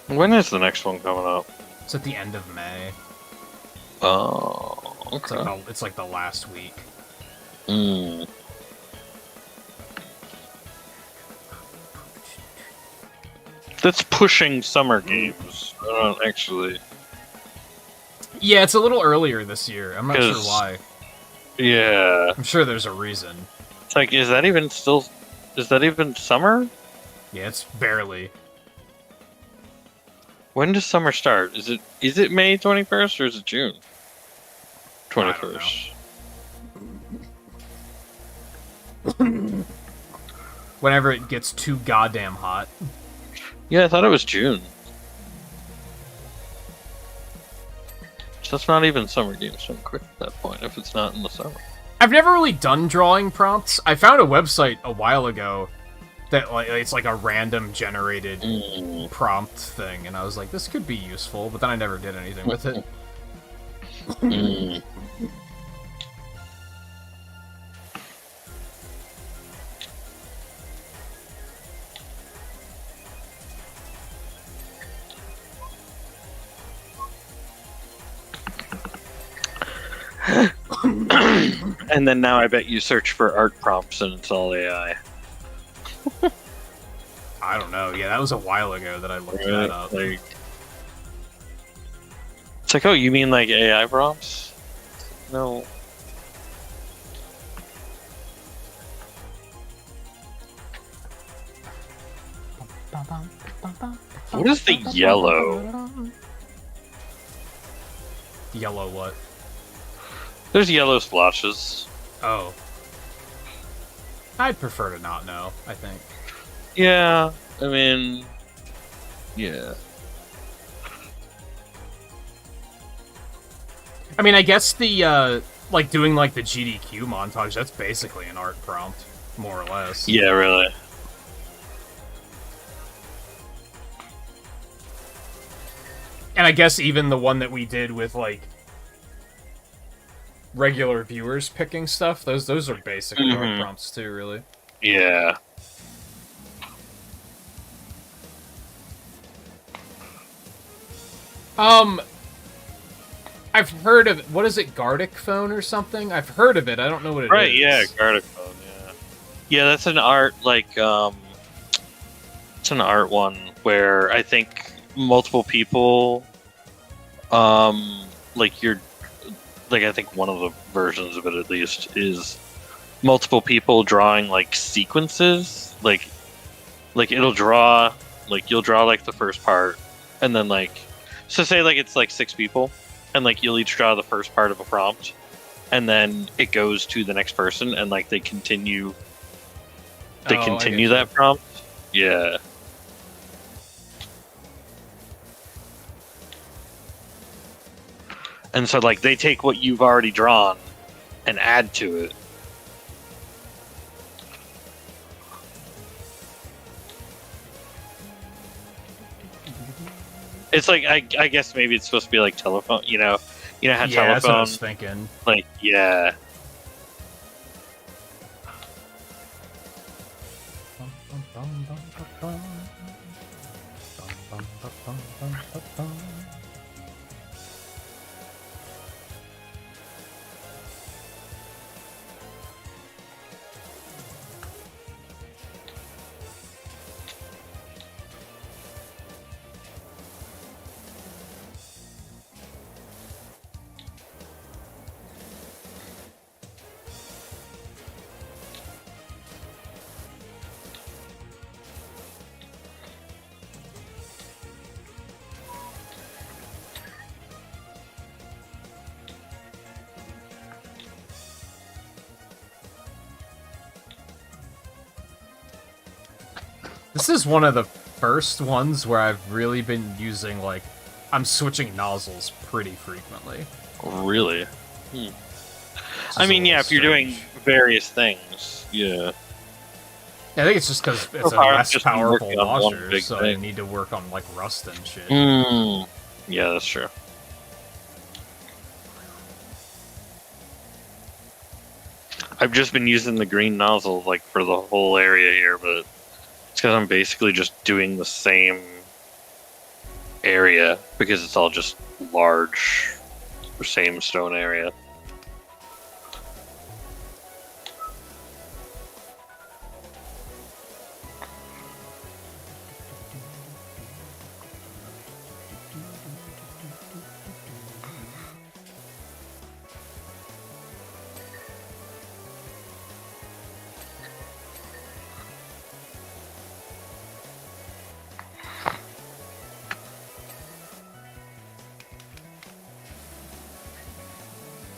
When is the next one coming up? It's at the end of May. Oh, okay. It's like the last week. That's pushing summer games. Actually. Yeah, it's a little earlier this year. I'm not sure why. Yeah. I'm sure there's a reason. It's like, is that even summer? Yeah, it's barely. When does summer start? Is it May 21st or is it June 21st? Whenever it gets too goddamn hot. Yeah, I thought it was June. So it's not even summer games so quick at that point if it's not in the summer. I've never really done drawing prompts. I found a website a while ago that, like, it's like a random generated prompt thing, and I was like, this could be useful, but then I never did anything with it. And then now I bet you search for art prompts and it's all AI. I don't know. Yeah, that was a while ago that I looked that up. It's like, oh, you mean like AI prompts? No. What is the yellow? Yellow what? There's yellow splotches. Oh. I'd prefer to not know, I think. Yeah, I mean, yeah. I mean, I guess the, like, doing, like, the GDQ montage, that's basically an art prompt, more or less. Yeah, really. And I guess even the one that we did with, like, regular viewers picking stuff, those are basically art prompts too, really. Yeah. I've heard of it. What is it, Gardic phone or something? I've heard of it. I don't know what it is. Right, yeah, Gardic phone, yeah. Yeah, that's an art, like, it's an art one where I think multiple people, like, you're, like, I think one of the versions of it, at least, is multiple people drawing, like, sequences. Like, it'll draw, like, you'll draw, like, the first part, and then, like, so say, like, it's, like, 6 people, and, like, you'll each draw the first part of a prompt, and then it goes to the next person, and, like, they continue that prompt. Yeah. And so, like, they take what you've already drawn and add to it. It's like I guess maybe it's supposed to be like telephone. You know how Yeah, that's what I telephone. was thinking. Like yeah. This is one of the first ones where I've really been using, like, I'm switching nozzles pretty frequently. Really? I mean, yeah, if you're doing various things, yeah. I think it's just because it's a less powerful washer, so I need to work on, like, rust and shit. Yeah, that's true. I've just been using the green nozzle, like, for the whole area here, but it's because I'm basically just doing the same area, because it's all just large, the same stone area.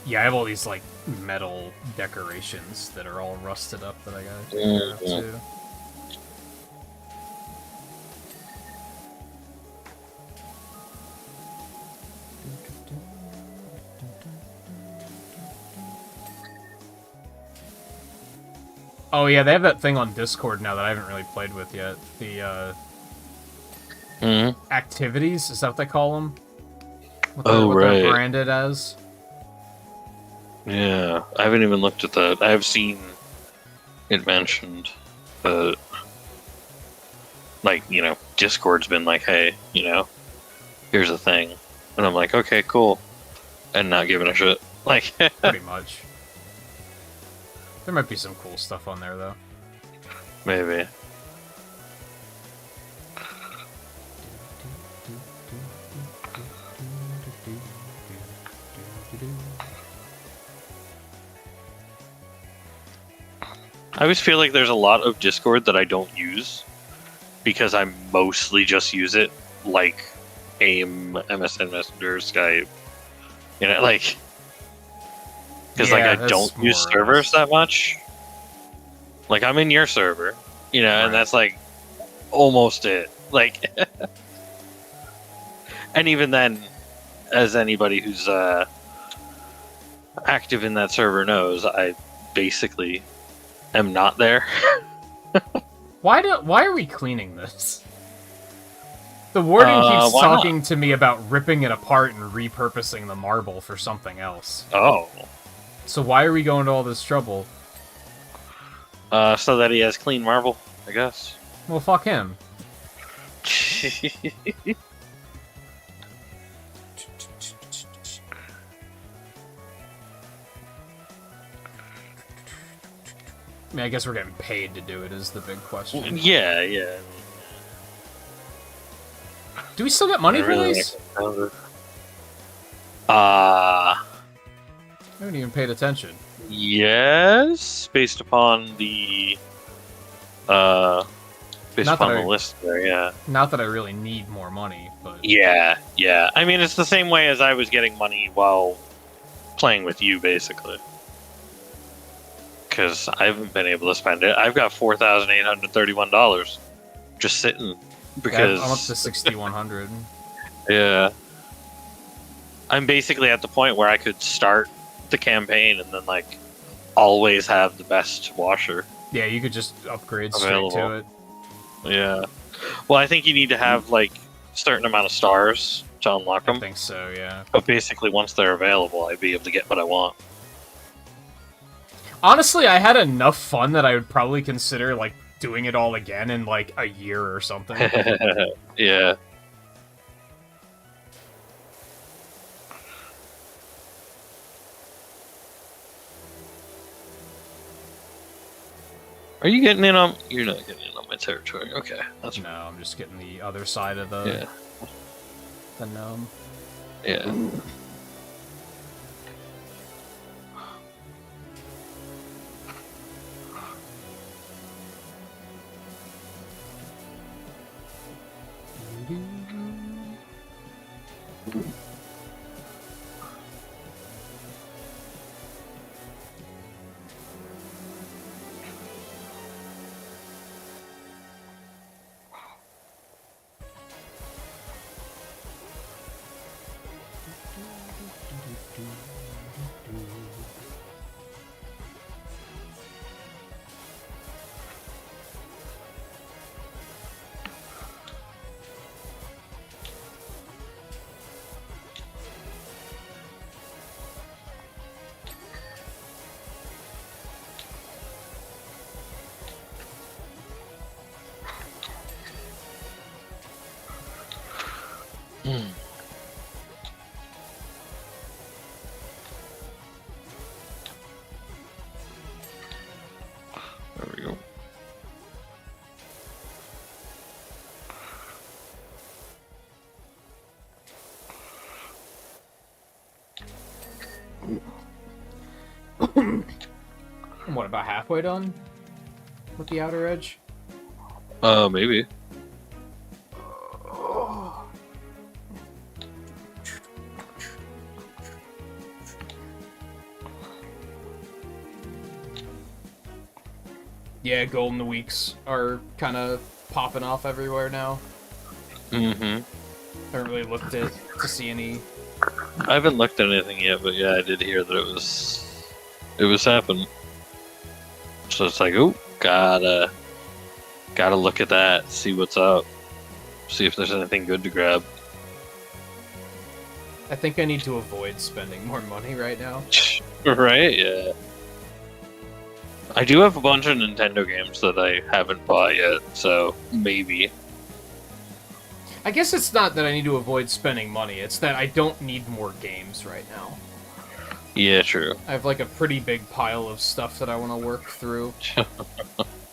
Yeah, I have all these, like, metal decorations that are all rusted up that I gotta take care of, too. Oh, yeah, they have that thing on Discord now that I haven't really played with yet. The, activities, is that what they call them? What they're branded as? Yeah, I haven't even looked at that. I have seen it mentioned, but like, Discord's been like, hey, here's a thing. And I'm like, okay, cool. And not giving a shit. Like, pretty much. There might be some cool stuff on there, though. Maybe. I always feel like there's a lot of Discord that I don't use because I mostly just use it like AIM, MSN Messenger, Skype. Like, because I don't use servers that much. Like, I'm in your server, right. And that's like almost it. Like, and even then, as anybody who's active in that server knows, I basically am not there. Why are we cleaning this? The warden keeps talking to me about ripping it apart and repurposing the marble for something else. Oh. So why are we going to all this trouble? So that he has clean marble, I guess. Well, fuck him. I mean, I guess we're getting paid to do it is the big question. Yeah. Do we still get money for these? I haven't even paid attention. Yes, based upon the list there, yeah. Not that I really need more money, but yeah. I mean, it's the same way as I was getting money while playing with you, basically. Because I haven't been able to spend it. I've got $4,831 just sitting. Because I'm up to 6,100. Yeah. I'm basically at the point where I could start the campaign and then, like, always have the best washer. Yeah, you could just upgrade available. Straight to it. Yeah. Well, I think you need to have, like, certain amount of stars to unlock them. I think so, yeah. But basically, once they're available, I'd be able to get what I want. Honestly, I had enough fun that I would probably consider, like, doing it all again in, like, a year or something. Yeah. Are you getting in on... You're not getting in on my territory. Okay. That's... No, I'm just getting the other side of the gnome. Yeah. There we go. What, about halfway done? With the outer edge? Maybe. Yeah, golden weeks are kind of popping off everywhere now. Mm-hmm. I haven't really looked to see any. I haven't looked at anything yet, but yeah, I did hear that it was happening. So it's like, oh, gotta look at that, see what's up, see if there's anything good to grab. I think I need to avoid spending more money right now. Right? Yeah. I do have a bunch of Nintendo games that I haven't bought yet, so maybe. I guess it's not that I need to avoid spending money, it's that I don't need more games right now. Yeah, true. I have like a pretty big pile of stuff that I want to work through. Yeah.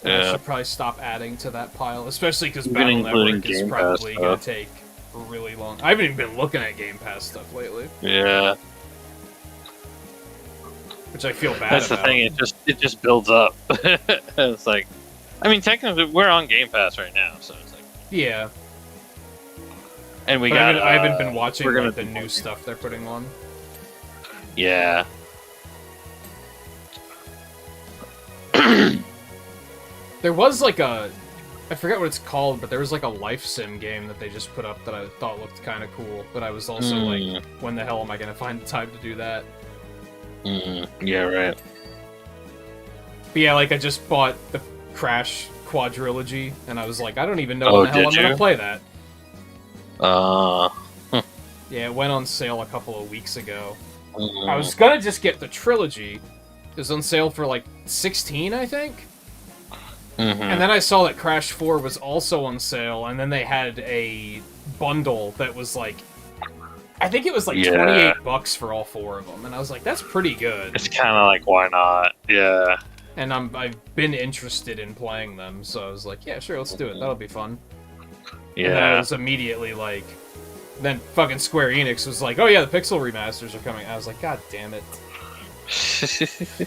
I should probably stop adding to that pile, especially because Even Battle including Network is Game probably Pass going stuff. to take a really long... I haven't even been looking at Game Pass stuff lately, Yeah. which I feel bad That's about. the thing, it just builds up. It's like, I mean, technically, we're on Game Pass right now, so it's like... Yeah. And we But got... I haven't been watching we're gonna like, the new stuff they're putting on. Yeah. There was like a... I forget what it's called, but there was like a life sim game that they just put up that I thought looked kind of cool, but I was also like, when the hell am I going to find the time to do that? Yeah, right. But yeah, like I just bought the Crash quadrilogy, and I was like, I don't even know when the hell I'm going to play that. Yeah, it went on sale a couple of weeks ago. I was gonna just get the trilogy. It was on sale for like 16, I think. And then I saw that Crash 4 was also on sale, and then they had a bundle that was like, I think it was like $28 for all 4 of them, and I was like, that's pretty good. It's kind of like, why not? Yeah. And I've been interested in playing them, so I was like, yeah, sure, let's do it. That'll be fun. Yeah. And then I was immediately like, then fucking Square Enix was like, oh yeah, the Pixel remasters are coming. I was like, god damn it. Just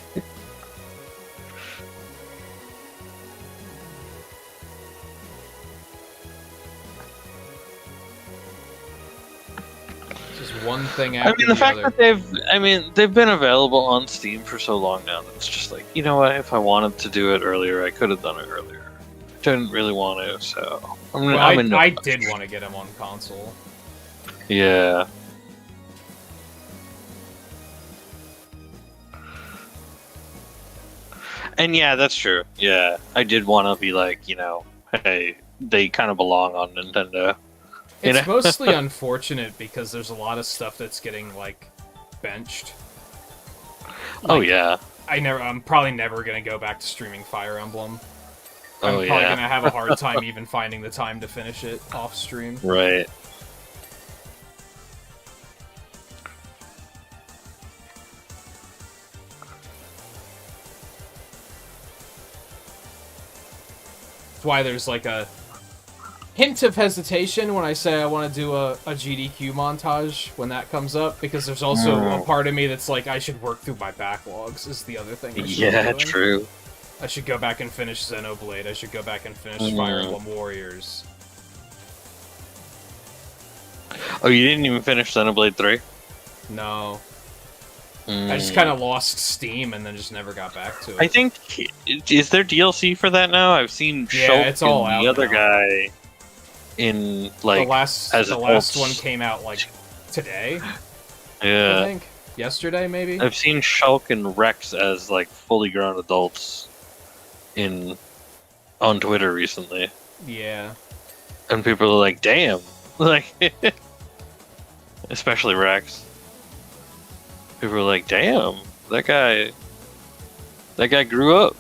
one thing after the fact other. that they've been available on Steam for so long now that it's just like, you know what, if I wanted to do it earlier, I could have done it earlier. Didn't really want to, so I did want to get him on console. Yeah. And yeah, that's true. Yeah, I did want to be like, you know, hey, they kind of belong on Nintendo. It's mostly unfortunate because there's a lot of stuff that's getting, like, benched. Oh, yeah. I'm probably never gonna go back to streaming Fire Emblem. I'm probably yeah. gonna have a hard time even finding the time to finish it off stream. Right. That's why there's like a hint of hesitation when I say I want to do a GDQ montage when that comes up, because there's also a part of me that's like, I should work through my backlogs is the other thing. Yeah, true. I should go back and finish Xenoblade. I should go back and finish Fire Emblem Warriors. Oh, you didn't even finish Xenoblade 3? No. I just kind of lost steam and then just never got back to it. I think... Is there DLC for that now? I've seen Shulk it's all and the other guy in, like... The last one came out, like, today? Yeah. I think. Yesterday, maybe? I've seen Shulk and Rex as, like, fully grown adults on Twitter recently. Yeah. And people are like, damn. Like... Especially Rex. People are like, damn, that guy grew up.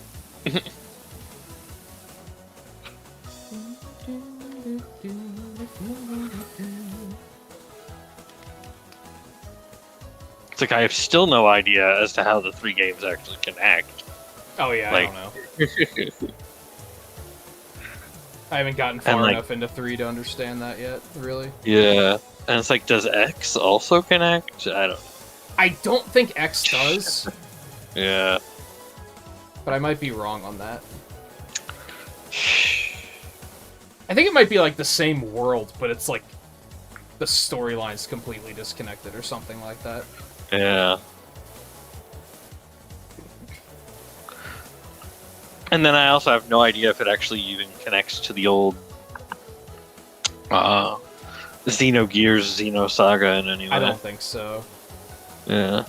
It's like, I have still no idea as to how the 3 games actually connect. Oh yeah, like, I don't know. I haven't gotten far enough into 3 to understand that yet, really. Yeah. And it's like, does X also connect? I don't think X does. Yeah. But I might be wrong on that. I think it might be like the same world, but it's like the storyline's completely disconnected or something like that. Yeah. And then I also have no idea if it actually even connects to the old Xenogears, Xenosaga in any way. I don't think so. Yeah.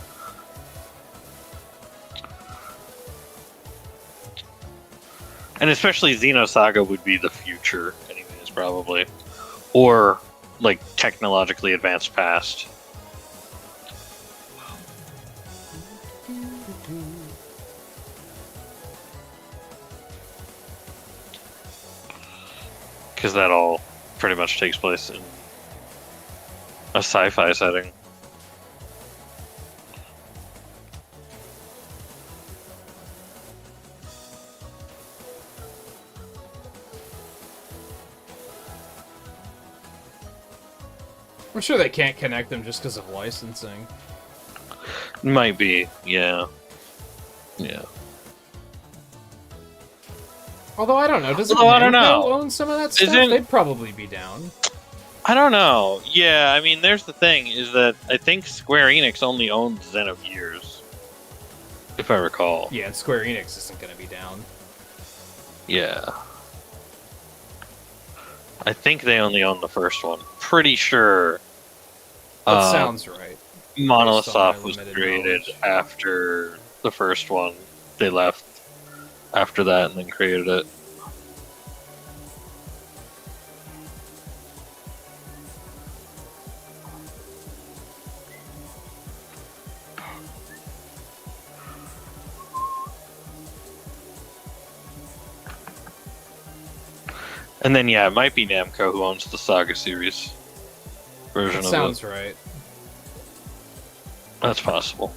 And especially Xenosaga would be the future, anyways, probably. Or, like, technologically advanced past. Because that all pretty much takes place in a sci-fi setting. I'm sure they can't connect them just because of licensing. Might be, yeah. Yeah. Although I don't know, doesn't I don't know. own some of that stuff? They'd probably be down. I don't know. Yeah, I mean, there's the thing, is that I think Square Enix only owns Xenogears. If I recall. Yeah, and Square Enix isn't going to be down. Yeah. I think they only own the first one. Pretty sure. That sounds right. Monolith Soft was created after the first one. They left after that and then created it. And then, yeah, it might be Namco who owns the Saga series version of it. Sounds right. That's possible.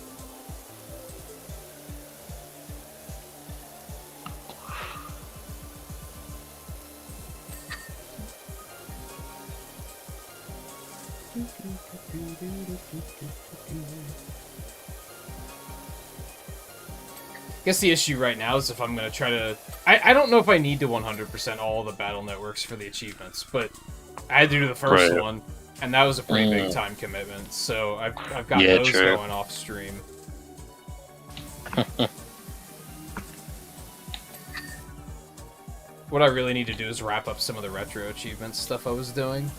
I guess the issue right now is if I'm going to try to... I don't know if I need to 100% all the battle networks for the achievements, but I had to do the first one, and that was a pretty big time commitment, so I've got those going off stream. What I really need to do is wrap up some of the retro achievements stuff I was doing.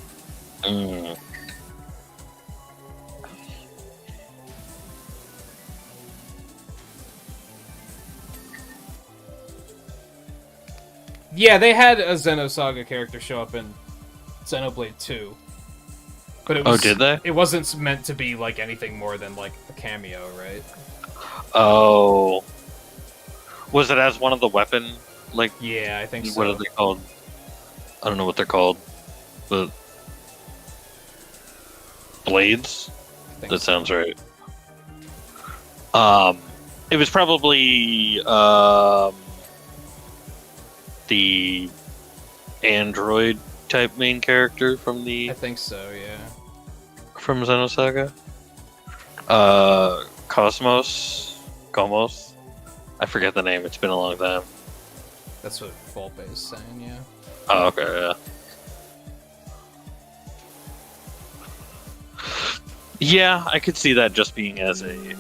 Yeah, they had a Xenosaga character show up in Xenoblade 2. But it was, did they? It wasn't meant to be like anything more than like a cameo, right? Oh. Was it as one of the weapon? Like, yeah, I think so. What are they called? I don't know what they're called. But blades? That sounds right. It was probably the android type main character from I think so, yeah. From Xenosaga. Cosmos. I forget the name. It's been a long time. That's what Volpe is saying, yeah. Oh, okay, yeah. Yeah, I could see that just being as a,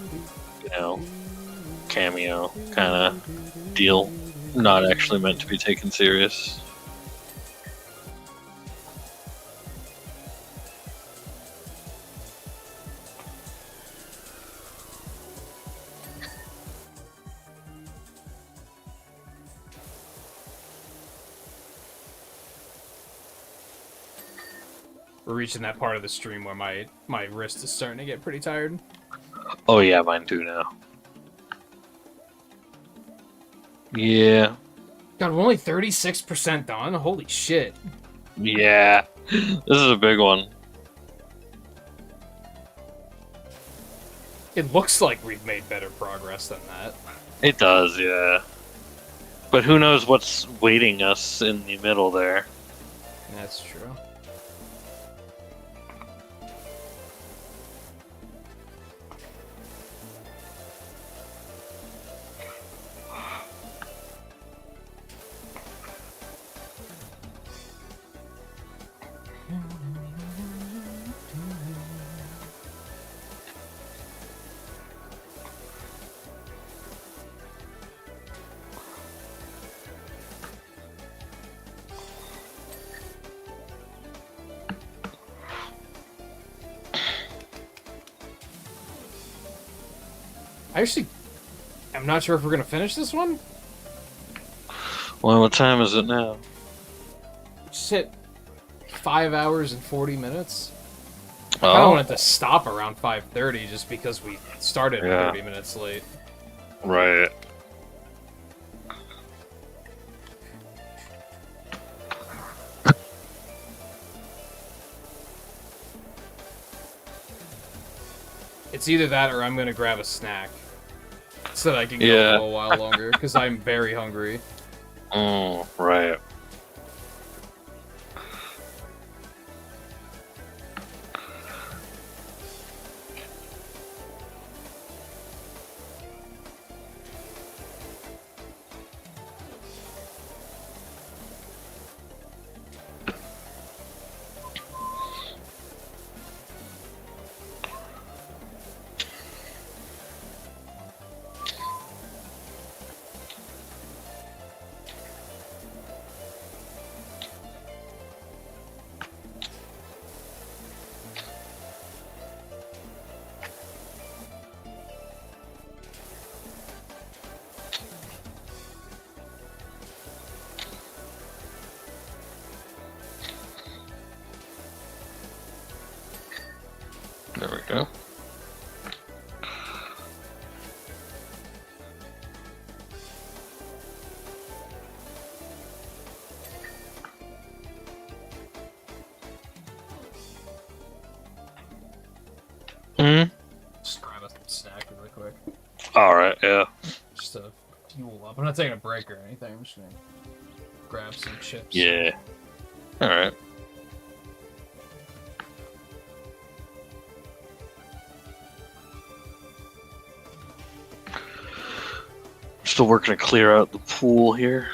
cameo kind of deal. Not actually meant to be taken serious. We're reaching that part of the stream where my wrist is starting to get pretty tired. Oh yeah, mine too now. Yeah. God, we're only 36% done? Holy shit. Yeah. This is a big one. It looks like we've made better progress than that. It does, yeah. But who knows what's waiting us in the middle there. That's true. I'm not sure if we're gonna finish this one. Well, what time is it now? Just hit 5 hours and 40 minutes. Oh. I don't want it to stop around 5:30 just because we started 30 minutes late. Right. It's either that or I'm gonna grab a snack so that I can go a little while longer because I'm very hungry. Right. There we go. Just grab a snack really quick. Alright, yeah. Just to fuel up. I'm not taking a break or anything. I'm just gonna grab some chips. Yeah. Alright. Still working to clear out the pool here.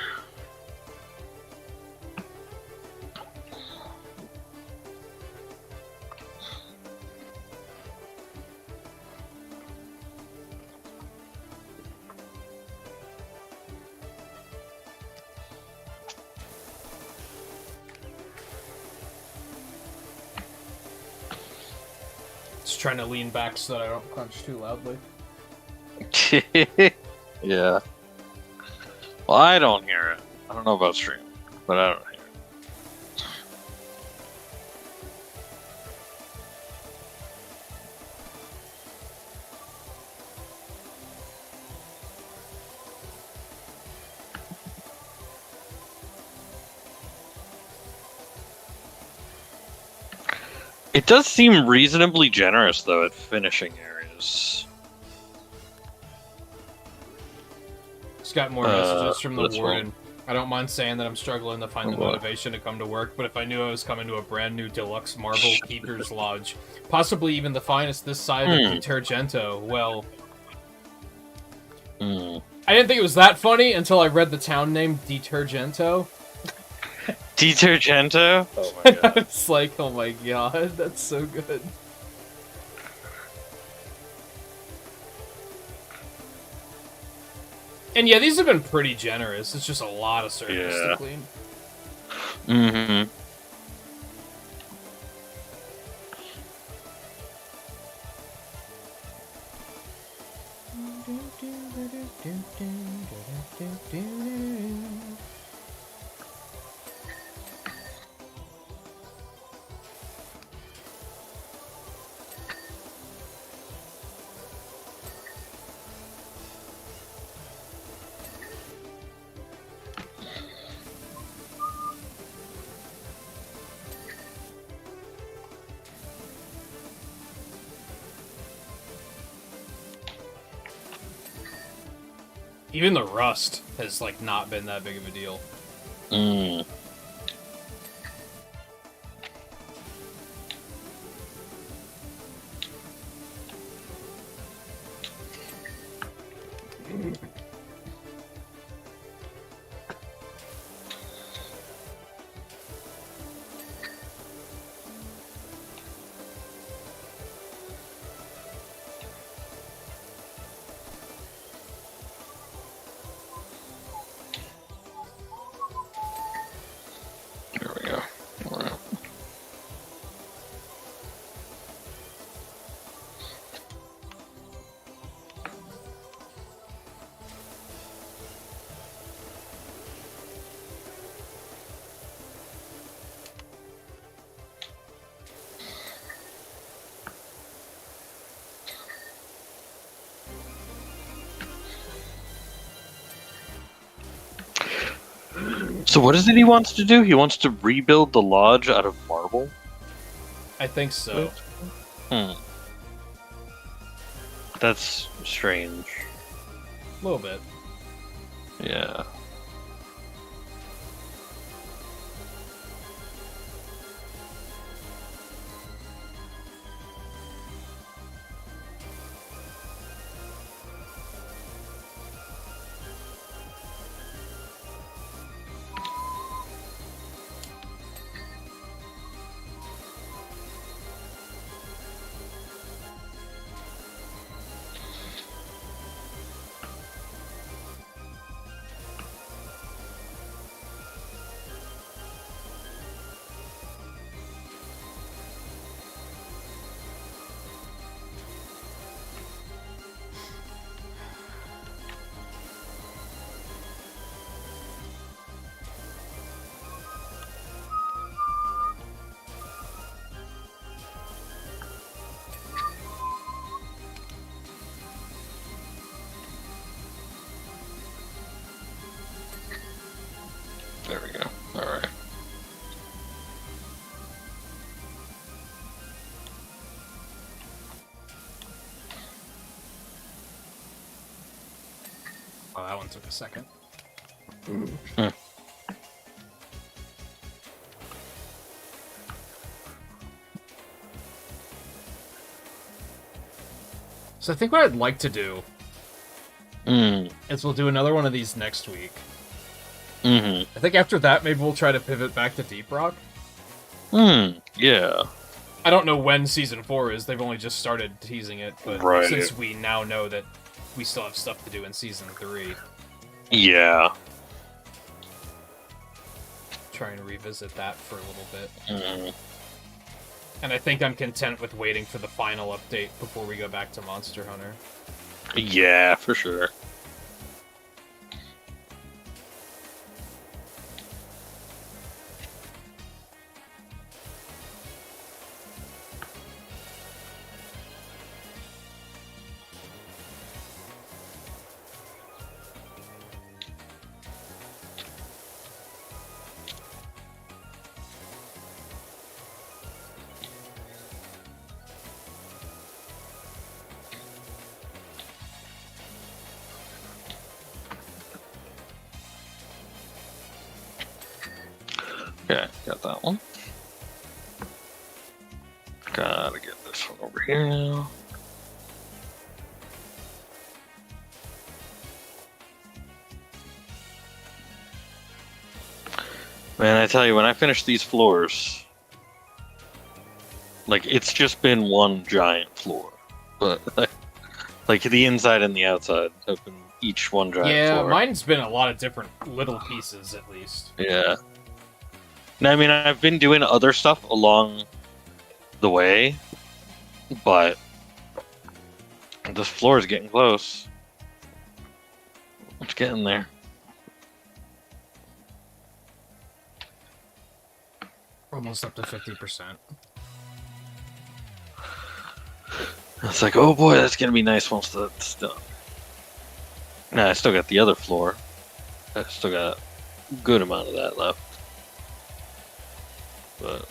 Just trying to lean back so that I don't crunch too loudly. Yeah. Well, I don't hear it. I don't know about stream, but I don't hear It does seem reasonably generous, though, at finishing areas. Just got more messages from the warden. One. I don't mind saying that I'm struggling to find the motivation to come to work, but if I knew I was coming to a brand new deluxe marble keeper's lodge, possibly even the finest this side of Nintagious, well... I didn't think it was that funny until I read the town name, Detergento. Detergento? Oh my god. It's like, oh my god, that's so good. And yeah, these have been pretty generous. It's just a lot of surface to clean. Mm-hmm. Even the rust has, like, not been that big of a deal. So what is it he wants to do? He wants to rebuild the lodge out of marble? I think so. That's strange. A little bit. Yeah. There we go. Alright. Oh, that one took a second. So I think what I'd like to do is we'll do another one of these next week. I think after that, maybe we'll try to pivot back to Deep Rock. Yeah. I don't know when Season 4 is. They've only just started teasing it, but since we now know that we still have stuff to do in Season 3. Yeah. Try and revisit that for a little bit. And I think I'm content with waiting for the final update before we go back to Monster Hunter. Yeah, for sure. Okay, got that one. Gotta get this one over here now. Man, I tell you, when I finish these floors, like, it's just been one giant floor. But, like the inside and the outside have been each one giant floor. Yeah, mine's been a lot of different little pieces, at least. Yeah. Now, I mean, I've been doing other stuff along the way, but this floor is getting close. It's getting there. Almost up to 50%. It's like, oh boy, that's gonna be nice once that's done. Nah, I still got the other floor. I still got a good amount of that left. But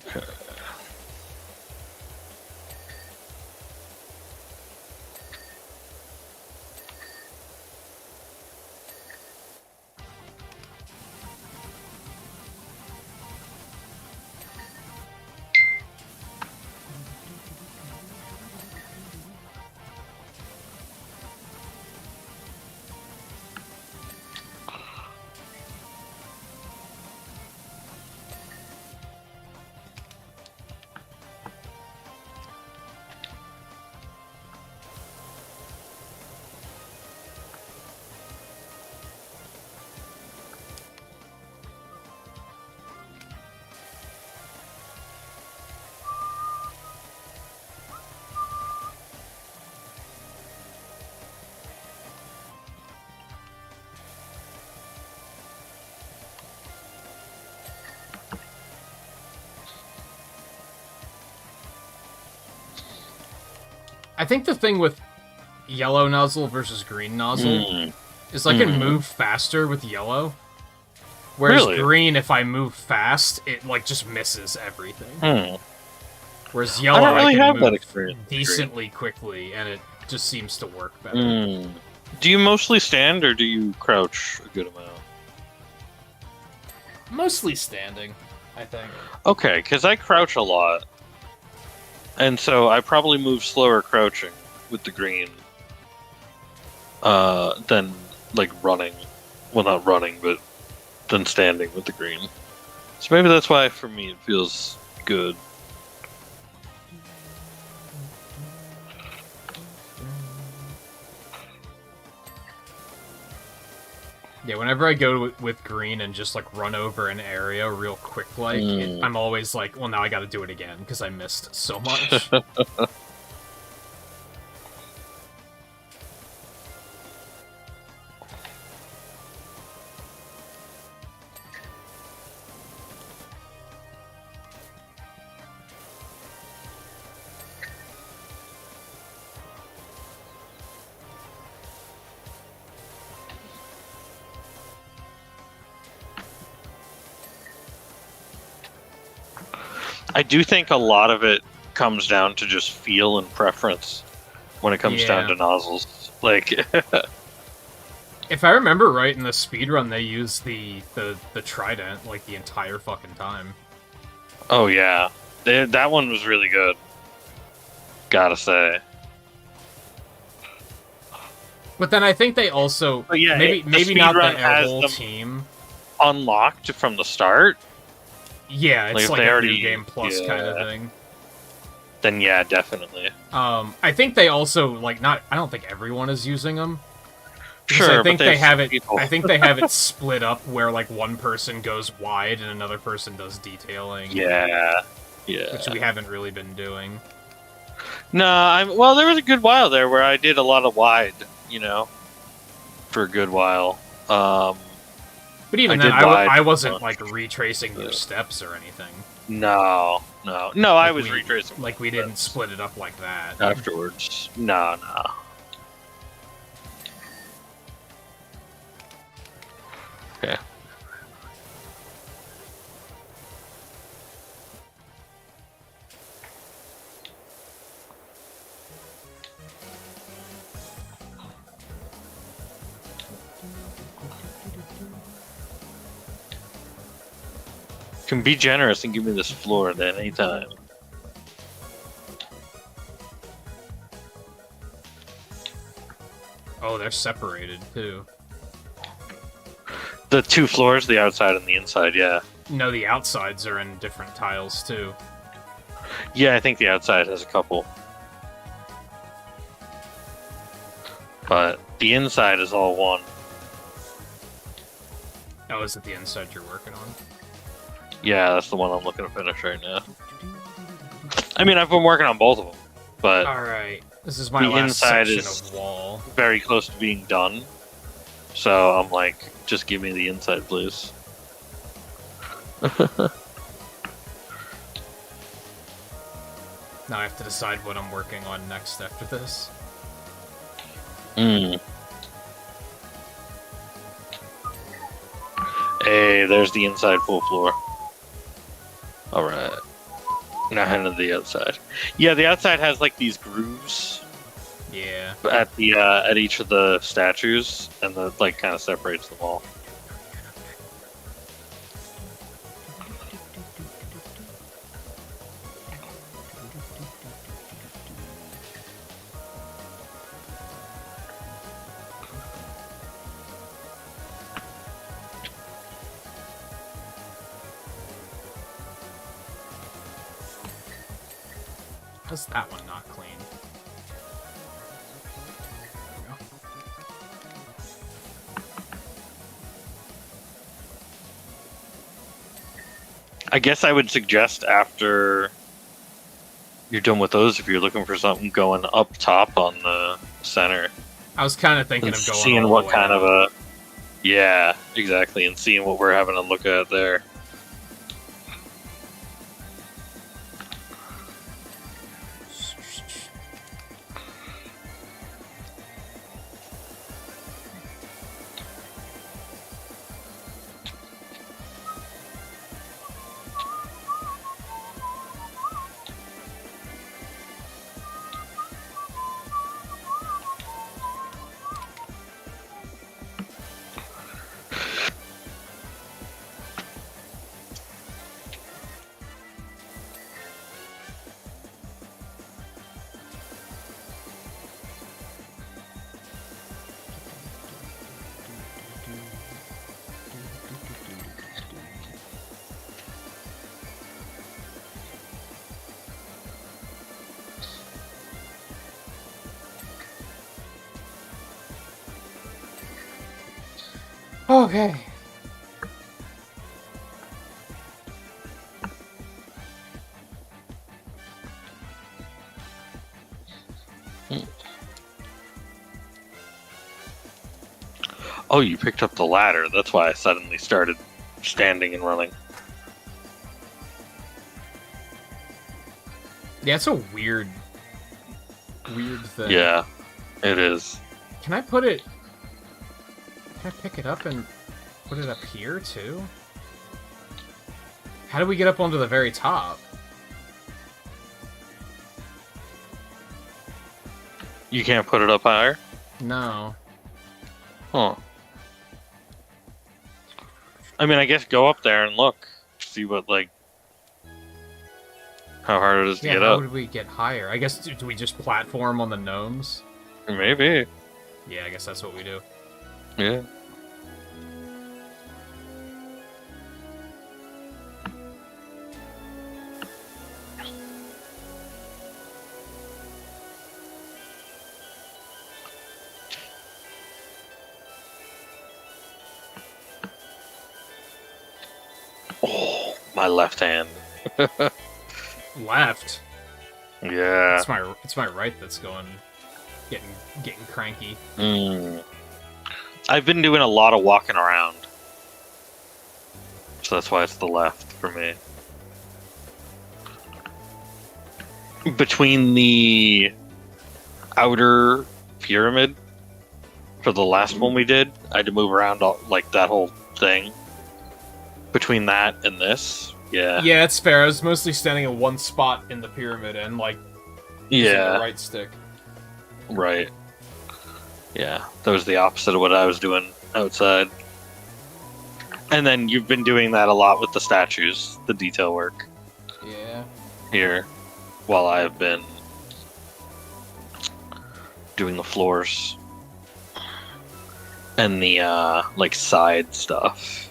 okay. I think the thing with yellow nozzle versus green nozzle is I can move faster with yellow. Whereas green, if I move fast, it like just misses everything. Whereas yellow, I don't really can have move that experience. decently quickly, and it just seems to work better. Do you mostly stand, or do you crouch a good amount? Mostly standing, I think. Okay, because I crouch a lot. And so I probably move slower crouching with the green than, like, running. Well, not running, but than standing with the green. So maybe that's why, for me, it feels good. Yeah, whenever I go with green and just, like, run over an area real quick, like, I'm always like, well, now I gotta do it again, because I missed so much. I do think a lot of it comes down to just feel and preference when it comes down to nozzles. Like, if I remember right, in the speedrun, they use the trident like the entire fucking time. Oh yeah, that one was really good. Gotta say. But then I think they also maybe not the whole team unlocked from the start. Yeah, it's like a New Game Plus kind of thing. Then yeah, definitely. I think they also I don't think everyone is using them. Sure, I think but they have it. I think they have it split up where like one person goes wide and another person does detailing. Yeah. Which we haven't really been doing. No, well, there was a good while there where I did a lot of wide, you know, for a good while. But even I then, did wide. I wasn't like retracing your steps or anything. No, I was retracing. Like we didn't split it up like that Afterwards. No. Okay. Can be generous and give me this floor at any time. Oh, they're separated too. The two floors, the outside and the inside, yeah. No, the outsides are in different tiles too. Yeah, I think the outside has a couple. But the inside is all one. Oh, is it the inside you're working on? Yeah, that's the one I'm looking to finish right now. I mean, I've been working on both of them, but alright. This is my the last inside section is of wall. very close to being done. So I'm like, just give me the inside, please. Now I have to decide what I'm working on next after this. Hey, there's the inside full floor. Alright. Now head to the outside. Yeah, the outside has like these grooves. Yeah. At the at each of the statues, and the like kind of separates them all. How's that one not clean? I guess I would suggest after you're done with those, if you're looking for something going up top on the center. I was kind of thinking of going seeing all what the way kind up. of a yeah, exactly, and seeing what we're having to look at there. Okay. Oh, you picked up the ladder. That's why I suddenly started standing and running. Yeah, it's a weird thing. Yeah, it is. Can I put it... Can I pick it up and put it up here, too? How do we get up onto the very top? You can't put it up higher? No. Huh. I mean, I guess go up there and look. See what, like... how hard it is to Yeah, get how up. would we get higher? I guess, do we just platform on the gnomes? Maybe. Yeah, I guess that's what we do. Yeah. Oh, my left hand. Left? Yeah. It's my right that's getting cranky. I've been doing a lot of walking around, so that's why it's the left for me. Between the outer pyramid for the last one we did, I had to move around like that whole thing. Between that and this, yeah. Yeah, it's fair. I was mostly standing in one spot in the pyramid and like using the right stick. Right. Yeah, that was the opposite of what I was doing outside. And then you've been doing that a lot with the statues, the detail work. Yeah. Here, while I've been doing the floors and the like side stuff.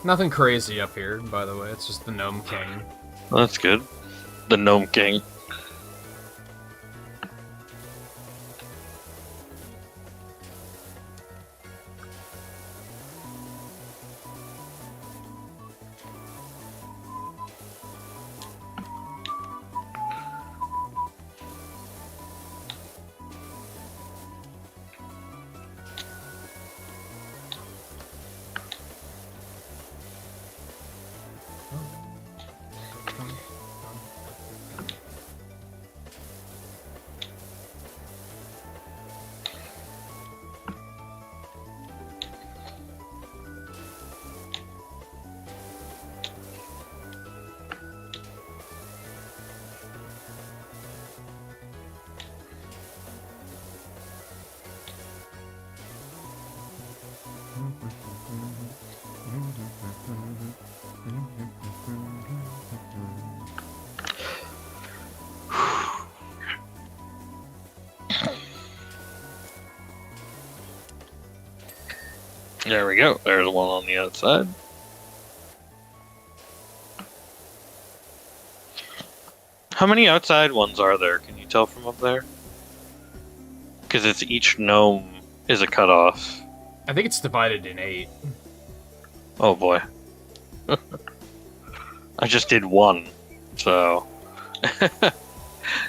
Nothing crazy up here, by the way. It's just the Gnome King. Well, that's good. The Gnome King. There we go. There's one on the outside. How many outside ones are there? Can you tell from up there? Because it's each gnome is a cutoff. I think it's divided in 8. Oh boy. I just did one, so...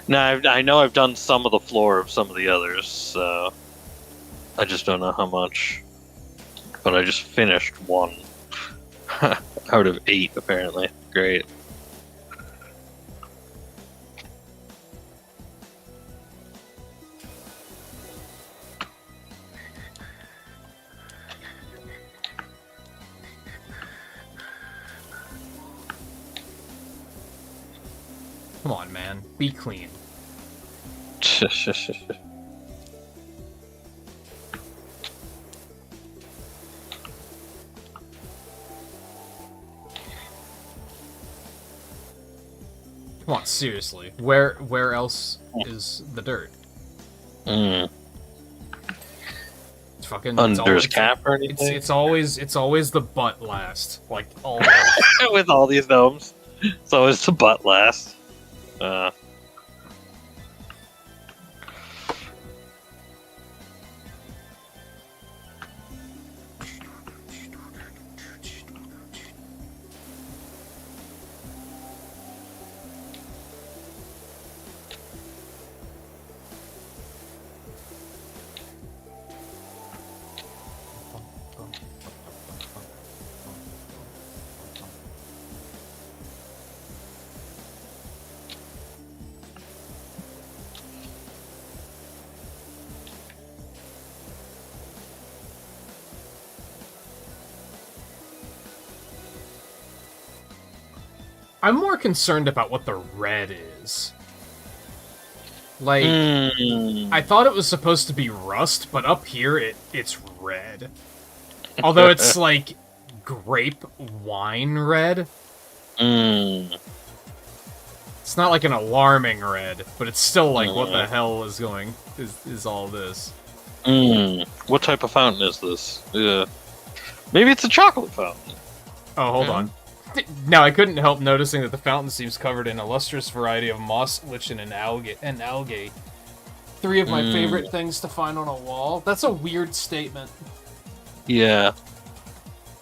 Now, I know I've done some of the floor of some of the others, so... I just don't know how much. But I just finished one. Out of 8, apparently. Great. Come on, man. Be clean. Come on, seriously. Where else is the dirt? Mm. It's fucking under his cap or anything? It's always the butt last. Like always. With all these gnomes. It's always the butt last. I'm more concerned about what the red is. Like, I thought it was supposed to be rust, but up here it's red. Although it's like grape wine red. It's not like an alarming red, but it's still like, what the hell is all this? What type of fountain is this? Yeah. Maybe it's a chocolate fountain. Oh, hold on. Now, I couldn't help noticing that the fountain seems covered in a lustrous variety of moss, lichen, and algae. 3 of my favorite things to find on a wall. That's a weird statement. Yeah.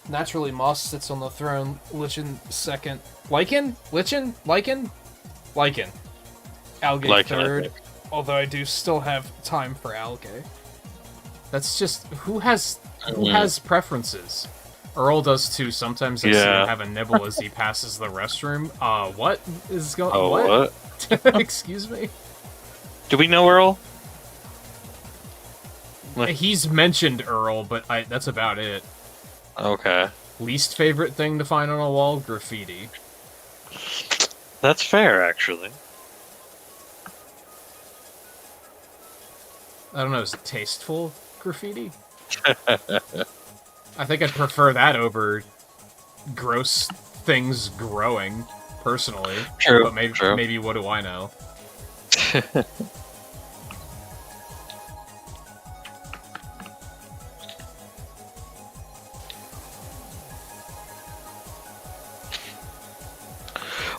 Naturally, Moss sits on the throne, Lichen second. Lichen? Lichen? Lichen? Lichen. Algae third. Although I do still have time for Algae. That's just... Who has preferences? Earl does too. Sometimes I see him have a nibble as he passes the restroom. What is going... Oh, what? Excuse me? Do we know Earl? He's mentioned Earl, but that's about it. Okay. Least favorite thing to find on a wall? Graffiti. That's fair, actually. I don't know, is it tasteful graffiti? I think I'd prefer that over gross things growing, personally. True, but maybe what do I know?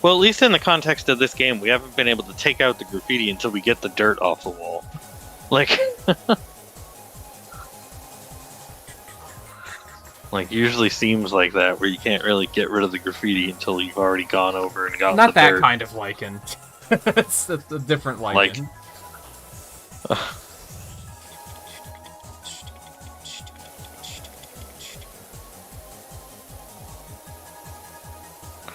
Well, at least in the context of this game, we haven't been able to take out the graffiti until we get the dirt off the wall. Like, like usually seems like that, where you can't really get rid of the graffiti until you've already gone over and got Not the that dirt. kind of lichen. It's a different lichen.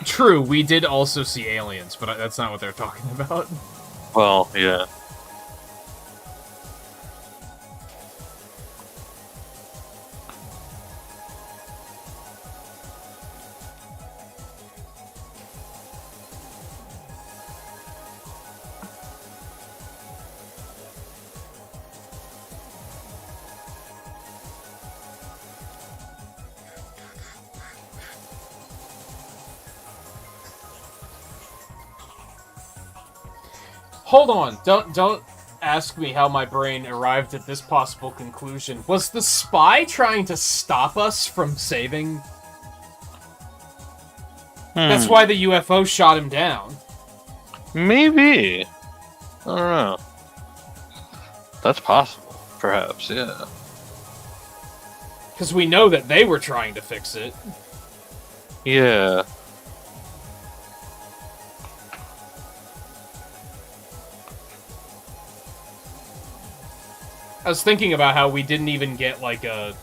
True, we did also see aliens, but that's not what they're talking about. Well, yeah. Hold on, don't ask me how my brain arrived at this possible conclusion. Was the spy trying to stop us from saving? That's why the UFO shot him down. Maybe. I don't know. That's possible, perhaps, yeah. Because we know that they were trying to fix it. Yeah. I was thinking about how we didn't even get, like, a...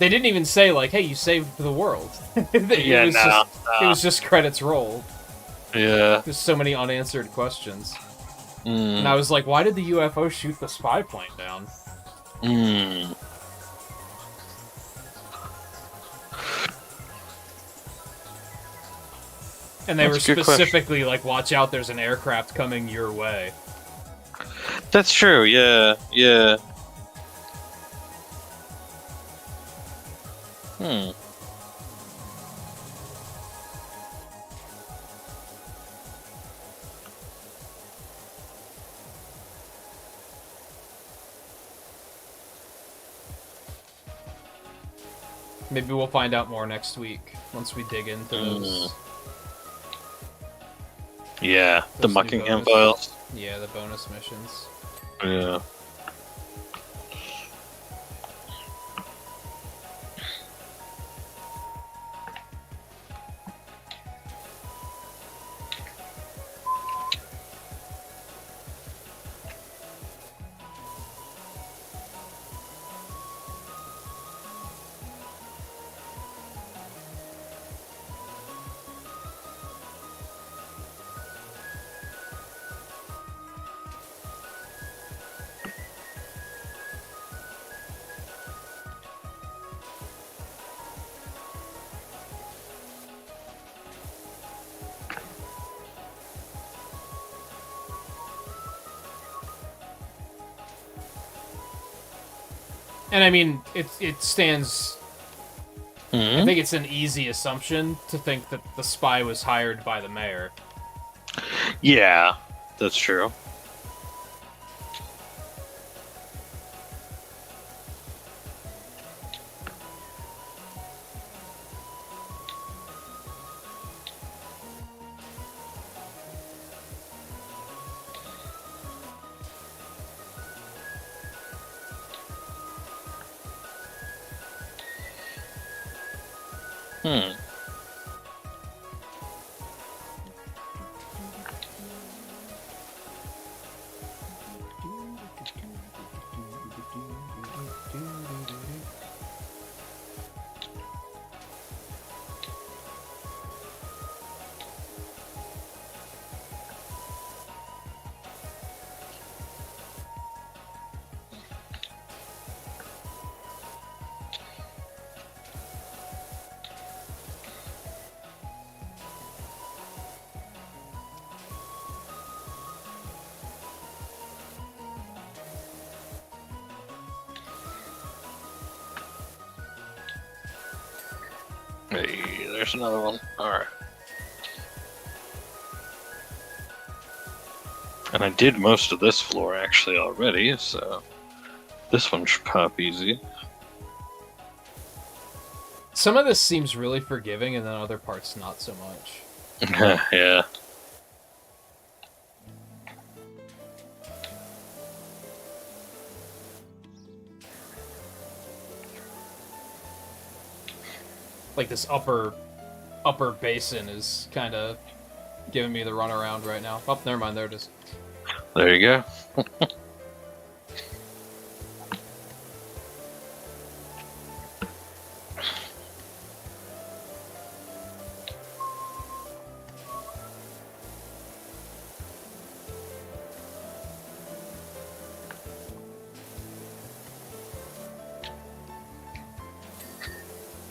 They didn't even say, like, hey, you saved the world. It was just credits roll. Yeah. There's so many unanswered questions. And I was like, why did the UFO shoot the spy plane down? And they were specifically like, watch out, there's an aircraft coming your way. That's true, yeah, yeah. Maybe we'll find out more next week, once we dig into those. Yeah, the Muckingham Files. Yeah, the bonus missions. Yeah. And I mean, it stands... I think it's an easy assumption to think that the spy was hired by the mayor. Yeah, that's true. Hmm. Hey, there's another one. Alright. And I did most of this floor actually already, so this one should pop easy. Some of this seems really forgiving, and then other parts not so much. Yeah. Like this upper basin is kind of giving me the runaround right now. Oh, never mind. There it is. There you go.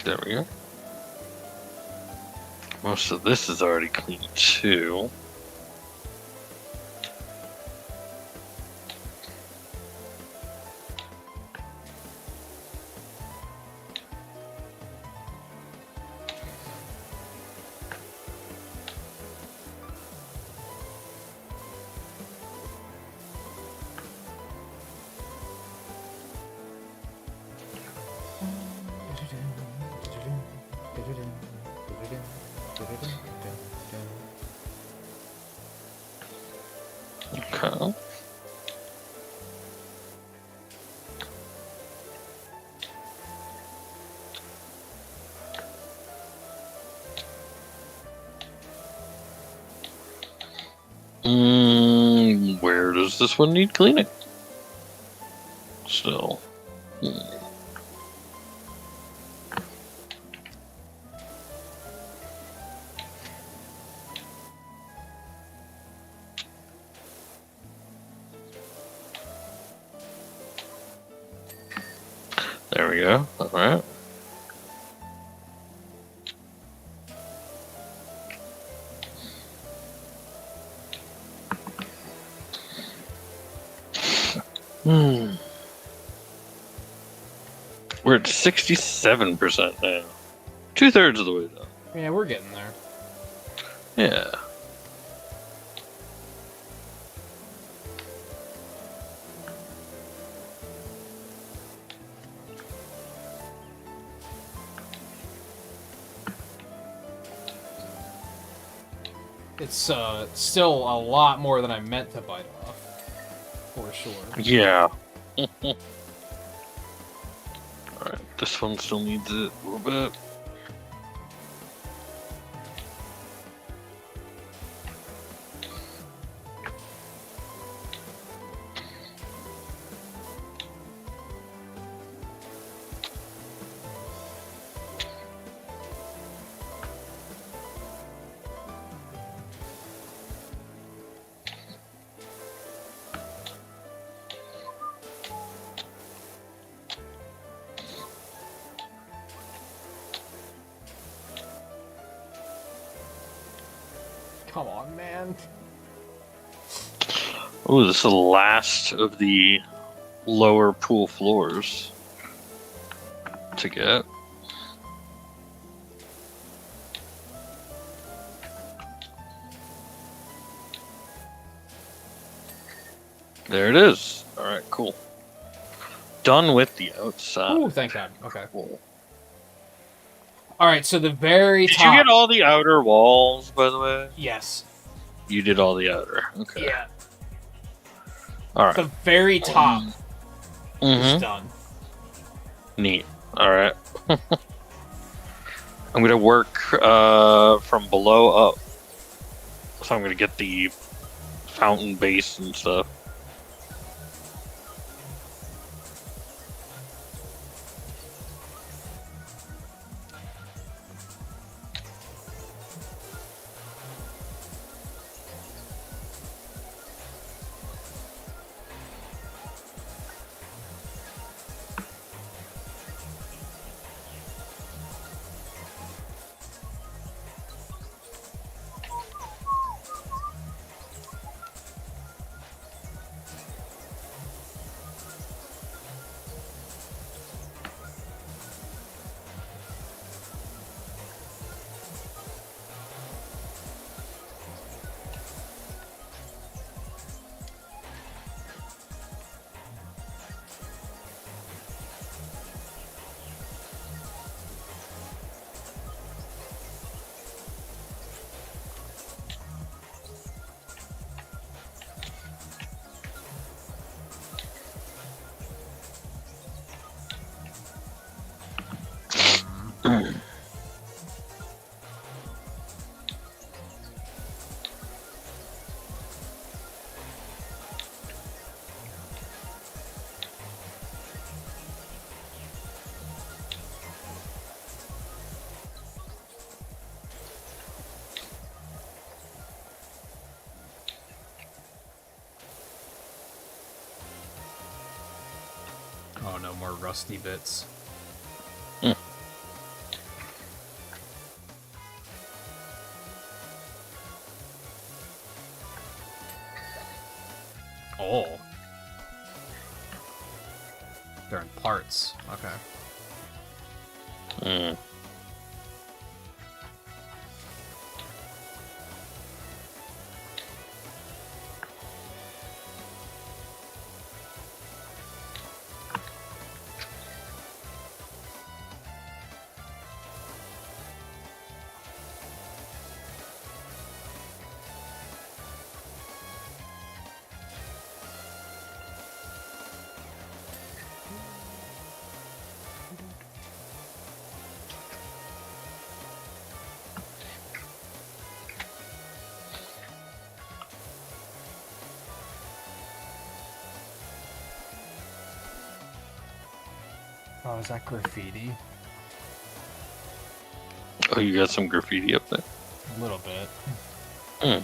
There we go. Most of this is already clean too. Okay. Where does this one need cleaning? Still. There we go. All right. We're at 67% now. 2/3 of the way down. Yeah, we're getting there. Yeah. It's still a lot more than I meant to bite off, for sure. Yeah. Alright, this one still needs it a little bit. Come on, man. Oh, this is the last of the lower pool floors to get. There it is. Alright, cool. Done with the outside. Oh, thank God. Okay. Cool. All right, so the very Did top. you get all the outer walls, by the way? Yes. You did all the outer. Okay. Yeah. All right. The very top is Mhm. done. Neat. All right. I'm gonna work from below up. So I'm gonna get the fountain base and stuff. Oh, no more rusty bits. Oh. They're in parts. Okay. Oh, is that graffiti? Oh, you got some graffiti up there? A little bit.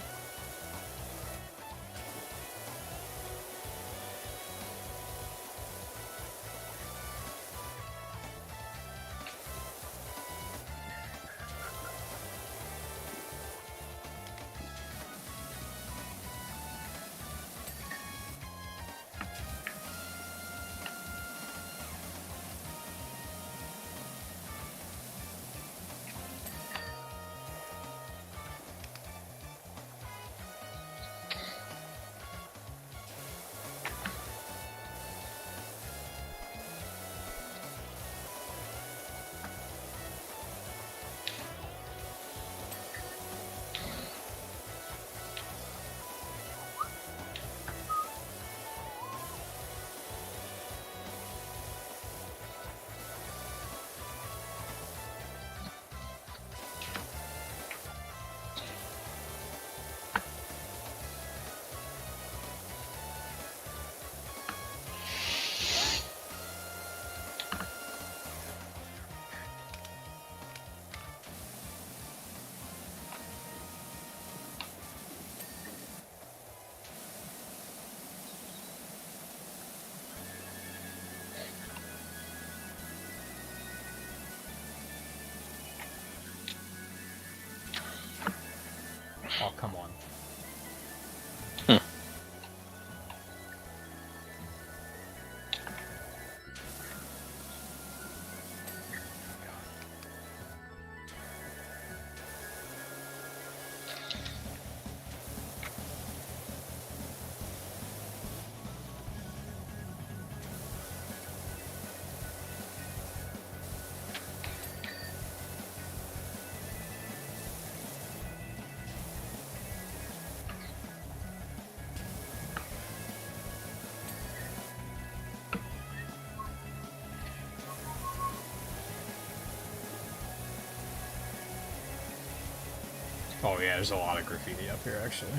Oh yeah, there's a lot of graffiti up here, actually.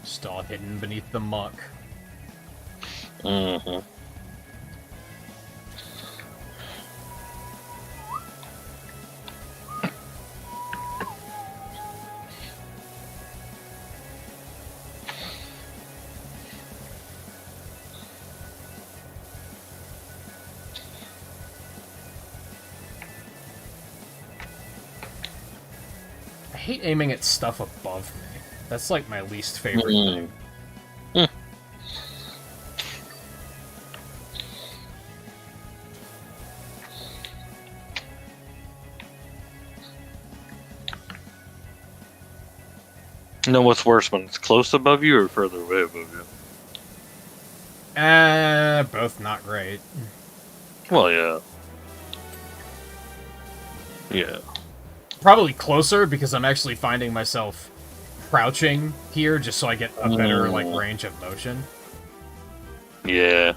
Just all hidden beneath the muck. Mm-hmm. I hate aiming at stuff above me. That's like my least favorite thing. No, what's worse, when it's close above you or further away above you? Both not great. Well, yeah. Yeah. Probably closer, because I'm actually finding myself crouching here just so I get a better like range of motion. Yeah.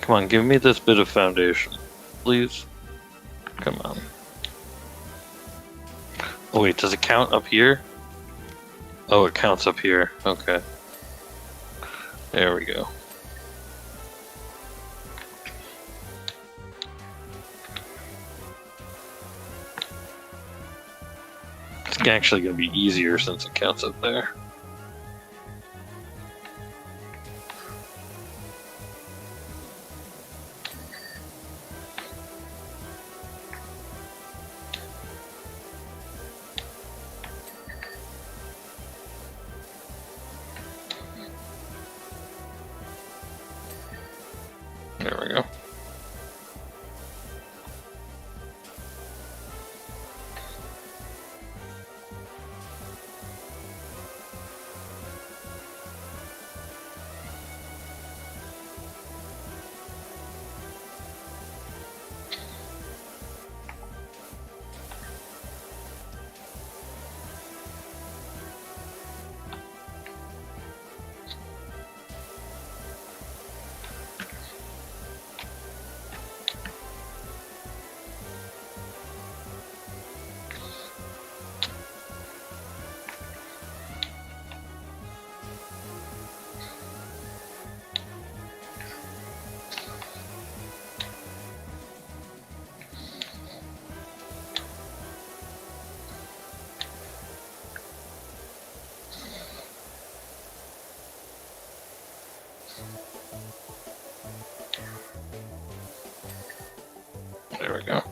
Come on, give me this bit of foundation, please. Come on. Oh wait, does it count up here? Oh, it counts up here. Okay. There we go. It's actually going to be easier since it counts up there. There we go. There we go.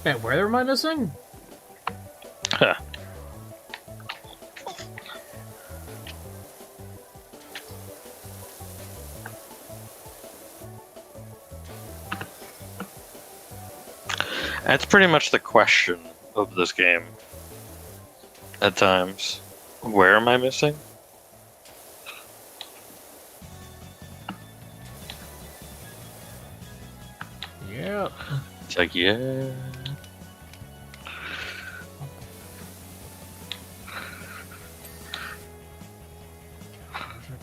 Man, where am I missing? Huh. That's pretty much the question of this game. At times. Where am I missing? Yeah. It's like, yeah.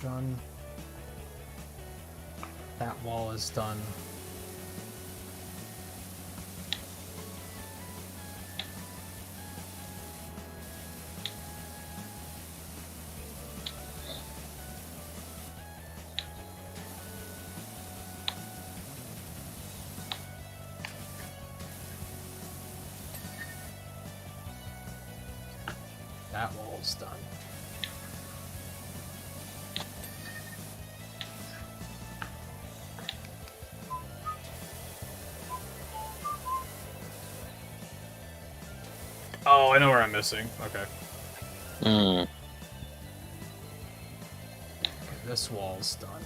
Done. That wall is done. That wall's done. Oh, I know where I'm missing. Okay. Hmm. This wall's done.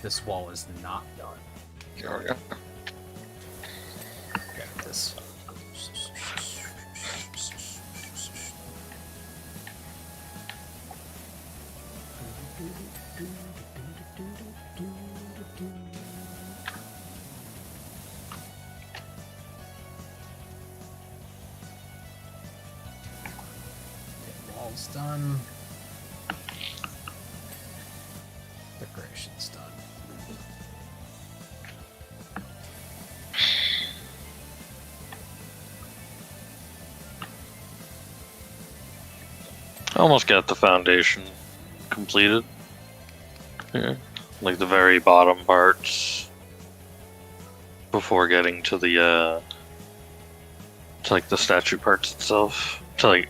This wall is not done. There we go. Okay, this. Okay, wall's done. Decoration's done. Almost got the foundation completed. Yeah. Like the very bottom parts. Before getting to the, to like the statue parts itself. To like,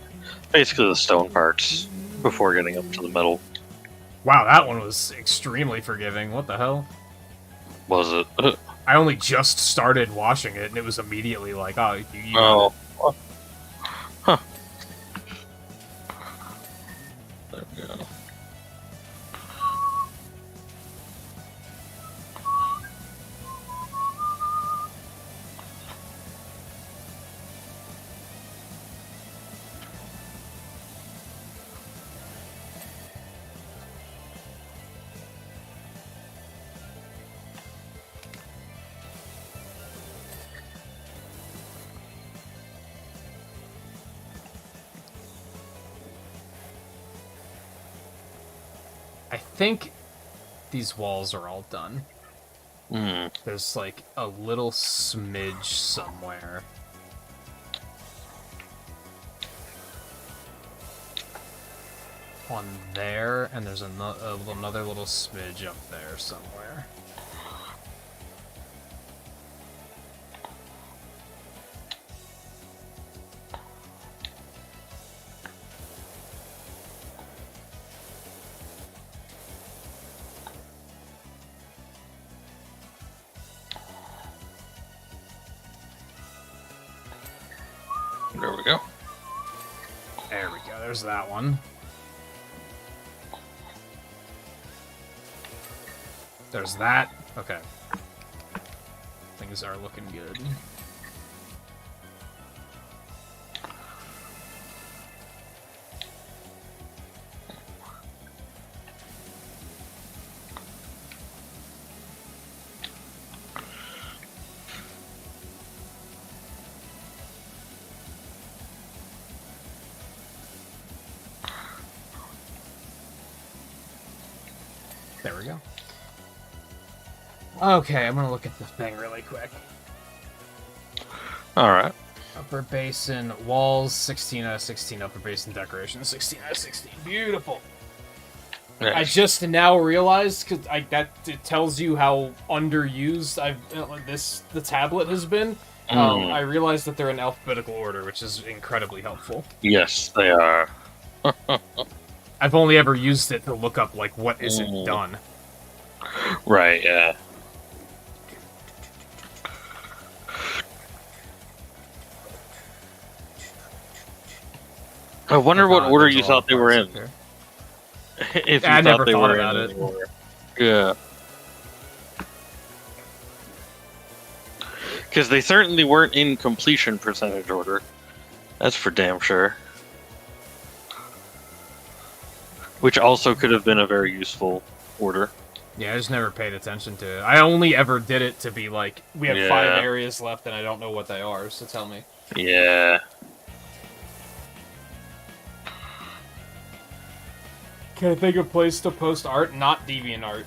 basically the stone parts. Before getting up to the metal. Wow, that one was extremely forgiving. What the hell? Was it? I only just started washing it, and it was immediately like, oh, you Oh. Huh. There we go. I think these walls are all done. Hmm. There's like a little smidge somewhere. On there, and there's another little smidge up there somewhere. There we go. There we go, there's that one. There's that. Okay. Things are looking good. There we go. Okay, I'm gonna look at the thing really quick. Alright. Upper basin, walls, 16 out of 16. Upper basin decoration, 16 out of 16. Beautiful. Nice. I just now realized, because it tells you how underused the tablet has been. I realized that they're in alphabetical order, which is incredibly helpful. Yes, they are. I've only ever used it to look up, like, what isn't done. Right, yeah. I wonder what order you thought they were in. If you I never they thought were about in it. order. Yeah. Because they certainly weren't in completion percentage order. That's for damn sure. Which also could have been a very useful order. Yeah, I just never paid attention to it. I only ever did it to be like, we have 5 areas left and I don't know what they are, so tell me. Yeah. Can I think of a place to post art? Not DeviantArt.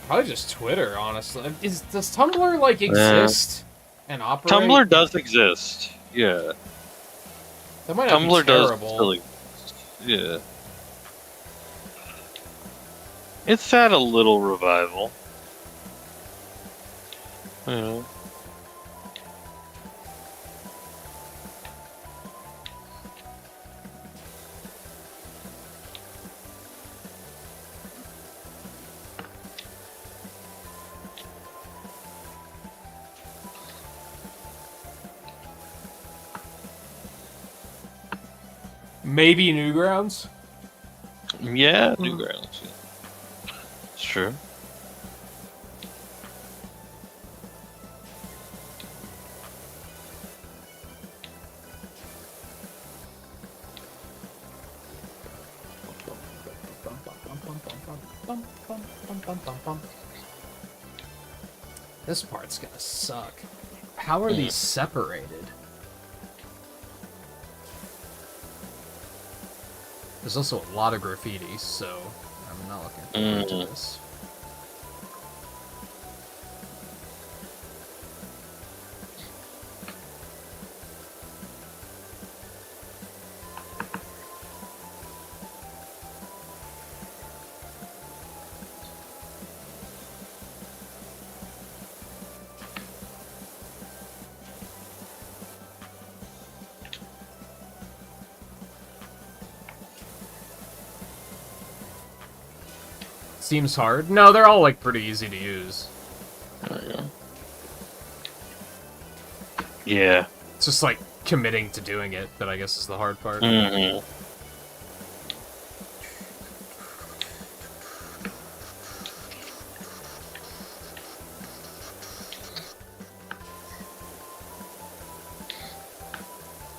Probably just Twitter, honestly. Does Tumblr, like, exist and operate? Tumblr does exist. Yeah. That might not Tumblr be terrible. does still exist. Yeah. It's had a little revival. Yeah. Maybe Newgrounds? Yeah, Newgrounds. It's true. This part's gonna suck. How are these separated? There's also a lot of graffiti, so I'm not looking forward to this. Seems hard. No, they're all like pretty easy to use. Yeah. It's just like committing to doing it that I guess is the hard part.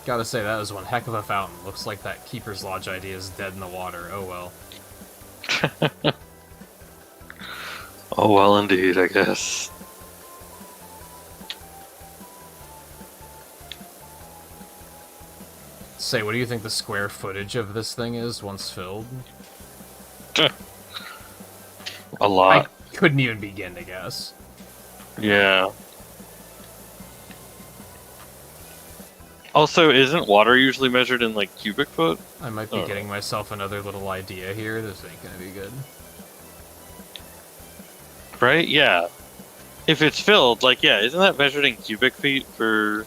Gotta say, that was one heck of a fountain. Looks like that Keeper's Lodge idea is dead in the water. Oh well. Oh well, indeed, I guess. Say, what do you think the square footage of this thing is once filled? A lot. I couldn't even begin to guess. Yeah. Also, isn't water usually measured in, like, cubic foot? I might be getting myself another little idea here. This ain't gonna be good. Right? Yeah. If it's filled, like, yeah, isn't that measured in cubic feet for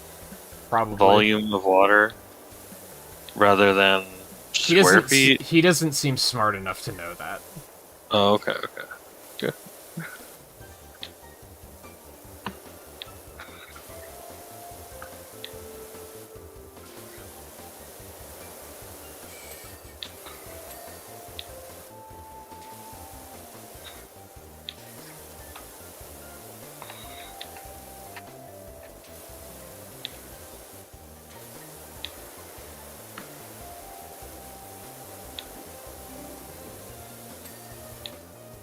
Probably. volume of water? Rather than square feet? He doesn't seem smart enough to know that. Oh, okay, okay. Good.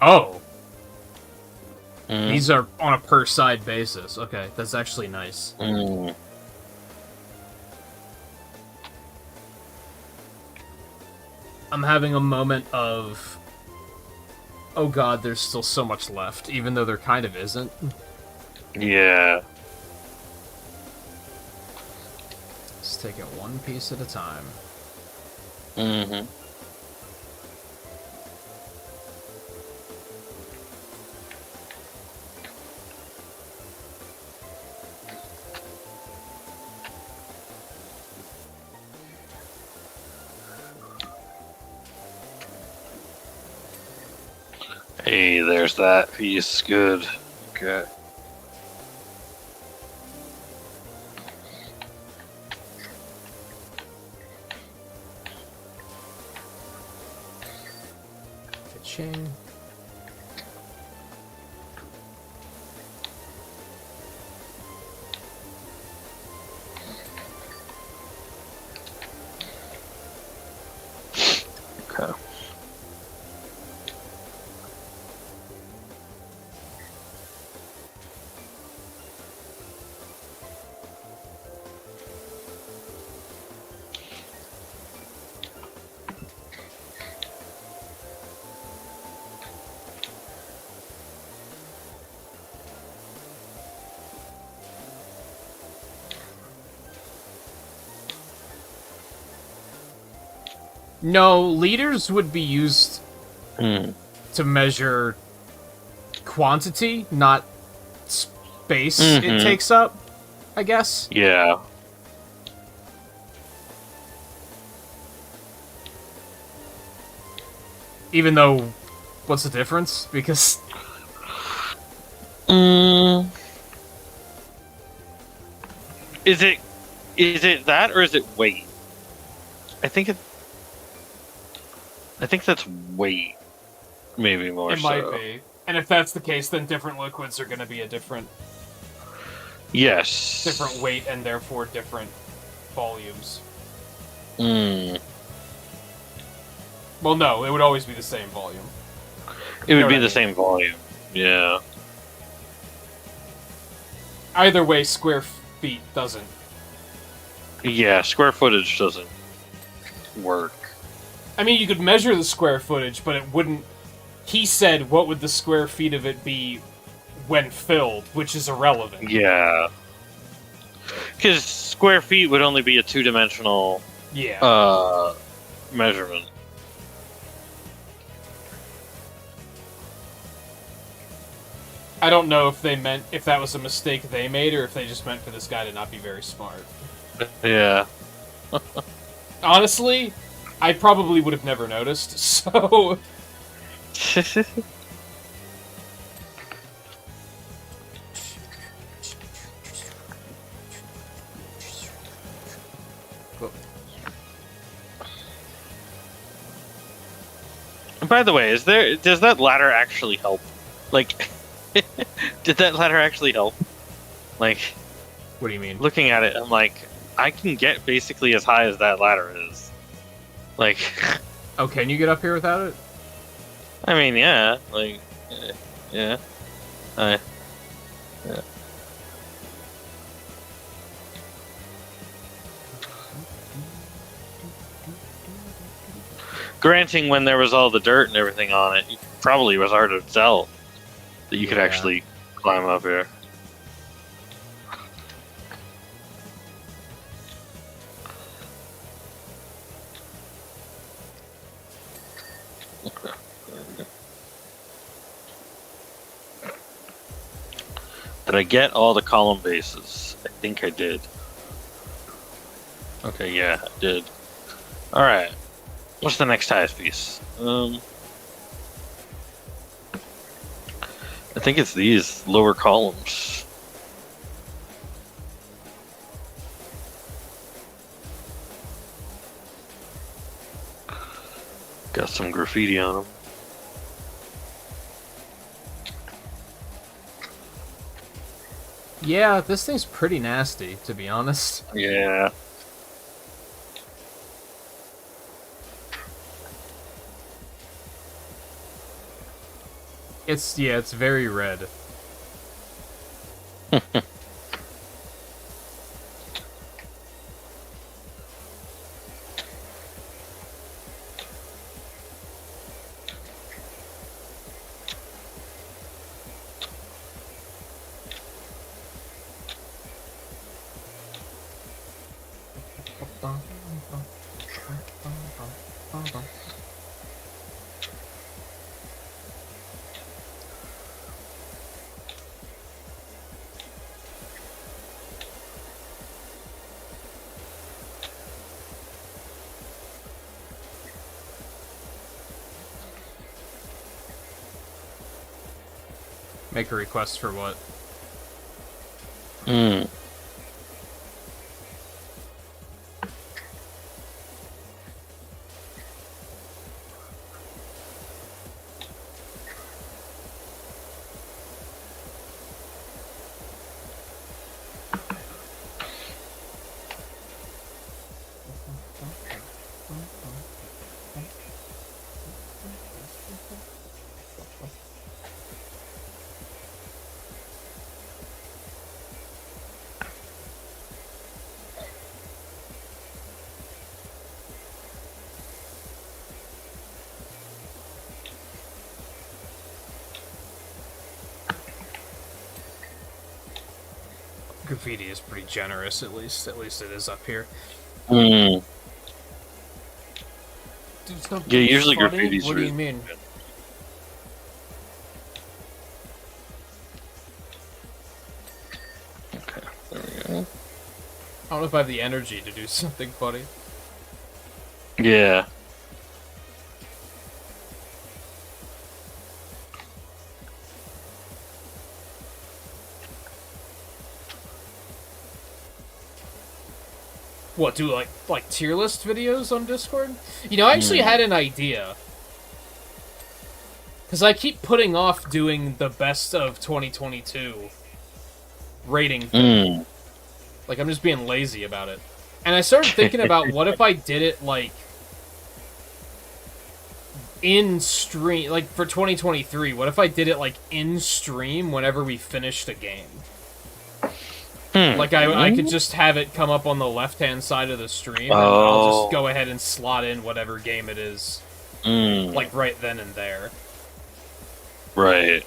Oh! These are on a per side basis. Okay, that's actually nice. I'm having a moment of... oh god, there's still so much left, even though there kind of isn't. Yeah. Let's take it one piece at a time. Hey, there's that piece. Good. Okay. Ka-ching. Okay. No, liters would be used to measure quantity, not space it takes up, I guess. Yeah. Even though, what's the difference? Because... Is it that, or is it weight? I think it... I think that's weight, maybe more. It might be. And if that's the case, then different liquids are going to be a different weight and therefore different volumes. Well, no, it would always be the same volume. It would be the same volume. Yeah. Either way, square feet doesn't. Yeah, square footage doesn't work. I mean, you could measure the square footage, but it wouldn't... He said, what would the square feet of it be when filled, which is irrelevant. Yeah. Because square feet would only be a two-dimensional measurement. I don't know if they meant if that was a mistake they made or if they just meant for this guy to not be very smart. Yeah. Honestly, I probably would have never noticed, so... By the way, does that ladder actually help? Like, did that ladder actually help? Like, what do you mean? Looking at it, I'm like, I can get basically as high as that ladder is. Like, oh, can you get up here without it? I mean, yeah, like, yeah. Yeah. Granting, when there was all the dirt and everything on it, probably was hard to tell that you could actually climb up here. Did I get all the column bases? I think I did. Okay, yeah, I did. Alright. What's the next highest piece? I think it's these lower columns. Got some graffiti on them. Yeah, this thing's pretty nasty, to be honest. Yeah. It's very red. Make a request for what? Graffiti is pretty generous, at least. At least it is up here. Yeah, usually funny? graffiti's What do you mean? Okay, there we go. I don't know if I have the energy to do something funny. Yeah. What, do like tier list videos on Discord? You know, I actually had an idea Because I keep putting off doing the best of 2022 rating thing. Like, I'm just being lazy about it. And I started thinking about what if I did it, like, in stream, like, for 2023, what if I did it, like, in stream whenever we finished a game? Like, I could just have it come up on the left-hand side of the stream, and I'll just go ahead and slot in whatever game it is, like, right then and there. Right.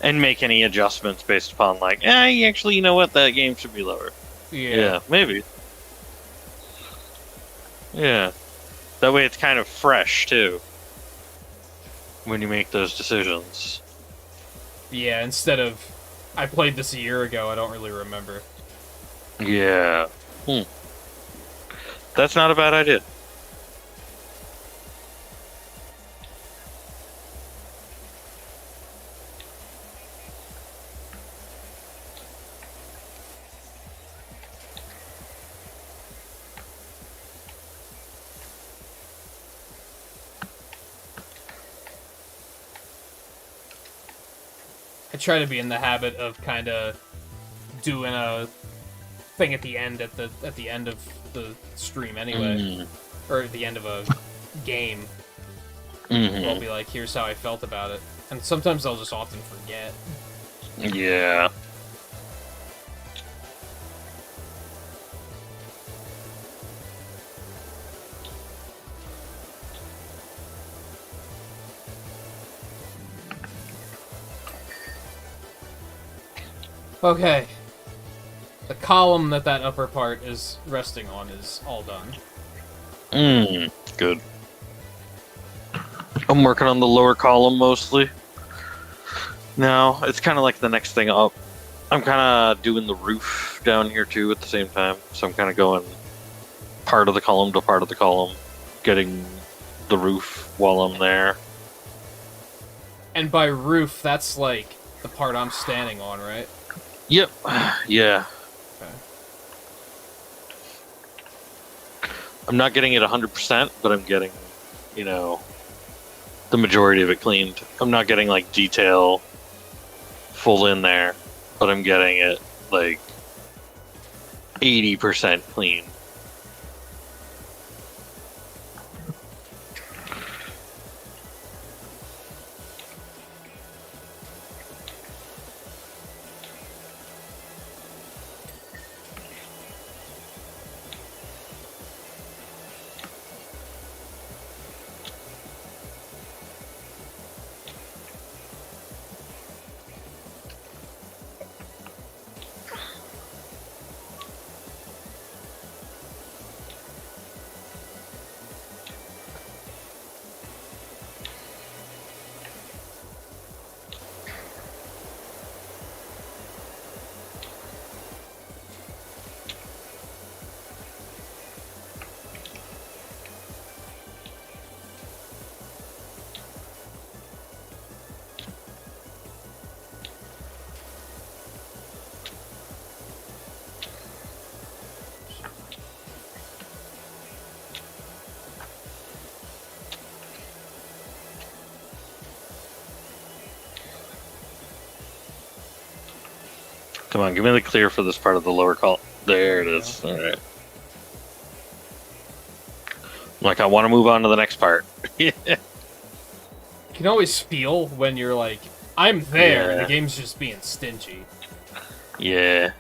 And make any adjustments based upon, like, actually, you know what, that game should be lower. Yeah, maybe. Yeah. That way it's kind of fresh, too. When you make those decisions. Yeah, instead of, I played this a year ago, I don't really remember. Yeah. That's not a bad idea. I try to be in the habit of kind of doing a thing at the end of the stream anyway, or at the end of a game. I'll be like, "Here's how I felt about it," and sometimes I'll just often forget. Yeah. Okay. The column that upper part is resting on is all done. Good. I'm working on the lower column mostly. Now, it's kind of like the next thing up. I'm kind of doing the roof down here too at the same time. So I'm kind of going part of the column to part of the column, getting the roof while I'm there. And by roof, that's like the part I'm standing on, right? Yep. Yeah. Okay. I'm not getting it 100%, but I'm getting, the majority of it cleaned. I'm not getting, like, detail full in there, but I'm getting it, like, 80% clean. Come on, give me the clear for this part of the lower column. There it is. All right. Like, I want to move on to the next part. You can always feel when you're like, I'm there, and the game's just being stingy. Yeah.